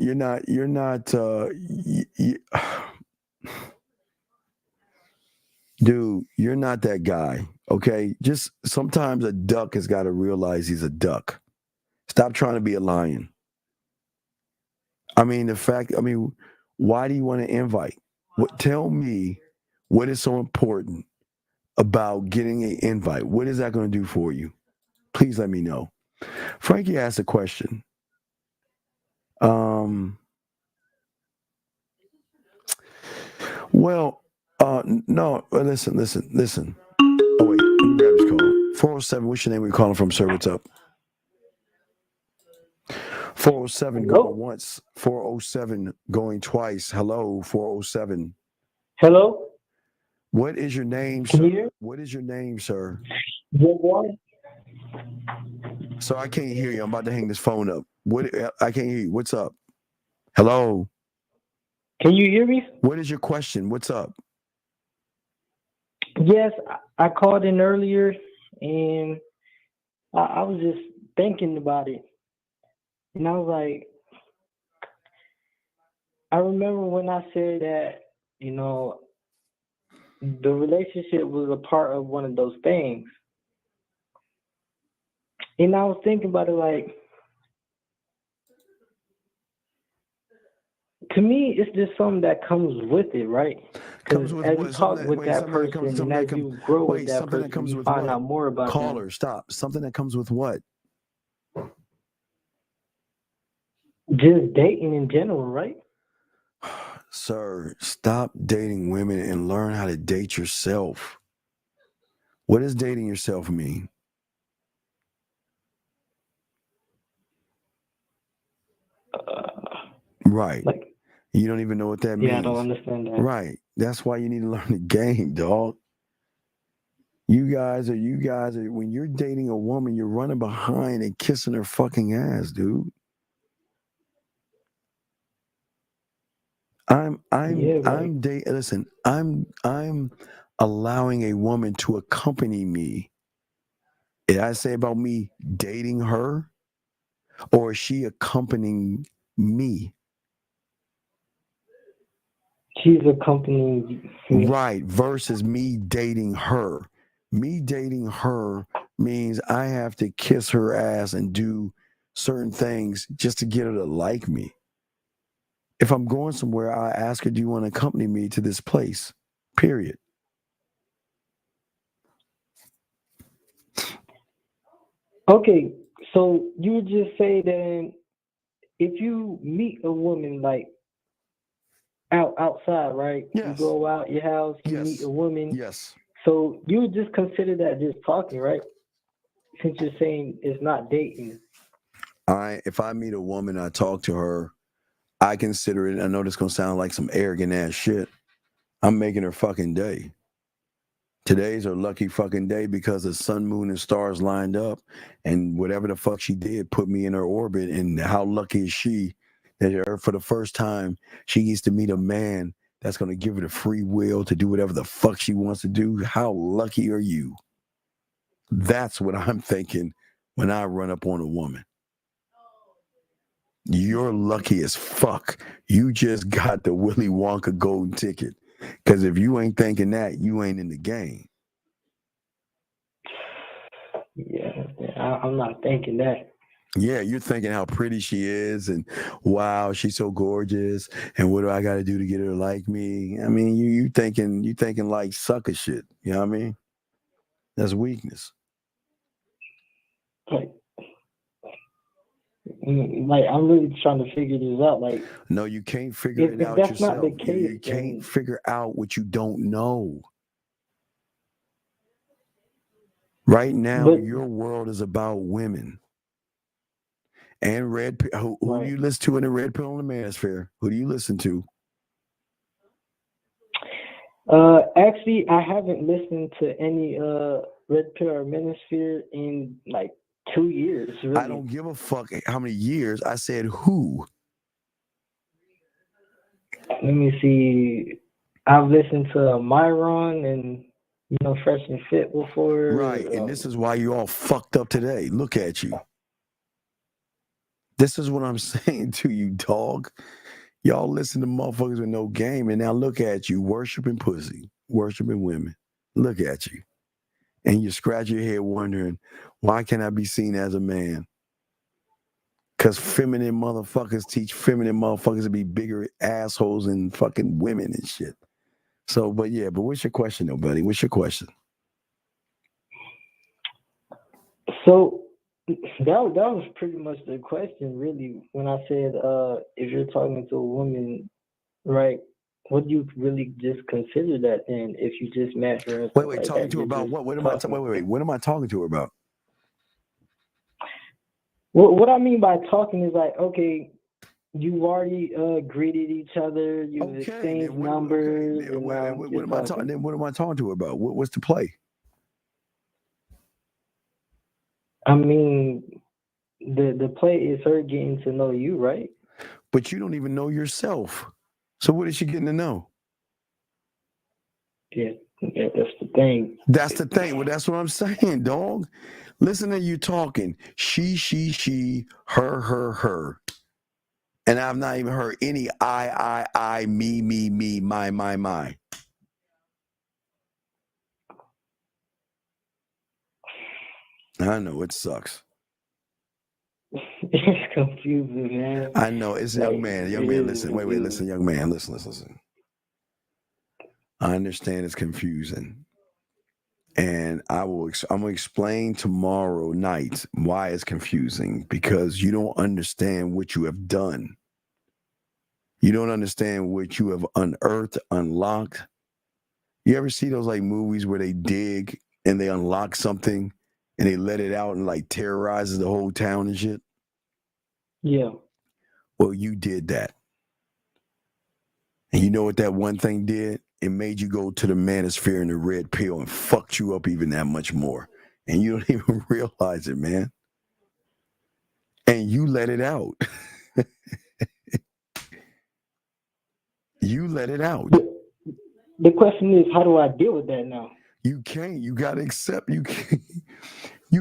Speaker 2: dude, you're not that guy. Okay. Just sometimes a duck has got to realize he's a duck. Stop trying to be a lion. Why do you want to invite? Tell me what is so important about getting an invite. What is that going to do for you? Please let me know. Frankie asked a question. No, listen. Oh, wait, let me grab this call. 407, what's your name? Where you calling from, sir? What's up? 407 going once, 407 going twice. Hello, 407.
Speaker 15: Hello.
Speaker 2: What is your name, sir? What is your name, sir? So I can't hear you. I'm about to hang this phone up. I can't hear you. What's up? Hello.
Speaker 15: Can you hear me?
Speaker 2: What is your question? What's up?
Speaker 15: Yes, I called in earlier, and I was just thinking about it. And I was like, I remember when I said that, the relationship was a part of one of those things. And I was thinking about it like, to me, it's just something that comes with it, right? Because as you talk with that person and as you grow with that person, you find out more about them.
Speaker 2: Caller, stop. Something that comes with what?
Speaker 15: Just dating in general, right?
Speaker 2: Sir, stop dating women and learn how to date yourself. What does dating yourself mean? Right. You don't even know what that means.
Speaker 15: Yeah, I don't understand that.
Speaker 2: Right. That's why you need to learn the game, dog. You guys are, when you're dating a woman, you're running behind and kissing her fucking ass, dude. Listen, I'm allowing a woman to accompany me. Did I say about me dating her? Or is she accompanying me?
Speaker 15: She's accompanying me.
Speaker 2: Right, versus me dating her. Me dating her means I have to kiss her ass and do certain things just to get her to like me. If I'm going somewhere, I ask her, do you want to accompany me to this place? Period.
Speaker 15: Okay, so you would just say that if you meet a woman like outside, right? Yes. You go out your house, you meet a woman.
Speaker 2: Yes.
Speaker 15: So you would just consider that just talking, right? Since you're saying it's not dating.
Speaker 2: If I meet a woman, I talk to her, I consider it, I know this is going to sound like some arrogant ass shit, I'm making her fucking day. Today's her lucky fucking day because the sun, moon, and stars lined up, and whatever the fuck she did put me in her orbit. And how lucky is she that for the first time she gets to meet a man that's going to give her the free will to do whatever the fuck she wants to do. How lucky are you? That's what I'm thinking when I run up on a woman. You're lucky as fuck. You just got the Willy Wonka golden ticket. Because if you ain't thinking that, you ain't in the game.
Speaker 15: Yeah, I'm not thinking that.
Speaker 2: Yeah, you're thinking how pretty she is and wow, she's so gorgeous and what do I got to do to get her to like me? I mean, you thinking like sucker shit. You know what I mean? That's weakness.
Speaker 15: Like I'm really trying to figure this out. Like,
Speaker 2: no, you can't figure it out
Speaker 15: that's
Speaker 2: yourself.
Speaker 15: Not the case,
Speaker 2: you can't figure out what you don't know. Right now, your world is about women. And red. Who do you listen to in the red pill on the manosphere? Who do you listen to?
Speaker 15: Actually, I haven't listened to any red pill or manosphere in like 2 years. Really.
Speaker 2: I don't give a fuck how many years. I said who.
Speaker 15: Let me see. I've listened to Myron and Fresh and Fit before.
Speaker 2: Right, and this is why you all fucked up today. Look at you. This is what I'm saying to you, dog. Y'all listen to motherfuckers with no game, and now look at you, worshiping pussy, worshiping women. Look at you. And you scratch your head wondering, why can't I be seen as a man? Because feminine motherfuckers teach feminine motherfuckers to be bigger assholes than fucking women and shit. So, but what's your question though, buddy? What's your question?
Speaker 15: So that was pretty much the question, really, when I said if you're talking to a woman, right, what do you really just consider that then if you just met her?
Speaker 2: Wait, talking to her about what? What am I what am I talking to her about?
Speaker 15: Well, what I mean by talking is like, okay, you've already greeted each other, you've exchanged numbers.
Speaker 2: What am I talking? Then what am I talking to her about? What's the play?
Speaker 15: I mean, the play is her getting to know you, right?
Speaker 2: But you don't even know yourself. So what is she getting to know?
Speaker 15: Yeah, that's the thing.
Speaker 2: That's the thing. Well, that's what I'm saying, dog. Listen to you talking. She, her. And I've not even heard any I, me, my. I know it sucks.
Speaker 15: It's confusing, man.
Speaker 2: I know it's young man. Listen. Wait, listen, young man. Listen. I understand it's confusing. And I'm gonna explain tomorrow night why it's confusing, because you don't understand what you have done. You don't understand what you have unearthed, unlocked. You ever see those like movies where they dig and they unlock something and they let it out and like terrorizes the whole town and shit?
Speaker 15: Yeah.
Speaker 2: Well, you did that. And you know what that one thing did? It made you go to the manosphere and the red pill and fucked you up even that much more. And you don't even realize it, man. And you let it out. You let it out.
Speaker 15: The question is, how do I deal with that now?
Speaker 2: You can't. You got to accept. You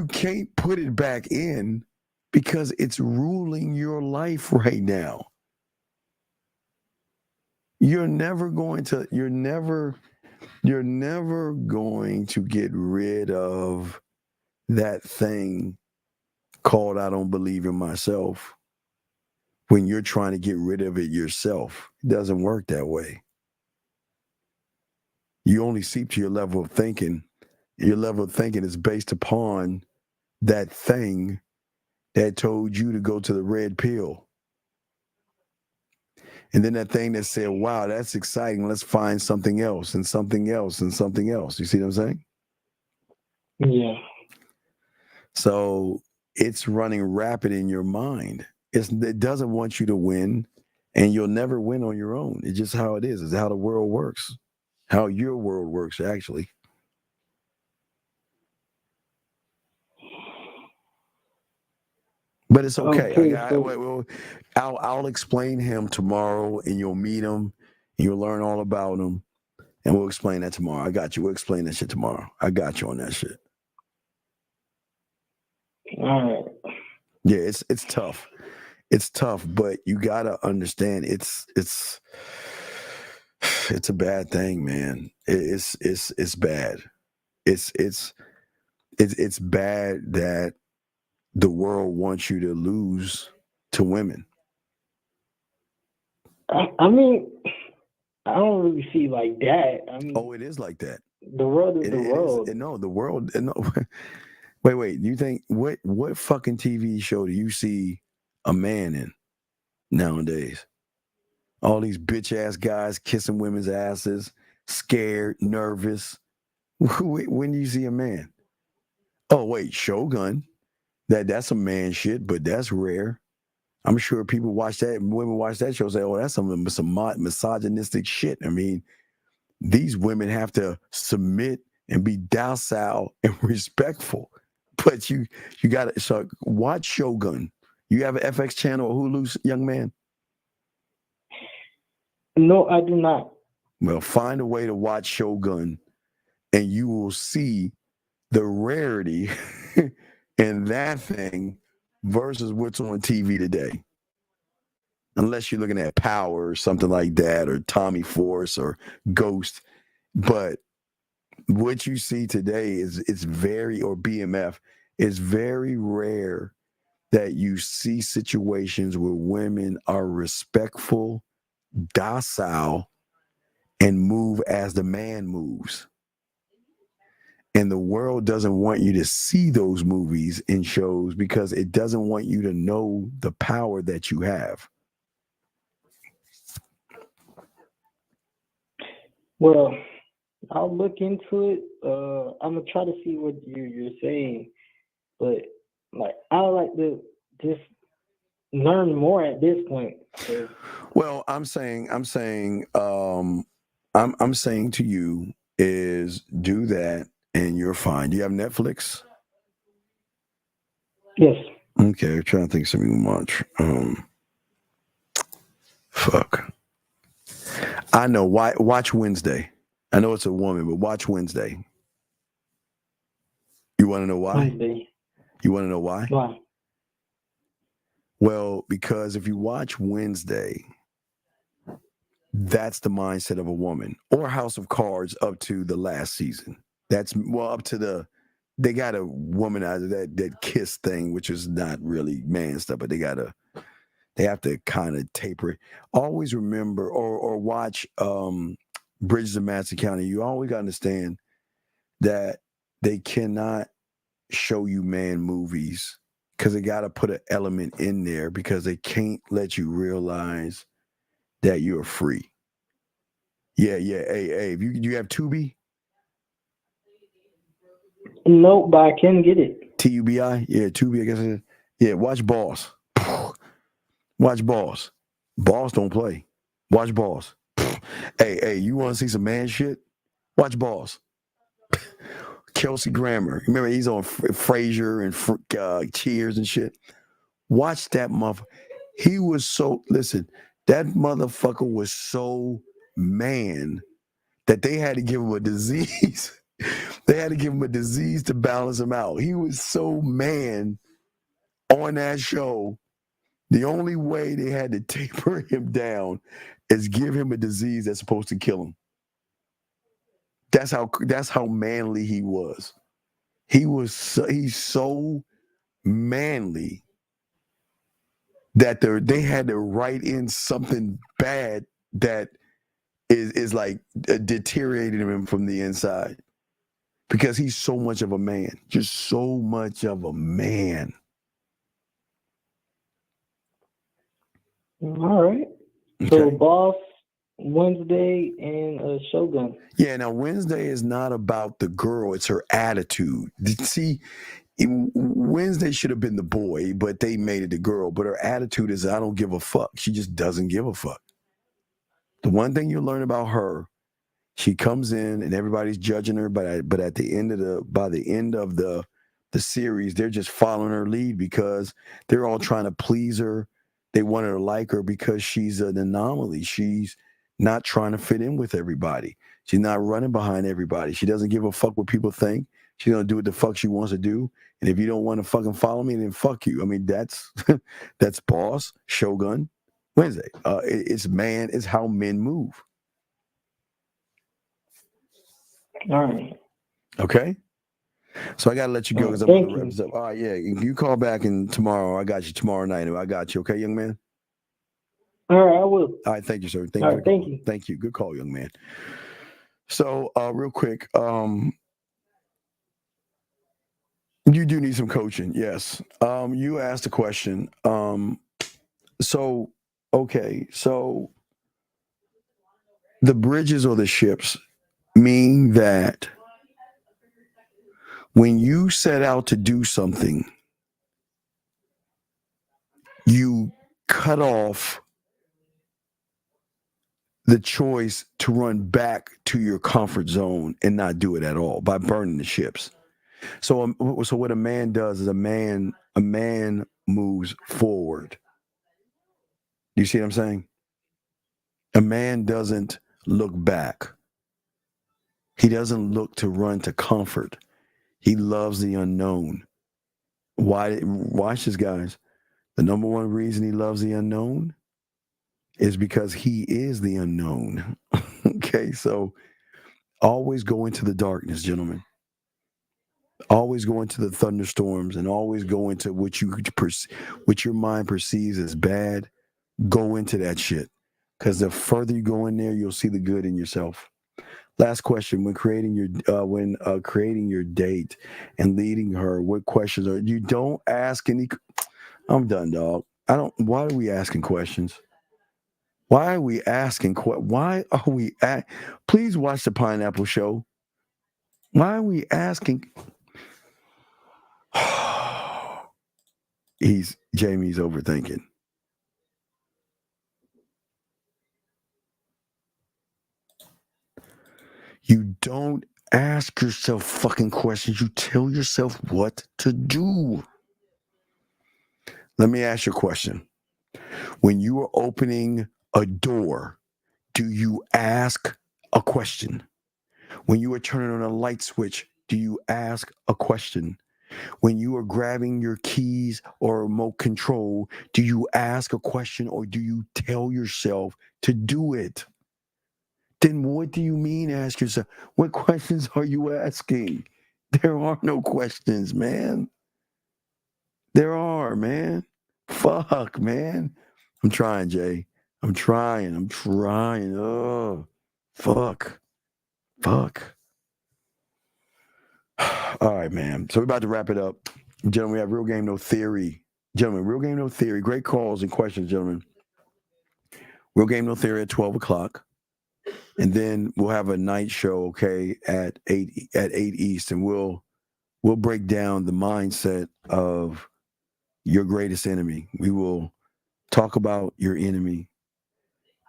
Speaker 2: can't put it back in because it's ruling your life right now. You're never going to get rid of that thing called I don't believe in myself when you're trying to get rid of it yourself. It doesn't work that way. You only seep to your level of thinking. Your level of thinking is based upon that thing that told you to go to the red pill. And then that thing that said, wow, that's exciting. Let's find something else and something else and something else. You see what I'm saying?
Speaker 15: Yeah.
Speaker 2: So it's running rapid in your mind. It doesn't want you to win, and you'll never win on your own. It's just how it is. It's how the world works. How your world works, actually. But it's okay. I'll explain him tomorrow, and you'll meet him, You'll learn all about them, and we'll explain that tomorrow. I got you. We'll explain that shit tomorrow. I got you on that shit.
Speaker 15: All right.
Speaker 2: Yeah, it's tough. It's tough, but you gotta understand it's a bad thing, man. It's bad. It's bad that the world wants you to lose to women.
Speaker 15: I mean, I don't really see like that. I mean,
Speaker 2: Oh, it is like that.
Speaker 15: The world is the world.
Speaker 2: No, the world. No. Wait. You think what fucking TV show do you see a man in nowadays? All these bitch ass guys kissing women's asses, scared, nervous. When do you see a man? Oh wait, Shogun. That's some man shit, but that's rare. I'm sure people watch that, women watch that show, say, "Oh, that's some misogynistic shit." I mean, these women have to submit and be docile and respectful. But you got to watch Shogun. You have an FX channel or Hulu, young man?
Speaker 15: No, I do not.
Speaker 2: Well, find a way to watch Shogun, and you will see the rarity in that thing versus what's on TV today. Unless you're looking at Power or something like that, or Tommy Force or Ghost. But what you see today it's very, or BMF, it's very rare that you see situations where women are respectful, docile, and move as the man moves. And the world doesn't want you to see those movies and shows because it doesn't want you to know the power that you have.
Speaker 15: Well, I'll look into it. I'm gonna try to see what you're saying, but like I would like to just learn more at this point. So.
Speaker 2: Well, I'm saying to you is do that and you're fine. Do you have Netflix?
Speaker 15: Yes.
Speaker 2: Okay, I'm trying to think something to watch. Fuck. I know. Watch Wednesday. I know it's a woman, but watch Wednesday. You want to know why?
Speaker 15: Wednesday.
Speaker 2: You want to know why?
Speaker 15: Why?
Speaker 2: Well, because if you watch Wednesday, that's the mindset of a woman, or House of Cards up to the last season. That's up to they got a woman out of that kiss thing, which is not really man stuff, but they have to kind of taper it. Always remember or watch Bridges of Madison County. You always got to understand that they cannot show you man movies because they got to put an element in there because they can't let you realize that you're free. Yeah. Hey, you have Tubi?
Speaker 15: No, but I can get it.
Speaker 2: TUBI? Yeah, Tubi, I guess. Yeah, watch Boss. Watch Boss. Boss don't play. Watch Boss. Hey, you want to see some man shit? Watch Boss. Kelsey Grammer. Remember, he's on Frasier and Cheers and shit. Watch that motherfucker. He was that motherfucker was so man that they had to give him a disease. They had to give him a disease to balance him out. He was so man on that show. The only way they had to taper him down is give him a disease that's supposed to kill him. That's how manly he was. He's so manly that they had to write in something bad that is like deteriorating him from the inside because he's so much of a man, just so much of a man.
Speaker 15: All right.
Speaker 2: Okay.
Speaker 15: So Boss, Wednesday, and Shogun.
Speaker 2: Yeah, now Wednesday is not about the girl, it's her attitude. See, Wednesday should have been the boy, but they made it the girl. But her attitude is, I don't give a fuck. She just doesn't give a fuck. The one thing you learn about her, she comes in and everybody's judging her, but at the end of the series, they're just following her lead because they're all trying to please her. They want her to like her because she's an anomaly. She's not trying to fit in with everybody. She's not running behind everybody. She doesn't give a fuck what people think. She's gonna do what the fuck she wants to do. And if you don't want to fucking follow me, then fuck you. I mean, that's that's boss, Shogun, Wednesday. It's how men move.
Speaker 15: All right.
Speaker 2: Okay? So I gotta let you go because I'm
Speaker 15: Thank
Speaker 2: gonna wrap
Speaker 15: you.
Speaker 2: this up. All right, yeah. You call back and tomorrow. I got you tomorrow night. I got you, okay, young man?
Speaker 15: All right, I will.
Speaker 2: All right, thank you, sir. Thank
Speaker 15: All
Speaker 2: you.
Speaker 15: right, thank you.
Speaker 2: Thank you. Good call, young man. So real quick, you do need some coaching, yes. You asked a question. So the bridges or the ships mean that when you set out to do something, you cut off the choice to run back to your comfort zone and not do it at all by burning the ships. So what a man does is a man moves forward. Do you see what I'm saying? A man doesn't look back. He doesn't look to run to comfort. He loves the unknown. Why? Watch this, guys. The number one reason he loves the unknown is because he is the unknown. Okay, so always go into the darkness, gentlemen. Always go into the thunderstorms and always go into what your mind perceives as bad. Go into that shit. Because the further you go in there, you'll see the good in yourself. Last question: when creating your date and leading her, what questions are you? Don't ask any. I'm done, dog. Why are we asking questions? Why are we asking? Why are we at? Please watch the Pineapple Show. Why are we asking? Jamie's overthinking. You don't ask yourself fucking questions. You tell yourself what to do. Let me ask you a question. When you are opening a door, do you ask a question? When you are turning on a light switch, do you ask a question? When you are grabbing your keys or remote control, do you ask a question or do you tell yourself to do it? Then what do you mean ask yourself? What questions are you asking? There are no questions, man. There are, man. Fuck, man. I'm trying, Jay. I'm trying. Oh, fuck. All right, man. So we're about to wrap it up. Gentlemen, we have Real Game No Theory. Gentlemen, Real Game No Theory. Great calls and questions, gentlemen. Real Game No Theory at 12 o'clock. And then we'll have a night show, okay, at 8 East, and we'll break down the mindset of your greatest enemy. We will talk about your enemy,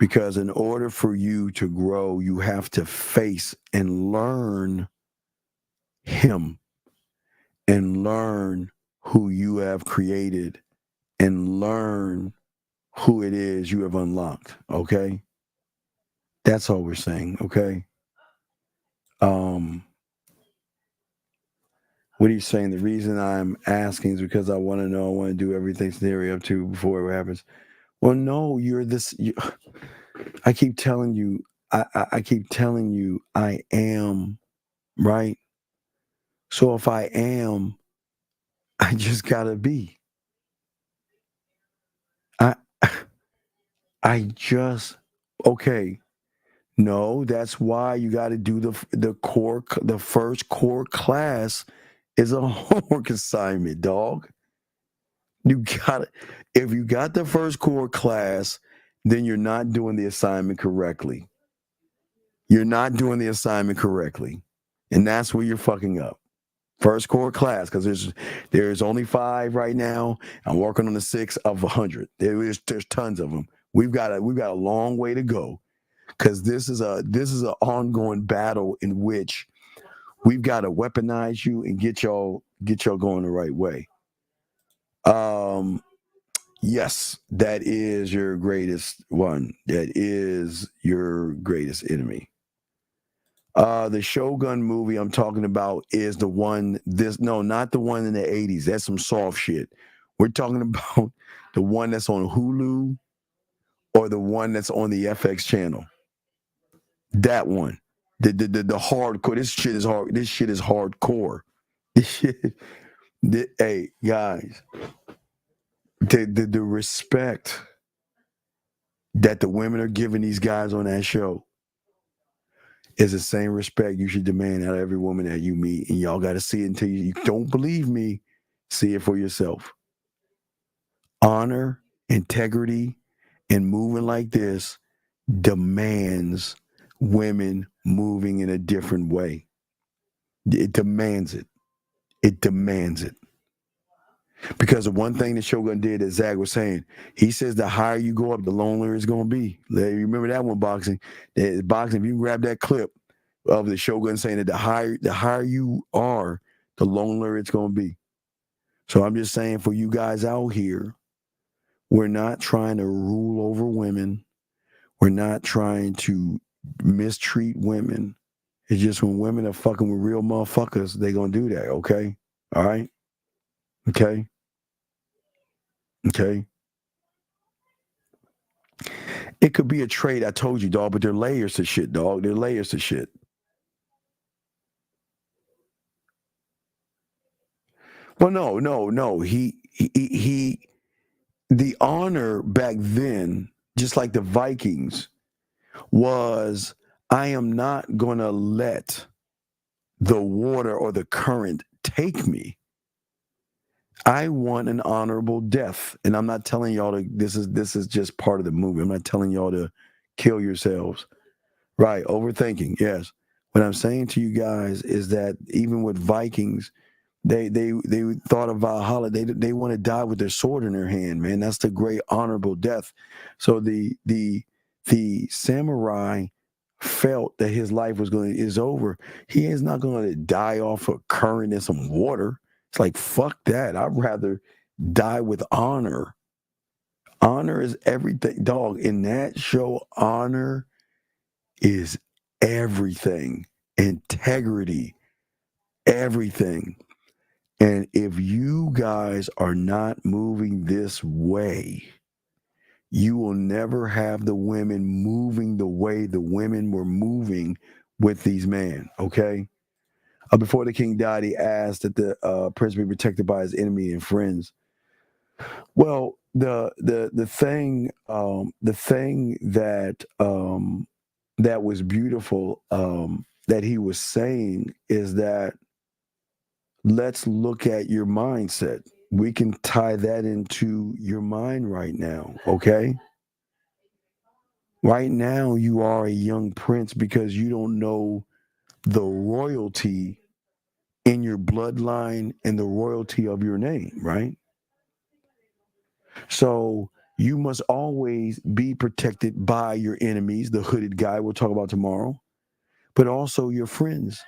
Speaker 2: because in order for you to grow, you have to face and learn him and learn who you have created and learn who it is you have unlocked, okay? That's all we're saying, okay? What are you saying? The reason I'm asking is because I want to know. I want to do everything theory up to before it happens. Well, no, I keep telling you, I keep telling you I am, right? So if I am, I just gotta be. Okay. No, that's why you got to do the first core class is a homework assignment, dog. You got it. If you got the first core class, then you're not doing the assignment correctly. You're not doing the assignment correctly. And that's where you're fucking up. First core class, because there's only 5 right now. I'm working on the 6 of 100. There's tons of them. We've got a long way to go, because this is an ongoing battle in which we've got to weaponize you and get y'all going the right way. Yes, that is your greatest one. That is your greatest enemy. The Shogun movie I'm talking about is the one, not the one in the 80s. That's some soft shit. We're talking about the one that's on Hulu or the one that's on the FX channel. That one. The hardcore. This shit is hard. This shit is hardcore. This shit. Hey, guys. The respect that the women are giving these guys on that show is the same respect you should demand out of every woman that you meet. And y'all got to see it until you don't believe me. See it for yourself. Honor, integrity, and moving like this demands women moving in a different way. It demands it. It demands it. Because the one thing that Shogun did, as Zach was saying, he says the higher you go up, the lonelier it's going to be. You remember that one, boxing? Boxing, if you can grab that clip of the Shogun saying that the higher you are, the lonelier it's going to be. So I'm just saying, for you guys out here, we're not trying to rule over women. We're not trying to mistreat women. It's just when women are fucking with real motherfuckers, they're going to do that, okay? All right? Okay? Okay? It could be a trait, I told you, dog, but they're layers to shit, dog. They're layers to shit. Well, no. He the honor back then, just like the Vikings, was I am not going to let the water or the current take me. I want an honorable death. And I'm not telling y'all to, this is just part of the movie. I'm not telling y'all to kill yourselves. Right, overthinking, yes. What I'm saying to you guys is that even with Vikings, they thought of Valhalla. They want to die with their sword in their hand, man. That's the great honorable death. So the samurai felt that his life is over. He is not going to die off a current and some water. It's like, fuck that. I'd rather die with honor. Honor is everything, dog. In that show, honor is everything. Integrity, everything. And if you guys are not moving this way, you will never have the women moving the way the women were moving with these men, okay? Before the king died, he asked that the prince be protected by his enemy and friends. Well, the thing that that was beautiful that he was saying is that let's look at your mindset. We can tie that into your mind right now, okay? Right now, you are a young prince because you don't know the royalty in your bloodline and the royalty of your name, right? So you must always be protected by your enemies, the hooded guy we'll talk about tomorrow, but also your friends.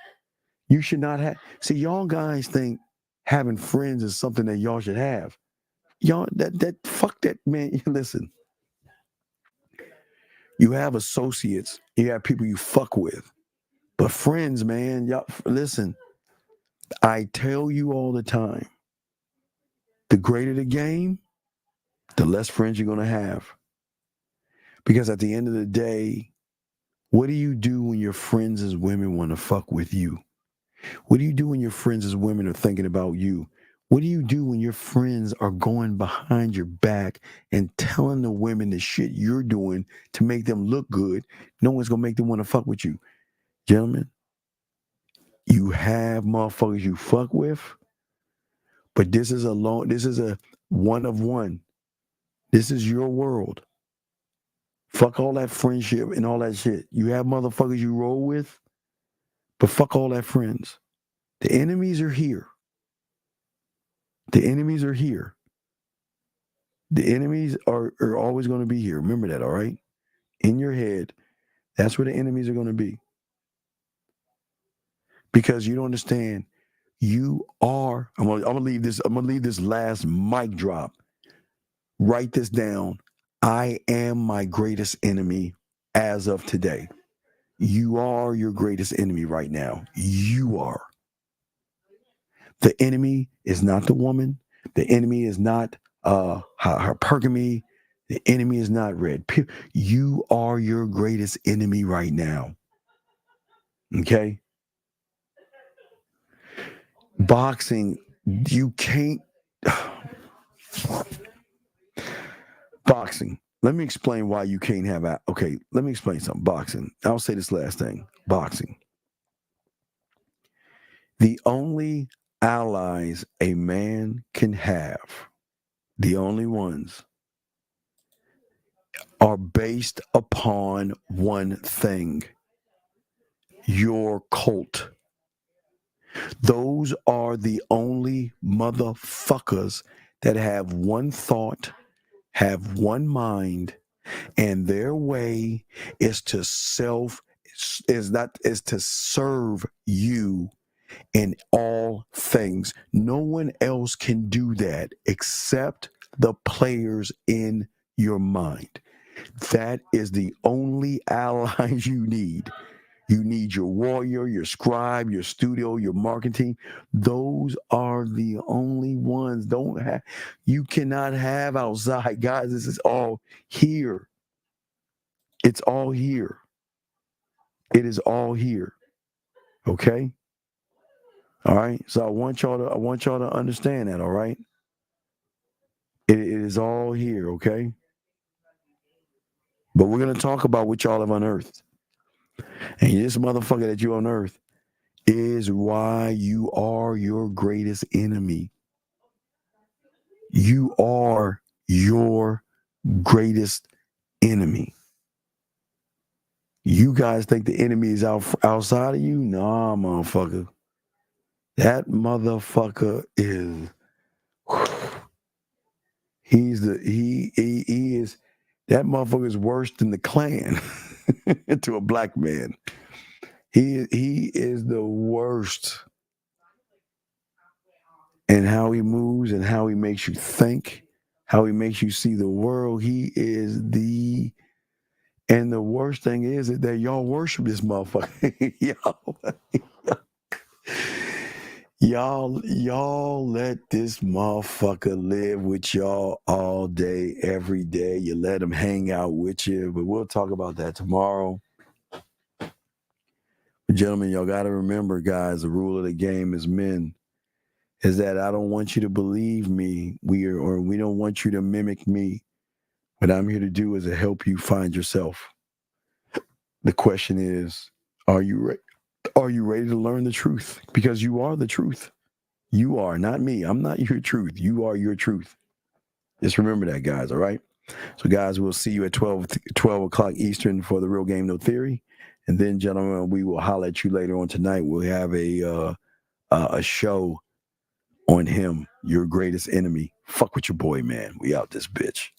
Speaker 2: You should not have. See, y'all guys think having friends is something that y'all should have. Y'all, fuck that, man. Listen, you have associates, you have people you fuck with, but friends, man, y'all, listen, I tell you all the time, the greater the game, the less friends you're going to have. Because at the end of the day, what do you do when your friends as women want to fuck with you? What do you do when your friends as women are thinking about you? What do you do when your friends are going behind your back and telling the women the shit you're doing to make them look good? No one's going to make them want to fuck with you. Gentlemen, you have motherfuckers you fuck with, but this is a one of one. This is your world. Fuck all that friendship and all that shit. You have motherfuckers you roll with, but fuck all that friends. The enemies are here. The enemies are here. The enemies are always going to be here. Remember that, all right? In your head, that's where the enemies are going to be. Because you don't understand, you are, I'm gonna leave this last mic drop. Write this down. I am my greatest enemy as of today. You are your greatest enemy right now. You are. The enemy is not the woman. The enemy is not her hypergamy. The enemy is not red. You are your greatest enemy right now. Okay? Boxing, you can't. Boxing. Let me explain why you can't have. Okay, let me explain something. Boxing. I'll say this last thing. Boxing. The only allies a man can have, the only ones, are based upon one thing: your cult. Those are the only motherfuckers that have one thought, have one mind, and their way is to serve you in all things. No one else can do that except the players in your mind. That is the only allies you need. You need your warrior, your scribe, your studio, your marketing. Those are the only ones. You cannot have outside, guys. This is all here. It's all here. It is all here. Okay? All right. So I want y'all to understand that, all right? It is all here, okay? But we're gonna talk about what y'all have unearthed. And this motherfucker that you unearthed is why you are your greatest enemy. You are your greatest enemy. You guys think the enemy is outside of you? Nah, motherfucker. That motherfucker is. He is. That motherfucker is worse than the Klan to a black man. He is the worst. And how he moves and how he makes you think, how he makes you see the world. He is and the worst thing is that y'all worship this motherfucker. Y'all let this motherfucker live with y'all all day, every day. You let him hang out with you, but we'll talk about that tomorrow. Gentlemen, y'all got to remember, guys, the rule of the game as men is that I don't want you to believe me. We don't want you to mimic me. What I'm here to do is to help you find yourself. The question is, are you ready? Are you ready to learn the truth? Because you are the truth. You are, not me. I'm not your truth. You are your truth. Just remember that, guys, all right? So, guys, we'll see you at 12 o'clock Eastern for the Real Game No Theory. And then, gentlemen, we will holler at you later on tonight. We'll have a show on him, your greatest enemy. Fuck with your boy, man. We out this bitch.